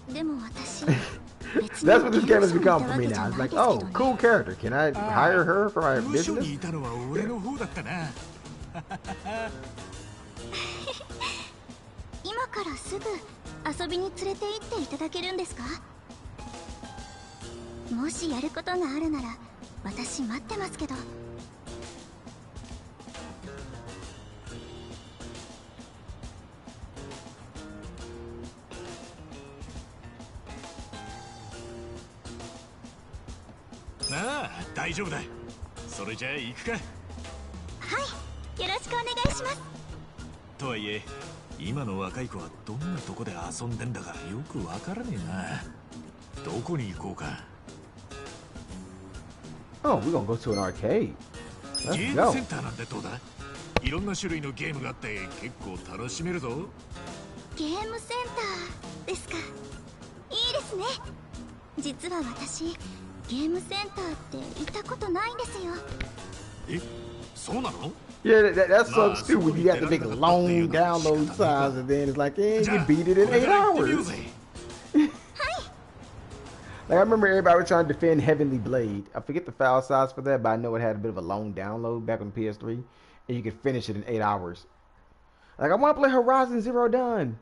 い。でも私That's what this game has become for me now. It's like, oh, cool character. Can I hire her for my business? 部署にいたのは俺の方だったな。今からすぐ遊びに連れて行っていただけるんですか？もしやることがあるなら私待ってますけど。なあ、大丈夫だ。それじゃあ行くか。はい、よろしくお願いします。とはいえ今の若い子はどんなとこで遊んでんだかよくわからねえな。どこに行こうか。Oh, we're gonna go to an arcade. ゲームセンターなんてどうだ？いろんな種類のゲームがあって結構楽しめるぞ。ゲームセンターですか。いいですね。実は私ゲームセンターって行ったことないんですよ。え、そうなの？Yeah, that's so stupid. You got to make a long download size, and then it's like, yeah, you beat it in 8 hours. Like I remember everybody was trying to defend Heavenly Blade. I forget the file size for that, but I know it had a bit of a long download back on PS3, and you could finish it in 8 hours. Like I want to play Horizon Zero Dawn.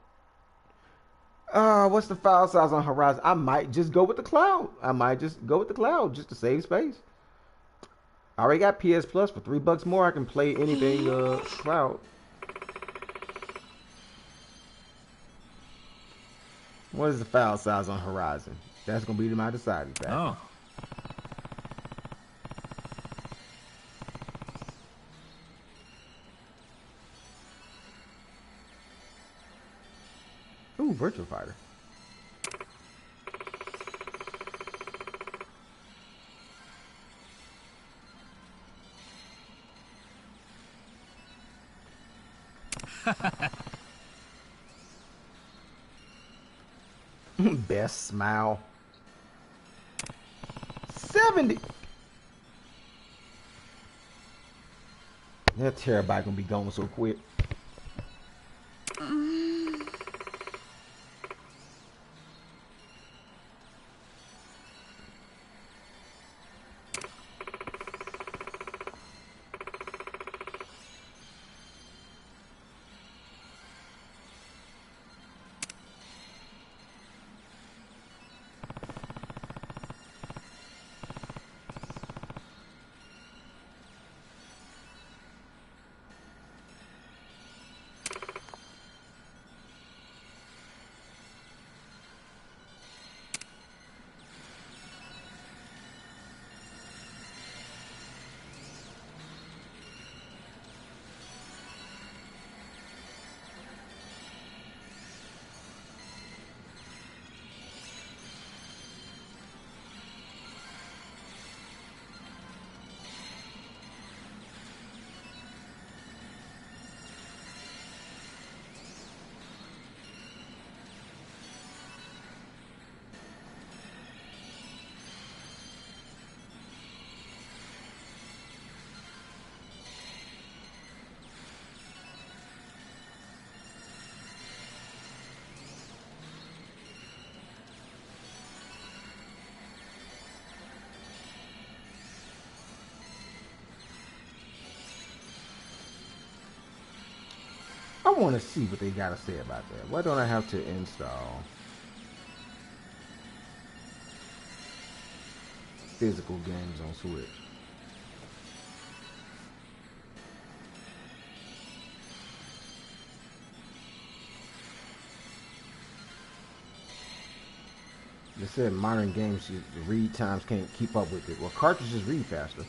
What's the file size on Horizon? I might just go with the cloud. Just to save space. I already got PS Plus for $3 more. I can play anything cloud. What is the file size on Horizon? That's gonna be my deciding factor. Oh. Virtual Fighter. Best smile. 70. That terabyte gonna be gone so quick. I want to see what they got to say about that. Why don't I have to install physical games on Switch? They said modern games, the read times can't keep up with it. Well, cartridges read faster.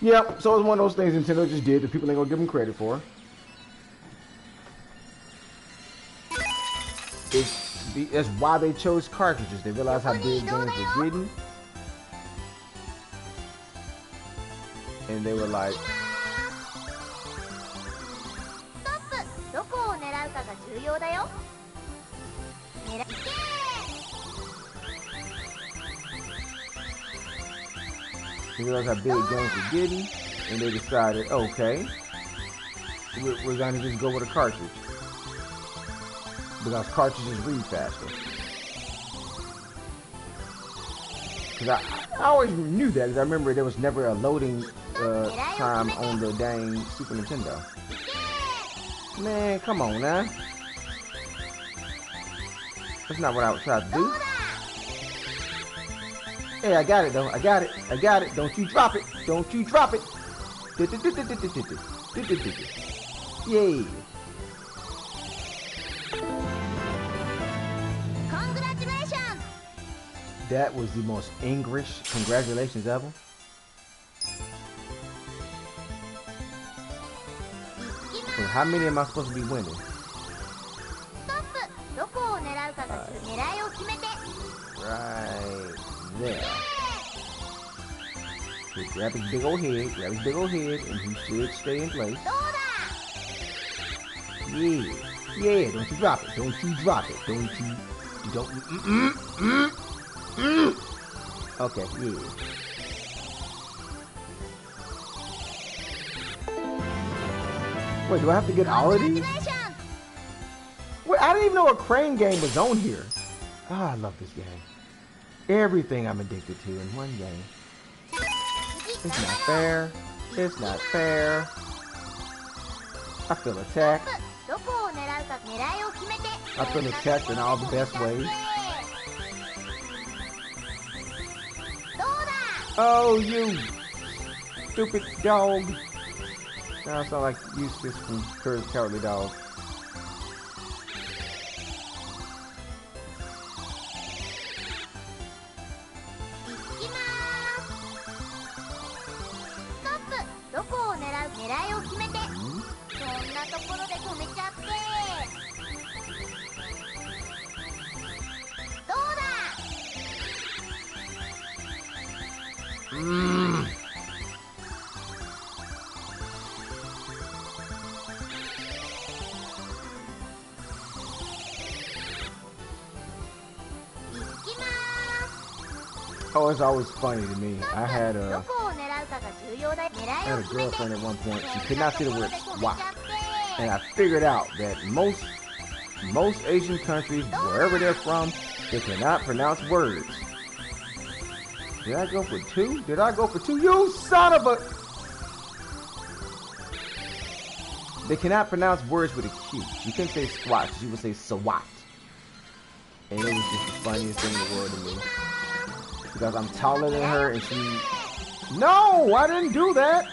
Yep, so it's one of those things Nintendo just did that people ain't gonna give them credit for. That's why they chose cartridges. They realized how big games were getting. And they were like, they realized how big games were getting, and they decided, okay, we're gonna just go with a cartridge. Because cartridges read faster. Because I always knew that, because I remember there was never a loading time on the dang Super Nintendo. Man, come on now. That's not what I was trying to do. Hey, I got it though. I got it. I got it. Don't you drop it. Don't you drop it. Yay. Congratulations. That was the most English congratulations ever. So how many am I supposed to be winning? Right there. Just grab his big old head, and he should stay in place. Yeah, yeah, don't you drop it, don't you drop it, don't. Okay, yeah. Wait, do I have to get all of these? Wait, I didn't even know a crane game was on here. Oh, I love this game. Everything I'm addicted to in one game. It's not fair. It's not fair. I feel attacked. I feel attacked in all the best ways. Oh, you stupid dog. Now I sound like Eustace from Courage the Cowardly Dog. Oh, it's always funny to me. I had a girlfriend at one point. She could not say the word squat. And I figured out that most Asian countries, wherever they're from, they cannot pronounce words. Did I go for 2? Did I go for 2? You son of a... They cannot pronounce words with a Q. She couldn't say squat. She would say swat. And it was just the funniest thing in the world to me. Because I'm taller than her and she... No! I didn't do that!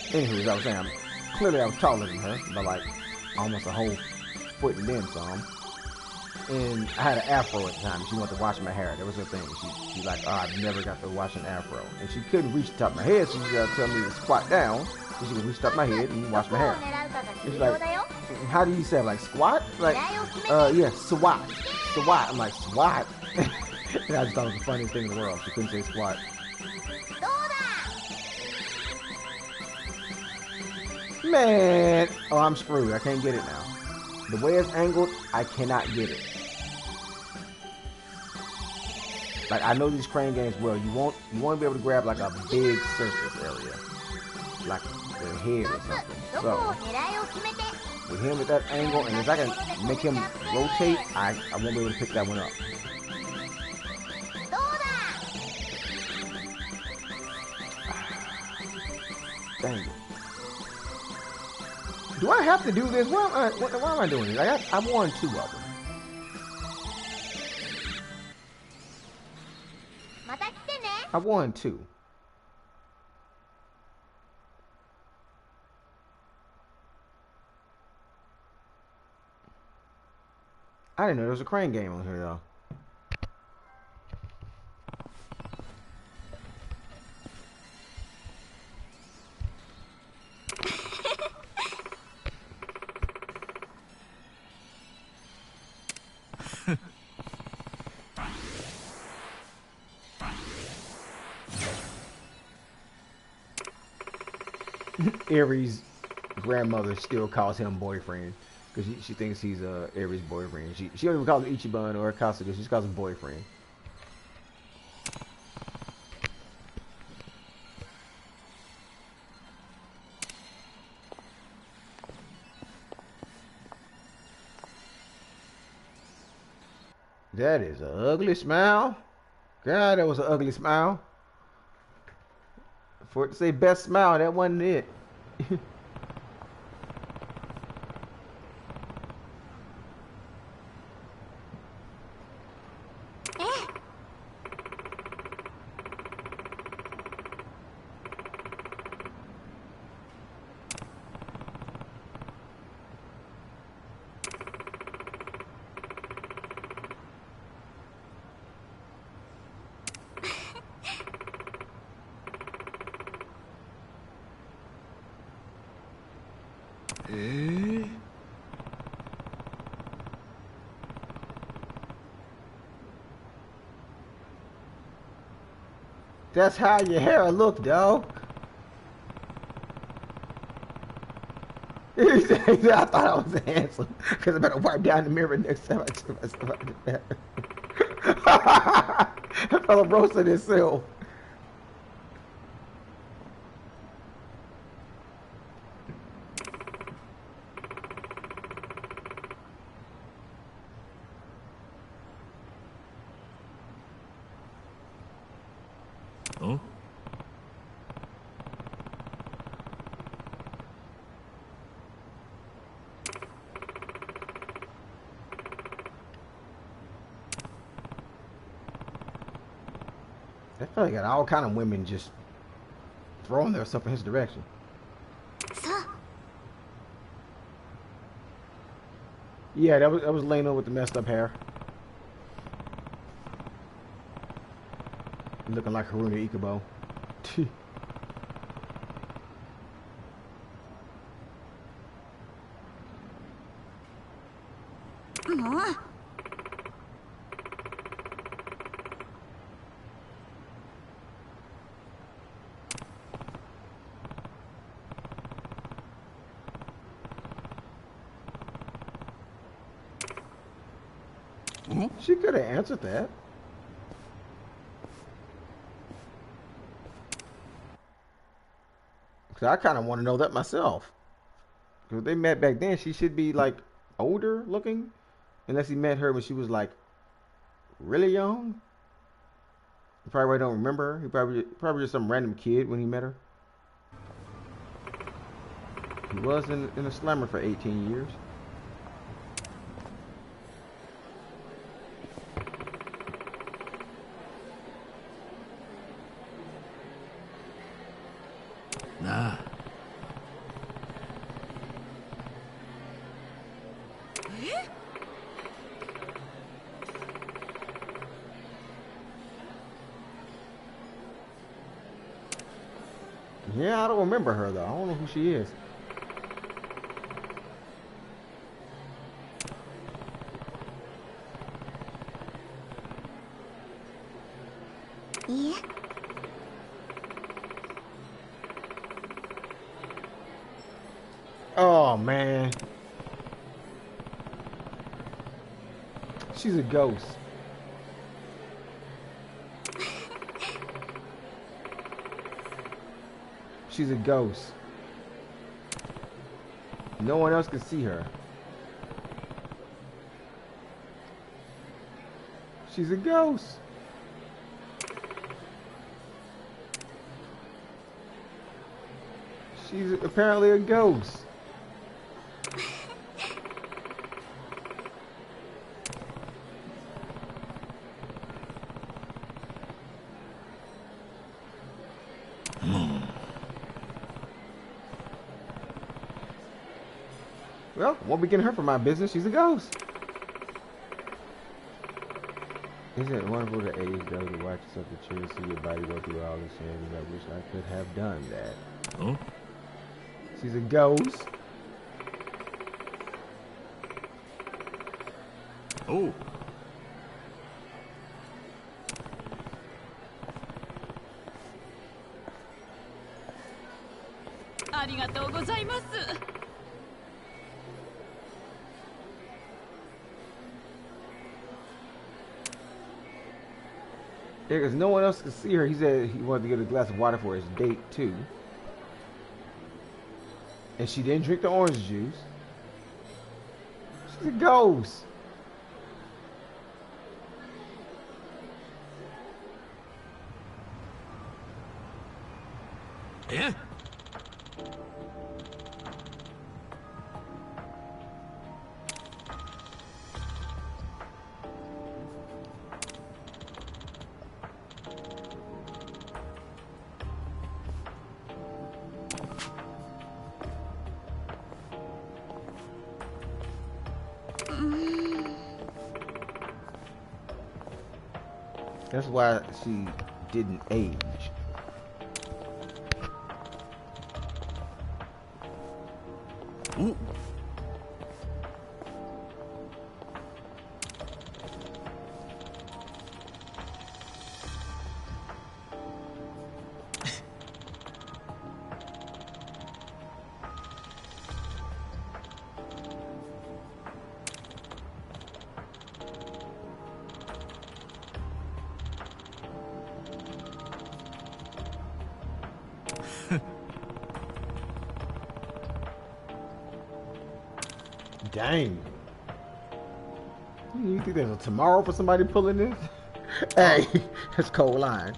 Anywho, as I was saying, clearly I was taller than her. By like almost a whole foot and then some. And I had an afro at the time. She wanted to wash my hair. That was her thing. She's like, oh, I've never got to wash an afro. And she couldn't reach the top of my head, so she got to tell me to squat down. So she could reach the top of my head and wash my hair. And she's like, how do you say it? Like, squat? Like, yeah, swat. Swat. I'm like, swat? And I just thought it was the funniest thing in the world. She couldn't say squat. Man. Oh, I'm screwed. I can't get it now. The way it's angled, I cannot get it. Like, I know these crane games well. You want to be able to grab like a big surface area, like the head or something. So with him at that angle, and if I can make him rotate, I won't be able to pick that one up. Dang it. Do I have to do this? Why am I doing this? I won 2 of them. I won 2. I didn't know there was a crane game on here though. Aries' grandmother still calls him boyfriend because she thinks he's Aries' boyfriend. She don't even call him Ichiban or Kasuga. She just calls him boyfriend. That is an ugly smile. God, that was an ugly smile. For it to say best smile, that wasn't it. That's how your hair look, dog. I thought I was handsome because I better wipe down the mirror next time I do myself like that. That fella roasted himself. feel like I got all kind of women just throwing their stuff in his direction. Yeah, that was Lena with the messed up hair. Looking like Haruna Ikubo. She could have answered that. Cause I kind of want to know that myself. Cause they met back then, she should be like older looking, unless he met her when she was like really young. He probably don't remember her. He probably just some random kid when he met her. He was in a slammer for 18 years. Nah. Yeah, I don't remember her though. I don't know who she is. Yeah. Oh man. She's a ghost. She's a ghost. No one else can see her. She's a ghost. She's apparently a ghost. Well, won't be getting her for my business. She's a ghost. Isn't it wonderful to age though, to watch something true, see your body go through all this changes? I wish I could have done that. Huh? She's a ghost. Oh. Yeah, because no one else could see her. He said he wanted to get a glass of water for his date, too. And she didn't drink the orange juice. She's a ghost. Yeah? That's why she didn't age. Ooh. Dang. You think there's a tomorrow for somebody pulling this? Hey, that's cold line.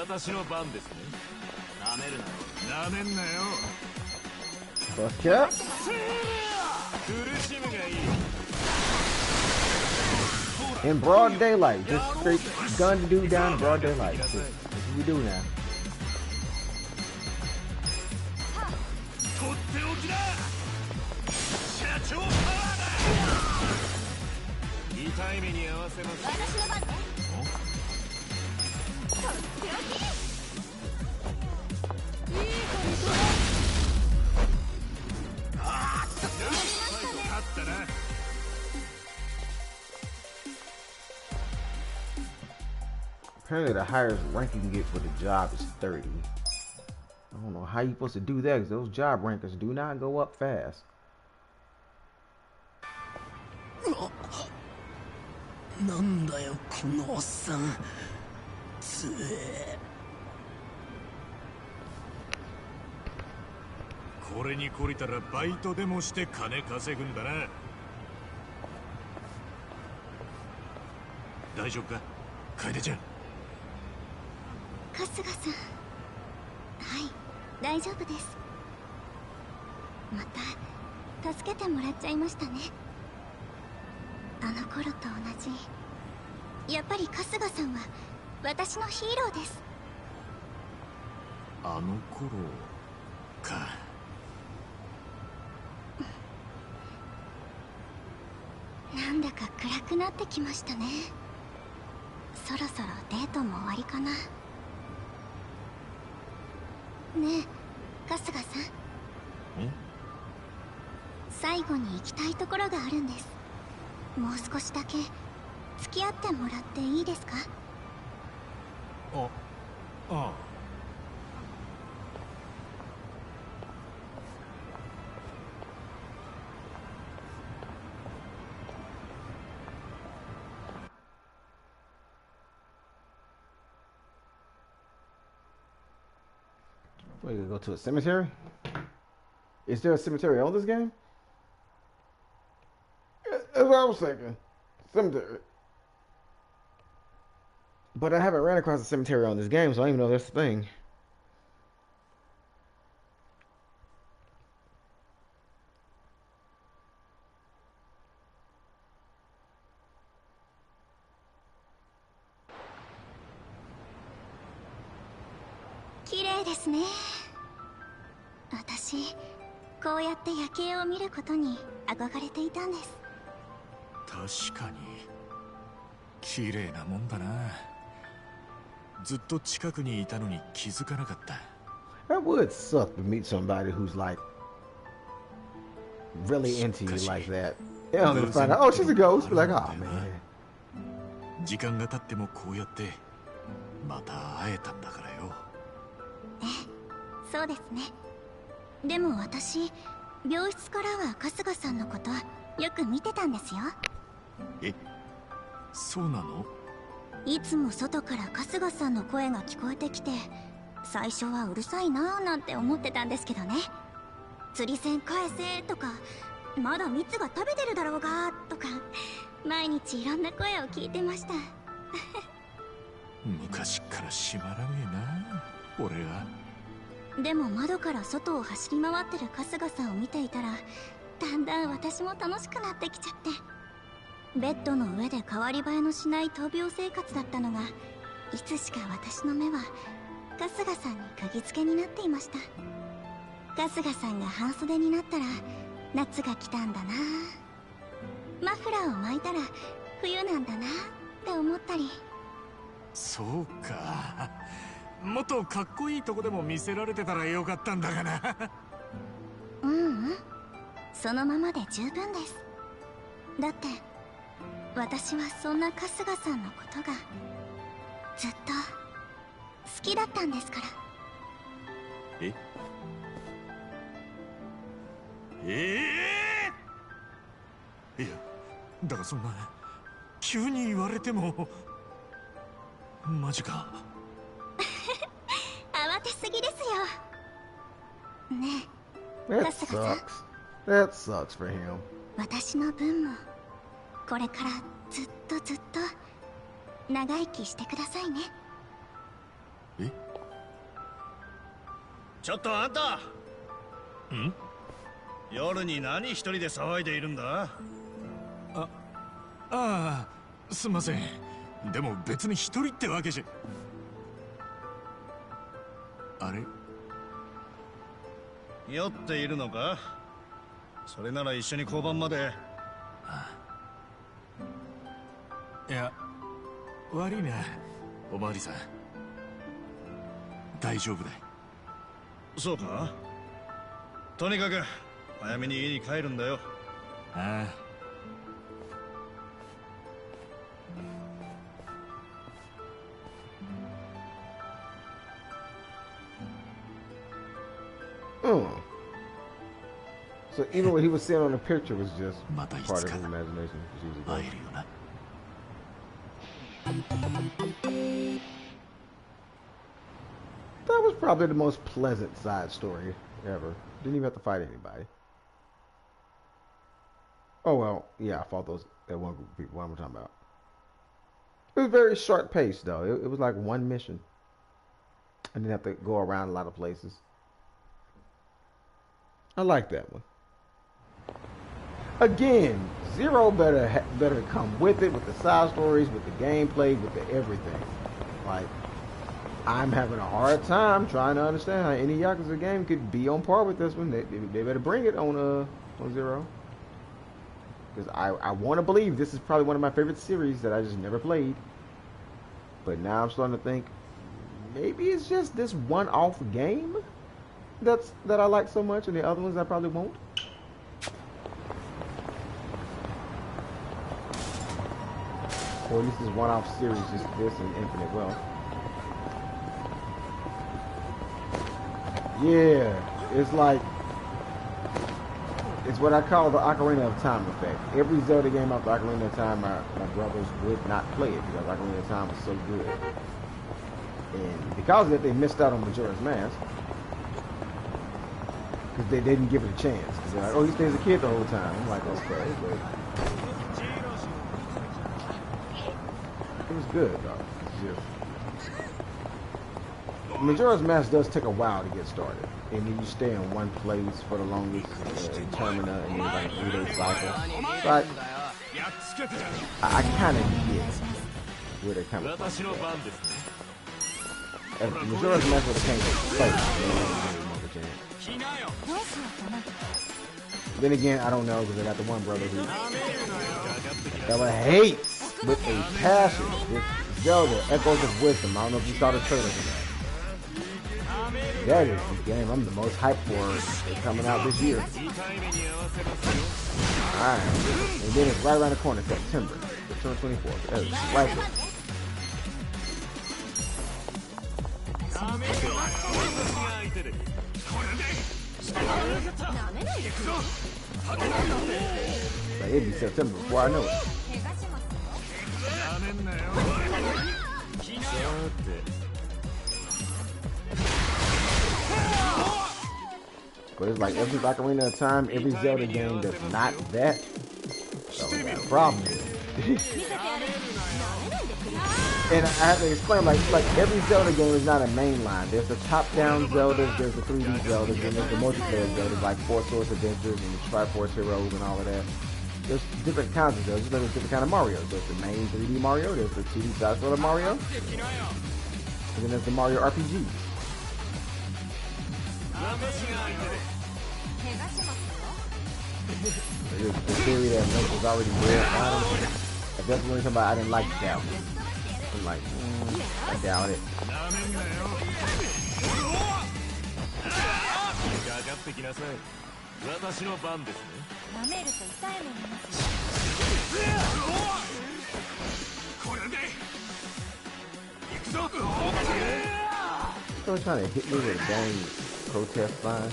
私の番ですね。なめるな。なめんなよ。Fuck up. 苦しむがいい。 In broad daylight, just straight gun the dude down in broad daylight. That's what we do now. とっておきだ。社長パワーだ。痛い目に合わせます。私の番。とっておき。いい子にしろ。ああ、勝ったな。Apparently the highest rank you can get for the job is 30. I don't know how you're supposed to do that because those job rankings do not go up fast. なんだよこのおっさん。つえ。これに懲りたらバイトでもして金稼ぐんだな。大丈夫か、楓ちゃん。春日さん、はい、大丈夫です。また助けてもらっちゃいましたね。あの頃と同じ。やっぱり春日さんは私のヒーローです。あの頃か。なんだか暗くなってきましたね。そろそろデートも終わりかな。ねえ春日さん、最後に行きたいところがあるんです。もう少しだけ付き合ってもらっていいですか？ああ。We're gonna go to a cemetery? Is there a cemetery on this game? That's what I was thinking. Cemetery. But I haven't ran across a cemetery on this game, so I don't even know that's the thing.私、こうやって夜景を見ることに憧れていたんです。確かに綺麗なもんだな。ずっと近くにいたのに気づかなかった。That would suck to meet somebody who's like really into you like that. Yeah, I'm gonna find out. Oh, she's a ghost. Be like, oh man. 時間が経ってもこうやってまた会えたんだからよ。ええ、そうですね。でも私、病室からは春日さんのことよく見てたんですよ。え、そうなの？いつも外から春日さんの声が聞こえてきて、最初はうるさいなーなんて思ってたんですけどね。釣り銭返せとか、まだ蜜が食べてるだろうがとか、毎日いろんな声を聞いてました。昔からしまらねえな、俺は。でも窓から外を走り回ってる春日さんを見ていたら、だんだん私も楽しくなってきちゃって、ベッドの上で代わり映えのしない闘病生活だったのが、いつしか私の目は春日さんに釘付けになっていました。春日さんが半袖になったら夏が来たんだな、マフラーを巻いたら冬なんだなって思ったり。そうか、もっとかっこいいとこでも見せられてたらよかったんだがな。ううん、そのままで十分です。だって私はそんな春日さんのことがずっと好きだったんですから。いや、だがそんな急に言われても。マジか。慌てすぎですよ。ねえ、 That 春日さん。 That sucks for him. 私の分もこれからずっとずっと長生きしてくださいね。え？ちょっとあんた。ん？夜に何一人で騒いでいるんだ？ああ、すんません。でも別に一人ってわけじゃ。あれ？酔っているのか？それなら一緒に交番まで。いや、悪いな、おまわりさん。大丈夫だ。そうか？とにかく早めに家に帰るんだよ。ああ。So even what he was saying on the picture was just part of his imagination. That was probably the most pleasant side story ever. Didn't even have to fight anybody. Oh well, yeah, I fought that one group of people. What am I talking about? It was very short paced though. It was like one mission. I didn't have to go around a lot of places. I like that one. Again, Zero better come with it, with the side stories, with the gameplay, with the everything. Like, I'm having a hard time trying to understand how any Yakuza game could be on par with this one. They better bring it on Zero. Because I want to believe this is probably one of my favorite series that I just never played. But now I'm starting to think maybe it's just this one-off game that I like so much, and the other ones I probably won't. Or at least this one-off series, just this and Infinite Wealth. Yeah, it's like, it's what I call the Ocarina of Time effect. Every Zelda game after Ocarina of Time, my brothers would not play it because Ocarina of Time was so good. And because of that, they missed out on Majora's Mask. Because they didn't give it a chance. Because they're like, oh, he stays a kid the whole time. I'm like, okay, but it was good, though. Just... Majora's Mask does take a while to get started. And then you stay in one place for the longest termina, and then like a 3-day cycle. But I kind of get where they're coming from. If Majora's Mask would have came first, then again, I don't know, because I got the one brother who hates with a passion this Zelda Echoes of Wisdom. I don't know if you saw the trailer for that. That is the game I'm the most hyped for. It's coming out this year. Alright. And then it's right around the corner, September 24th. That's right there. Like, it'd be September before I know it. But it's like every Ocarina of Time, every Zelda game that's not that, so we got a problem. And I have to explain, like every Zelda game is not a mainline. There's the top-down Zeldas, there's the 3D Zeldas, and there's the multiplayer Zeldas like Four Swords Adventures and the Triforce Heroes and all of that. There's different kinds of Zeldas, there's different kind of Mario. There's the main 3D Mario, there's the 2D side-scroller Mario, and then there's the Mario RPG. The theory that Link was already dead. If that's what you're talking about, I didn't like that one. I'm like, I doubt it. Still trying to hit me with a dang protest sign.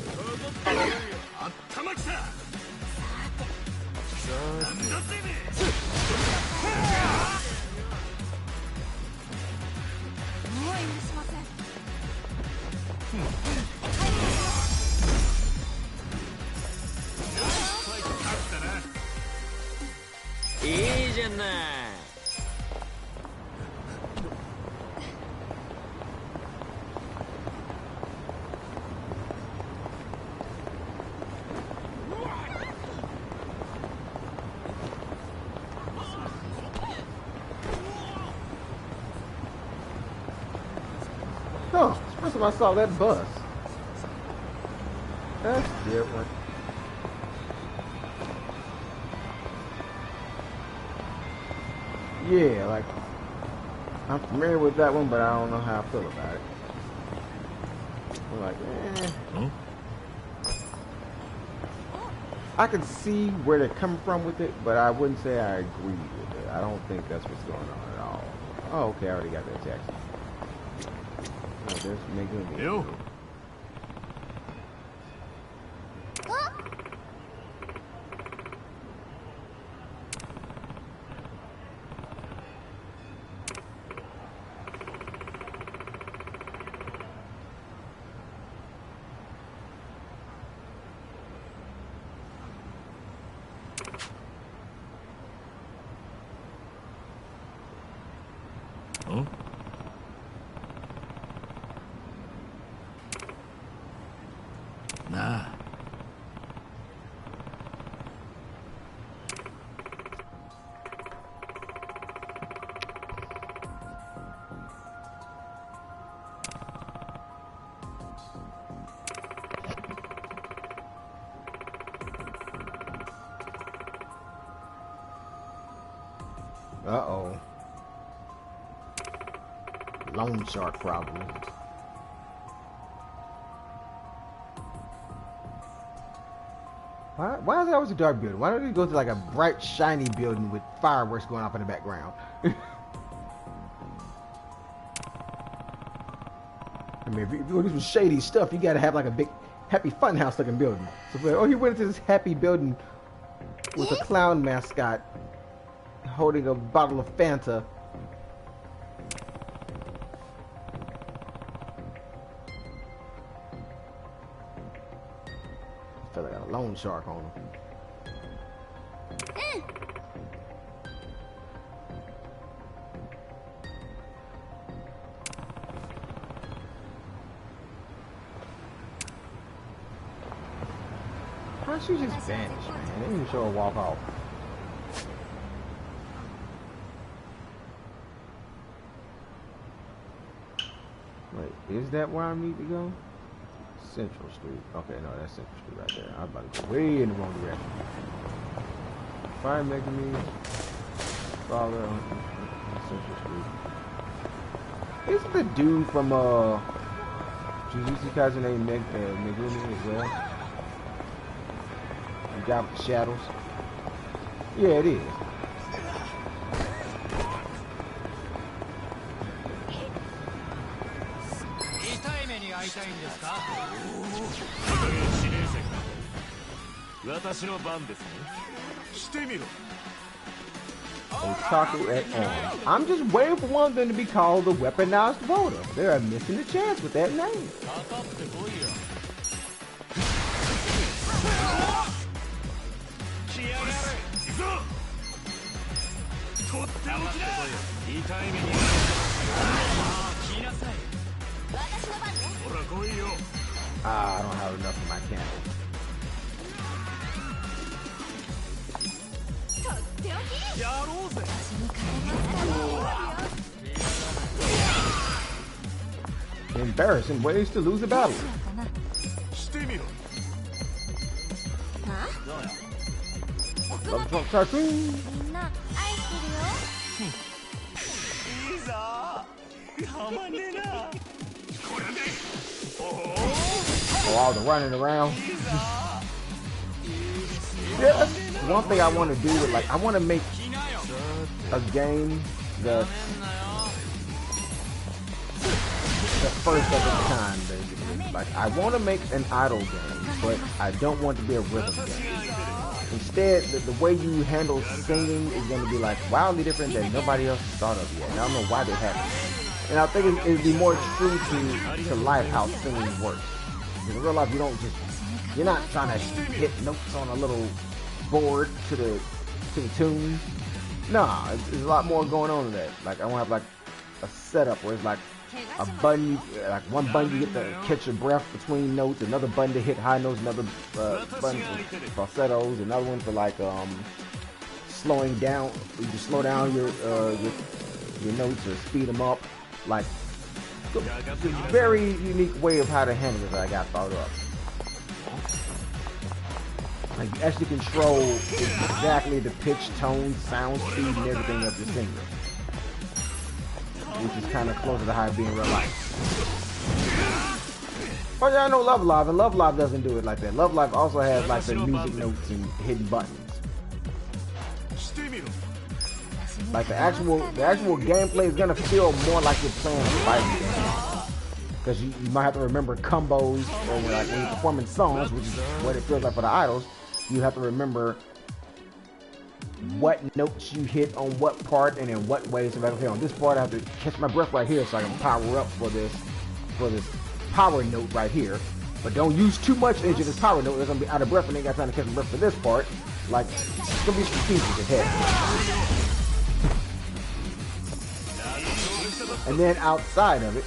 time I saw that bus. That's different. Yeah, like, I'm familiar with that one, but I don't know how I feel about it. I'm like, I can see where they're coming from with it, but I wouldn't say I agree with it. I don't think that's what's going on at all. Oh, okay, I already got that taxi. Oh, there's making me. Yo. Nah. Uh-oh. Loan shark problem. Why is it always a dark building? Why don't you go to like a bright, shiny building with fireworks going off in the background? I mean, if you do some shady stuff, you gotta have like a big, happy funhouse looking building. So, oh, he went into this happy building with a clown mascot holding a bottle of Fanta. I feel like I got a loan shark on him. How'd she just vanish, man? They didn't even show her walk off. Wait, is that where I need to go? Central Street. Okay, no, that's Central Street right there. I'm about to go way in the wrong direction. Fire making me follow on Central Street. Isn't the dude from Jujutsu Kaisen named Megumi as well? The guy with the shadows? Yeah, it is. Otaku at arms. I'm just waiting for one of them to be called the weaponized voter. They are missing a chance with that name. I don't have enough of my candles. Embarrassing ways to lose a battle. Love Talk Cartoon. Oh, all the running around. Yeah, that's one thing I want to do with, like, I want to make a game that's the first of its kind, basically. Like, I want to make an idle game, but I don't want it to be a rhythm game. Instead, the way you handle singing is going to be like wildly different than nobody else has thought of yet. And I don't know why they haven't. And I think it'd be more true to life how singing works. In real life, you're not trying to hit notes on a little board to the tune. Nah, there's a lot more going on than that. Like, I want to have like a setup where it's like a button, like one button you get to catch your breath between notes, another button to hit high notes, another button for falsettos, another one for like slowing down. You can slow down your notes or speed them up. Like, it's a very unique way of how to handle it that I got thought up. Like, you actually control exactly the pitch, tone, sound, speed, and everything of the singer. Which is kind of closer to how it be in real life. Oh yeah, I know Love Live, and Love Live doesn't do it like that. Love Live also has like the music notes and hidden buttons. Like the actual gameplay is gonna feel more like you're playing a fighting game. Because you might have to remember combos, or like when you're performing songs, which is what it feels like for the idols. You have to remember what notes you hit on what part and in what ways. So okay, on this part I have to catch my breath right here so I can power up for this power note right here. But don't use too much into this power note. They're gonna be out of breath and they got time to catch my breath for this part. Like, it's gonna be strategic ahead. And then outside of it,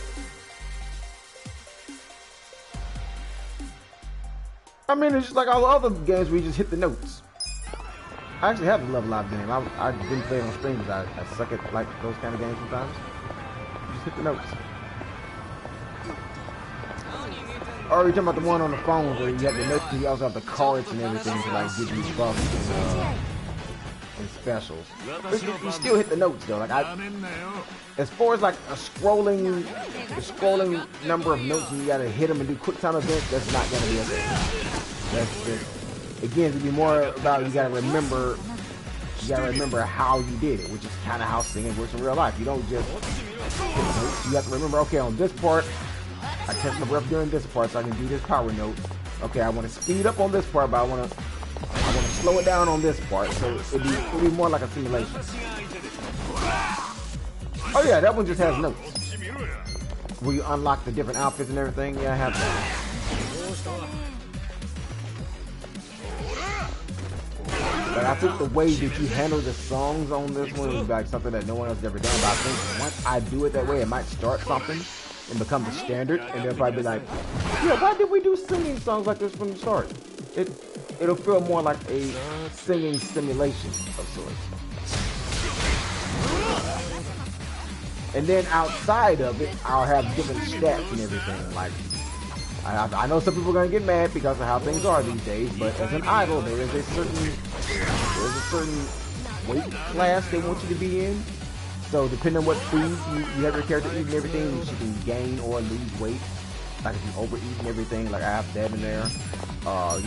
I mean, it's just like all the other games where you just hit the notes. I actually have the Love Live game. I didn't play it on stream because I suck at like those kind of games sometimes. You just hit the notes. Or you're talking about the one on the phone where you have the notes and you also have the cards and everything to like give you buffs and specials. But you still hit the notes though. Like as far as like a scrolling number of notes and you gotta hit them and do quick time events, that's not gonna be a thing. That's just, again, it'd be more about you gotta remember how you did it, which is kind of how singing works in real life. You don't just hit notes. You have to remember, okay, on this part, I catch my breath during this part so I can do this power note. Okay, I want to speed up on this part, but I want to slow it down on this part. So it'd be more like a simulation. Oh yeah, that one just has notes. Where you unlock the different outfits and everything. Yeah, I have that. But I think the way that you handle the songs on this one is like something that no one else has ever done. But I think once I do it that way, it might start something and become the standard, and they'll probably be like, yeah, why did we do singing songs like this from the start? It'll feel more like a singing simulation of sorts. And then outside of it, I'll have different stats and everything. Like, I know some people are gonna get mad because of how things are these days, but as an idol, there's a certain weight class they want you to be in. So depending on what food you have your character eating and everything, she can gain or lose weight. Like if you overeat and everything, like I have that in there.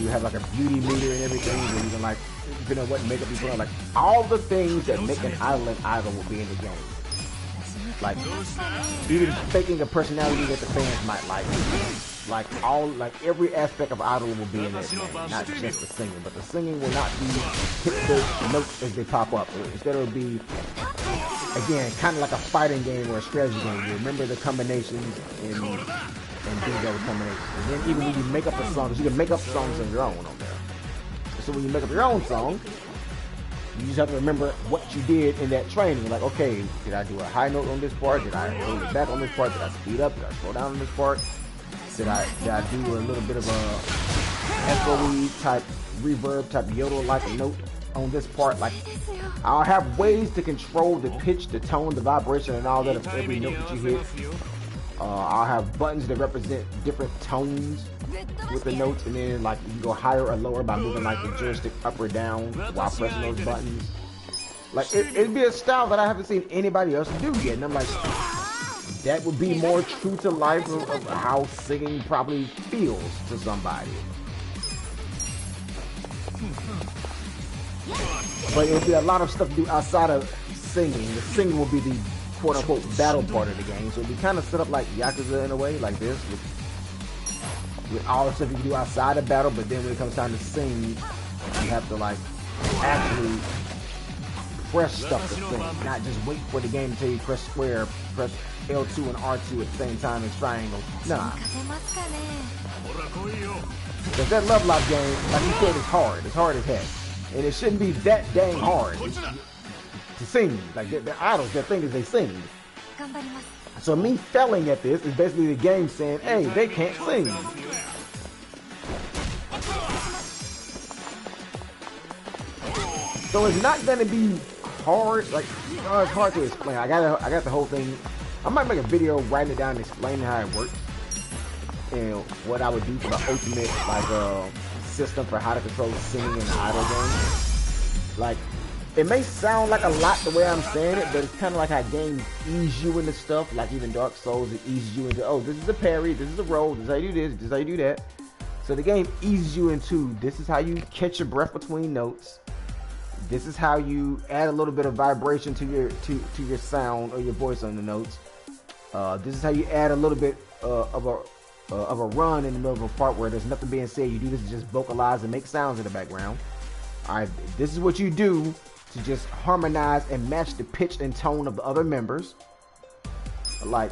You have like a beauty meter and everything where you can like, depending on what makeup you put on, like all the things that make an idol will be in the game. Like even faking a personality that the fans might like. Like every aspect of idol will be in that game, not just the singing. But the singing will not be hit the notes as they pop up. Instead, it'll be, again, kind of like a fighting game or a strategy game. You remember the combinations and do those combinations. And then even when you make up a song, because you can make up songs of your own on there. So when you make up your own song, you just have to remember what you did in that training. Like, okay, did I do a high note on this part? Did I hold it back on this part? Did I speed up? Did I slow down on this part? Did I do a little bit of a echoey type reverb type yodel-like note on this part? Like, I'll have ways to control the pitch, the tone, the vibration, and all that of every note that you hit. I'll have buttons that represent different tones with the notes, and then like you can go higher or lower by moving like the joystick up or down while pressing those buttons. Like it'd be a style that I haven't seen anybody else do yet, and I'm like, that would be more true to life of how singing probably feels to somebody. But it'll be a lot of stuff to do outside of singing. The singing will be the quote-unquote battle part of the game. So it'll be kind of set up like Yakuza in a way, like this, with all the stuff you can do outside of battle, but then when it comes time to sing, you have to like actually press stuff to sing, not just wait for the game to tell you press square, press L2 and R2 at the same time as triangle. Nah. Because that Love Live game, like you said, is hard. It's hard as heck. And it shouldn't be that dang hard to sing. Like the idols, their thing is they sing. So me failing at this is basically the game saying, hey, they can't sing. So it's not gonna be hard. Like it's hard to explain. I got the whole thing I might make a video writing it down and explaining how it works and what I would do for the ultimate like system for how to control singing in the idle game. Like, it may sound like a lot the way I'm saying it, but it's kind of like how games ease you into stuff. Like even Dark Souls, it eases you into, oh, this is a parry, this is a roll, this is how you do this, this is how you do that. So the game eases you into, this is how you catch your breath between notes. This is how you add a little bit of vibration to your sound or your voice on the notes. This is how you add a little bit of a run in the middle of a part where there's nothing being said. You do this to just vocalize and make sounds in the background. All right, this is what you do to just harmonize and match the pitch and tone of the other members. Like,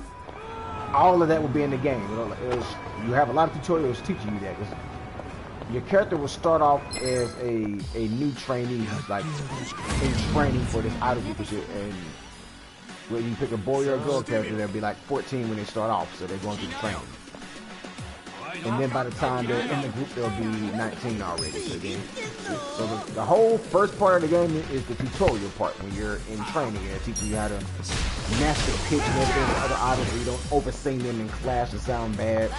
all of that will be in the game. You have a lot of tutorials teaching you that. Your character will start off as a new trainee, like in training for this idol group shit. And when you pick a boy or a girl character, they'll be like 14 when they start off, so they're going through the training. And then by the time they're in the group, they'll be 19 already. So the whole first part of the game is the tutorial part when you're in training. They're teaching you how to master pitch and everything with other idols so you don't oversing them and clash and sound bad.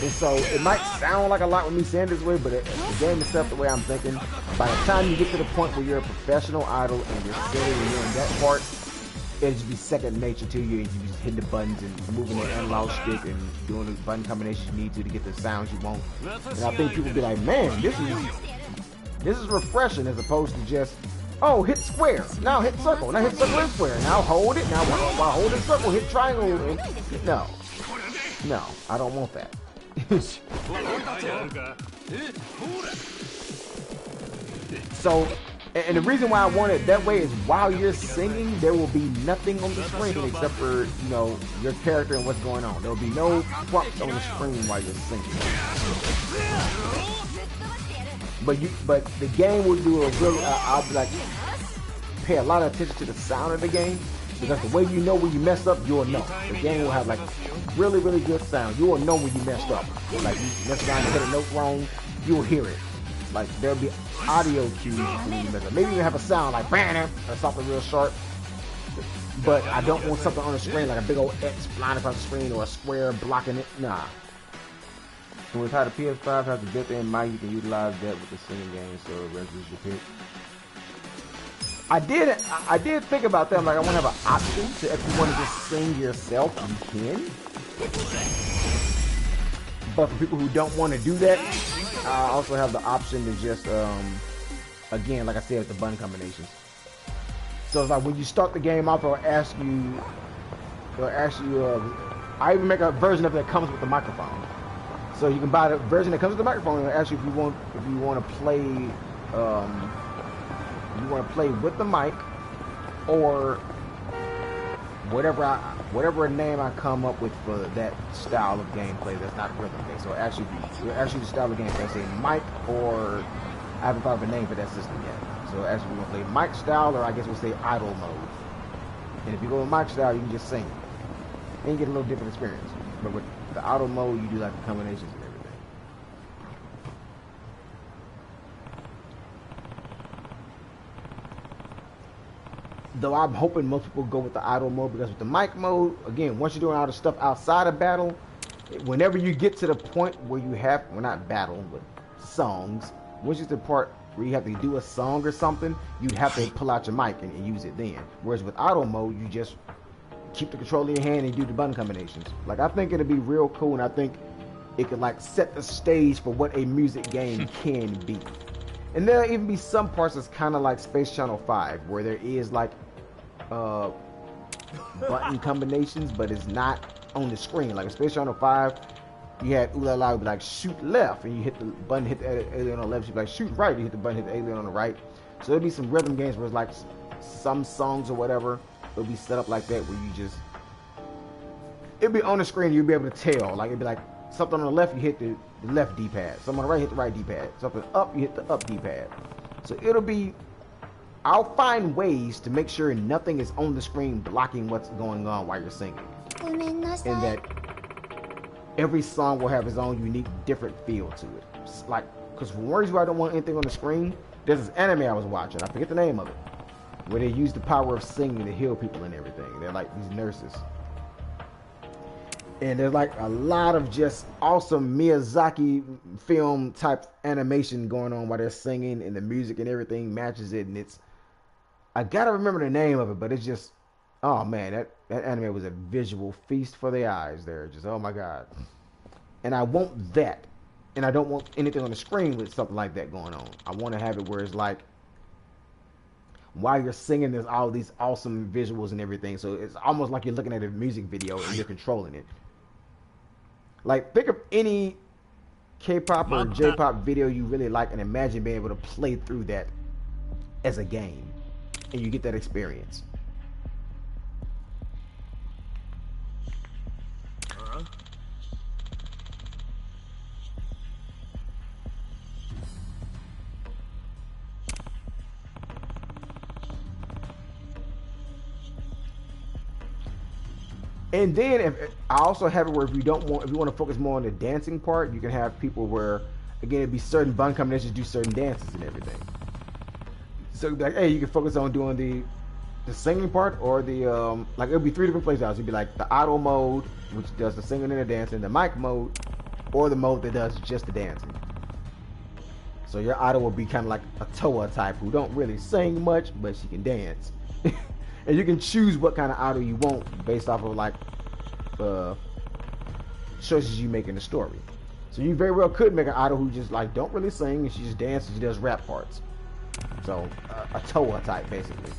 And so it might sound like a lot with me saying this way, but the game itself, the way I'm thinking, by the time you get to the point where you're a professional idol and you're sitting and you're in that part, it'll just be second nature to you, and you just hitting the buttons and moving the analog stick and doing the button combinations you need to get the sounds you want. And I think people will be like, man, this is refreshing as opposed to just, oh, hit square, now hit circle, now hit circle and square, now hold it, now while holding circle, hit triangle. And, no, I don't want that. So, and the reason why I want it that way is while you're singing, there will be nothing on the screen except for, you know, your character and what's going on. There will be no prompts on the screen while you're singing. But the game will do a really, I'll be like, pay a lot of attention to the sound of the game, because the way you know when you mess up, you'll know. The game will have like really, really good sound. You will know when you messed up. Like you mess around and hit a note wrong, you'll hear it. Like there'll be audio cues when you mess up. Maybe you have a sound like bam or something real sharp. But I don't want something on the screen like a big old X flying across the screen or a square blocking it. Nah. So with how the PS5 has a built-in mic, you can utilize that with the singing game, so it registers your pitch. I did think about that. I'm like, I want to have an option to, if you want to just sing yourself, you can. But for people who don't want to do that, I also have the option to just, again, like I said, with the button combinations. So it's like when you start the game off, it'll ask you, I even make a version of it that comes with the microphone. So you can buy the version that comes with the microphone and ask you if you want to play, with the mic, or whatever name I come up with for that style of gameplay that's not rhythm based. So actually the style of gameplay, say mic, or I haven't thought of a name for that system yet. So actually we're gonna play mic style, or I guess we'll say idle mode. And if you go with mic style, you can just sing, and you get a little different experience. But with the idle mode, you do like the combinations and everything. Though I'm hoping most people go with the idle mode, because with the mic mode, again, once you're doing all the stuff outside of battle, whenever you get to the point where you have, well, not battle, but songs, once you get to the part where you have to do a song or something, you'd have to pull out your mic and use it then. Whereas with idle mode, you just keep the controller in your hand and do the button combinations. Like, I think it'd be real cool, and I think it could like set the stage for what a music game can be. And there'll even be some parts that's kind of like Space Channel 5, where there is like button combinations, but it's not on the screen. Like in Space Channel 5, you had ooh la la, would be like shoot left, and you hit the button, hit the alien on the left. You'd be like shoot right, you hit the button, hit the alien on the right. So there'll be some rhythm games where it's like some songs or whatever, it'll be set up like that, where you just, it'll be on the screen, you'll be able to tell. Like it'd be like something on the left, you hit the left D-pad. Something on the right, hit the right D-pad. Something up, you hit the up D-pad. So it'll be, I'll find ways to make sure nothing is on the screen blocking what's going on while you're singing. And that every song will have its own unique, different feel to it. Like, because for one reason why I don't want anything on the screen, there's this anime I was watching. I forget the name of it. where they use the power of singing to heal people and everything. They're like these nurses. And there's like a lot of just awesome Miyazaki film type animation going on while they're singing, and the music and everything matches it. And it's, I gotta remember the name of it, but it's just, oh man, that anime was a visual feast for the eyes there. Just, oh my God. And I want that. And I don't want anything on the screen with something like that going on. I want to have it where it's like, while you're singing, there's all these awesome visuals and everything. So it's almost like you're looking at a music video and you're controlling it. Like, think of any K-pop or J-pop video you really like and imagine being able to play through that as a game. And you get that experience. And then if I also have it where if you want to focus more on the dancing part, you can have people where, again, it'd be certain bun combinations do certain dances and everything. So you'd be like, hey, you can focus on doing the singing part, or the like it'll be 3 different playstyles. It'd be like the auto mode, which does the singing and the dancing, the mic mode, or the mode that does just the dancing. So your auto will be kind of like a Toa type who don't really sing much, but she can dance. And you can choose what kind of auto you want based off of like choices you make in the story. So you very well could make an auto who just like don't really sing and she just dances, she does rap parts. So a Toa type basically.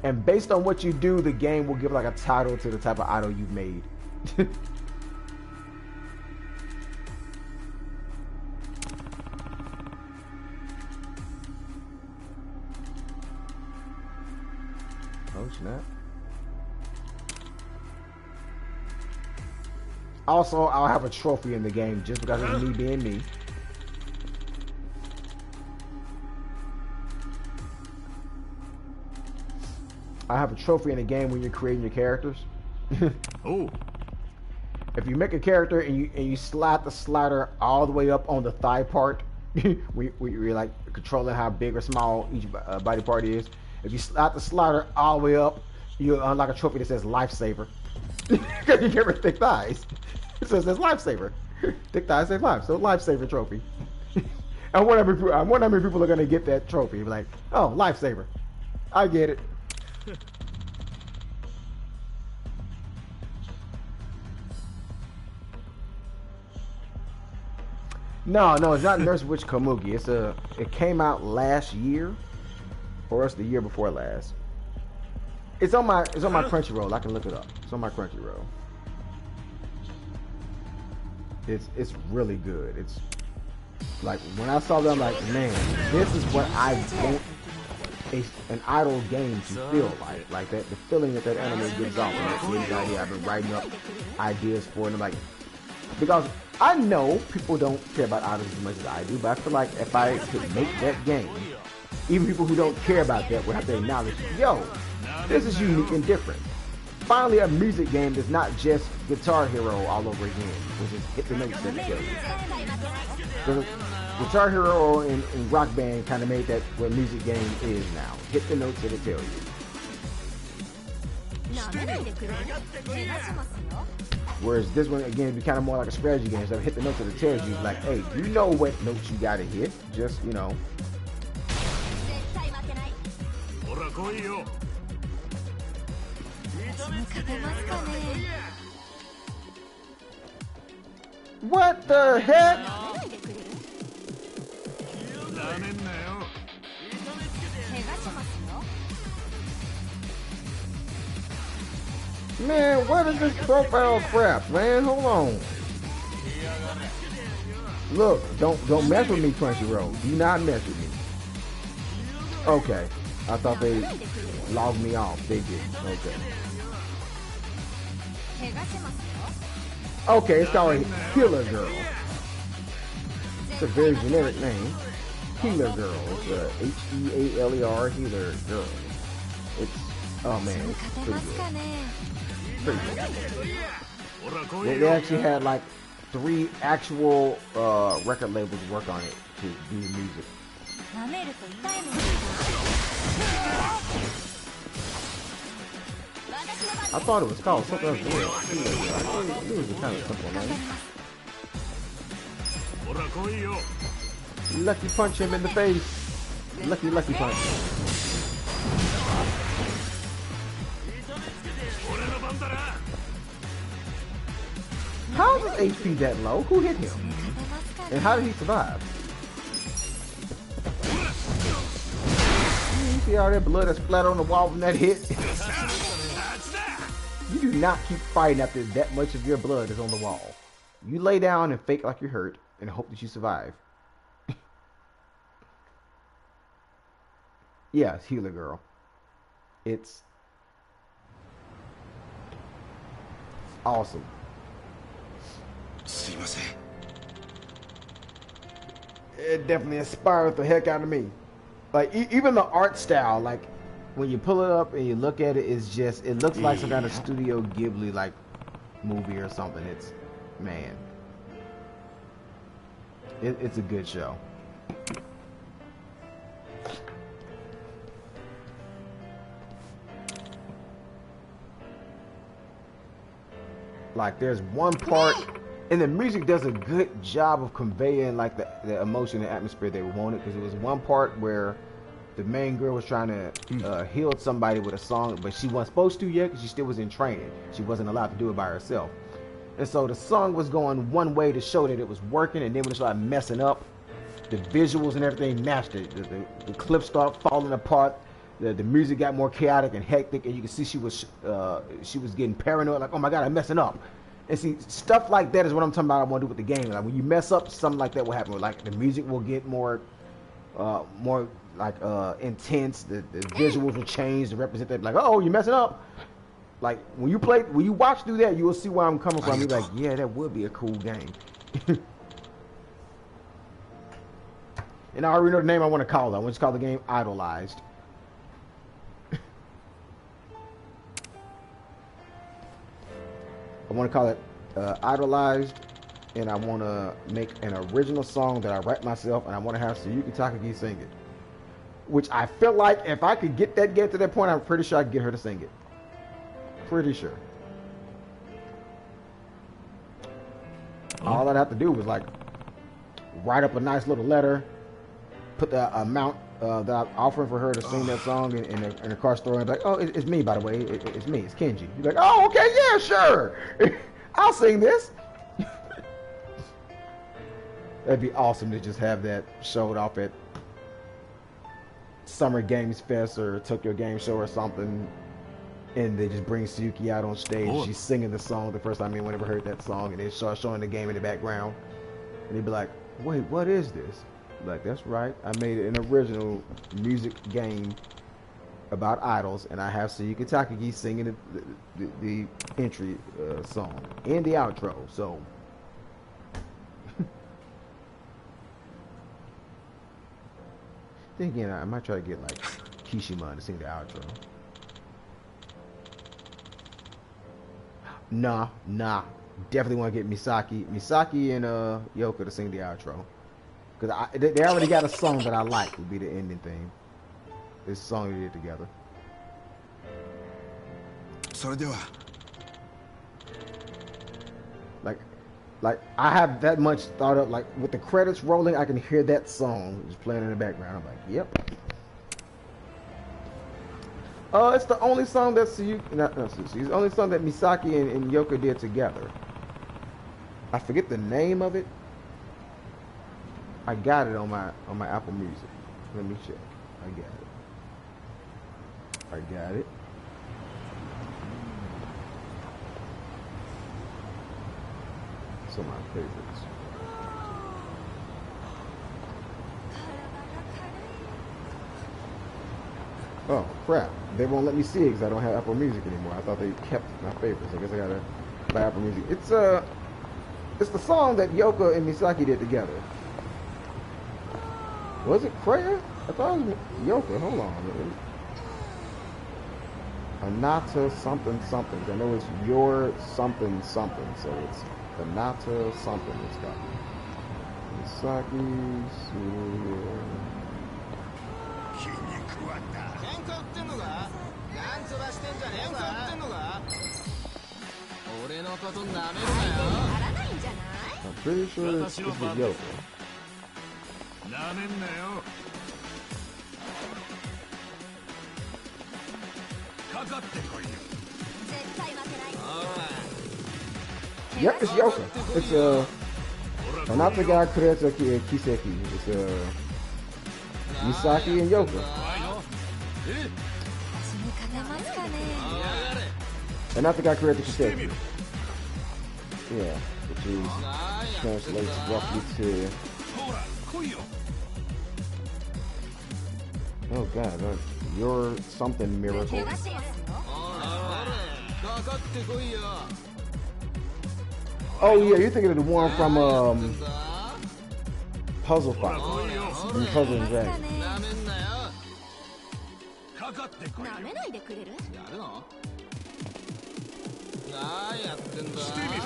And based on what you do, the game will give like a title to the type of auto you've made. Oh snap. Also, I'll have a trophy in the game just because of me being me. I have a trophy in the game when you're creating your characters. Oh. If you make a character and you slide the slider all the way up on the thigh part, where you're like controlling how big or small each body part is. If you slide the slider all the way up, you unlock a trophy that says Lifesaver. Because you get rid of thick thighs. So it says Lifesaver. Thick thighs say life. So Lifesaver trophy. I wonder how many people are going to get that trophy. Be like, oh, Lifesaver. I get it. No, it's not Nurse Witch Komugi. It came out last year, or it's the year before last. It's on my Crunchyroll. I can look it up. It's on my Crunchyroll. It's really good. It's like when I saw that, I'm like, man, this is what I want an idol game to feel like. Like that, the feeling that anime gives off. And that's the idea. I've been writing up ideas for it. And I'm like, because I know people don't care about idols as much as I do, but I feel like if I could make that game, even people who don't care about that would have to acknowledge, yo, this is unique and different. Finally, a music game that's not just Guitar Hero all over again, which is hit the notes that it tells you. The Guitar Hero and Rock Band kind of made that what a music game is now. Hit the notes that it tells you. Whereas this one, again, would be kind of more like a strategy game. So hit the notes that it tells you, like, hey, you know what notes you gotta hit. Just, you know. What the heck? Man, what is this profile crap, man? Hold on. Look, don't mess with me, Crunchyroll. Do not mess with me. Okay. I thought they logged me off. They didn't. Okay. Okay, it's called Healer Girl. It's a very generic name. Healer Girl. It's H-E-A-L-E-R, Healer Girl. It's, oh man, it's pretty good. They actually had like 3 actual record labels work on it to do the music. I thought it was called something else. It was a kind of simple name. Lucky punch him in the face. Lucky punch. How is his HP that low? Who hit him? And how did he survive? You see all that blood that's splattered on the wall from that hit? You do not keep fighting after that much of your blood is on the wall. You lay down and fake like you're hurt and hope that you survive. Yeah, it's Healer Girl. It's awesome. It definitely inspired the heck out of me. Like even the art style, like when you pull it up and you look at it, it's just, it looks like some kind of Studio Ghibli like movie or something. It's, man, it's a good show. Like there's one part, and the music does a good job of conveying like the emotion and atmosphere they wanted, because it was one part where the main girl was trying to heal somebody with a song, but she wasn't supposed to yet because she still was in training. She wasn't allowed to do it by herself. And so the song was going one way to show that it was working, and then when it started messing up, the visuals and everything matched it. The clips started falling apart. The music got more chaotic and hectic, and you can see she was getting paranoid, like, oh my god, I'm messing up. And see, stuff like that is what I'm talking about I want to do with the game. Like when you mess up, something like that will happen. Like the music will get more intense, the visuals will change to represent that, like, oh, you're messing up. Like when you watch through that, you will see where I'm coming from. You're like, yeah, that would be a cool game. And I already know the name I want to call it. I want to call the game Idolized. I want to call it Idolized, and I want to make an original song that I write myself, and I want to have Sayuki Takagi sing it. Which I feel like if I could get to that point, I'm pretty sure I could get her to sing it. Pretty sure. All I'd have to do was like write up a nice little letter, put the amount that I'm offering for her to sing that song in the car store, and be like, oh, it's me, by the way. It's me. It's Kenji. You're like, oh, okay, yeah, sure. I'll sing this. That'd be awesome to just have that showed off at Summer Games Fest or Tokyo Game Show or something, and they just bring Sayuki out on stage. Oh. She's singing the song the first time anyone ever heard that song, and they start showing the game in the background, and they'd be like, wait, what is this? Like, that's right, I made an original music game about idols, and I have Sayuki Takagi singing the entry song and the outro. So then again, I might try to get like Kishima to sing the outro. Nah, definitely want to get Misaki and Yoko to sing the outro. Because they already got a song that I like, would be the ending theme. This song they did together. Like I have that much thought up. Like with the credits rolling, I can hear that song just playing in the background. I'm like, yep. It's the only song that it's the only song that Misaki and Yoko did together. I forget the name of it. I got it on my Apple Music. Let me check. I got it. Some of my favorites. Oh crap! They won't let me see it because I don't have Apple Music anymore. I thought they kept my favorites. I guess I gotta buy Apple Music. It's the song that Yoko and Misaki did together. Was it Freya? I thought it was Yoko. Hold on. Anata something something. I know it's your something something. So it's Anata something. It's got Misaki. I'm pretty sure this is Yoko. Yep, it's Yoko. It's not the guy Kureta Kiseki. It's Misaki and Yoko. And not the guy Kureta Kiseki. Yeah, which is translates roughly to. Oh God, you're something miracle. Oh yeah, you're thinking of the one from Puzzle Fight. Puzzle and Dragon.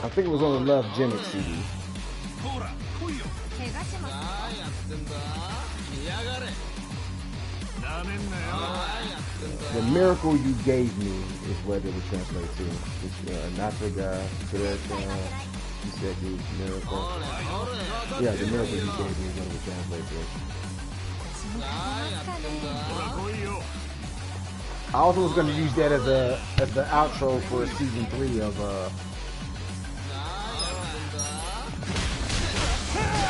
I think it was on the left Genic CD. The miracle you gave me is what it would translate to. It's Natriga, Kureta, Kiseki, miracle. Yeah, the miracle you gave me is what it would translate to. I also was going to use that as the outro for season 3 of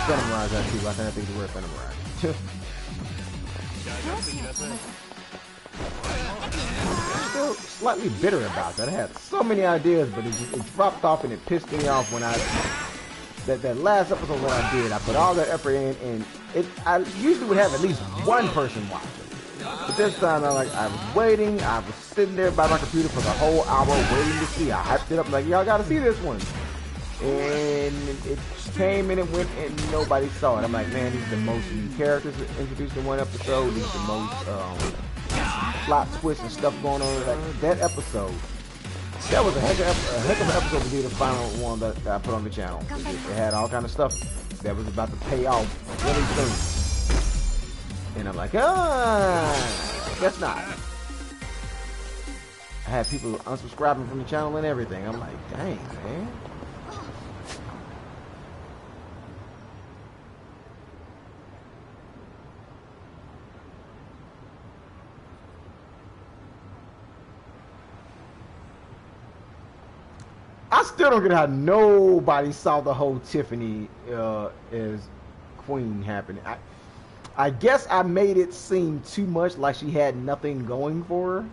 Phantom Rise. Actually, I think the word Phantom Rise. I'm still slightly bitter about that. I had so many ideas, but it dropped off and it pissed me off when that last episode that I did. I put all that effort in, and I usually would have at least one person watch it. But this time I was waiting. I was sitting there by my computer for the whole hour waiting to see. I hyped it up like, y'all gotta see this one. And it came and it went and nobody saw it. I'm like, man, these are the most new characters introduced in one episode. These are the most plot twists and stuff going on. Like that episode, that was a heck of an episode to be the final one that I put on the channel. It had all kind of stuff that was about to pay off really soon. And I'm like, guess not. I had people unsubscribing from the channel and everything. I'm like, dang, man. I still don't get how nobody saw the whole Tiffany as queen happening. I guess I made it seem too much like she had nothing going for her.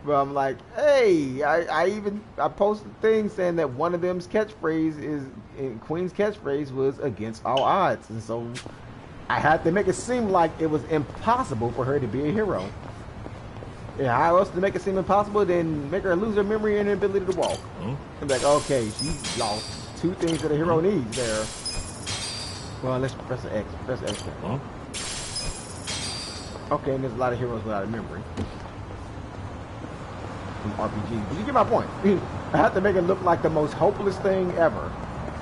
But I'm like, hey, I posted things saying that one of them's catchphrase Queen's catchphrase was against all odds. And so I had to make it seem like it was impossible for her to be a hero. Yeah, how else to make it seem impossible than make her lose her memory and her ability to walk? I'm like, okay, she lost 2 things that a hero needs there. Well, let's press X. Press X. Okay, and there's a lot of heroes without a memory. From RPG. But you get my point. I have to make it look like the most hopeless thing ever.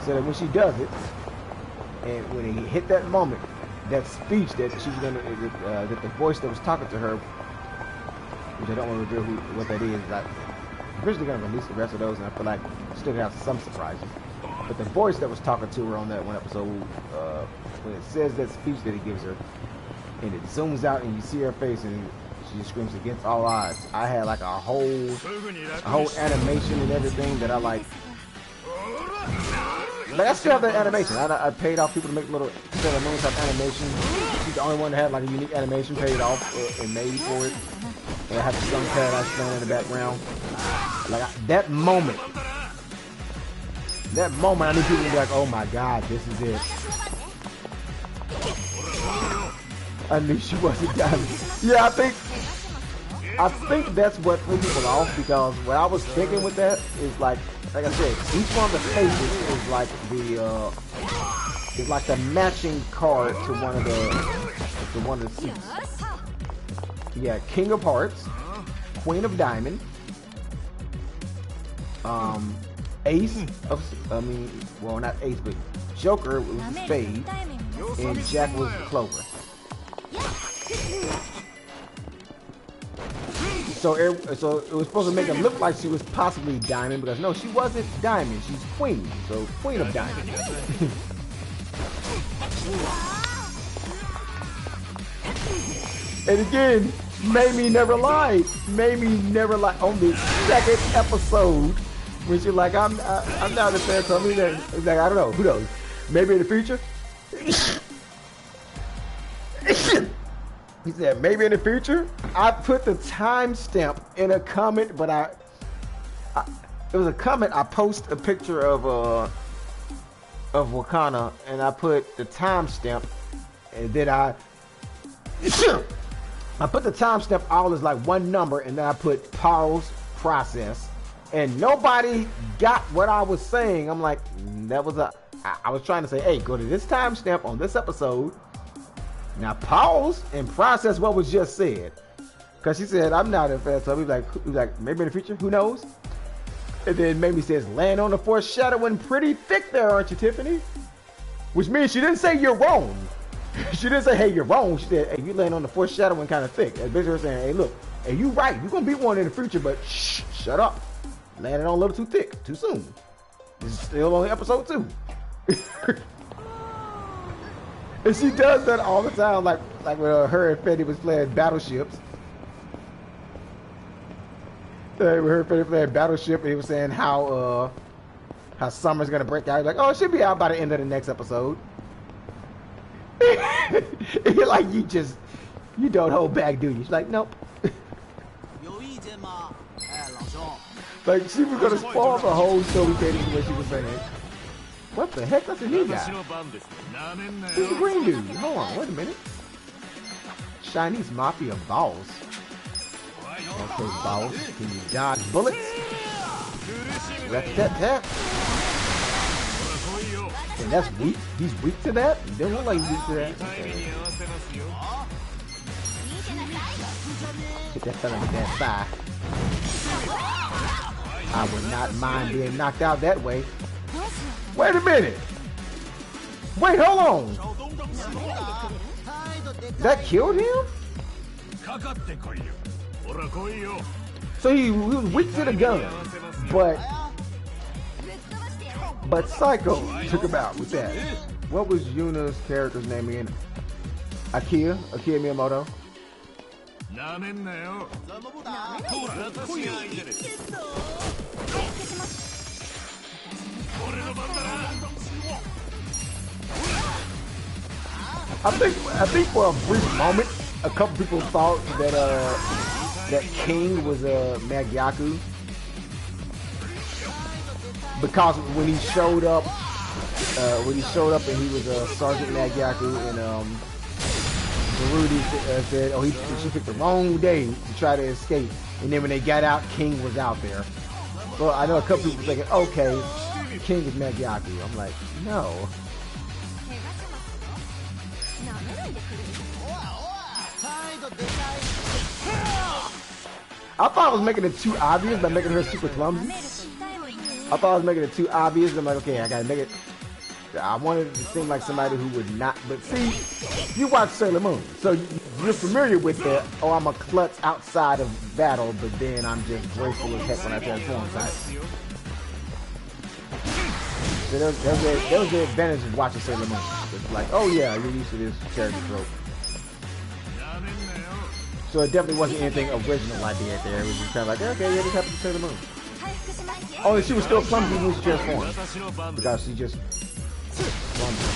So that when she does it, and when he hit that moment, that speech that she's gonna, that the voice that was talking to her, which I don't want to reveal what that is. I'm originally going to release the rest of those, and I feel like I still have some surprises. But the voice that was talking to her on that one episode, when it says that speech that he gives her, and it zooms out and you see her face and she just screams against all odds. I had like a whole animation and everything that I like. Like I still have that animation. I paid off people to make little Sailor Moon type animation. She's the only one that had like a unique animation paid off and made for it. And I have the Sun Paradise playing in the background. Like that moment, I knew people would be like, "Oh my God, this is it." I knew she wasn't done. Yeah, I think that's what threw people off, because what I was thinking with that is like I said, each one of the faces is like the matching card to one of the suits. Yeah, King of Hearts, Queen of Diamond, Ace of, well, not Ace, but Joker was the spade, and Jack was the clover. So it was supposed to make it look like she was possibly Diamond, because no, she wasn't Diamond. She's Queen. So Queen of Diamond. And again, Mamie never lied. Mamie never lied on the second episode when she's like, I'm not a fan. So I mean, it's like, I don't know. Who knows? Maybe in the future. He said, maybe in the future. I put the timestamp in a comment, but it was a comment. I post a picture of Wakana, and I put the timestamp, and then I put the timestamp all as like one number, and then I put pause process, and nobody got what I was saying. I'm like, that was I was trying to say, hey, go to this timestamp on this episode. Now pause and process what was just said, because she said I'm not a fan. So we like maybe in the future, who knows? And then Mamie says, land on the foreshadowing pretty thick there, aren't you, Tiffany? Which means she didn't say you're wrong. She didn't say, hey, you're wrong. She said, hey, you land on the foreshadowing kind of thick. That's basically saying, hey, look, hey, you right. You're going to be one in the future, but shh, shut up. Landed on a little too thick, too soon. This is still only episode 2. And she does that all the time, like when her and Fetty was playing Battleships. When her and Fetty playing Battleship, and he was saying how Summer's going to break out. He's like, oh, it should be out by the end of the next episode. You're like, you don't hold back, do you? She's like, nope. Like, she was gonna spoil the whole story, the way she was saying. What the heck? That's a new guy. Who's the green dude? Hold on, wait a minute. Chinese Mafia boss. Okay, boss. Can you dodge bullets? Rat-tat-tat. And that's weak. He's weak to that? He doesn't look like he's weak to that. Okay. Get that fella with that thigh. I would not mind being knocked out that way. Wait a minute. Wait, hold on. That killed him? So he was weak to the gun, but Psycho took him out with that. What was Yuna's character's name again? Akira Miyamoto. I think for a brief moment, a couple people thought that King was a Magyaku, because when he showed up and he was a Sergeant Magyaku, and Rudy said, oh, she picked the wrong day to try to escape, and then when they got out, King was out there. Well, I know a couple people thinking, okay, King is Magyaku. I'm like, no. I thought I was making it too obvious by making her super clumsy. I thought I was making it too obvious. I'm like, okay, I gotta make it. I wanted it to seem like somebody who would not. But see, you watch Sailor Moon, so you're familiar with the, oh, I'm a klutz outside of battle, but then I'm just graceful as heck when I transform type. So there was the advantage of watching Sailor Moon. It's like, oh yeah, you're used to this character trope. So it definitely wasn't anything original I did there. It was just kind of like, okay, yeah, this happened to Sailor Moon. Oh, and she was still clumsy when she transformed, because she just clumsy.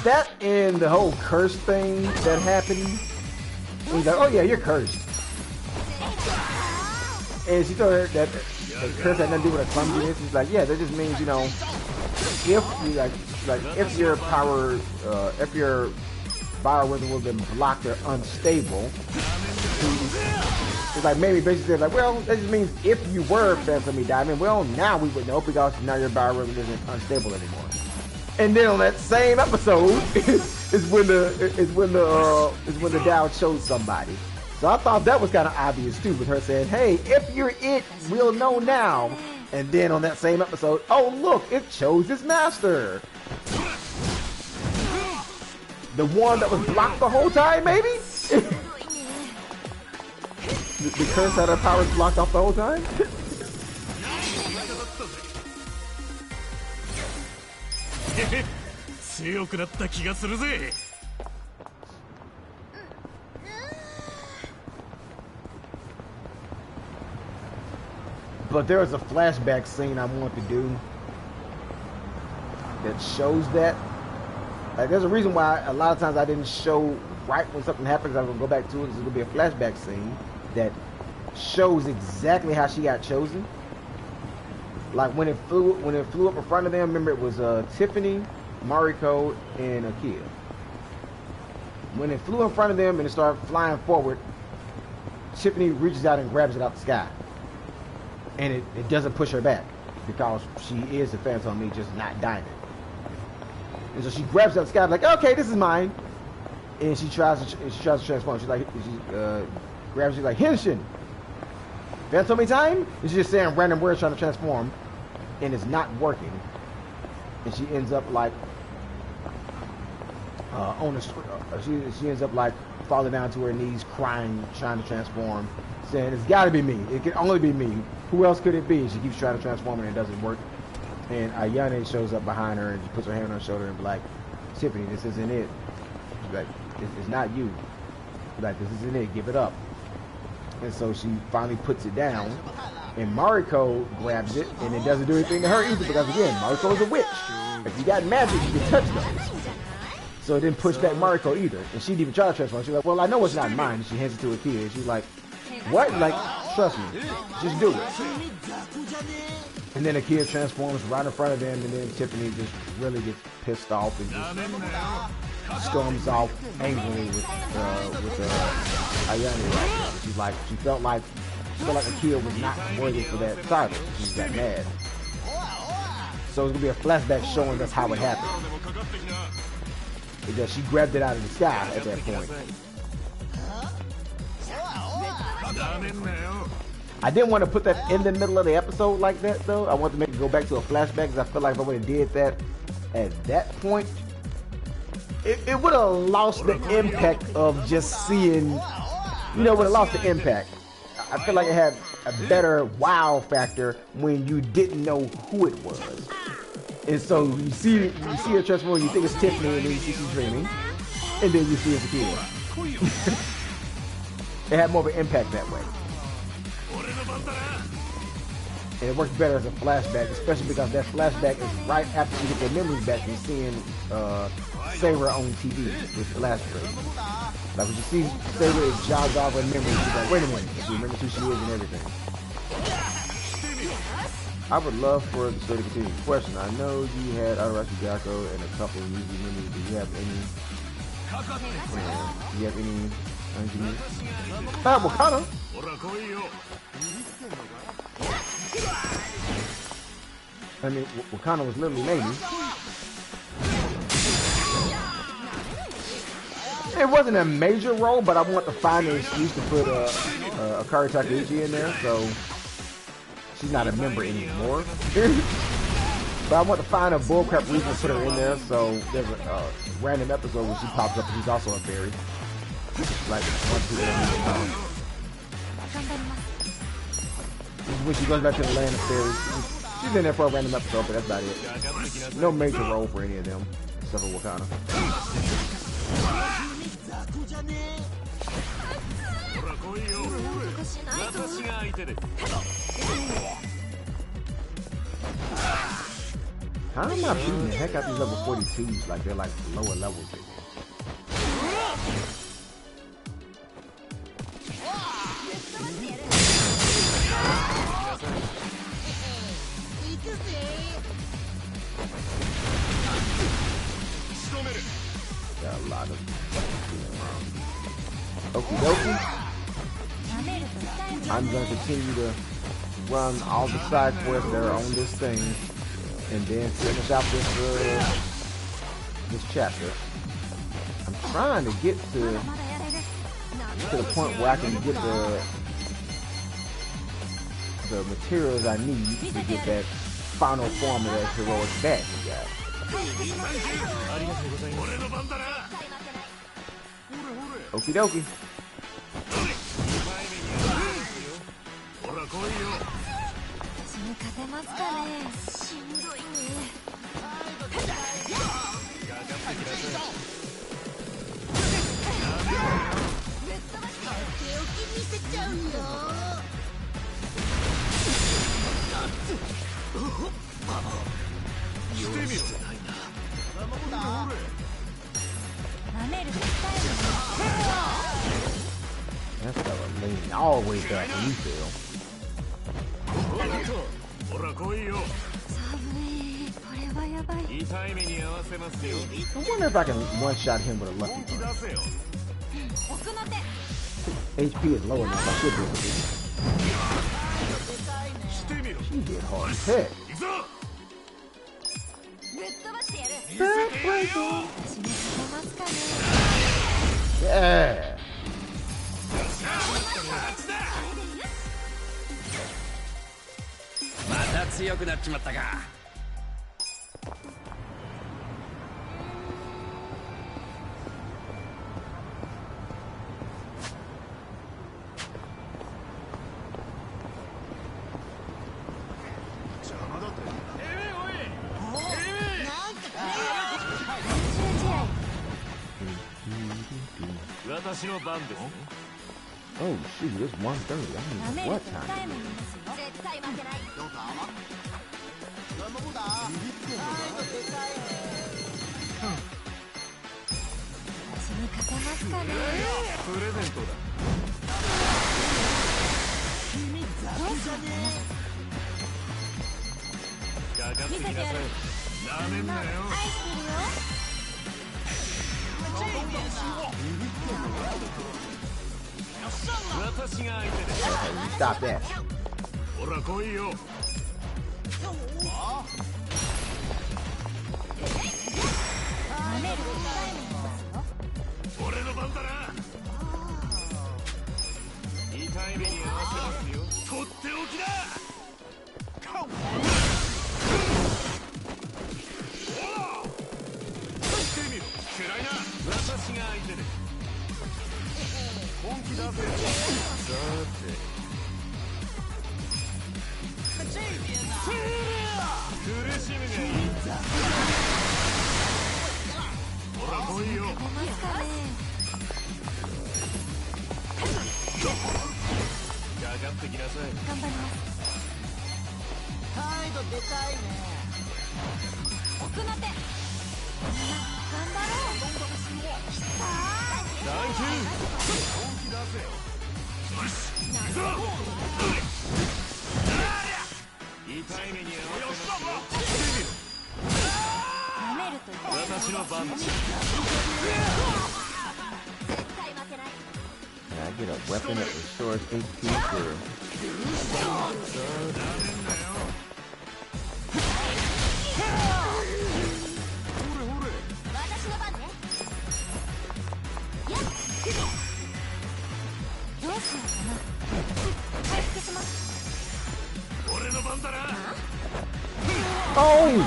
That and the whole curse thing that happened. He's like, oh yeah, you're cursed. And she told her that the curse had nothing to do with her clumsiness. He's like, yeah, that just means, you know, if you like if your power, if your biorhythm will been blocked or unstable. It's like maybe basically like, well, that just means if you were Phantom Diamond, well, now we would know because now your biorhythm isn't unstable anymore. And then on that same episode, is when the Dow chose somebody. So I thought that was kind of obvious too, with her saying, "Hey, if you're it, we'll know now." And then on that same episode, oh look, it chose its master. The one that was blocked the whole time, maybe? the curse had her powers blocked off the whole time? But there was a flashback scene I want to do that shows that. Like, there's a reason why a lot of times I didn't show right when something happens. I'm gonna go back to it. There's gonna be a flashback scene that shows exactly how she got chosen. Like when it flew up in front of them. Remember, it was Tiffany, Mariko, and Akia. When it flew in front of them and it started flying forward, Tiffany reaches out and grabs it out the sky, and it doesn't push her back because she is the Phantom Me, just not Diamond. And so she grabs it out the sky like, okay, this is mine. And she tries to transform. She's like, grabs. She's like, Henshin, Phantom Me time. And she's just saying random words trying to transform, and it's not working. And she ends up like she ends up like falling down to her knees, crying, trying to transform, saying it's got to be me. It can only be me. Who else could it be? And she keeps trying to transform and it doesn't work. And Ayane shows up behind her and she puts her hand on her shoulder and be like, Tiffany, this isn't it. She's like, it's not you. She's like, this isn't it. Give it up. And so she finally puts it down, and Mariko grabs it, and it doesn't do anything to her either because, again, Mariko is a witch. If you got magic, you can touch those. So it didn't push back Mariko either. And she didn't even try to transform. She's like, well, I know it's not mine. And she hands it to Akia. And she's like, what? Like, trust me. Just do it. And then Akia transforms right in front of them, and then Tiffany just really gets pissed off and just storms off angrily with Ayane. She's like, she felt like Akia was not worthy for that title. She got mad. So it's gonna be a flashback showing us how it happened. Because she grabbed it out of the sky at that point. I didn't want to put that in the middle of the episode like that, though. I wanted to make it go back to a flashback because I feel like if I would have did that at that point, it would have lost the impact of just seeing, would have lost the impact. I feel like it had a better wow factor when you didn't know who it was. And so you see her transform, you think it's Tiffany, and then you see she's dreaming, and then you see it's a kid. It had more of an impact that way. And it works better as a flashback, especially because that flashback is right after you get their memories back from seeing Sarah on TV with Flash Break. Like when you see Sarah is jogged off her memory, she's like, wait a minute, she remembers who she is and everything. I would love for the story to continue. Question: I know you had Arashi Gakko and a couple of Yuji memories. Do you have any? Do you have any? Wakana. I mean, Wakana was literally Navy. It wasn't a major role, but I want to find an excuse to put Akari Takeuchi in there, so she's not a member anymore. But I want to find a bullcrap reason to put her in there, so there's a random episode where she pops up and she's also a fairy. Like, when she goes back to the land of fairies. She's in there for a random episode, but that's about it. No major role for any of them, except for Wakana. How am I beating the heck out these level 42s like they're like lower levels? Got a lot of okie dokie. I'm going to continue to run all the side quests that are on this thing and then finish out this chapter. trying to get to the point where I can get the materials I need to get that final form of that heroic bat you got. Okie dokie. That's leaning all the way back when you feel. I wonder if I can one-shot him with a lucky punch. HP is low enough, I should be able to do it. She did hard as heck. Yeah. また強くなっちまったか。私の番ですね。Oh shoot, it's 1:30. I don't know what time it is. Stop that. Can I get a weapon that restores HP for... Oh!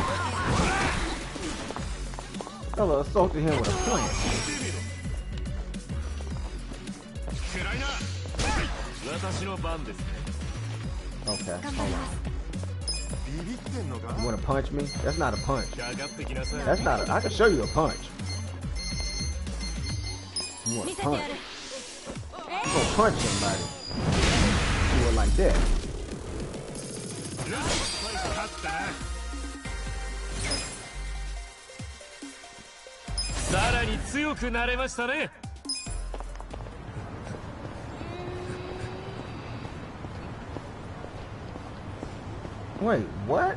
Fella assaulted him with a plant. Okay, hold on. You wanna punch me? That's not a punch. That's not a... I can show you a punch. You want a punch? You gonna punch somebody. Do it like that. Wait, what?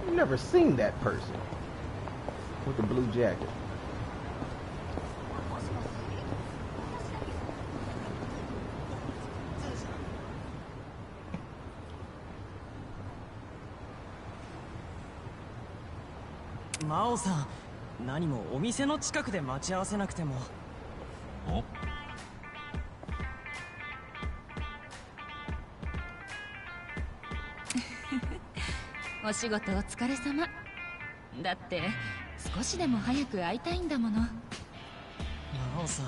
I've never seen that person with the blue jacket. 何もお店の近くで待ち合わせなくても。お仕事お疲れ様。だって少しでも早く会いたいんだもの。魔王さん、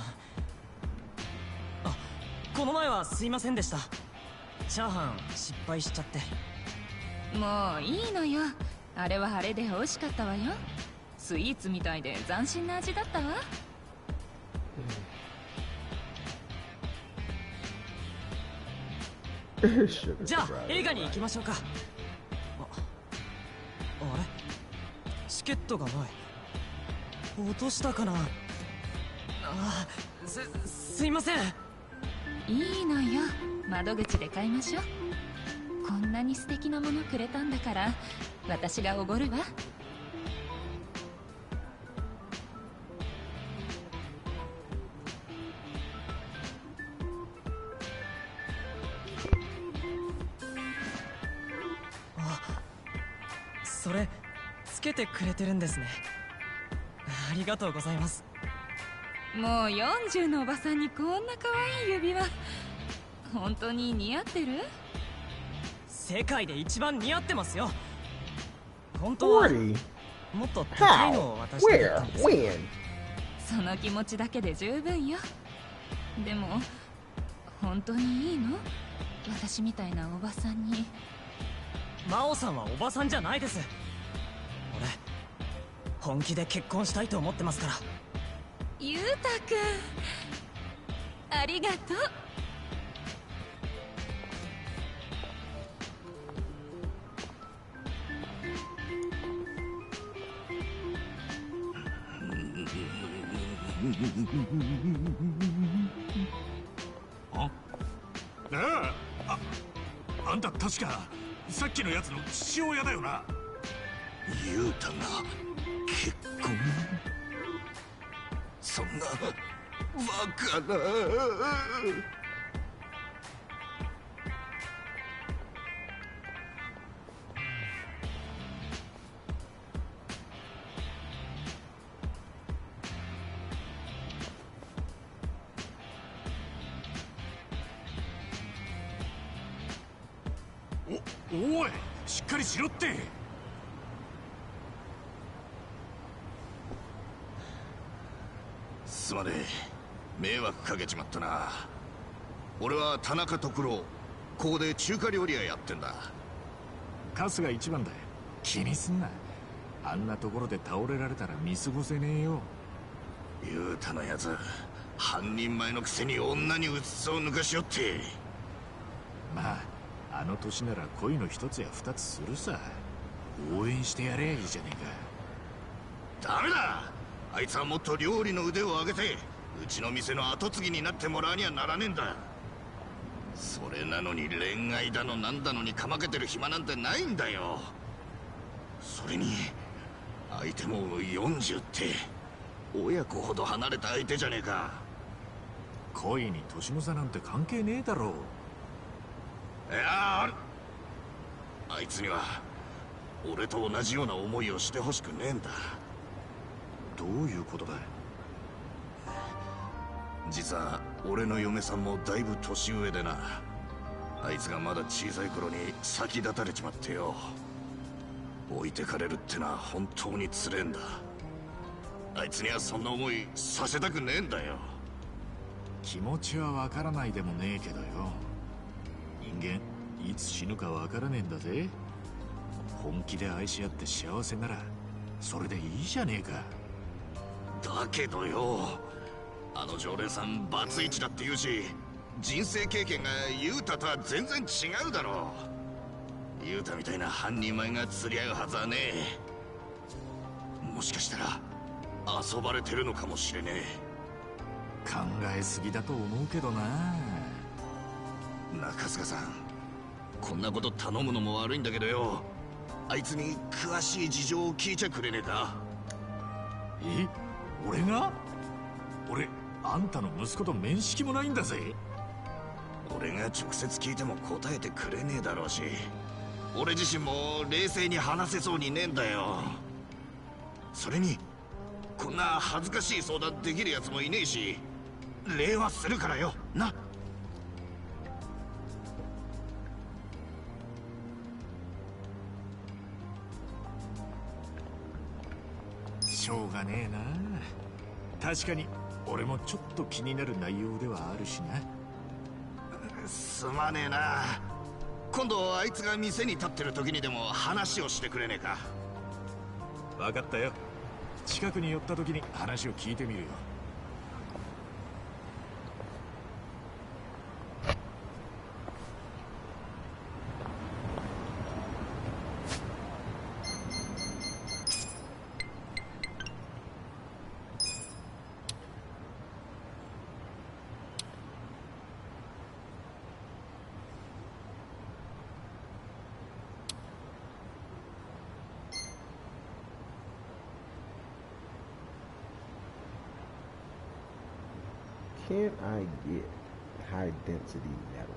この前はすいませんでした。チャーハン失敗しちゃって。もういいのよ。あれはあれで美味しかったわよ。スイーツみたいで斬新な味だったわ。じゃあ映画に行きましょうか。あれ、チケットがない。落としたかな。すいません。いいのよ、窓口で買いましょう。こんなに素敵なものくれたんだから私がおごるわ。それつけてくれてるんですね。ありがとうございます。もう40のおばさんにこんな可愛い指輪、本当に似合ってる？世界で一番似合ってますよ。本当はもっと高いのを渡してたんですけど。その気持ちだけで十分よ。でも本当にいいの？私みたいなおばさんに。魔王さんはおばさんじゃないです。俺本気で結婚したいと思ってますから。ゆうたくん、ありがとう。あんた確かさっきのやつの父親だよな。ユータが結婚？そんなバカな。おい、しっかりしろって。すまねえ、迷惑かけちまったな。俺は田中徳郎、ここで中華料理屋やってんだ。春日一番だよ、気にすんな。あんなところで倒れられたら見過ごせねえよ。ユータのやつ、半人前のくせに女にうつつを抜かしよって。まああの年なら恋の一つや二つするさ。応援してやればいいじゃねえか。ダメだ、あいつはもっと料理の腕を上げてうちの店の跡継ぎになってもらわにはならねえんだ。それなのに恋愛だのなんだのにかまけてる暇なんてないんだよ。それに相手も40って親子ほど離れた相手じゃねえか。恋に年の差なんて関係ねえだろう。いやあいつには俺と同じような思いをしてほしくねえんだ。どういうことだい？実は俺の嫁さんもだいぶ年上でな。あいつがまだ小さい頃に先立たれちまってよ。置いてかれるってのは本当につれえんだ。あいつにはそんな思いさせたくねえんだよ。気持ちはわからないでもねえけどよ、人間いつ死ぬかわからねえんだぜ。本気で愛し合って幸せならそれでいいじゃねえか。だけどよ、あの常連さんバツイチだって言うし、人生経験がユータとは全然違うだろう。ユータみたいな半人前が釣り合うはずはねえ。もしかしたら遊ばれてるのかもしれねえ。考えすぎだと思うけどな。中塚さん、こんなこと頼むのも悪いんだけどよ、あいつに詳しい事情を聞いちゃくれねえか。え？俺が？俺あんたの息子と面識もないんだぜ。俺が直接聞いても答えてくれねえだろうし、俺自身も冷静に話せそうにねえんだよ。それにこんな恥ずかしい相談できるやつもいねえし、礼はするからよな。しょうがねえな。確かに俺もちょっと気になる内容ではあるしな。すまねえな。今度あいつが店に立ってる時にでも話をしてくれねえか。分かったよ。近くに寄った時に話を聞いてみるよ。Can I get high density metal?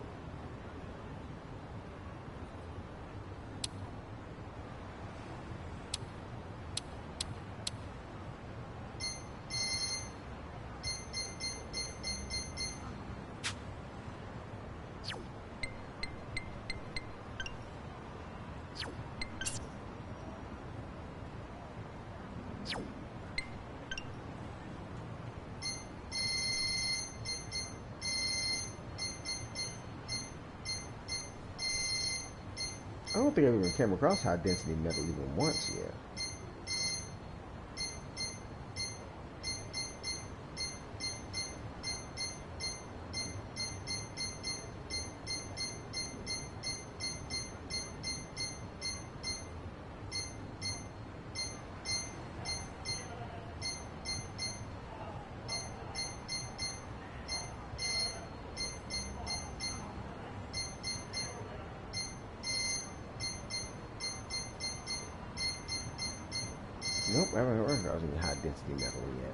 I don't think I've even came across high density metal even once yet. Nope, I haven't heard of any high density metal yet.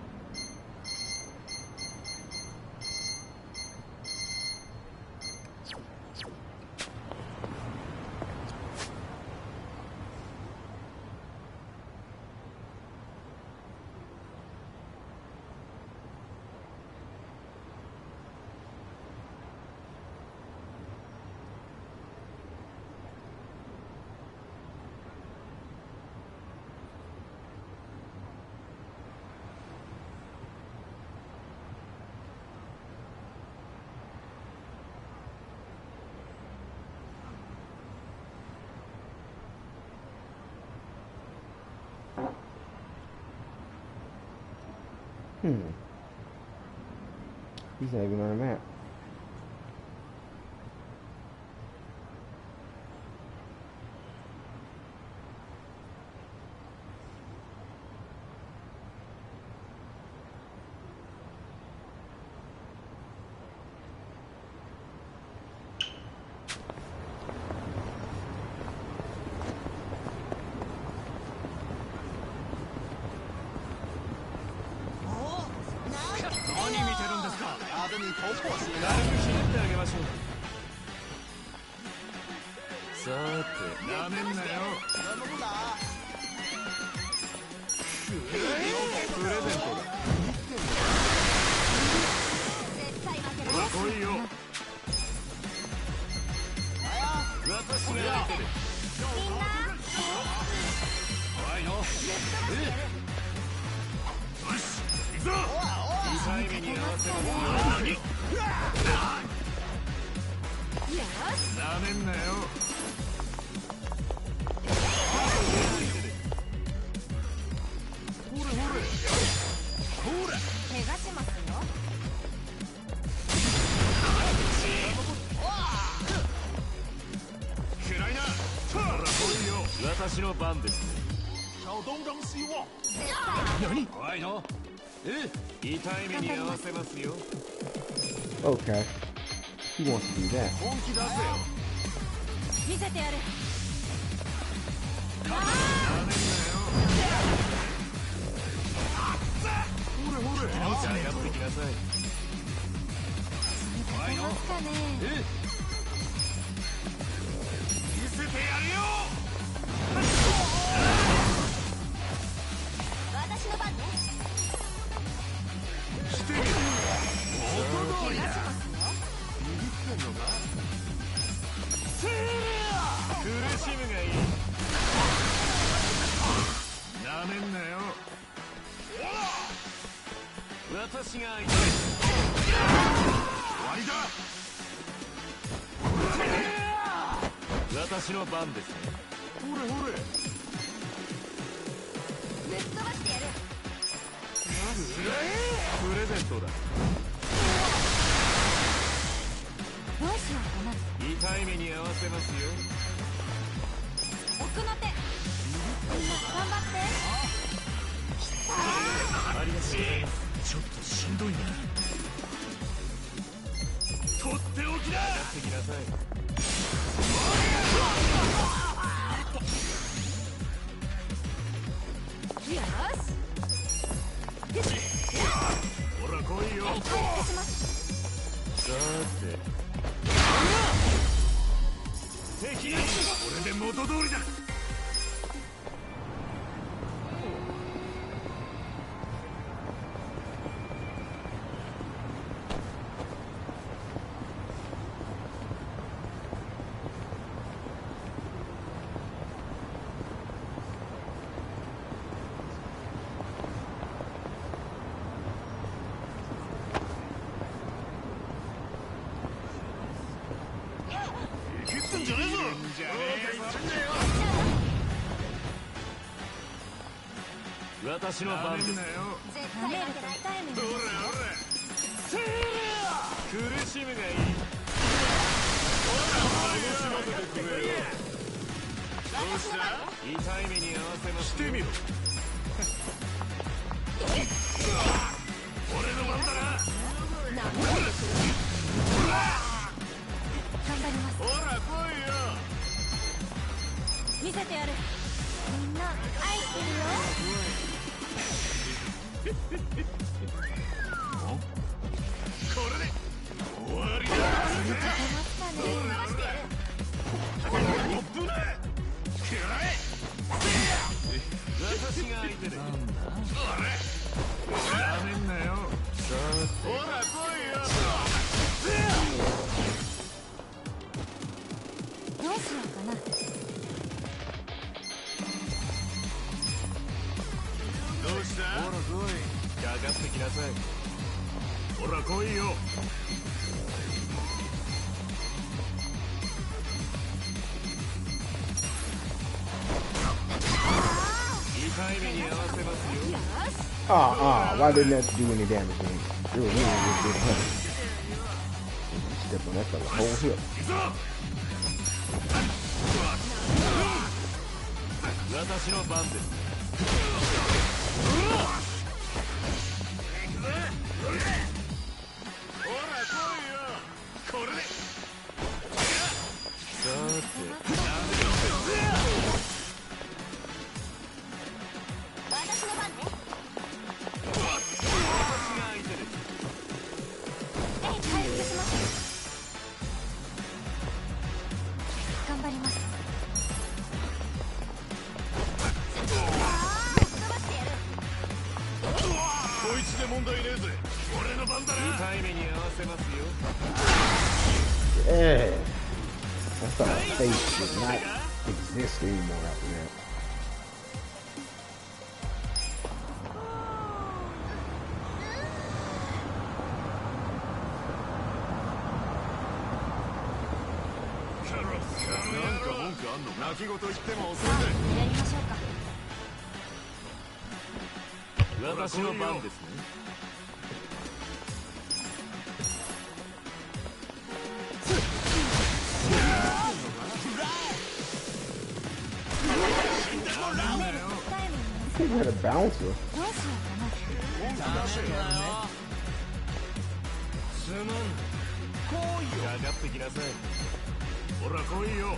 He's not even on the map. Okay. He wants to do that. なめんなよ。私が相手。終わりだ。私の番ですね。ほれほれ。ぶっ飛ばしてやる。プレゼントだ。どうしようかな。痛い目に合わせますよ。奥の手。みんな頑張って。ありがとうございます。ちょっとしんどいな。とっておきだ。やってきなさい。よし。ほら来いよ。さて。敵、これで元通りだ。私の番です。絶対負けない。ほらほら。せーら。苦しむがいい。ほら楽しませてくれよ。どうした？痛い目に合わせます。してみろ。俺の番だな。頑張ります。ほら来いよ。見せてやる。みんな愛してるよ。これで終わりだ。私が相手で。なんだ？なめんなよ。ほら来いよ。どうしようかな。どうした？ほら来い。かかってきなさい。ほら来いよ。痛い目に合わせますよ。Why didn't that do any damage to me? It was really good hunting. Step on that fella whole hip. 私の番です。ほら来いよ。これで。さて。私の番ね。私が相手です。回復します。頑張ります。こいつで問題ねえぜ。俺の番だな。痛い目に合わせますよ。Yeah. I thought my face did not exist anymore after that.私の番ですね。He had a bouncer. すまん。来いよ。かかってきなさい。ほら来いよ。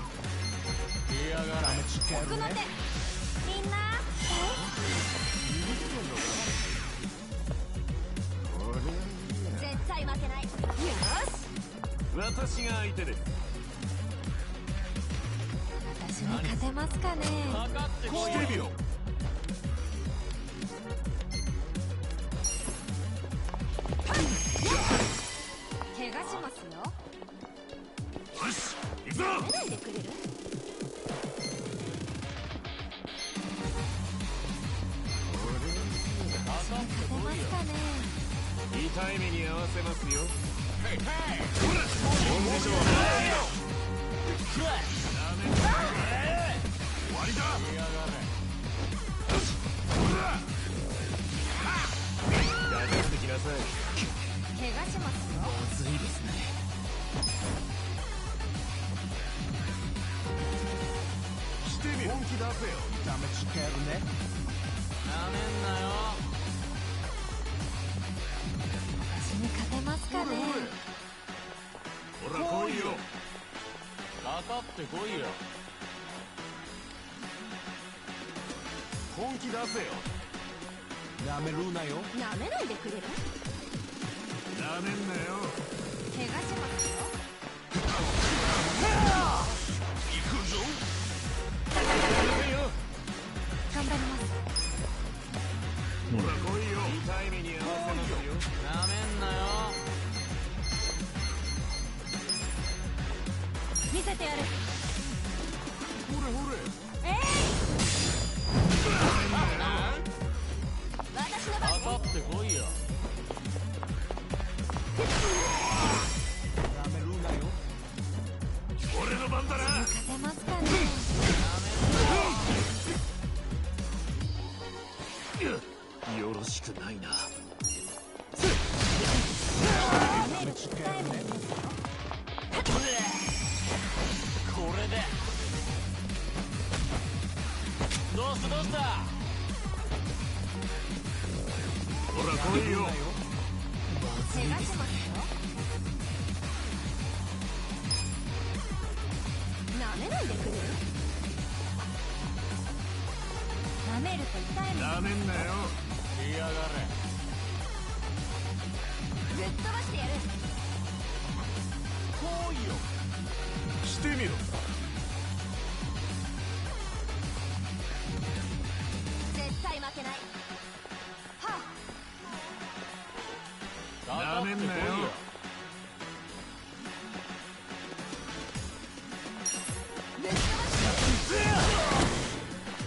嫌がらめ。奥の手。みんな。絶対負けない。よし。私が相手です。私に勝てますかね。してみろ。怪我しますよ。よし、行くぞ。出ないでくれる？痛い目に合わせますよ。怪我しますよ。まずいですね。してみる。本気出せよ。ダメつけるね。なめんなよ。私に勝てますかね。ほら来いよ。かかってこいよ。本気出せよ。なめるなよ。なめないでくれる？なめんなよ。怪我しますよ。行くぞ。頑張ります。ほら来いよ。痛い目に合わせますよ。なめんなよ。見せてやる。ほれほれ。私の番。かかってこいよ。なめるなよ。俺の番だな。勝てますかね。よろしくないな。これでどうしたほら来いよ。怪我しますよ。なめないでくれる？なめると痛いの。なめんなよ。いやがれ。ぶっ飛ばしてやる。来いよ。してみろ。絶対負けない。なめんなよ。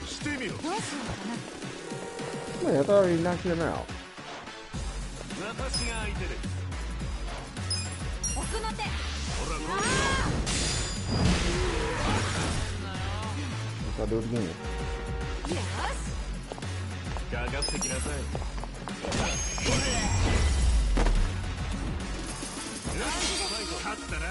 してみろ。どうしようかな。Wait, I thought I already knocked him out. 私が相手です。奥の手。ほら来いよ。Let's do it again. よし。かかってきなさい。勝ったな。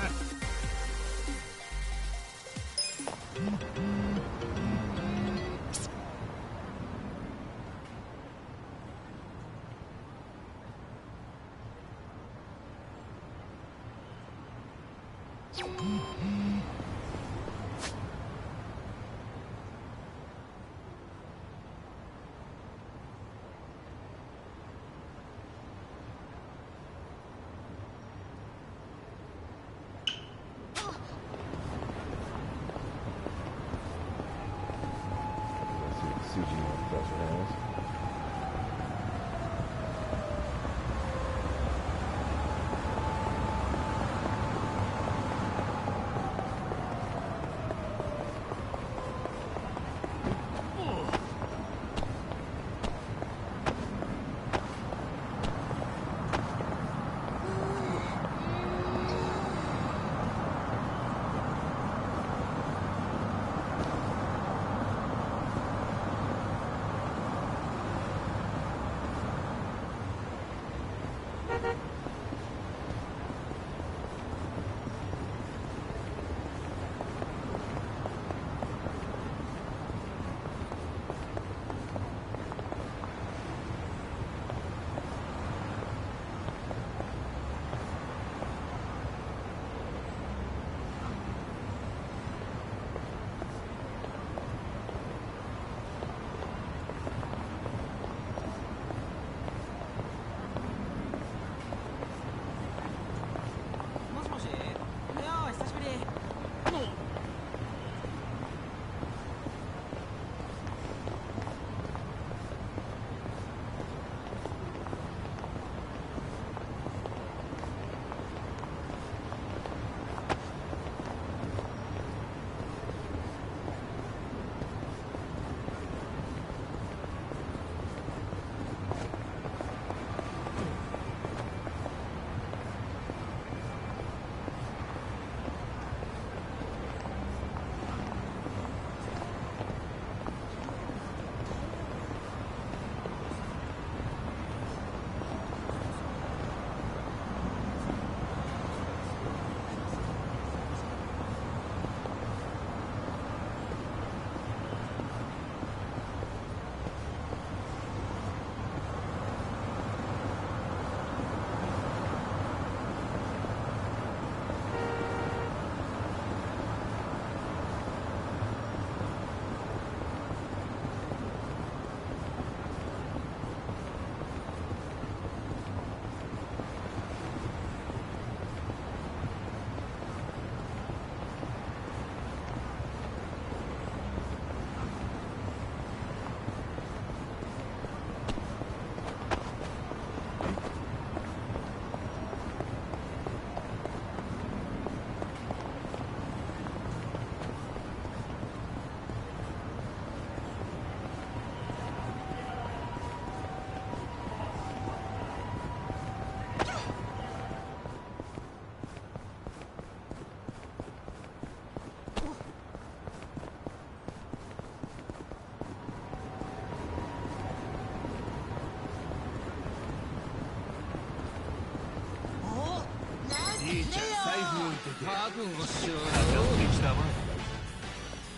覚悟しようよ。ってきたまえ。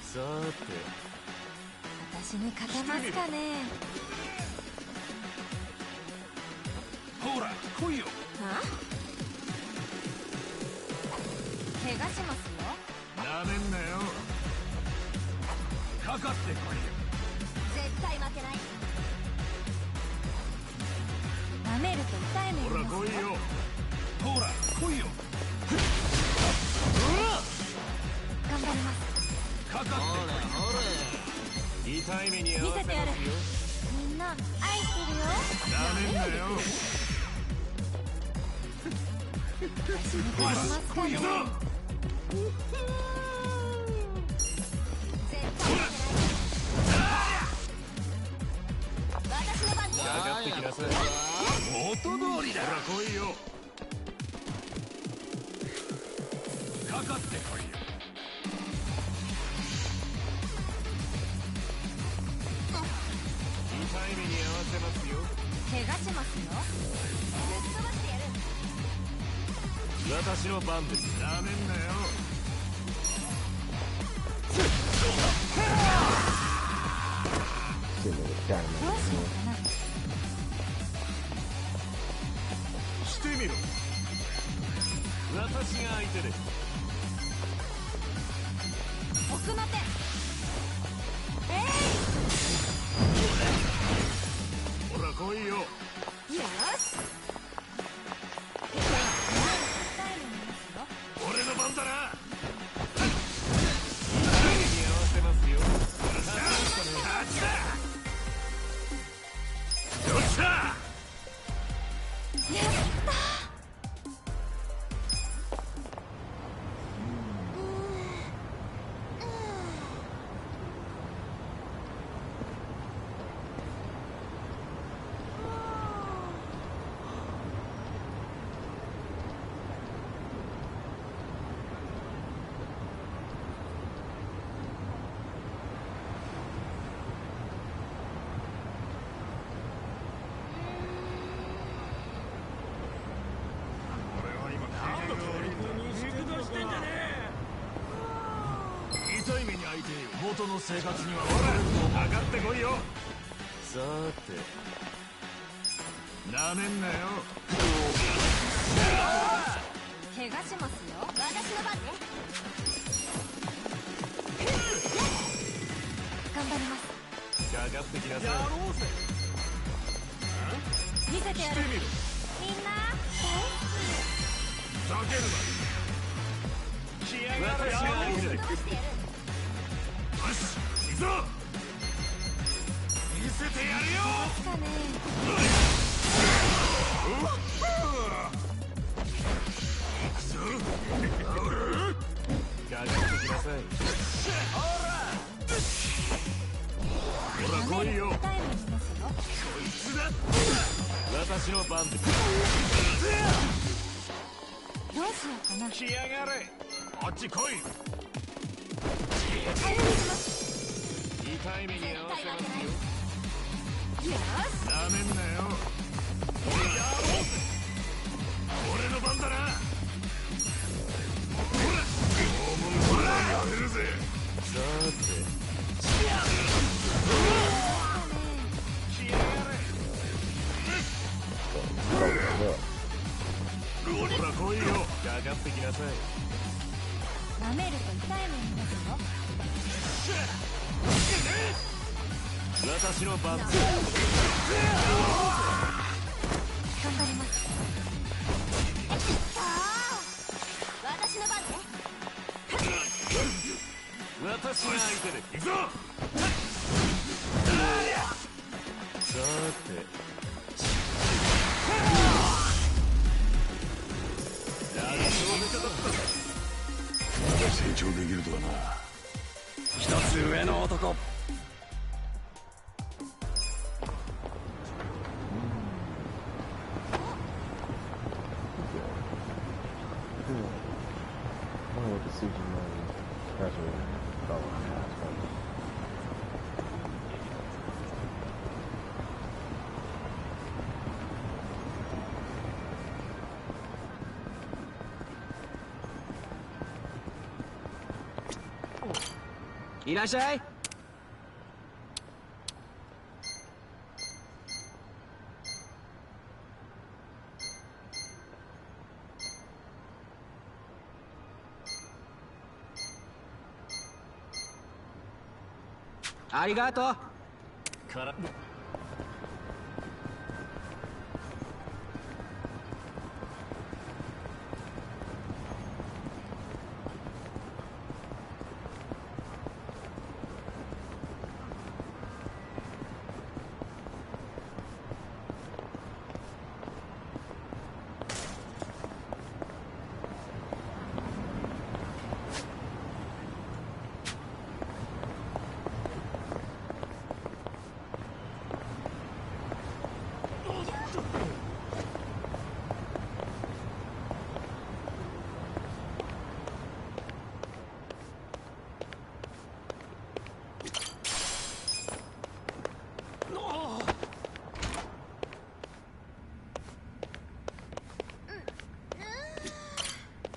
さーて私に勝てますかね。ほら来いよ。は怪我しますよ。なめんなよ。かかってこいよ。絶対負けない。舐めると痛い目ほら来いよ。ほら来いよ。頑張ります。かかってこい。痛い目に合わせますよ。見せてやる。みんな愛してるよ。なめんなよ。私に勝てますかね。絶対負けない。私の番です。かかってきなさい。元通りだ。ほら来いよ。かかってこいよ。痛い目に合わせますよ。怪我しますよ。ぶっ飛ばしてやる。私の番です。なめんなよ。Sitting there with dynamite. どうしようかな。してみろ。私が相手です。奥の手。ほら来いよ。よし。俺の番だな。痛い目に合わせますよ。勝ちだ。よっしゃ。やった痛い目に遭いて元の生活にはほら上がってこいよ。さーてなめんなよ。怪我しますよ。私の番ね。頑張ります。かかってきなさい。やろうぜ。見せてやる。してみろ。みんなざけるな。気合があるよ。飛ばしてやる。よし行くぞ。見せてやるよ。ですかね。行くぞ。かかってきなさい。ほら来いよ。こいつだ。私の番です。どうしようかな。来やがれ。こっち来い。痛い目に合わせますよ。よし。なめんなよ。やろうぜ。俺の番だな。ほら拷問ほらやれるぜ。さーて来やがれ。ほら来いよ。かかってきなさい。舐めると痛い目になるよ。私の番です。頑張ります。私の番ね。私が相手で行くぞ。さーて成長できるとはな。一つ上の男。I don't know what the CG money special is. いらっしゃい。ありがとう。から。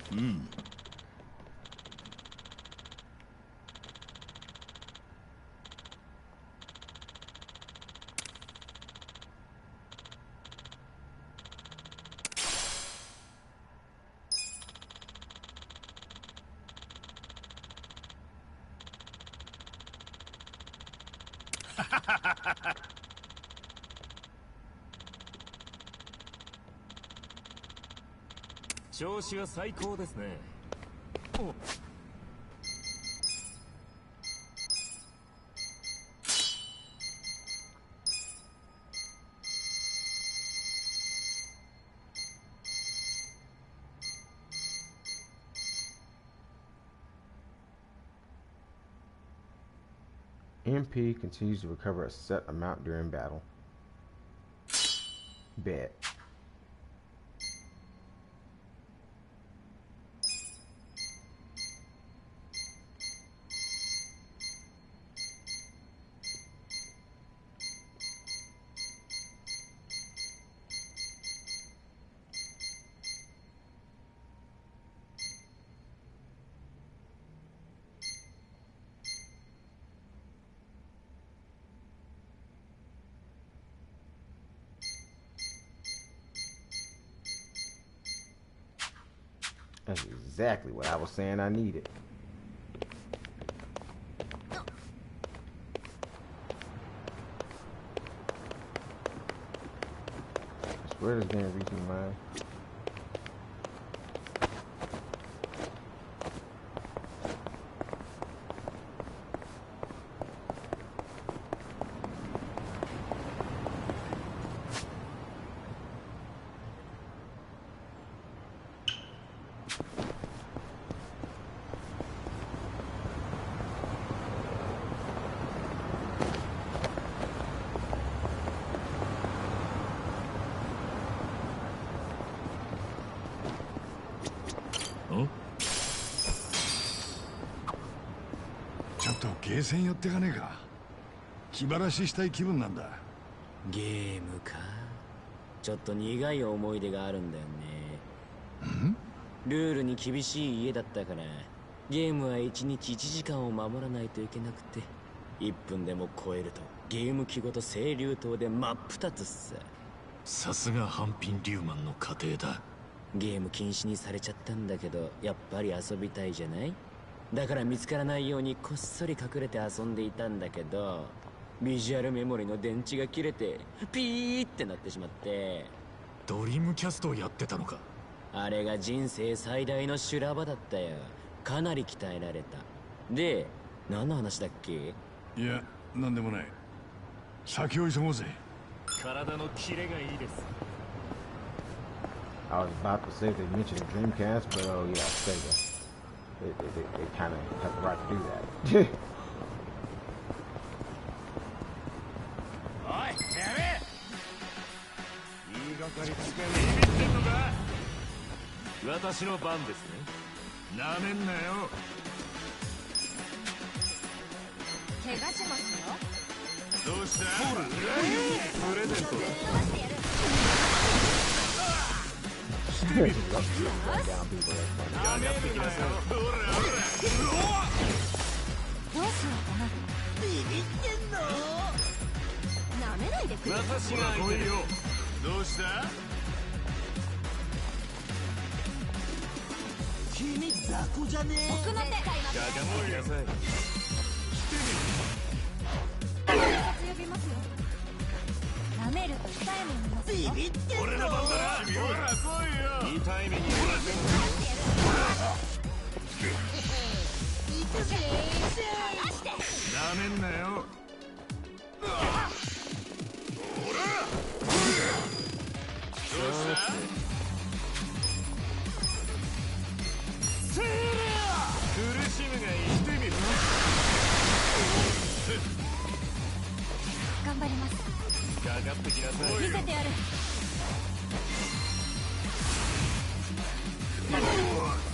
うん。調子は最高ですね。お。MP continues to recover a set amount during battle. Bet. That's exactly what I was saying I needed. I swear this game reaching mine.ちょっとゲーセン寄ってかねえか。気晴らししたい気分なんだ。ゲームか。ちょっと苦い思い出があるんだよね。ルールに厳しい家だったから、ゲームは1日1時間を守らないといけなくて、1分でも超えるとゲーム機ごと清流島で真っ二つっさ。さすがハンピン・リューマンの家庭だ。ゲーム禁止にされちゃったんだけど、やっぱり遊びたいじゃない。だから見つからないようにこっそり隠れて遊んでいたんだけど、ビジュアルメモリの電池が切れてピーってなってしまって。ドリームキャストをやってたのか。あれが人生最大の修羅場だったよ。かなり鍛えられた。で、何の話だっけ。いや、なんでもない。先を急ごうぜ。体のキレがいいです。I was about to say they mentioned Dreamcast, but oh yeah, Sega. They kind of have the right to do that. おい、やめ！言いがかりつけビビってんのか？私の番ですね。なめんなよ。怪我しますよ。どうした？プレゼントだ。してみる。やめてきますよ。ほらほら。どうしようかな。ビビってんの？なめないでくれ。私が来いよ。どうした？君雑魚じゃねえ。僕の手。かかってきなさい。警察呼びますよ。なめると痛い目見ますよ。ビビってんの？俺の番だな。ほら来いよ。痛い目に。行くぜ。なめんなよ。どうした？苦しむがいい。してみる。頑張ります。かかってきなさい。見せてやる。す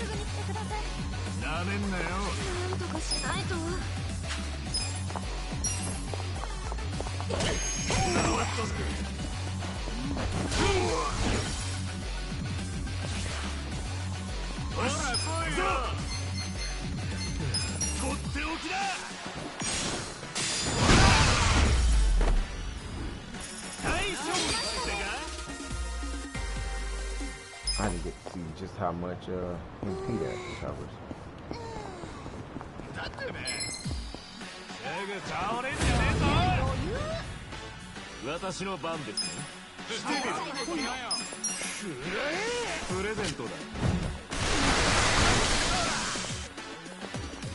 ぐに来てください。なめんなよ。なんとかしないと。ほら来いよ。とっておきだ。大丈夫ってか。I didn't get to see just how much MP that covers. だってね。すぐ倒れんじゃねえぞ。私の番ですね。してみる。プレゼントだ。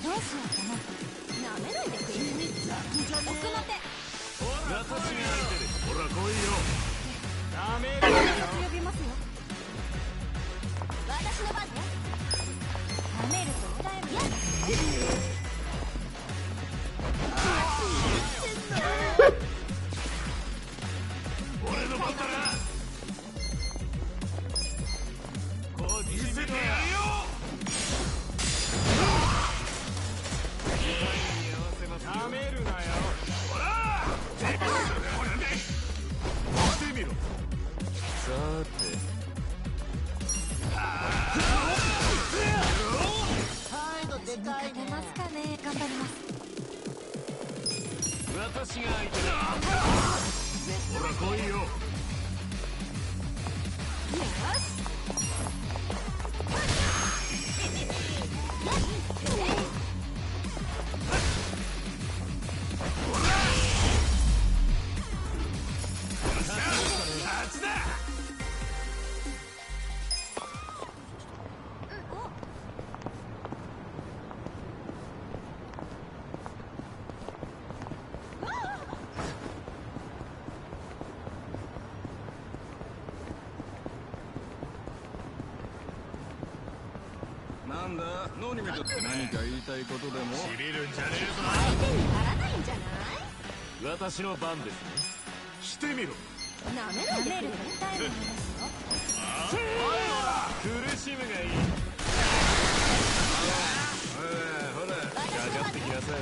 どうしようかな。なめないでくれ。奥の手。私が相手です。ほら来いよ。ダメだよ。警察呼びますよ。私の番ね。なめると痛い目見ます。俺の番だな。見せてやるよ。なめるなよ。ほら。してみろ。さて。態度でかいね。勝てますかね。頑張ります。私が相手だ。ほら来いよ。よし。なんだ、ノニメトって何か言いたいことでも？しびるんじゃねえぞ。相手にならないんじゃない？私の番ですね。してみろ。なめないでくれ。痛い目見ますよ。苦しむがいい。ほら、かかってきなさい。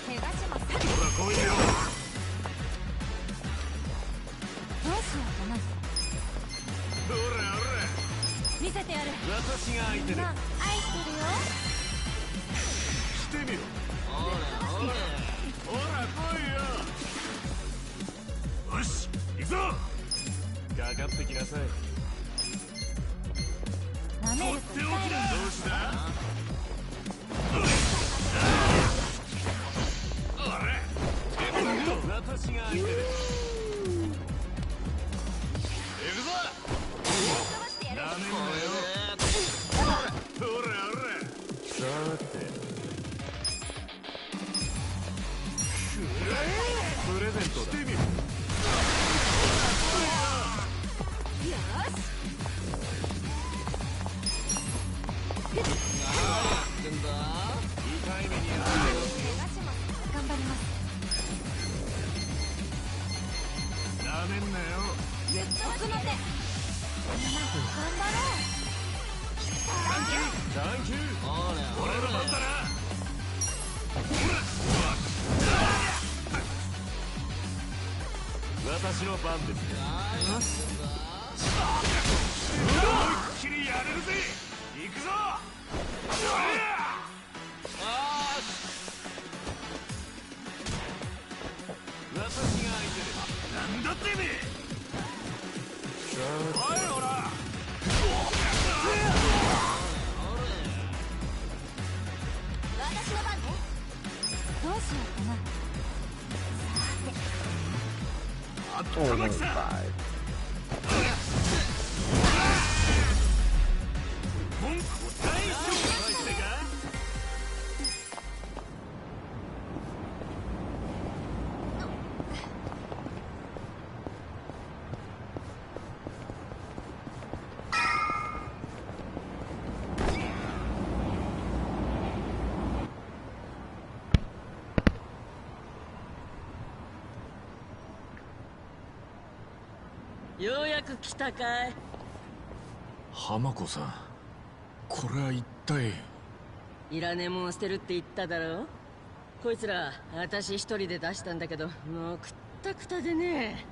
怪我します。ほら来いよ。どうしようかな。ほらほら。見せてやる。私が相手で。愛してるよ。してみろ。ほら来いよ。よし、行くぞ。かかってきなさい。なめると痛い目。どうした？私が相手です。行くぞ。なめんなよ。ほらほら。さて。プレゼントだ。してみろ。よし。痛い目にやるよ。頑張ります。なめんなよ。奥の手。頑張ろう。サンキュー。俺の番だな。私の番ですね。思いっきりやれるぜ。行くぞ。なんだてめえ。おいほら。私の番ね。どうしようかな。Only 5. ようやく来たかい。浜子さん、これは一体。いらねえもん捨てるって言っただろ。こいつら私一人で出したんだけど、もうくったくたでね。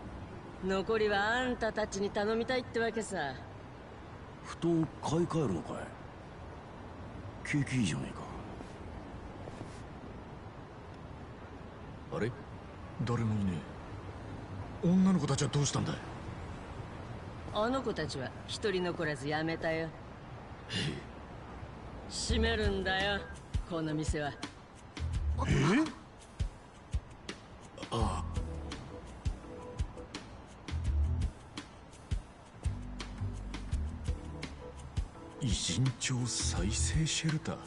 残りはあんたたちに頼みたいってわけさ。ふと買い替えるのかい。景気いいじゃねえか。あれ、誰もいねえ。女の子たちはどうしたんだい。あの子たちは一人残らずやめたよ。閉めるんだよ、この店は。ああ。偉人町再生シェルター。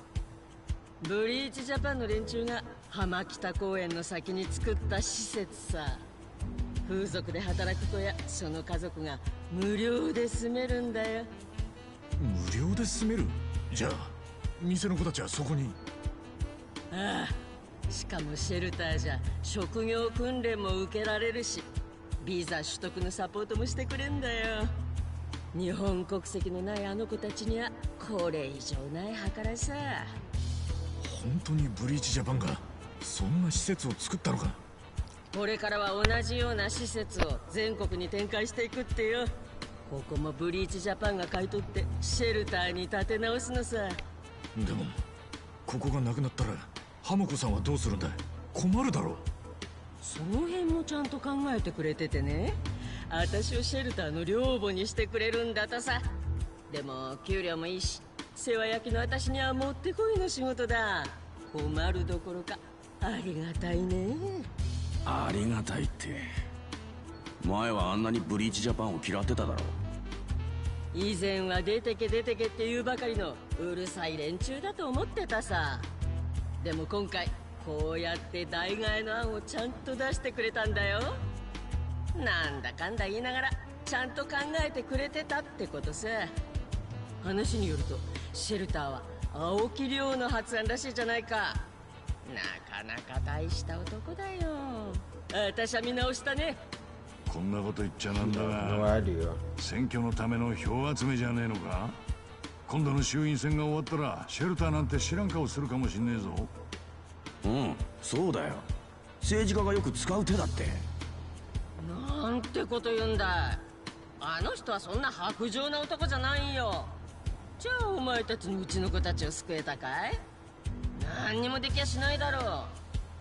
ブリーチジャパンの連中が浜北公園の先に作った施設さ。風俗で働く子やその家族が無料で住めるんだよ。無料で住める。じゃあ店の子たちはそこに。ああ、しかもシェルターじゃ職業訓練も受けられるし、ビザ取得のサポートもしてくれんだよ。日本国籍のないあの子たちにはこれ以上ない計らいさ。本当にブリーチジャパンがそんな施設を作ったのか。これからは同じような施設を全国に展開していくってよ。ここもブリーチジャパンが買い取ってシェルターに建て直すのさ。でもここがなくなったら浜子さんはどうするんだい。困るだろう。その辺もちゃんと考えてくれててね。私をシェルターの寮母にしてくれるんだとさ。でも給料もいいし、世話焼きの私にはもってこいの仕事だ。困るどころかありがたいね。ありがたいって。前はあんなにブリーチジャパンを嫌ってただろ。以前は出てけ出てけって言うばかりのうるさい連中だと思ってたさ。でも今回こうやって代替えの案をちゃんと出してくれたんだよ。なんだかんだ言いながらちゃんと考えてくれてたってことさ。話によるとシェルターは青木亮の発案らしいじゃないか。なかなか大した男だよ。私は見直したね。こんなこと言っちゃなんだが、選挙のための票集めじゃねえのか。今度の衆院選が終わったらシェルターなんて知らん顔するかもしんねえぞ。うん、そうだよ。政治家がよく使う手だって。なんてこと言うんだ。あの人はそんな薄情な男じゃないよ。じゃあお前たちのうちの子たちを救えたかい。何にもできやしないだろう。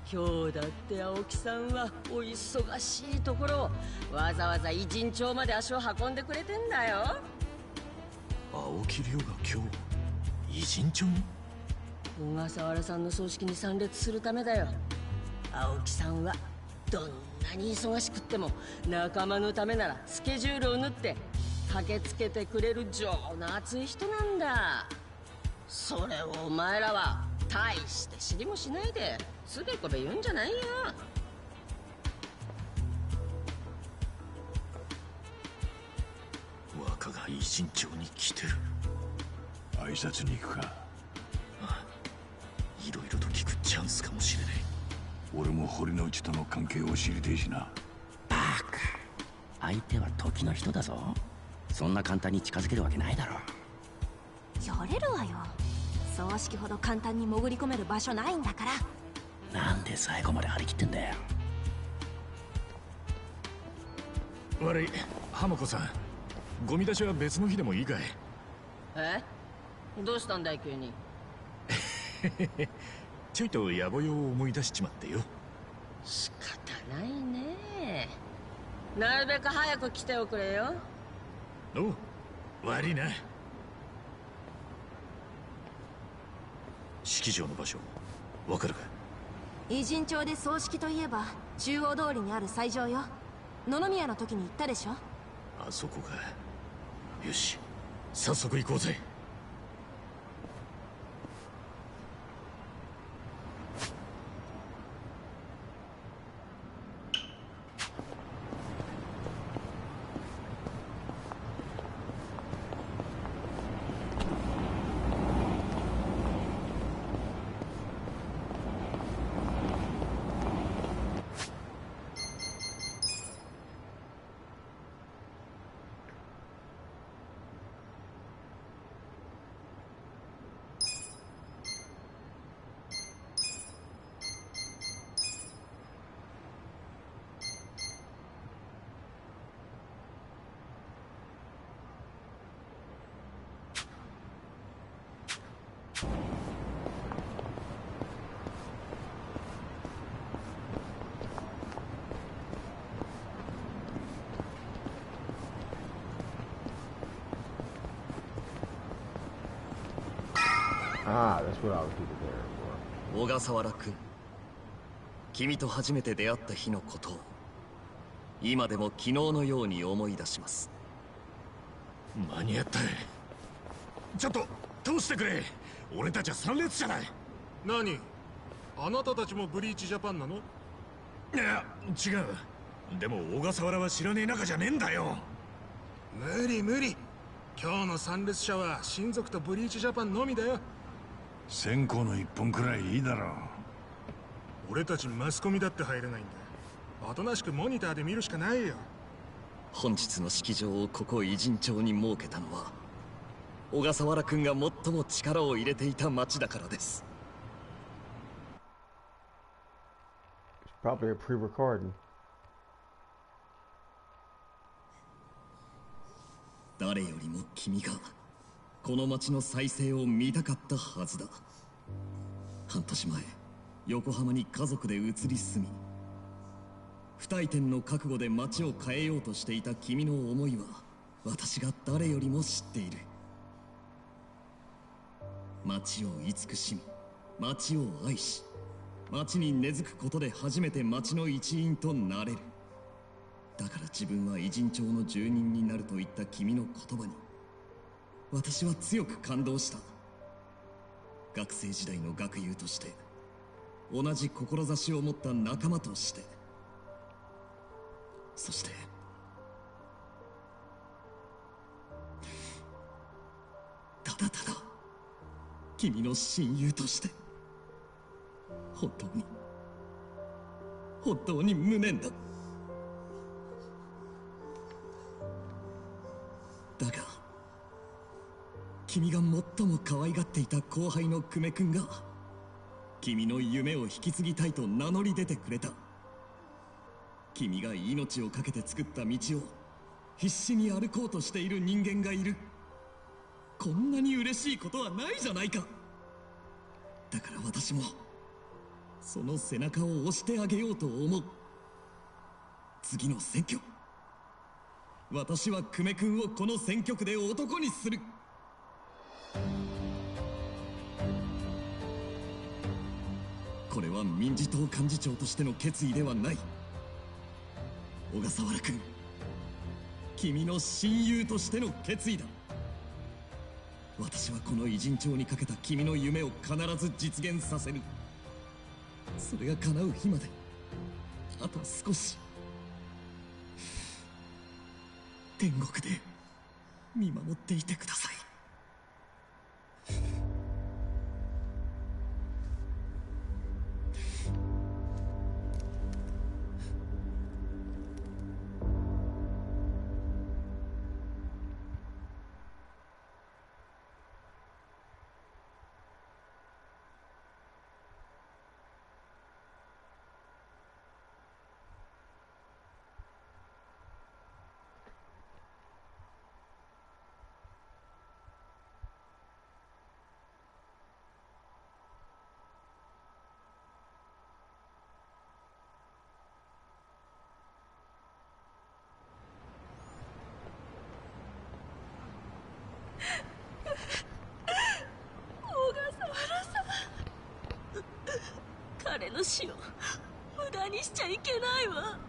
今日だって青木さんはお忙しいところをわざわざ偉人町まで足を運んでくれてんだよ。青木亮が今日偉人町に。小笠原さんの葬式に参列するためだよ。青木さんはどんなに忙しくっても仲間のためならスケジュールを縫って駆けつけてくれる情の熱い人なんだ。それをお前らは大して知りもしないでつべこべ言うんじゃないよ。若が偉人町に来てる。挨拶に行くか。ああ、いろいろと聞くチャンスかもしれない。俺も堀之内との関係を知りてえしな。バカ、相手は時の人だぞ。そんな簡単に近づけるわけないだろ。やれるわよ。葬式ほど簡単に潜り込める場所ないんだから。なんで最後まで張り切ってんだよ。悪い、浜子さん。ゴミ出しは別の日でもいいかい。え？どうしたんだい急に。ちょいと野暮用を思い出しちまってよ。仕方ないね。なるべく早く来ておくれよ。お、悪いな。式場の場所わかるか？偉人町で葬式といえば中央通りにある斎場よ。野々宮の時に行ったでしょ。あそこか。よし、早速行こうぜ。Ah, that's what I was people there for. 小笠原君、君と初めて出会った日のことを今でも昨日のように思い出します。間に合った。ちょっと通してくれ。俺たちは参列者だ。何、あなたたちもブリーチジャパンなの？いや、違う。でも小笠原は知らねえ仲じゃねえんだよ。無理無理。今日の参列者は親族とブリーチジャパンのみだよ。線香の一本くらいいいだろう。俺たちマスコミだって入れないんだ。おとなしくモニターで見るしかないよ。本日の式場をここ偉人町に設けたのは小笠原君が最も力を入れていた町だからです。Probably a pre-recording. 誰よりも君がこの町の再生を見たかったはずだ。半年前、横浜に家族で移り住み、不退転の覚悟で町を変えようとしていた君の思いは私が誰よりも知っている。町を慈しみ、町を愛し、町に根付くことで初めて町の一員となれる。だから自分は偉人町の住人になると言った君の言葉に私は強く感動した。学生時代の学友として、同じ志を持った仲間として、そしてただただ君の親友として、本当に無念だ。だが君が最も可愛がっていた後輩の久米君が君の夢を引き継ぎたいと名乗り出てくれた。君が命を懸けて作った道を必死に歩こうとしている人間がいる。こんなに嬉しいことはないじゃないか。だから私もその背中を押してあげようと思う。次の選挙、私は久米君をこの選挙区で男にする。これは民自党幹事長としての決意ではない。小笠原君、君の親友としての決意だ。私はこの偉人町にかけた君の夢を必ず実現させる。それが叶う日まであと少し。天国で見守っていてください。しよう。無駄にしちゃいけないわ。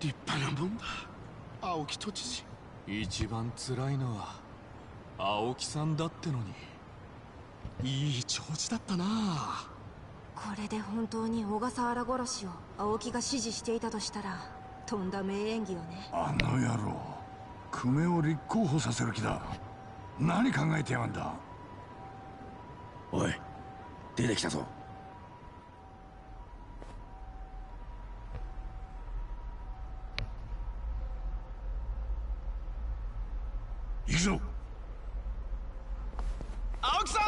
立派なもんだ、青木都知事。一番辛いのは青木さんだってのに。いい調子だったな。これで本当に小笠原殺しを青木が指示していたとしたらとんだ名演技よね。あの野郎、久米を立候補させる気だ。何考えてやがんだ。おい、出てきたぞ。行くぞ。青木さん、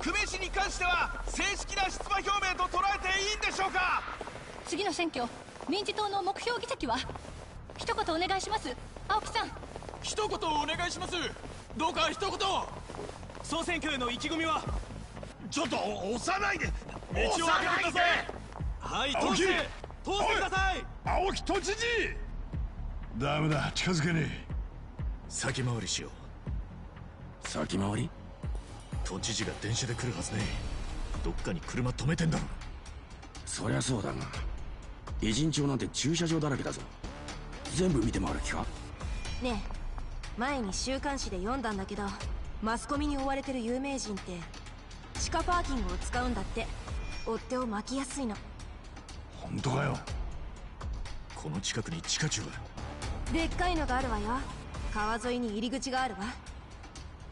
久米氏に関しては正式な出馬表明と捉えていいんでしょうか。次の選挙、民自党の目標議席は？一言お願いします、青木さん。一言お願いします。どうか一言。総選挙への意気込みは？ちょっと押さないで。道を開けてください。はい、通してください。青木都知事。ダメだ、近づけねえ。先回りしよう。先回り？都知事が電車で来るはずね。どっかに車止めてんだろ。そりゃそうだが、偉人町なんて駐車場だらけだぞ。全部見て回る気か？ねえ、前に週刊誌で読んだんだけど、マスコミに追われてる有名人って地下パーキングを使うんだって。追っ手を巻きやすいの。本当かよ。この近くに地下駐が。でっかいのがあるわよ。川沿いに入り口があるわ。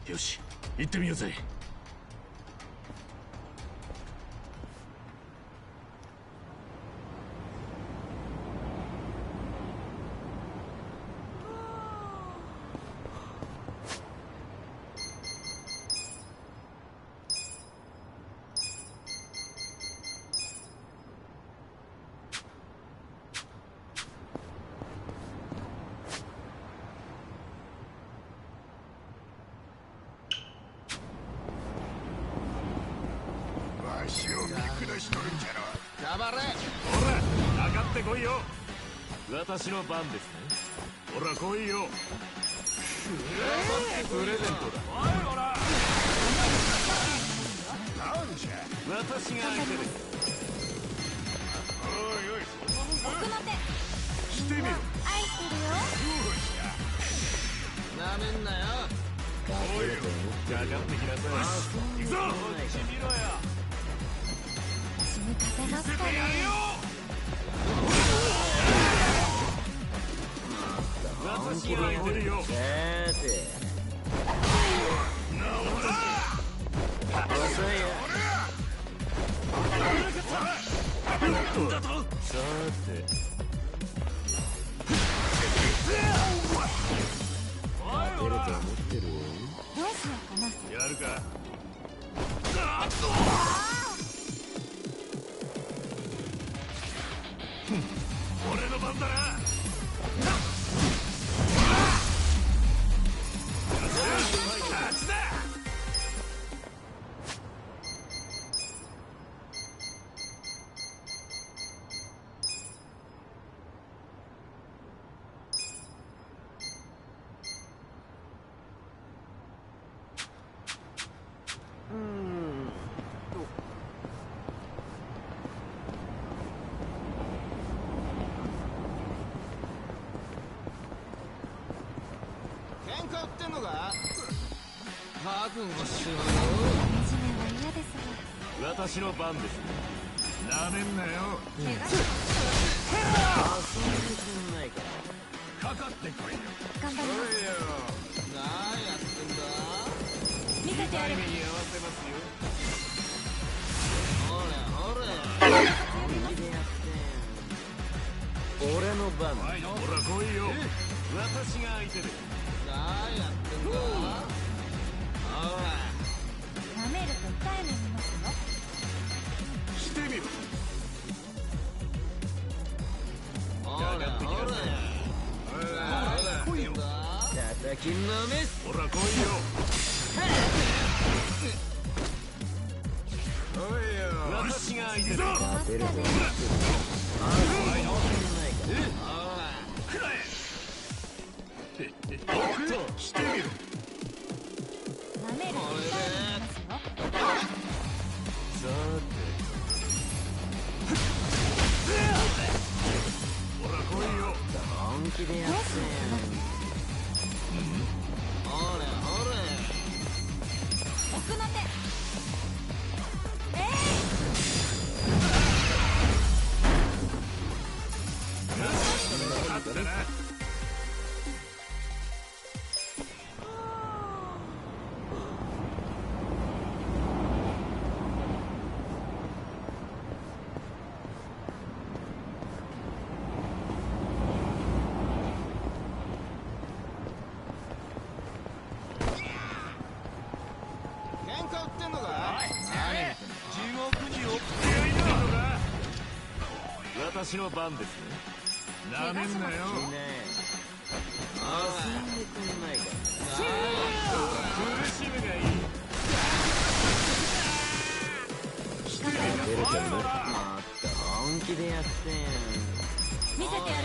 よし、行ってみようぜ。私の番ですね。ほら来いよ。プレゼントだ。おいほら。なんじゃ。私が相手です。おいおい、奥の手。来てみろ。愛してるよ。なめんなよ。おいよ、かかってきなさい。行くぞ。こっち見ろよ。死に勝てますかね。私が相手るよ。さーて。遅いよ。だと。さーて。勝てると思ってるよ。どうしようかな。やるか。俺の番だな。勝ちだ。喧嘩売ってんのか？覚悟しろよ。いじめは嫌ですが。私の番です。なめんなよ。怪我し遊んでくんないか。かかってこいよ。頑張ります。何やってんだ。見せてやる。タイムに合わせますよ。ほれほれ。俺の番。ほら来いよ。私が相手です。何やってんだ。ほら。舐めると痛い目見ますよ。してみろ。ほらほら。来いよ。叩きのめす。ほら来いよ。おいよ。私が相手です。勝てると思ってる。おっと来てみろ。舐めると痛い目見ますよ。さて。気でやってほれほれ奥の手勝ったな。喧嘩売ってんのか？地獄に送ってやりなのか。私の番ですね。なめんなよ。遊んでくんないか。苦しむがいい。出るかな。もっと本気でやって見せてやる。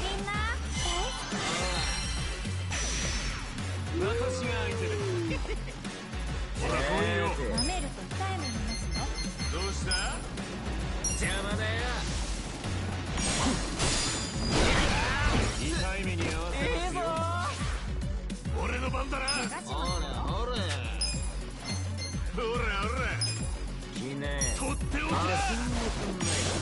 みんな私が相手です。ほら来いよ。舐めると痛い目見ますよ。どうした？邪魔だよ。痛い目に合わせますよ。俺の番だな。ほらほらほらほら。来ねえ。取っておきだ。遊んでくんないか。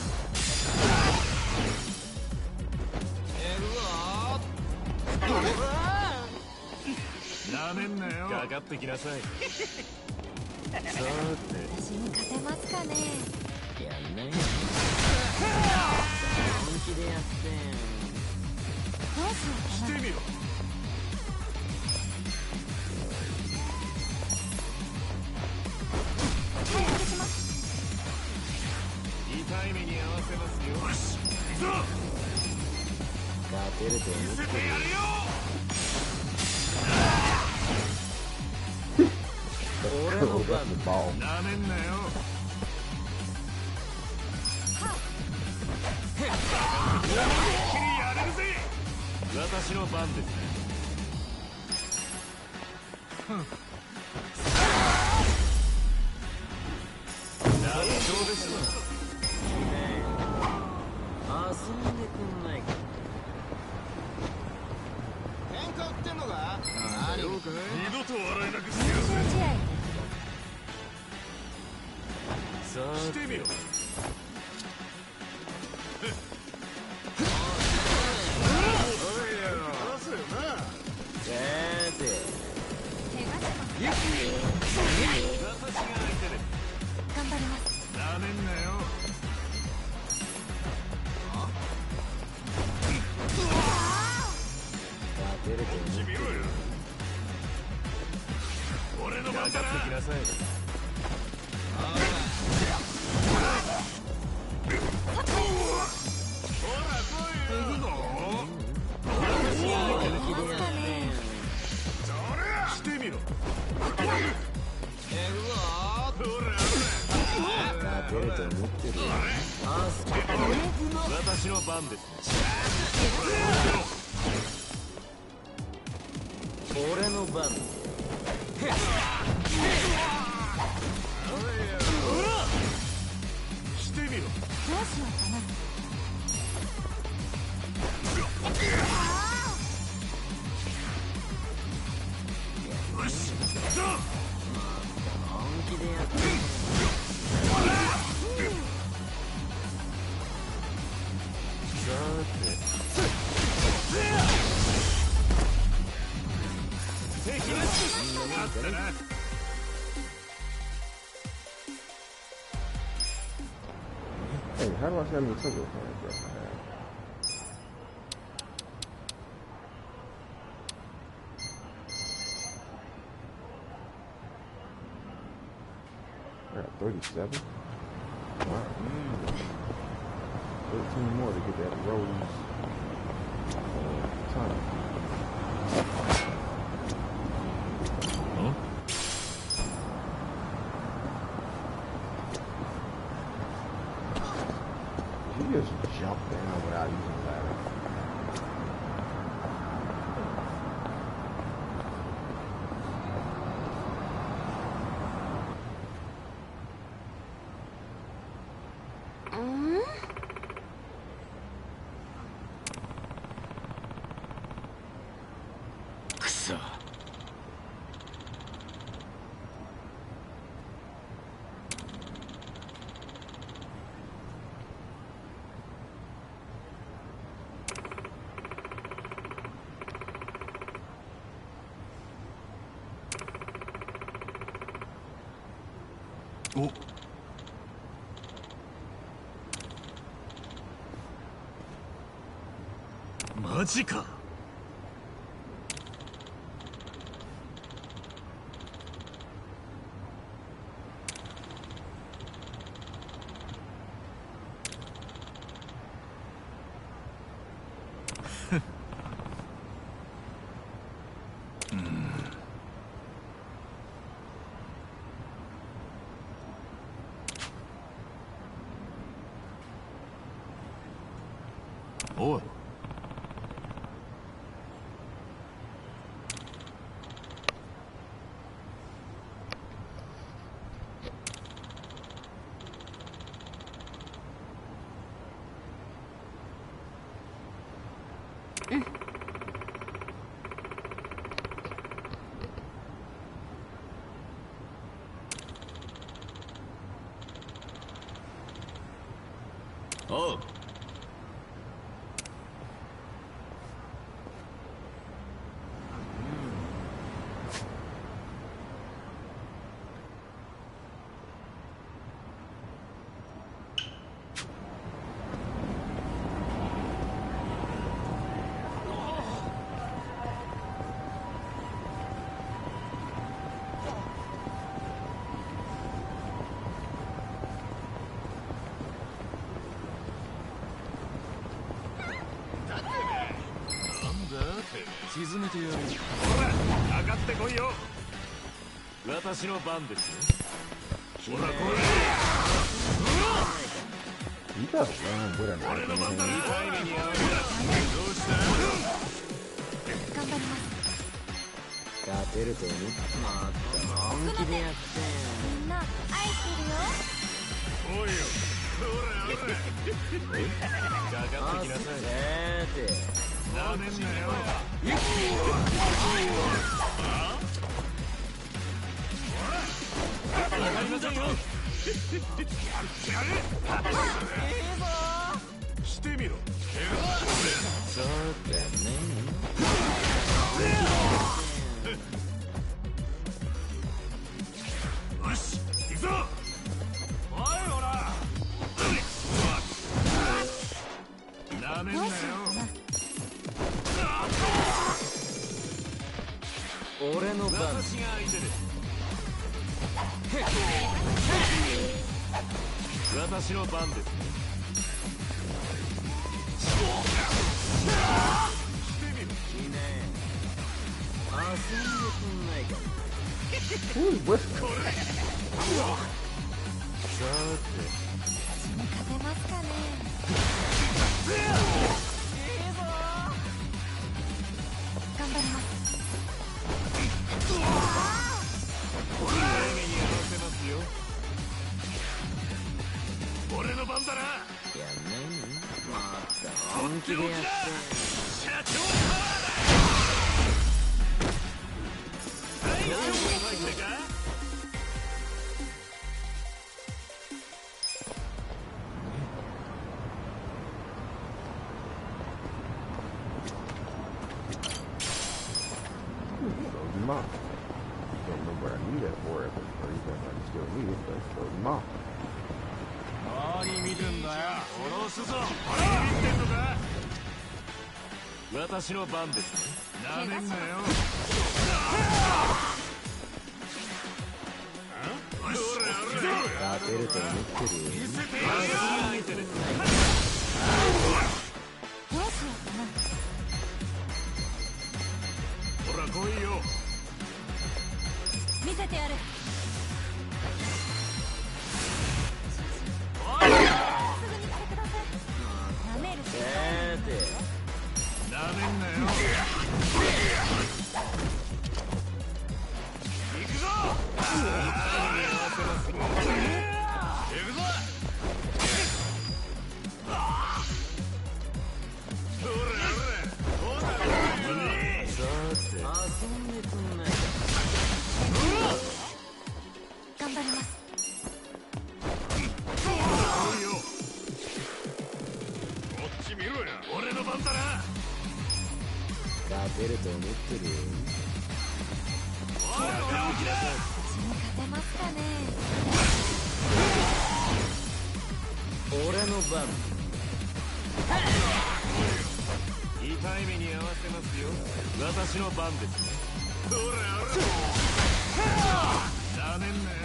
なめんなよ。かかってきなさい。さて私に勝てますかね。やんない。本気でやってどうしようかな。してみろ。はい外します。痛い目に合わせますよ。よし行くぞ。勝てると思ってる。見せてやるよ。俺の番。なめんなよ。思いっきりやれるぜ。私の番ですね。大丈夫ですよ。遊んでくんないか。喧嘩売ってんのか？二度と笑いなくしてやるぜ。試合さあしてみろ。頑張ります。なめんなよ。勝てると思ってる。俺の番だな。かかってきなさい。してみろ。勝てると思ってる。私の番ですね。俺の番。してみろ。どうしようかな。よし行くぞ。本気でやってさて敵が勝ったな。Hey, how do I see how many turbo plans I have? I got 37. Wow. 13 more to get that rose time. You just jump down without using a ladder. そ。お。マジか。おい。おう。沈めてやる。ほら、上がってこいよ。私の番ですよ。ほら、これ。You got around with an idea. どうした？頑張ります。勝てると思った。本気でやってみんな愛してるよ。おいよ。ほらほら。かかってきなさい。なめんなよ。わかりませんよ。してみろ。そうだね。よし、行くぞ。おい、ほら。なめんなよ。俺の番。私が相手です。私の番です。してみる。いいね。遊んでくんないか。これ。さて。勝てますかね。頑張ります。俺の番だな。やんないの？また本気でやって。社長パワーだ。大丈夫ってか？Throw them off. Don't know what I need that for at this point, but I still need it, but throw them off. 何見てんだよ。殺すぞ。何見てんのか。私の番です。なめんなよ。勝てると思ってるよ。見せてやるよ。相手です。どうしようかな。ほら来いよ。見せてやる。すぐにしてください。舐めるしかないんだよ。なめんなよ。行くぞ。行くぞ。んでくんないか。頑張ります。こっち見ろや、俺の番だな。勝てると思ってるよ。おい、起きだ。勝てますかね。俺の番。痛い目に合わせますよ。私の番ですね。ほらなめんなよ。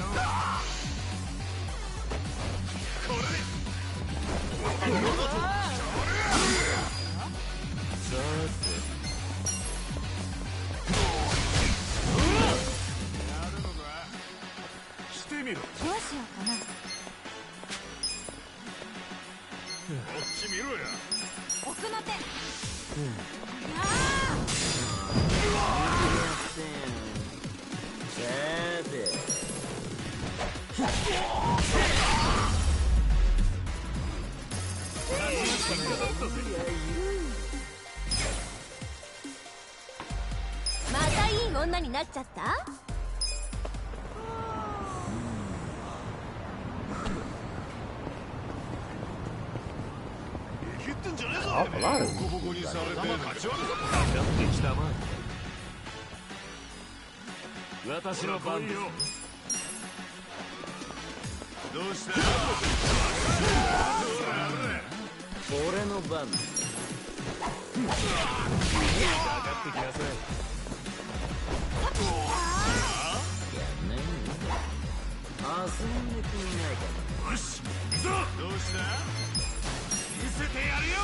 これでさてやるのか。してみろ。どうしようかな。こっち見ろや。奥の手。またいい女になっちゃった？切ってんじゃねえぞ。ボコボコにされて勝ち割るぞ。かかってきたまえ。私の番です。どうした？俺の番。かかってきなさい。やんないの？遊んでくんないかな。よし、行くぞ。どうした？見せてやるよ。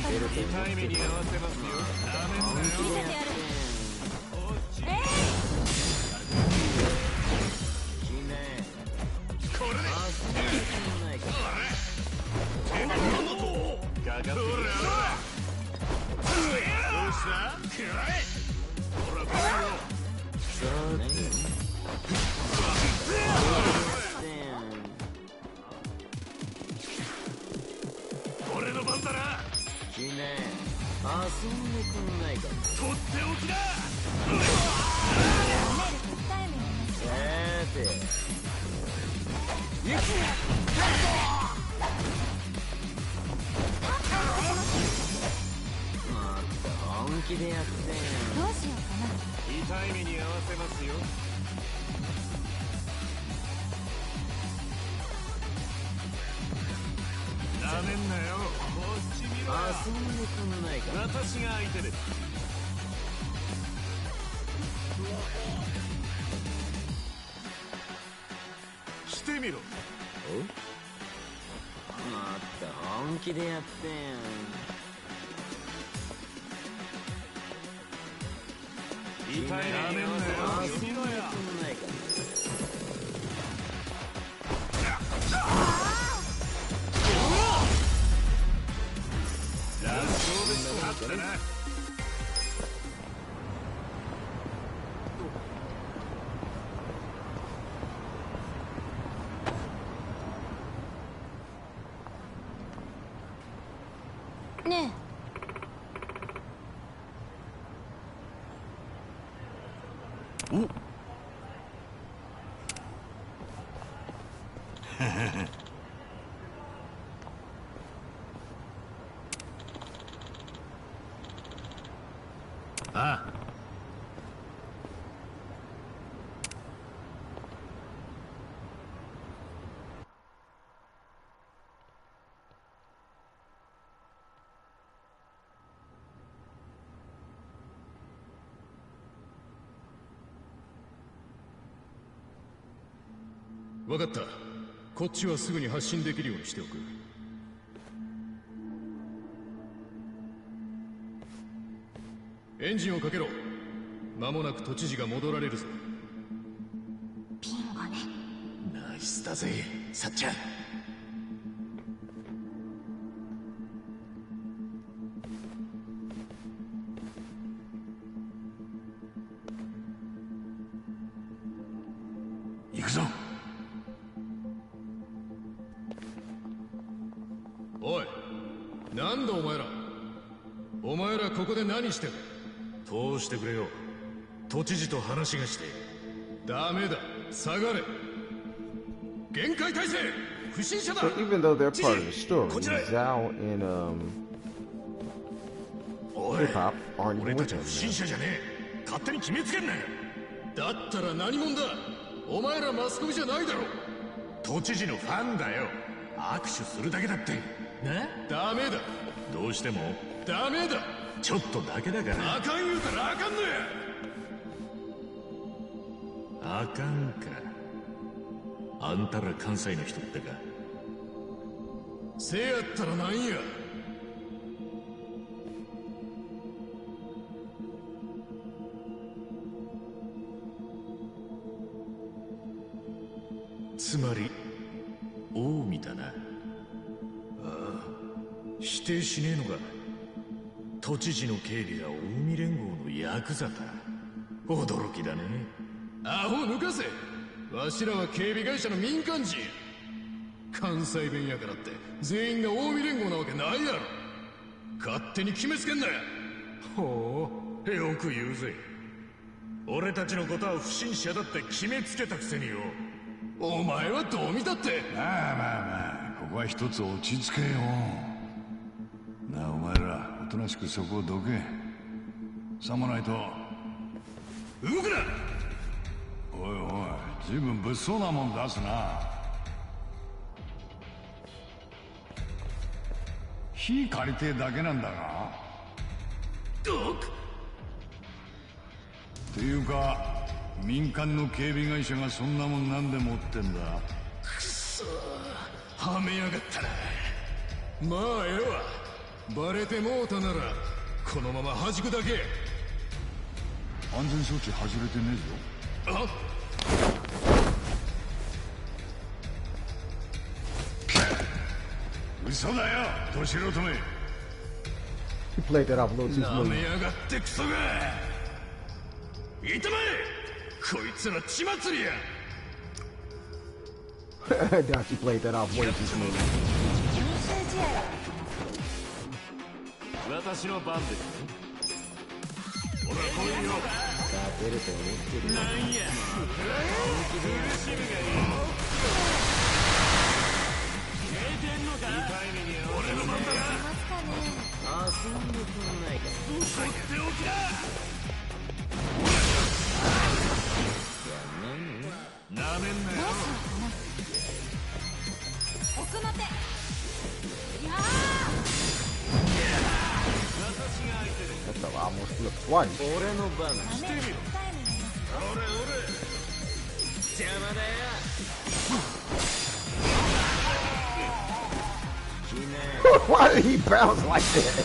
痛い目に合わせますよ。ダメだよ。見せてやる。これで。かかってくる。どうした？くらえ。ほら来いよ。さて。俺の番だな。きねえ、遊んでくんないか。とっておきだ。さて。また本気でやってん。どうしようかな。痛い目に合わせますよ。なめんなよ。こっち見ろ。遊んでくんないか。私が相手です。してみろ。お？また本気でやってん。痛い目に合わせますよ。遊んでくんないか。勝ったな。ねえ。お。ああ。分かった。こっちはすぐに発進できるようにしておく。エンジンをかけろ。間もなく都知事が戻られるぞ。ビンゴね。ナイスだぜ、さっちゃん。行くぞ。おい、なんだお前ら。お前らここで何してる？通してくれよ。都知事と話がして。ダメだ、下がれ。限界態勢、不審者だ。 So even though they're part of the story, Zhao and Hip Hop aren't even with him. 不審者じゃねえ。勝手に決めつけんなよ。だったら何者だ。お前らマスコミじゃないだろ。都知事のファンだよ。握手するだけだって。ね？ダメだ。どうしても？ダメだ。ちょっとだけだから。あかん言うたらあかんのや。あかんか。あんたら関西の人ってか。せやったらなんや。つまり近江だな。ああ、否定しねえのか。都知事の警備が近江連合のヤクザだ。驚きだね。アホ抜かせ。わしらは警備会社の民間人や。関西弁やからって全員が近江連合なわけないやろ。勝手に決めつけんなや。ほう、よく言うぜ。俺たちのことは不審者だって決めつけたくせによ。お前はどう見たって。まあまあまあ、ここは一つ落ち着けよ。なあお前ら、おとなしくそこをどけ。さもないと動くな。おいおい、随分物騒なもん出すな。火借りてえだけなんだが。っていうか民間の警備会社がそんなもんなんで持ってんだ。くそー、はめやがったな。まあええわ。バレてもうたならこのまま弾くだけ。安全装置外れてねえぞ。あっ、嘘だよ、ど素人め。 He played that off a little too な smooth. めやがってクソが。いたまえ、こいつら血祭りや。Now she played that off way too smooth. 私の番ですね。ほら来いよ。出ると思ってる。なんや。苦しみがいい。停電のか。痛い目に遭わせる。俺の番だな。遊んでくんないか。放っておきだ。なめんなよ。奥の手。やあ。That fella almost flipped twice. 俺の番。してみろ。俺。邪魔だよ。Why did he bounce like that?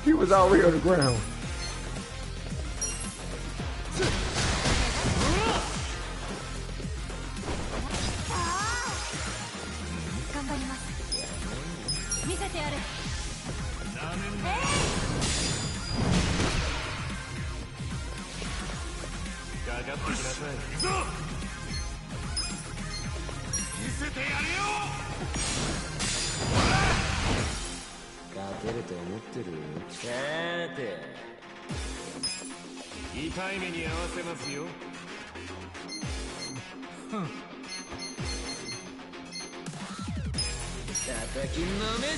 He was already on the ground. 頑張ります。見せてやる。かかってきなさい。行くぞ。見せてやれよ。勝てると思ってる？さて、痛い目に遭わせますよ。叩きのめす。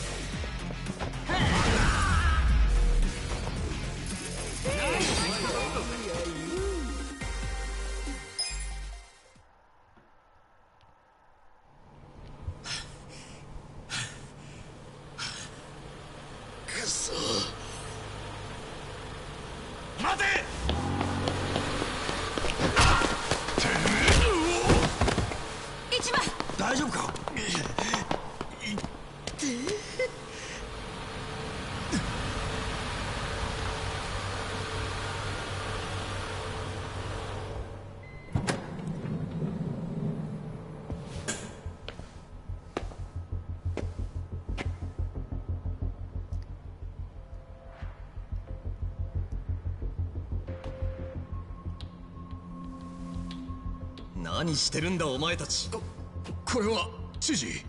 くそ。待て。一番。大丈夫か？何してるんだお前たち。これは知事。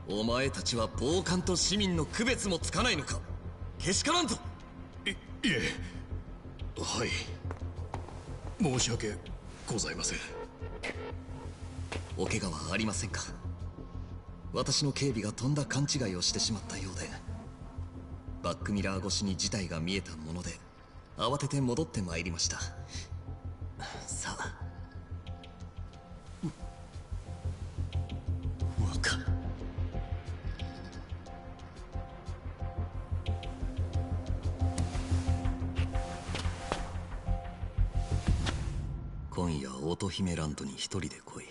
お前たちは暴漢と市民の区別もつかないのか。けしからんぞ。いえ、はい、申し訳ございません。お怪我はありませんか。私の警備がとんだ勘違いをしてしまったようで、バックミラー越しに事態が見えたもので慌てて戻ってまいりました。さあ、若。今夜乙姫ランドに一人で来い。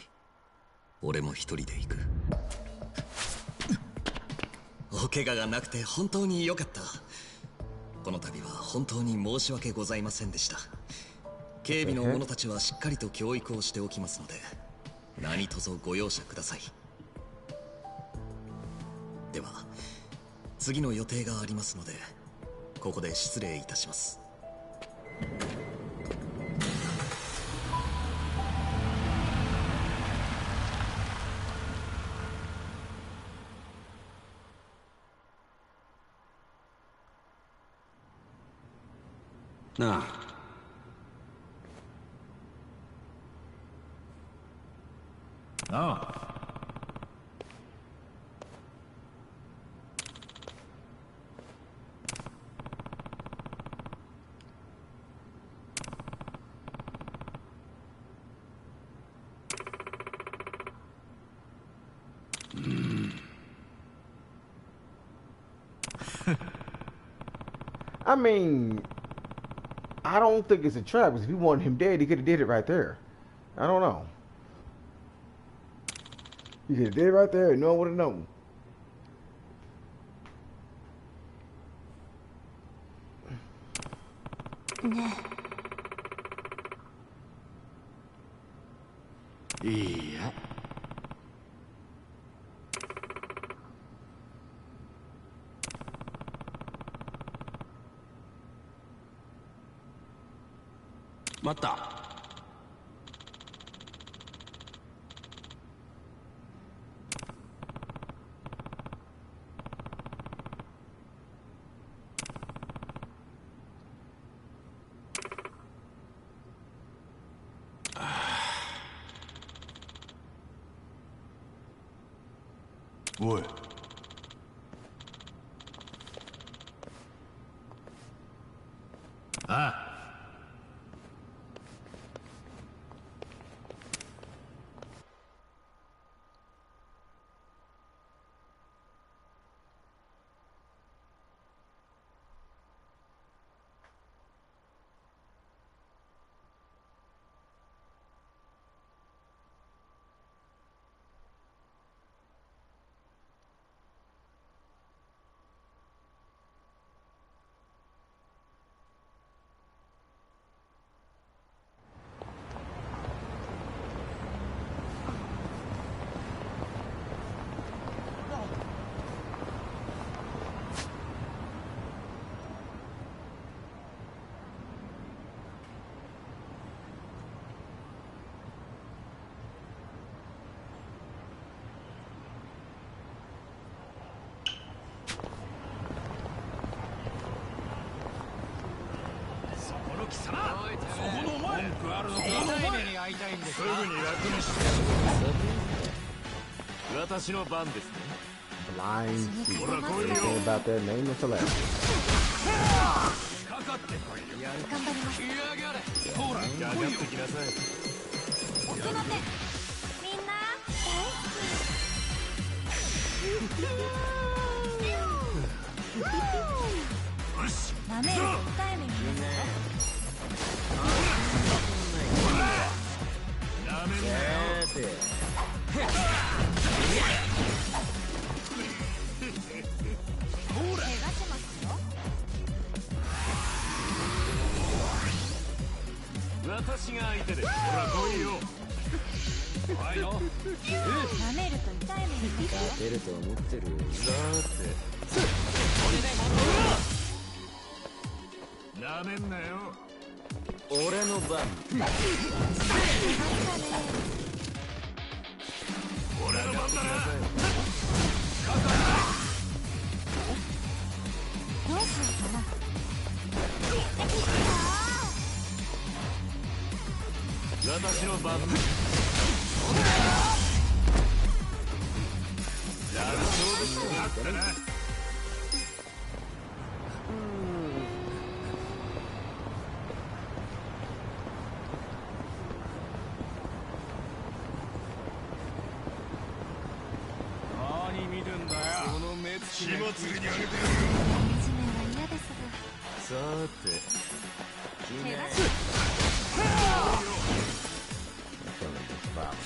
俺も一人で行く。お怪我がなくて本当に良かった。この度は本当に申し訳ございませんでした。警備の者たちはしっかりと教育をしておきますので、何卒ご容赦ください。では次の予定がありますので、ここで失礼いたします。なあ、ああ、I mean, I don't think it's a trap, because if you wanted him dead, he could have did it right there. I don't know. He could have did it right there and no one would have known. Yeah. 待った。おい。ああ。私の番ですね。Blind Seed. Anything about that name is celeb. かかってこいよ。頑張ります。来やがれ。ほら、かかってきなさい。お手の手。みんなよし。なめると痛い目見るぞ。なめんなよ。私が相手です。ほら来いよ。怖いの。なめると痛い目見るぞ。勝てると思ってる。さて。なめんなよ。俺の番。俺の番だな。か私の番。じゃあ勝負してあったな。何見てんだよ。その目つきにあげてやる。惨めは嫌ですさて。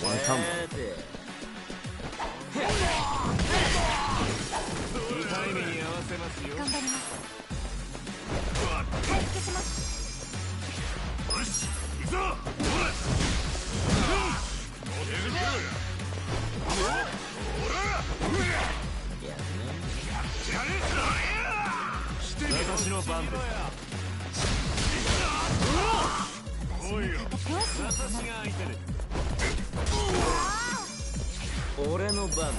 One combo. 痛い目に合わせますよ。頑張ります。回復します。よし、行くぞ。私の番です。おいよ、私が相手です。俺の番。や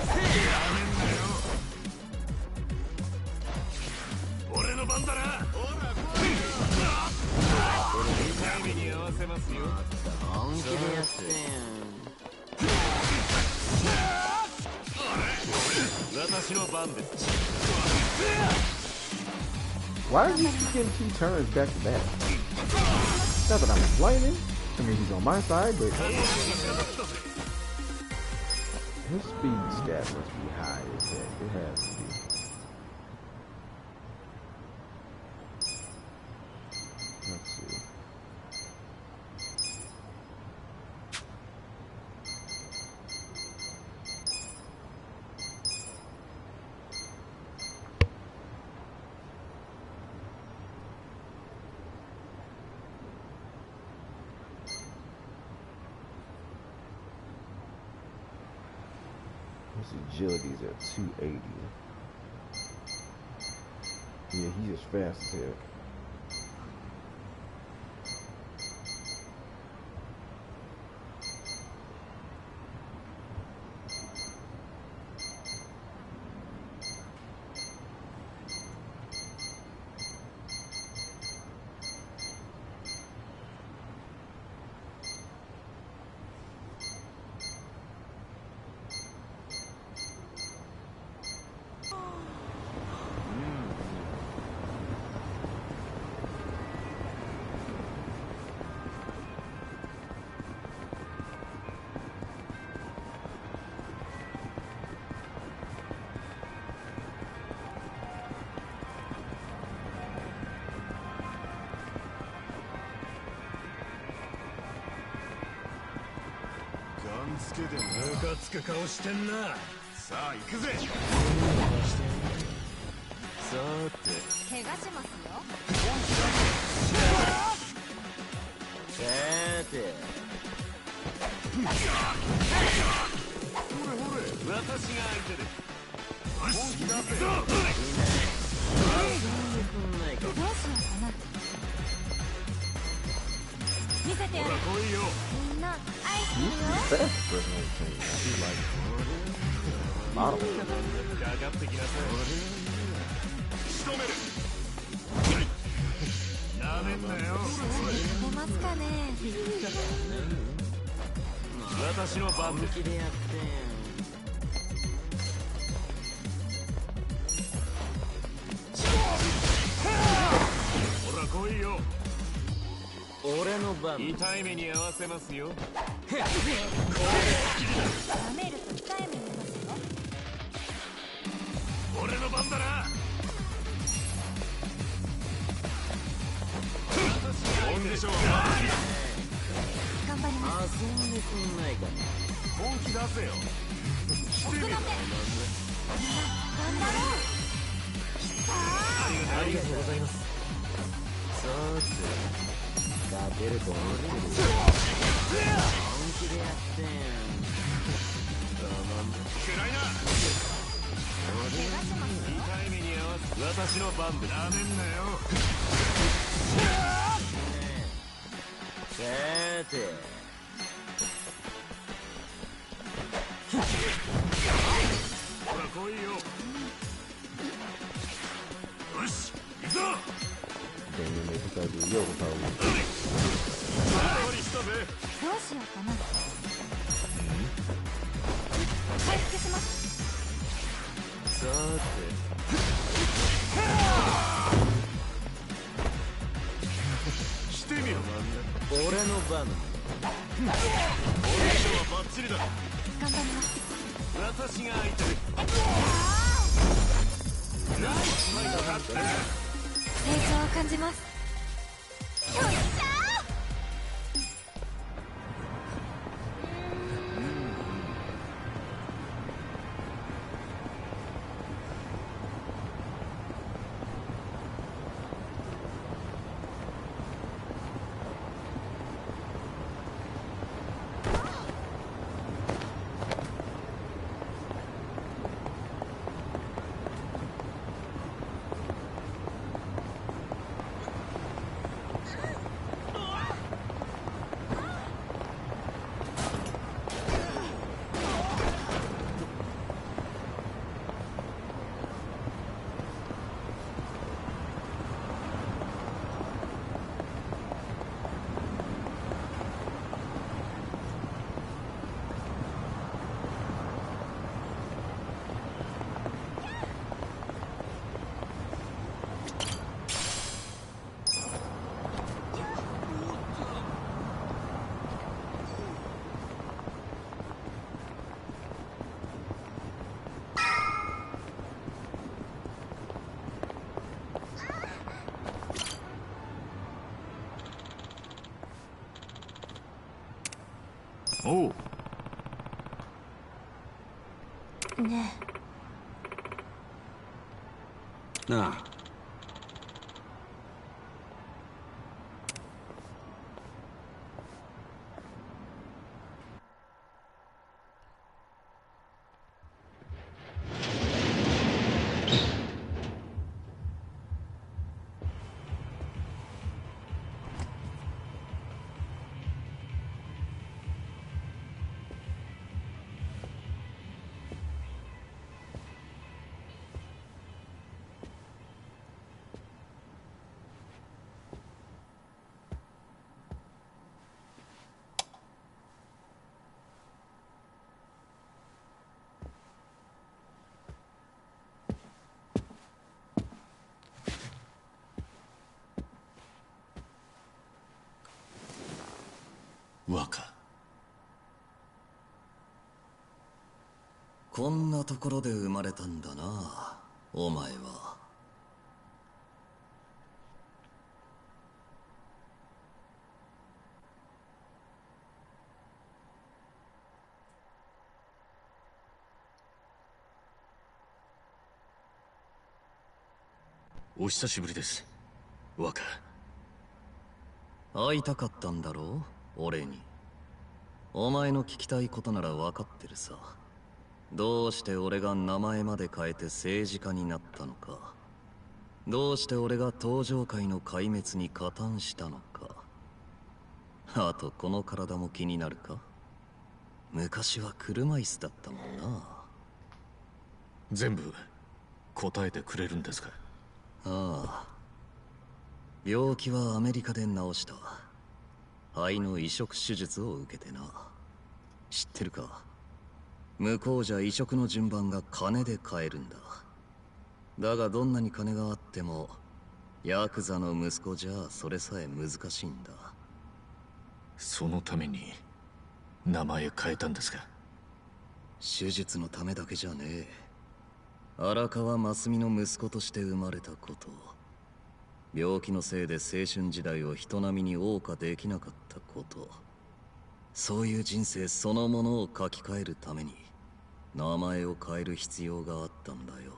めんなよ。俺の番だな。痛い目に合わせますよ。本気でやって私の番です。Why does he keep getting 2 turns back to back? Not that I'm complaining. I mean, he's on my side, but his speed stat must be high as heck. It has to be. Let's see. His agility's at 280. Yeah, he's as fast as heck.つけてムカつく顔してんな。さあ行くぜ。さて怪我しますよ。さて私が相手です。よし行くぞ。どうしようかな。見せてやる。みんな愛してるよ。かかってきなさい。仕留める。なめんなよ。出ますかね。私の番です。ほら来いよ。俺の番。痛い目に合わせますよ。舐めると痛い目になりますよ。俺の番だな。本でしょう。頑張ります。遊んでくんないか。本気出せよ。奥の手。みんな頑張ろう。ありがとうございます。さて勝てると思ってる。本気でやってん。暗いな。痛い目に合わせ。私の番で。なめんなよ。さてほら来いよ。よし行くぞ。Then you make it to the yoga pose. したぜ。してみろ。俺の番。俺はバッチリだ。頑張ります。私が相手で。ナイスファイトだった。成長を感じます。よっしゃおう。ねえ。なあ。若。こんなところで生まれたんだな、お前は。お久しぶりです、若。会いたかったんだろう、俺に。お前の聞きたいことなら分かってるさ。どうして俺が名前まで変えて政治家になったのか。どうして俺が登場界の壊滅に加担したのか。あとこの体も気になるか。昔は車椅子だったもんな。全部答えてくれるんですか。ああ、病気はアメリカで治した。肺の移植手術を受けてな。知ってるか。向こうじゃ移植の順番が金で買えるんだ。だがどんなに金があってもヤクザの息子じゃそれさえ難しいんだ。そのために名前変えたんですか。手術のためだけじゃねえ。荒川真澄の息子として生まれたこと、病気のせいで青春時代を人並みに謳歌できなかったこと、そういう人生そのものを書き換えるために名前を変える必要があったんだよ。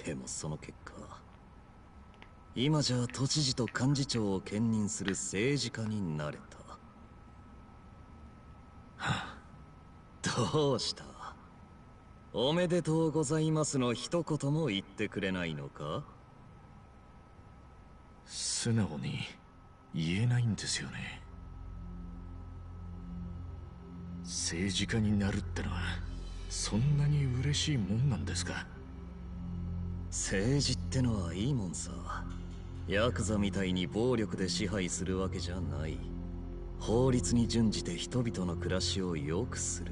でもその結果、今じゃ都知事と幹事長を兼任する政治家になれた。どうした？おめでとうございますの一言も言ってくれないのか？素直に言えないんですよね。政治家になるってのはそんなに嬉しいもんなんですか。政治ってのはいいもんさ。ヤクザみたいに暴力で支配するわけじゃない。法律に準じて人々の暮らしを良くする。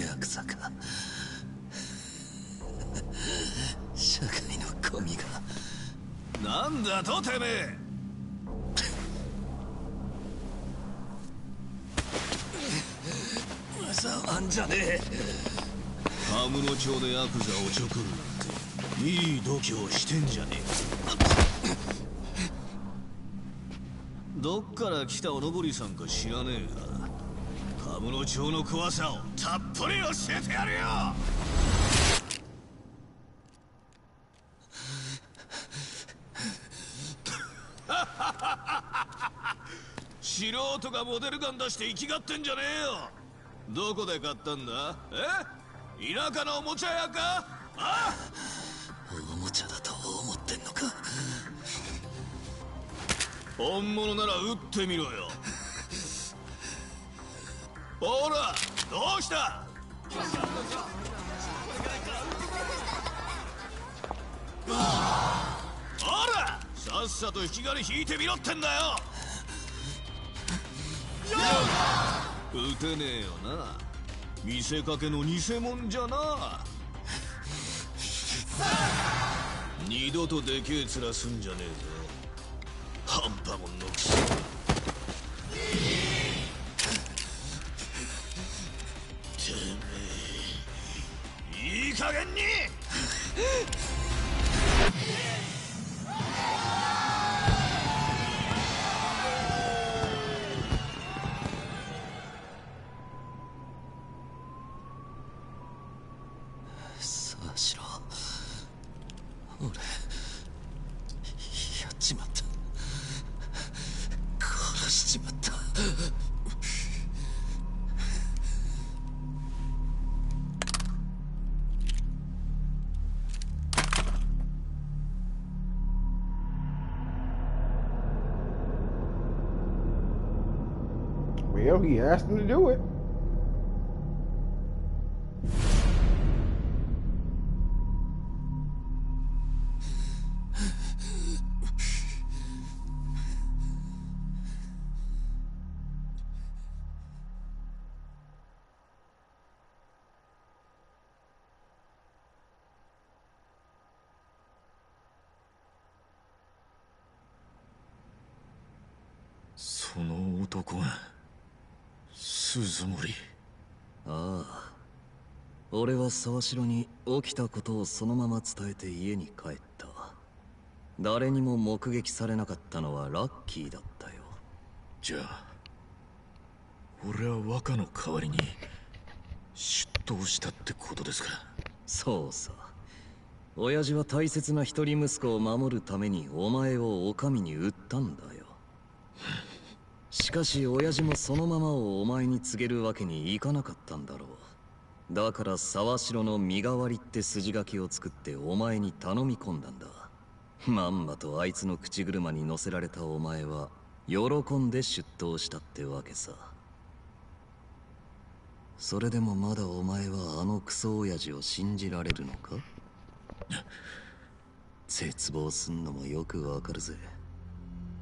ヤクザか。社会のゴミが。なんだとてめえ。触んじゃねえ。カムロ町でヤクザをちょくるなんていい度胸してんじゃねえか。どっから来たおのぼりさんか知らねえが、カムロ町の怖さをたっぷり教えてやるよ。素人がモデルガン出して生きがってんじゃねえよ。どこで買ったんだ？田舎のおもちゃ屋か？あ？おもちゃだと思ってんのか。本物なら撃ってみろよ。ほら、どうした？ほら、さっさと引き金引いてみろってんだよ。撃てねえよな。見せかけの偽物じゃな。二度とでけえ面すんじゃねえぞ。半端もんのくせに。てめえ、いい加減に。俺やっちまった。殺しちまった。Well, he asked him to do it.その男が鈴森。ああ、俺は沢城に起きたことをそのまま伝えて家に帰った。誰にも目撃されなかったのはラッキーだったよ。じゃあ俺は若の代わりに出頭したってことですか？そうさ。親父は大切な一人息子を守るためにお前を女将に売ったんだよ。しかし親父もそのままをお前に告げるわけにいかなかったんだろう。だから沢城の身代わりって筋書きを作ってお前に頼み込んだんだ。まんまとあいつの口車に乗せられたお前は喜んで出頭したってわけさ。それでもまだお前はあのクソ親父を信じられるのか？絶望すんのもよくわかるぜ。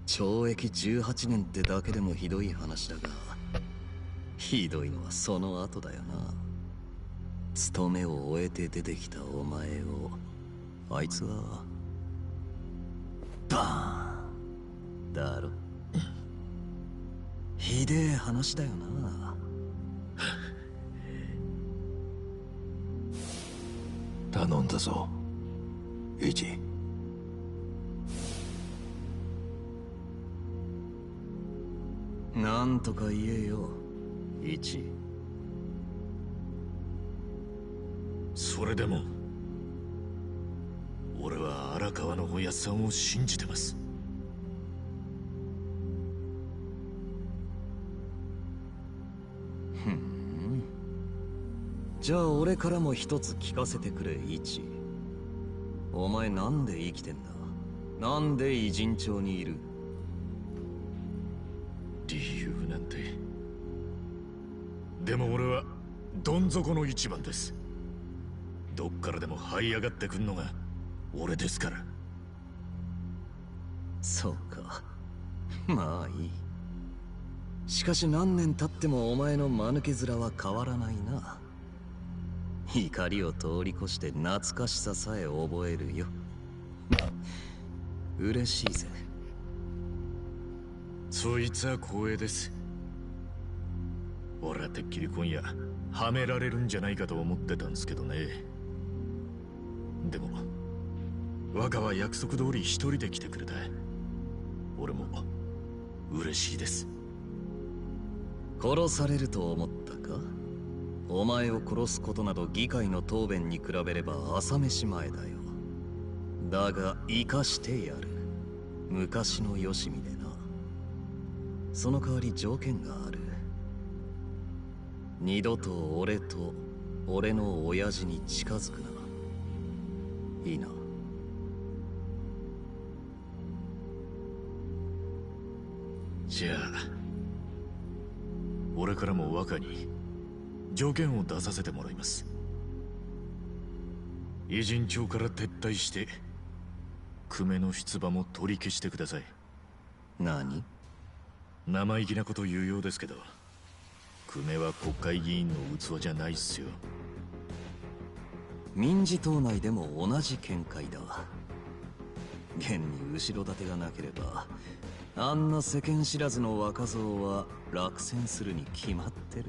懲役18年ってだけでもひどい話だが、ひどいのはその後だよな。務めを終えて出てきたお前をあいつはバーンだろ。ひでえ話だよな。頼んだぞイチ。なんとか言えよイチ。それでも俺は荒川のおやっさんを信じてます。ふん。じゃあ俺からも一つ聞かせてくれイチ。お前なんで生きてんだ？なんで偉人町にいる？理由なんて。でも俺はどん底の一番です。どっからでも這い上がってくんのが俺ですから。そうか。まあいい。しかし何年経ってもお前の間抜け面は変わらないな。怒りを通り越して懐かしささえ覚えるよ。嬉しいぜ。そいつは光栄です。俺はてっきり今夜はめられるんじゃないかと思ってたんですけどね。でも若は約束通り一人で来てくれた。俺も嬉しいです。殺されると思ったか？お前を殺すことなど議会の答弁に比べれば朝飯前だよ。だが生かしてやる。昔のよしみでな。その代わり条件がある。二度と俺と俺の親父に近づくな。いいな。じゃあ俺からも若に条件を出させてもらいます。偉人町から撤退して久米の出馬も取り消してください。何？生意気なこと言うようですけど、久米は国会議員の器じゃないっすよ。民事党内でも同じ見解だ。現に後ろ盾がなければあんな世間知らずの若造は落選するに決まってる。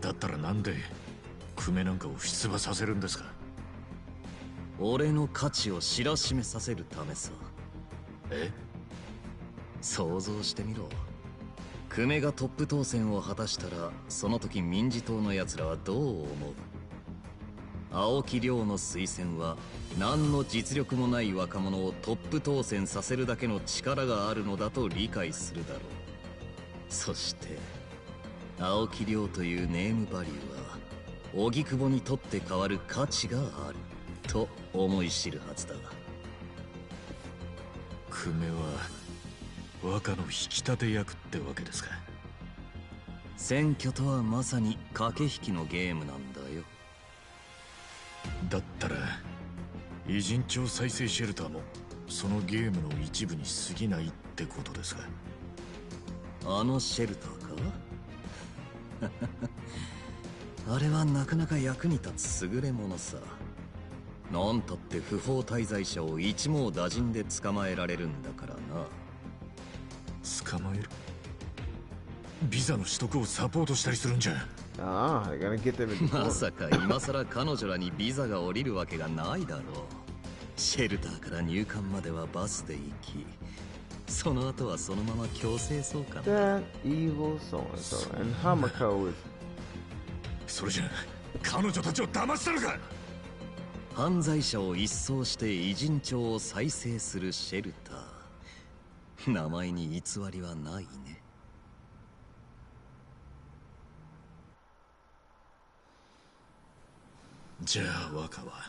だったらなんで久米なんかを出馬させるんですか？俺の価値を知らしめさせるためさ。え？想像してみろ。久米がトップ当選を果たしたら、その時民事党の奴らはどう思う？青木亮の推薦は何の実力もない若者をトップ当選させるだけの力があるのだと理解するだろう。そして青木亮というネームバリューは荻窪にとって変わる価値があると思い知るはずだ。久米は若の引き立て役ってわけですか？選挙とはまさに駆け引きのゲームなんだよ。だったら偉人町再生シェルターもそのゲームの一部に過ぎないってことですか？あのシェルターか？あれはなかなか役に立つ優れものさ。なんたって不法滞在者を一網打尽で捕まえられるんだからな。捕まえる？ビザの取得をサポートしたりするんじゃ。ああ、まさか今さら彼女らにビザが下りるわけがないだろう。シェルターから入管まではバスで行き、その後はそのまま強制送還だ。それじゃ彼女たちを騙したのか？犯罪者を一掃して偉人町を再生するシェルター。名前に偽りはないね。じゃあ若は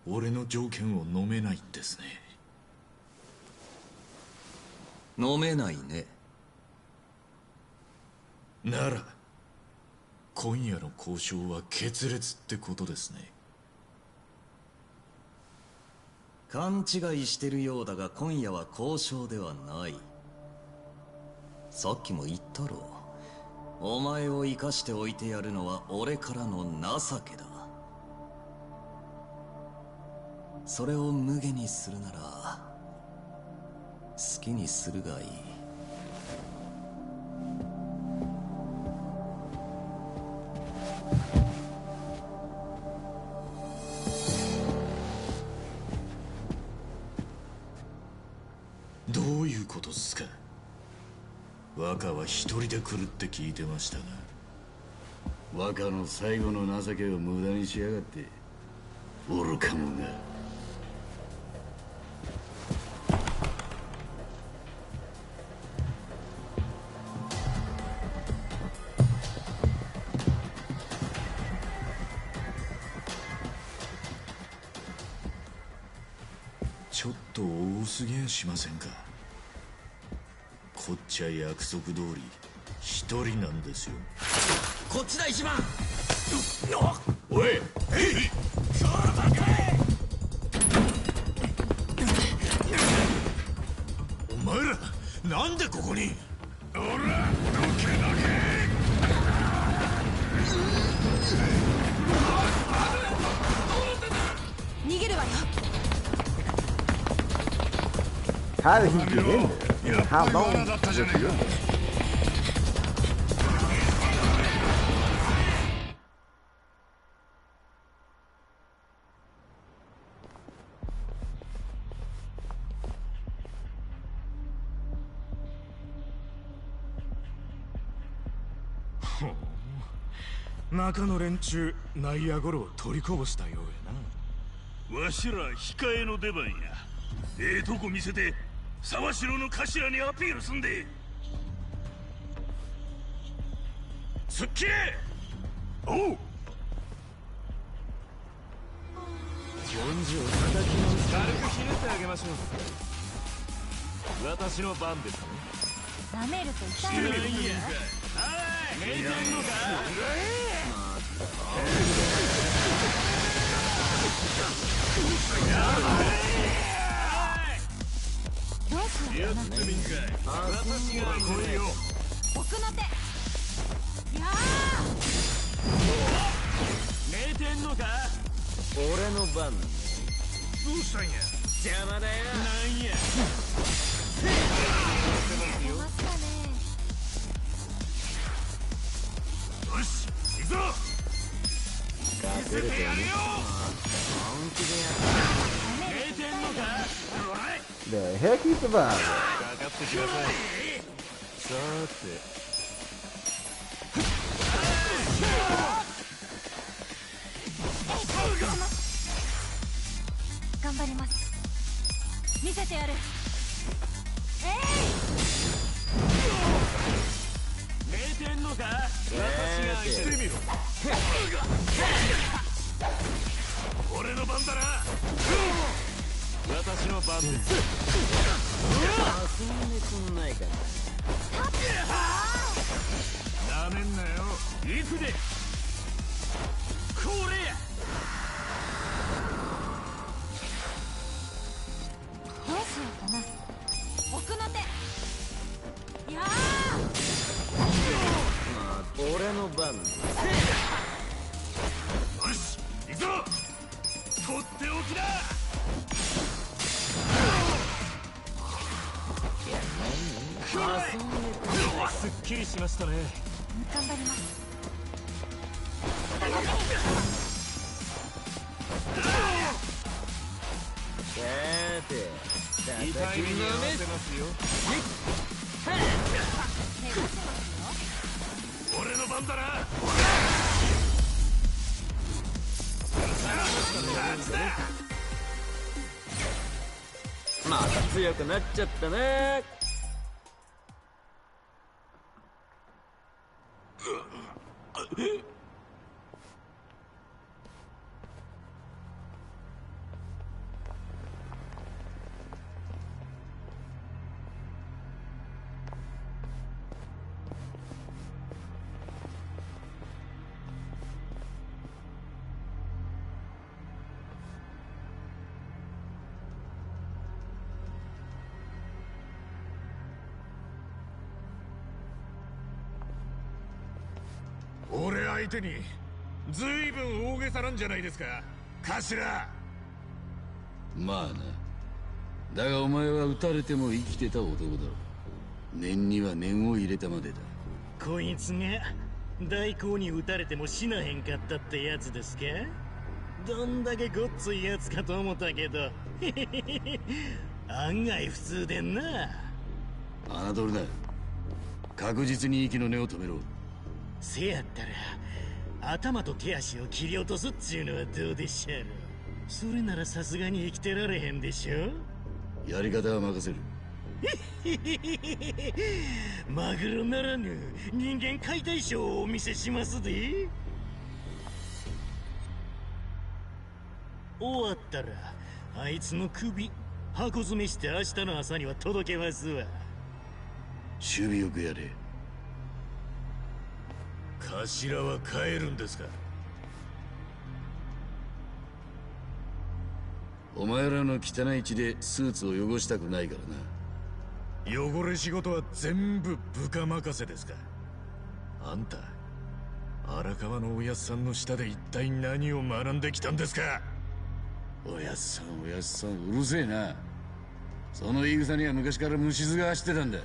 俺の条件を飲めないんですね。飲めないね。なら今夜の交渉は決裂ってことですね。勘違いしてるようだが今夜は交渉ではない。さっきも言ったろう。お前を生かしておいてやるのは俺からの情けだ。それを無下にするなら好きにするがいい。どういうことっすか？若は一人で来るって聞いてましたが。若の最後の情けを無駄にしやがって愚か者が。ちょっと多すぎやしませんか？こっちは約束通り一人なんですよ。こっちだ一番。おい、えい！お前らなんでここに？おら、どけどけ！ How did he get in there? I mean, how long was he in there?中の連中、内野ゴロを取りこぼしたようやな。わしら控えの出番や。とこ見せて沢城の頭にアピールすんで。すっきれ。おう。40を叩きの軽くひねってあげましょう。私の番ですね。舐めると痛い。はい、寝てんのか。どうしようかな。私が来いよ。奥の手。や寝てんのか。俺の番。どうしたんや。邪魔だよ。なんや。よし、行くぞ。勝てると思う。本気でや寝てんのか。The heck he survived. かかってきなさい。さて。頑張ります。見せてやる。寝てんのか。私がしてみろ。俺の番だな。私の番です。遊んでくんないかな。なめんなよ。行くで。これや。どうしようかな。奥の手。や俺の番。よし、行くぞ。とっておきだ。すっきりしましたね。頑張ります。さて、痛い目に合わせますよ。俺の番だな。また強くなっちゃったね。俺相手にずいぶん大げさなんじゃないですか、頭。まあな。だがお前は撃たれても生きてた男だろ。念には念を入れたまでだ。こいつが大光に撃たれても死なへんかったってやつですか。どんだけごっついやつかと思ったけど案外普通でんな。侮るな。確実に息の根を止めろ。せやったら頭と手足を切り落とすっちゅうのはどうでしょう。それならさすがに生きてられへんでしょ。やり方は任せる。マグロならぬ人間解体ショーをお見せしますで。終わったらあいつの首箱詰めして明日の朝には届けますわ。守備よくやれ。頭は帰るんですか。お前らの汚い血でスーツを汚したくないからな。汚れ仕事は全部部下任せですか。あんた荒川のおやっさんの下で一体何を学んできたんですか。おやっさんおやっさんうるせえな。その言い草には昔から虫唾が走ってたんだ。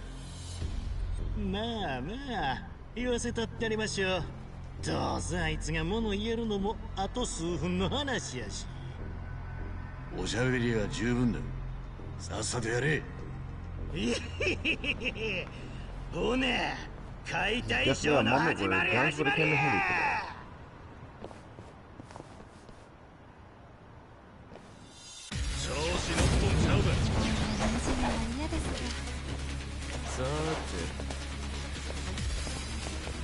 まあまあ言わせたってやりましょう。どうせあいつが物言えるのもあと数分の話やし。おしゃべりは十分だ。さっさとやれ。ほな解体ショーの始まり始まりや。調子乗っとんちゃうだ。さて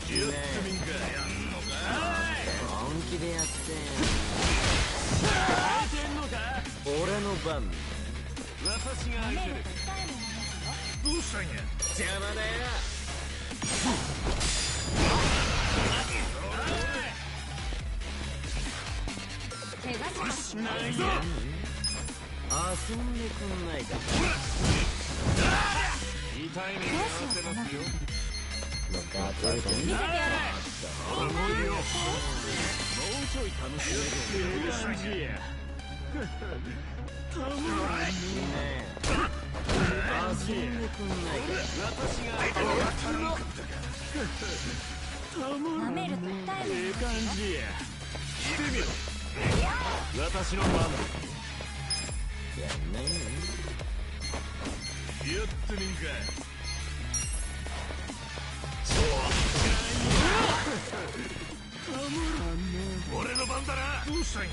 言ってみんかやんのか。本気でやってやれてんのか。俺の番。私が相手で。どうしたんや。邪魔だよ。怪我しないぞ。遊んでくんないか。痛い目に合わせますよ。見せてやれ。すごいよ。もうちょい楽しめる感じや。たまらんね。遊んでくんないか。私がたまらんね。ええ感じや。してみろ。私の番だ。やんないの？やってみんかい。たまらんね。俺の番だな。どうしたんや。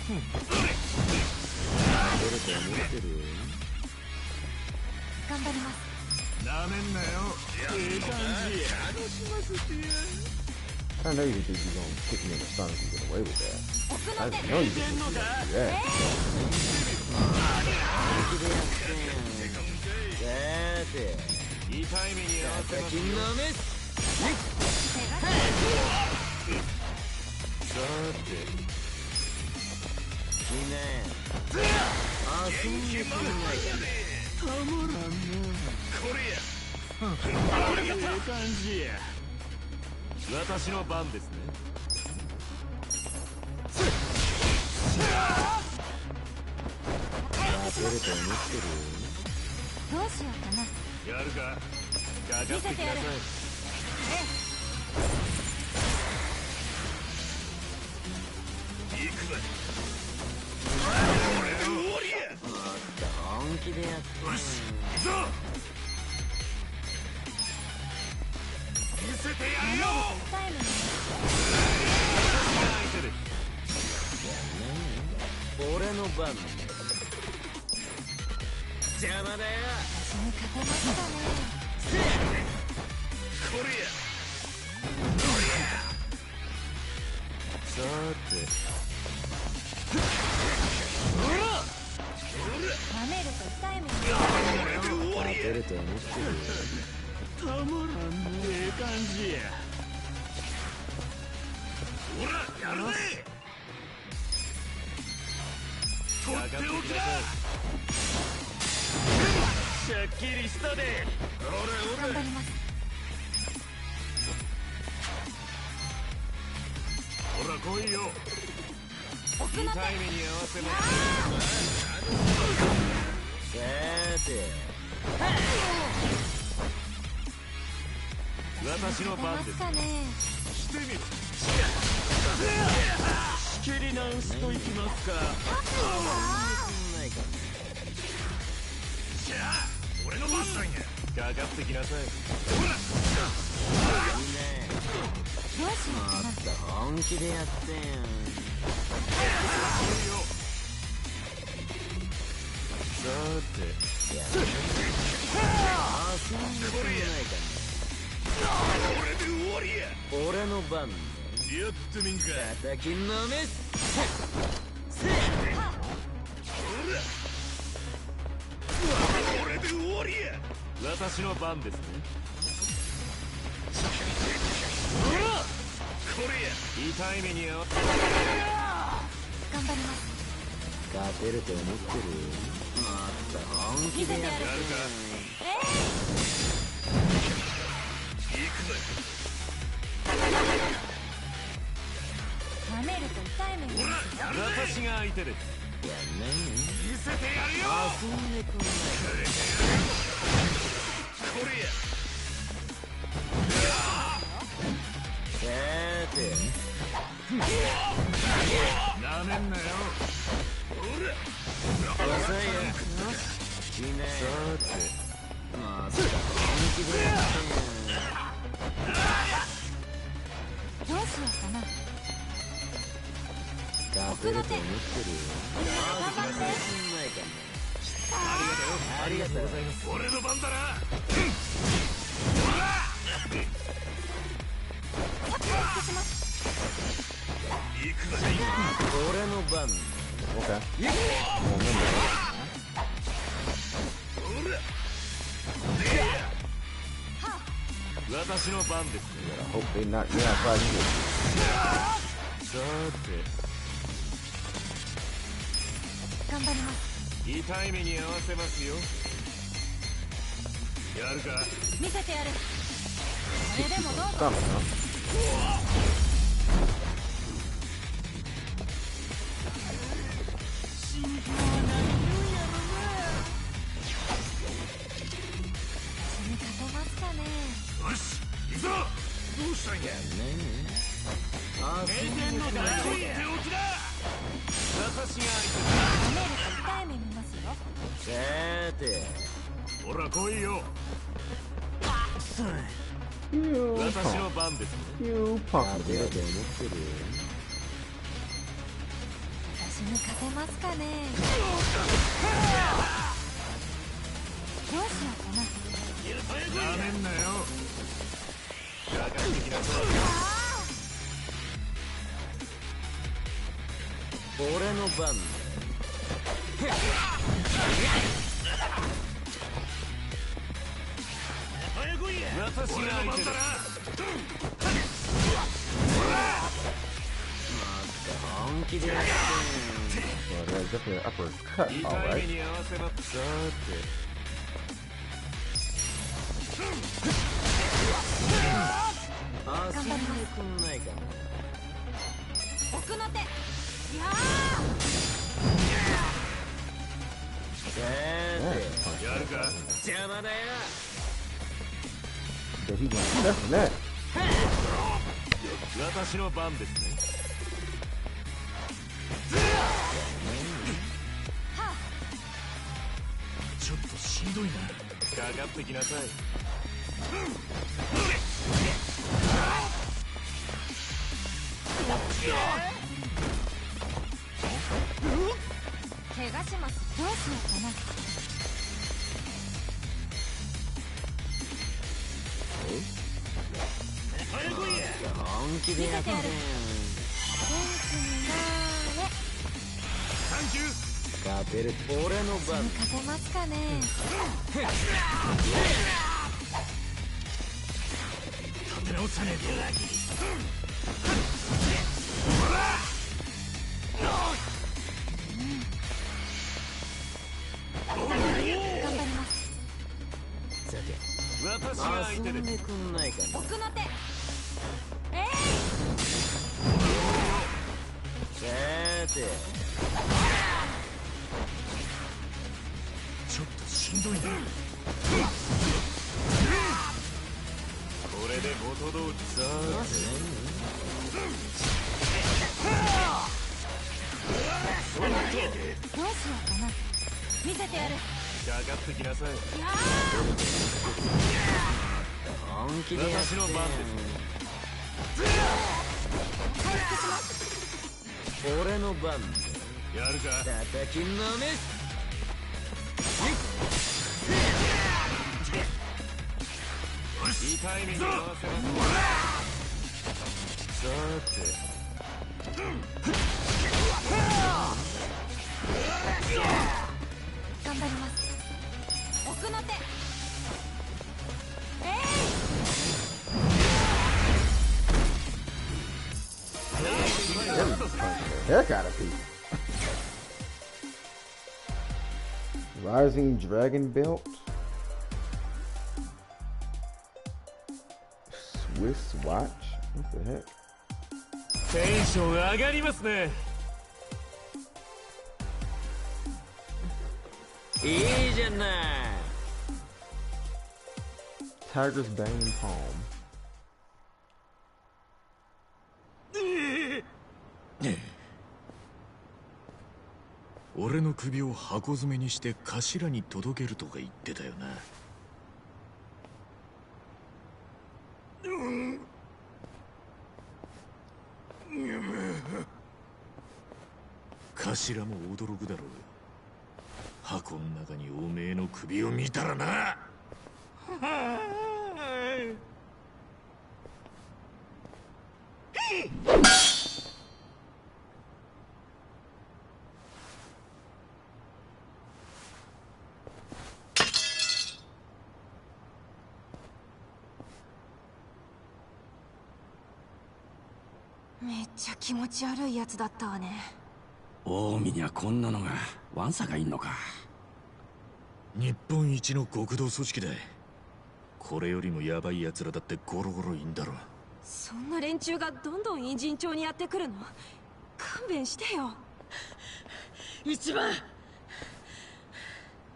出ると思ってるよ。頑張ります。なめんなよ。ええ感じや。楽しませてや。I know you think you're gonna kick me in the stomach and get away with that. I know you think you're gonna do that. さて痛い目に合わせますよ。さてみんな遊んでくんないか。たまらんね。これや。ええ感じや。私の番ですね。勝てると思ってる。どうしようかな。やるか。かかってきなさい。行くぜ。本気でやって。よし、行くぞ。見せてやるよ。俺の番。邪魔だよ。私に勝てましたね。これや。さて舐めると痛い目に。勝てると思ってる。たまらんね。ええ感じや。ほら、やるぜ。とっておきだ。しゃっきりしたで。おれ。頑張ります。ほら来いよ。痛い目に合わせます。さて私の番です。してみろ。仕切り直しといきますか。じゃあ俺の番なんや。かかってきなさい。ほら。どうしようかな。本気でやってん。さて遊んでくれないかね。これで終わりや。俺の番。やってみんか。叩きのめす。これで終わりや。私の番ですね。これや。痛い目に合わせ。頑張ります。勝てると思ってる。もっと本気でやるか。行くぜ。舐めると痛い目に。私が相手です。見せてやるよ。遊んでくんない。これや。さてなめんなよ。ほら遅いよ。いいね。さてまあ、そうだ。本気でやってどうしようかな。勝てると思ってるよ。頑張って。ありがとうございます。俺の番だな。行くぜ。俺の番。Okay. 私の番ですね。Hope they not. You're not fighting good. さて頑張ります。痛い目に合わせますよ。やるか。見せてやる。それでもどうぞ。心境は何言うんやろな。私に勝てますかね。よし、行くぞ。どうしたんや。名店の大とっておきだ。私が褒めると痛い目見ますよ。さてほら来いよ。私の番ですね。You punk. 勝てると思ってるよ。私に勝てますかね。どうしようかな。なめんなよ。かかってきなさい。俺の番。私が相手だ。本気でやって。Well, there's definitely an uppercut. 痛 All い right. 目に合わせます。さ遊んでくんないかな。奥の手。やさてやるか。邪魔だよ。 But he went left from that. 私の番ですね。ちょっとしんどいな。かかってきなさい。怪我します。どうしようかな。本気でやってん。元気になーれ。サンキュー。勝てる。俺の番。勝てますかね。立て直さねえと。頑張ります。さて私が相手で。遊んでくんないかな。奥の手。さてちょっとしんどいな。これで元通り。さどうしようかな。見せてやる。かかってきなさい。本気でやって私の番です。回復します。俺の番。やるか。叩きのめす。痛い目に合わせます。さて頑張ります。奥の手。Heck out of people. Rising Dragon Belt. Swiss watch? What the heck? テンション上がりますね。いいじゃない。 Tiger's Bane Palm. 俺の首を箱詰めにして頭に届けるとか言ってたよな。頭も驚くだろう。箱の中におめえの首を見たらな。めっちゃ気持ち悪いやつだったわね。近江にはこんなのがワンサがいんのか。日本一の極道組織だ。これよりもヤバい奴らだってゴロゴロいんだろ。そんな連中がどんどん偉人町にやってくるの？勘弁してよ。一番。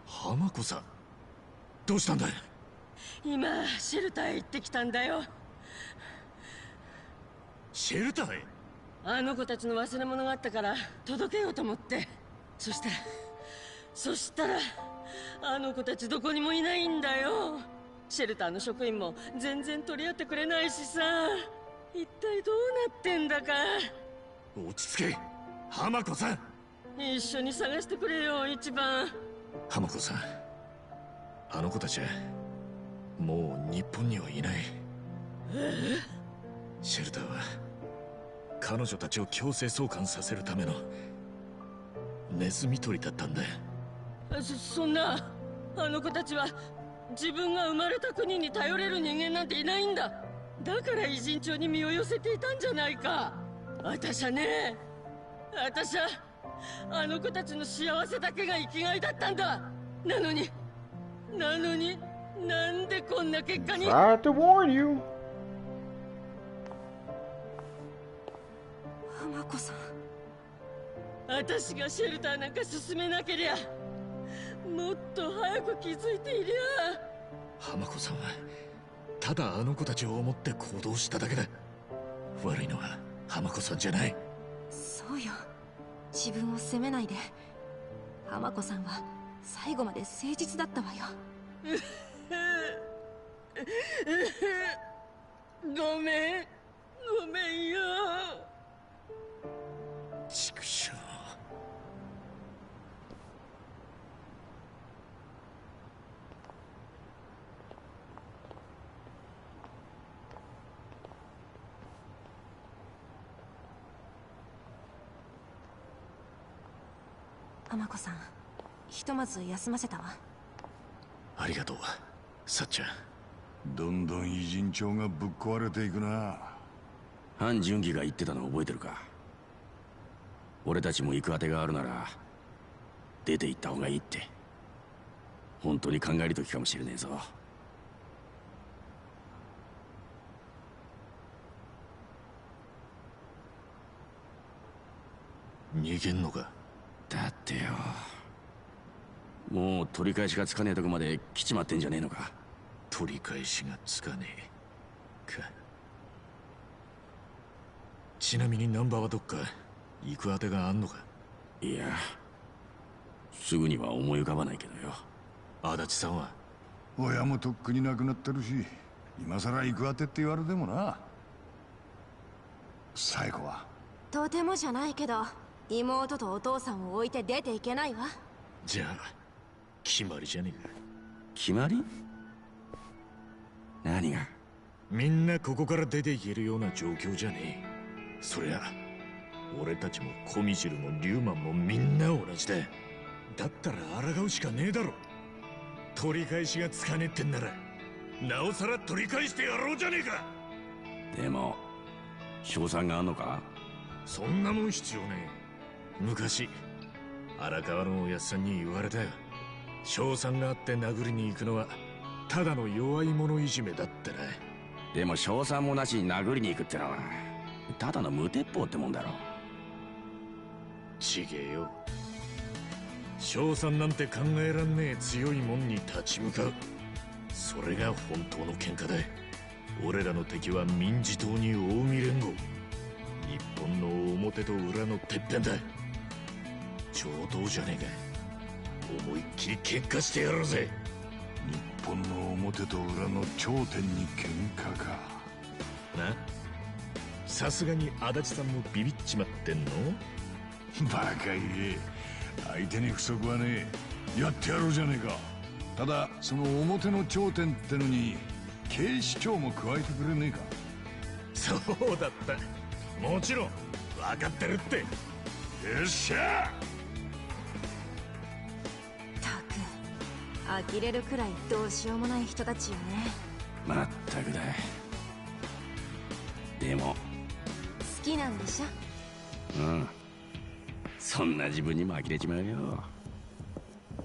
浜子さん、どうしたんだい？今シェルターへ行ってきたんだよ。シェルターへ？あの子たちの忘れ物があったから届けようと思って。そしたらあの子たちどこにもいないんだよ。シェルターの職員も全然取り合ってくれないしさ、一体どうなってんだか。落ち着け、浜子さん。一緒に探してくれよ、一番。浜子さん、あの子たちはもう日本にはいない。シェルターは彼女たちを強制送還させるためのネズミ捕りだったんだ。そんな、あの子たちは自分が生まれた国に頼れる人間なんていないんだ。だから偉人町に身を寄せていたんじゃないか。私はあの子たちの幸せだけが生きがいだったんだ。なのになんでこんな結果に。I have to warn you. 浜子さん、私がシェルターなんか進めなけりゃ、もっと早く気づいていりゃ。浜子さんはただあの子たちを思って行動しただけだ。悪いのは浜子さんじゃない。そうよ、自分を責めないで。浜子さんは最後まで誠実だったわよ。ごめんよ。畜生。浜子さん、ひとまず休ませたわ。ありがとう、さっちゃん。どんどん偉人帳がぶっ壊れていくな。范純義が言ってたの覚えてるか？俺たちも行く当てがあるなら出て行った方がいいって。本当に考える時かもしれねえぞ。逃げんのか？だってよ、もう取り返しがつかねえとこまで来ちまってんじゃねえのか。取り返しがつかねえか。ちなみにナンバーはどっか行く当てがあんのか？いや、すぐには思い浮かばないけどよ。足立さんは？親もとっくに亡くなってるし、今さら行く当てって言われてもな。最後はとてもじゃないけど、妹とお父さんを置いて出ていけないわ。じゃあ決まりじゃねえか。決まり？何が？みんなここから出ていけるような状況じゃねえ。そりゃ俺たちもコミジルもリュウマンもみんな同じだ。だったら抗うしかねえだろ。取り返しがつかねえってんならなおさら取り返してやろうじゃねえか。でも賞賛があんのか？そんなもん必要ねえ。昔荒川のおやっさんに言われたよ。賞賛があって殴りに行くのはただの弱い者いじめだってな。でも賞賛もなしに殴りに行くってのはただの無鉄砲ってもんだろ。ちげえよ。賞賛なんて考えらんねえ強いもんに立ち向かう。それが本当の喧嘩だ。俺らの敵は民事党に近江連合。日本の表と裏のてっぺんだ。ちょうどじゃねえか。思いっきり喧嘩してやろうぜ。日本の表と裏の頂点に喧嘩か。な、さすがに足立さんもビビっちまってんの？バカ言え、相手に不足はねえ。やってやろうじゃねえか。ただその表の頂点ってのに警視庁も加えてくれねえか。そうだった。もちろん分かってるって。よっしゃ。たく呆れるくらいどうしようもない人たちよね。まったくだ。でも好きなんでしょ。うん、そんな自分にも呆れちまうよ。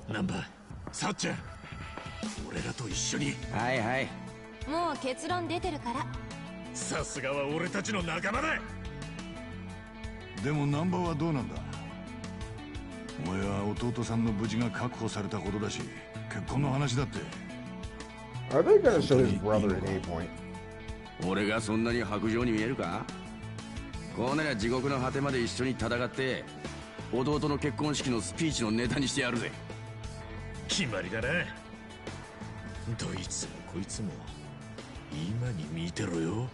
ナンバーさっちゃん、俺らと一緒に。はいはい、もう結論出てるから。さすがは俺たちの仲間だ。でもナンバーはどうなんだ。お前は弟さんの無事が確保されたことだし、結婚の話だって。 Are they gonna show his brother at A point? 俺がそんなに薄情に見えるか。こうなりゃ地獄の果てまで一緒に戦って弟の結婚式のスピーチのネタにしてやるぜ。決まりだな。どいつもこいつも今に見てろよ。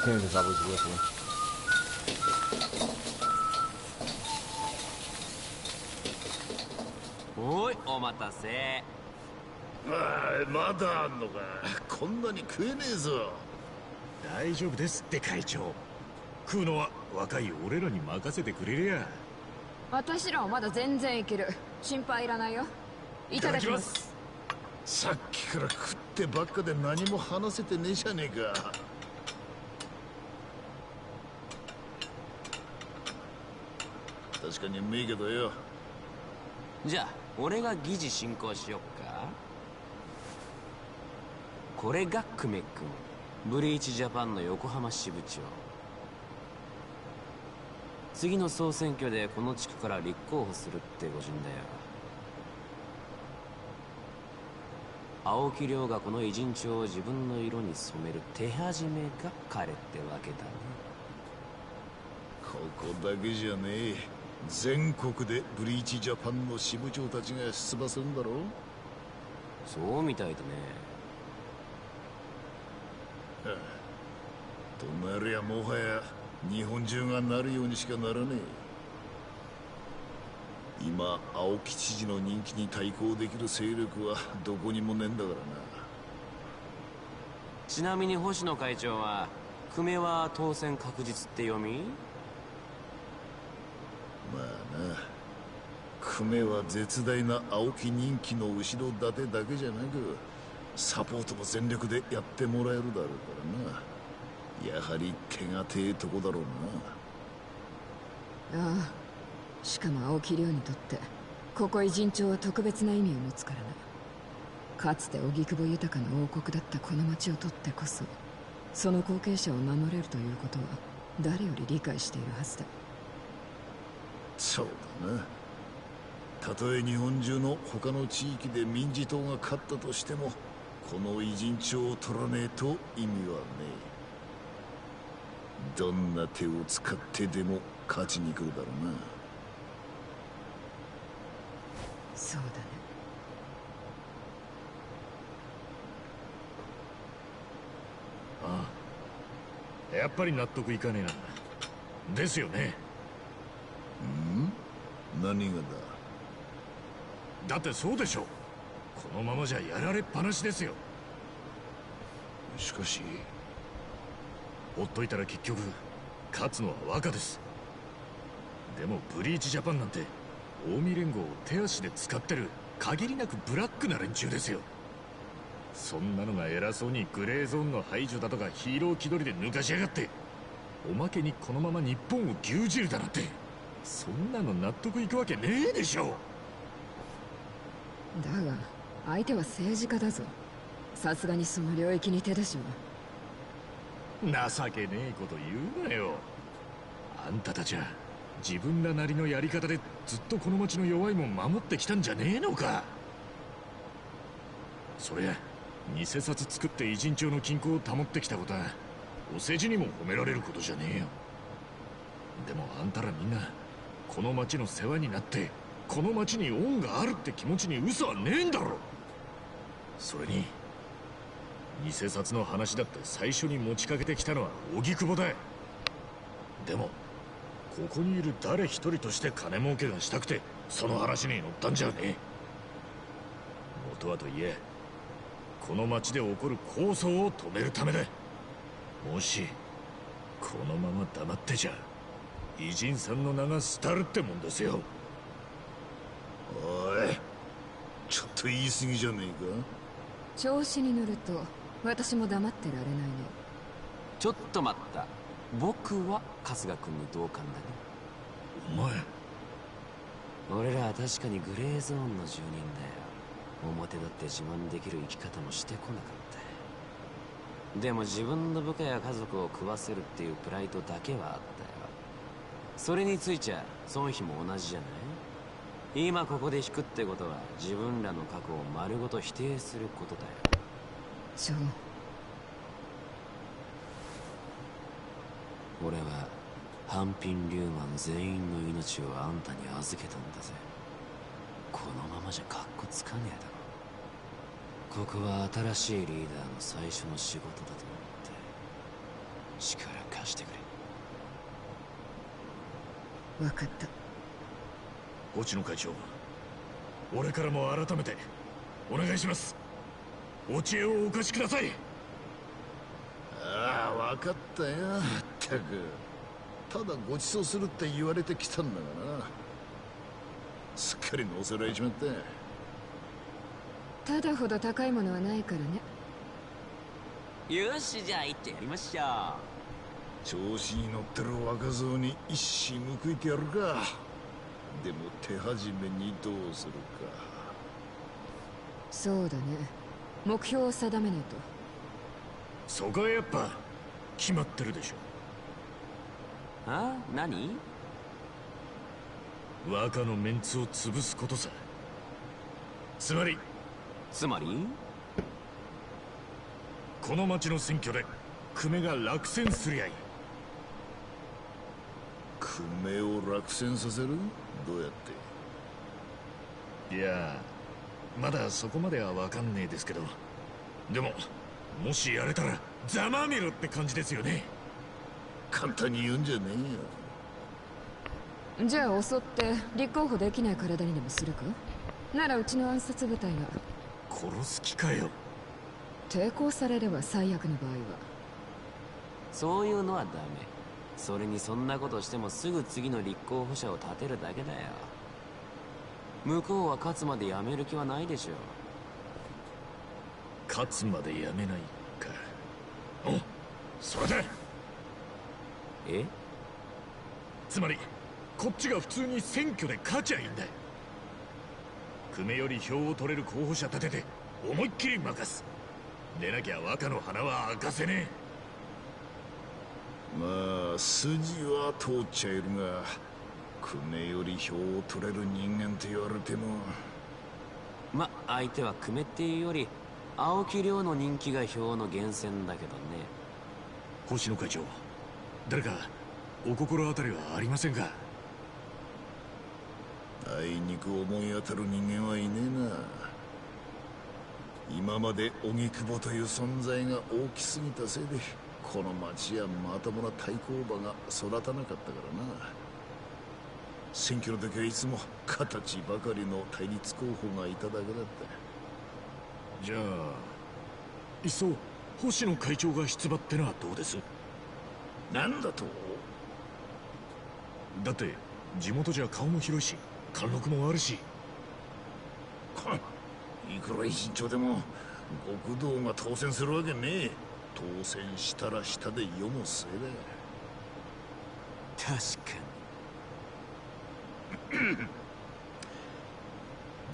Kansas, I was whistling. おい、お待たせ。まだあんのか。こんなに食えねえぞ。大丈夫ですって会長。食うのは若い俺らに任せてくれりゃ。私らはまだ全然いける。心配いらないよ。いただきます。さっきから食ってばっかで何も話せてねえじゃねえか。確かにうめえけどよ。じゃあ俺が議事進行しよっか。これが久米君、ブリーチジャパンの横浜支部長。次の総選挙でこの地区から立候補するって御仁だよ。青木亮がこの偉人帳を自分の色に染める手始めが彼ってわけだね。ここだけじゃねえ。全国でブリーチジャパンの支部長たちが出馬するんだろう。そうみたいだね。はあ、となりゃもはや日本中がなるようにしかならねえ。今青木知事の人気に対抗できる勢力はどこにもねえんだからな。ちなみに星野会長は久米は当選確実って読み？まあな、久米は絶大な青木人気の後ろ盾だけじゃなくサポートも全力でやってもらえるだろうからな。やはり手がてえとこだろうな。ああ、しかも青木亮にとってここ偉人帳は特別な意味を持つからな。かつて荻窪豊の王国だったこの町を取ってこそその後継者を守れるということは誰より理解しているはずだ。そうだな。たとえ日本中の他の地域で民事党が勝ったとしてもこの偉人帳を取らねえと意味はねえ。どんな手を使ってでも勝ちに来るだろうな。そうだね。やっぱり納得いかねえな。ですよね。何がだってそうでしょ。このままじゃやられっぱなしですよ。しかしほっといたら結局勝つのは若です。でもブリーチジャパンなんて近江連合を手足で使ってる限りなくブラックな連中ですよ。そんなのが偉そうにグレーゾーンの排除だとかヒーロー気取りで抜かしやがって、おまけにこのまま日本を牛耳るだなんて、そんなの納得いくわけねえでしょ。だが相手は政治家だぞ。さすがにその領域に手出しは。情けねえこと言うなよ。あんたたちは自分らなりのやり方でずっとこの町の弱いもん守ってきたんじゃねえのか。そりゃ偽札作って偉人帳の均衡を保ってきたことはお世辞にも褒められることじゃねえよ。でもあんたらみんなこの町の世話になってこの町に恩があるって気持ちに嘘はねえんだろ。それに偽札の話だって最初に持ちかけてきたのは荻窪だ。でもここにいる誰一人として金儲けがしたくてその話に乗ったんじゃねえ。元はといえこの町で起こる抗争を止めるためだ。もしこのまま黙ってちゃ偉人さんの名が廃るってもんですよ。おい、ちょっと言い過ぎじゃねえか。調子に乗ると私も黙ってられないね。ちょっと待った。僕は春日君に同感だね。お前。俺らは確かにグレーゾーンの住人だよ。表だって自慢できる生き方もしてこなかった。でも自分の部下や家族を食わせるっていうプライドだけはあったよ。それについちゃ孫妃も同じじゃない。今ここで引くってことは自分らの過去を丸ごと否定することだよ。そう。俺は半品リューマン全員の命をあんたに預けたんだぜ。このままじゃカッコつかねえだろ。ここは新しいリーダーの最初の仕事だと思って力貸してくれ。分かった。越野会長、俺からも改めてお願いします。お知恵をお貸しください。ああ、分かったよ。ったくただご馳走するって言われてきたんだがな。すっかり乗せられちまった。ただほど高いものはないからね。よし、じゃあ行ってやりましょう。調子に乗ってる若造に一矢報いてやるか。でも手始めにどうするか。そうだね、目標を定めないと。そこはやっぱ決まってるでしょ。あ？何？若のメンツを潰すことさ。つまりこの町の選挙で久米が落選すりゃいい。久米を落選させる？どうやって？いやまだそこまでは分かんねえですけど、でももしやれたらざまあみろって感じですよね。簡単に言うんじゃねじゃあ襲って立候補できない体にでもするか。ならうちの暗殺部隊が。殺す気かよ。抵抗されれば最悪の場合は。そういうのはダメ。それにそんなことしてもすぐ次の立候補者を立てるだけだよ。向こうは勝つまでやめる気はないでしょ。勝つまでやめないか。お、それだ。え？つまりこっちが普通に選挙で勝ちゃいいんだ。久米より票を取れる候補者立てて思いっきり任す。でなきゃ若の花は明かせねえ。まあ筋は通っちゃいるが、久米より票を取れる人間と言われても。ま、相手は久米っていうより青木亮の人気が票の源泉だけどね。星野会長、誰かお心当たりはありませんか？あいにく思い当たる人間はいねえな。今まで荻窪という存在が大きすぎたせいでこの町やまともな対抗馬が育たなかったからな。選挙の時はいつも形ばかりの対立候補がいただけだった。じゃあいっそ星野会長が出馬ってのはどうです？なんだと？だって地元じゃ顔も広いし貫禄もあるし。いくら一身長でも極道が当選するわけねえ。当選したら下で世も末だ。確かに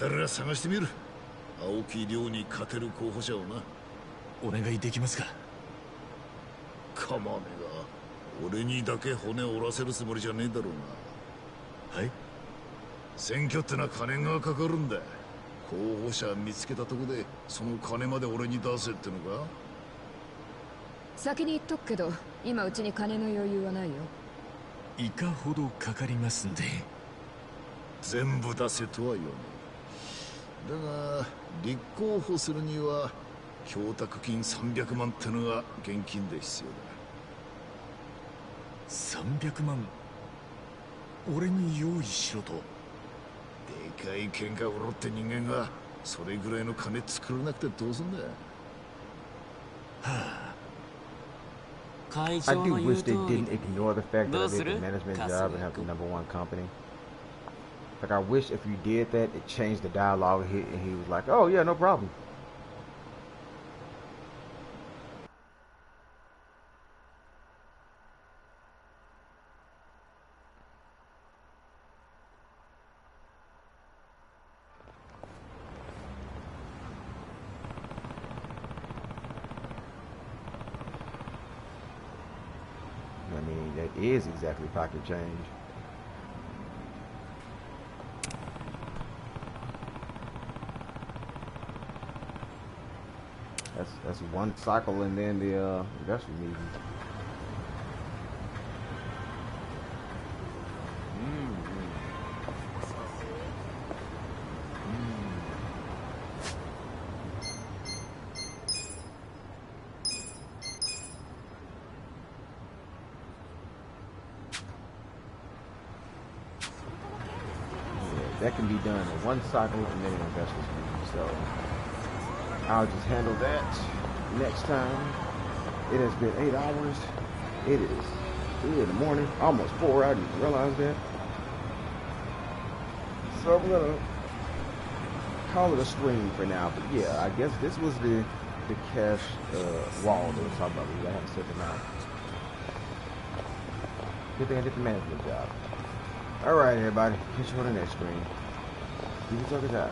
誰ら探してみる。青木亮に勝てる候補者をな。お願いできますか？構わねえが、俺にだけ骨折らせるつもりじゃねえだろうな。はい。選挙ってのは金がかかるんだ。候補者見つけたとこでその金まで俺に出せってのか？先に言っとくけど、今うちに金の余裕はないよ。いかほどかかりますんで。全部出せとは言わねえ。だが立候補するには供託金300万ってのが現金で必要だ。300万俺に用意しろと？でかい喧嘩売ろって人間がそれぐらいの金作らなくてどうすんだ。I do wish they didn't ignore the fact that I did the management job and have the #1 company. Like, I wish if you did that, it changed the dialogue and he was like, oh yeah, no problem. I mean, that is exactly pocket change. That's one cycle and then the investment meeting. That can be done in one cycle and then an investment meeting. So I'll just handle that next time. It has been 8 hours. It is 3 in the morning, almost 4. I didn't realize that. So I'm gonna call it a stream for now. But yeah, I guess this was the cash wall that we're talking about. We haven't set them out. Good thing I did the management job. All right, everybody. Catch you on the next screen. Keep it out.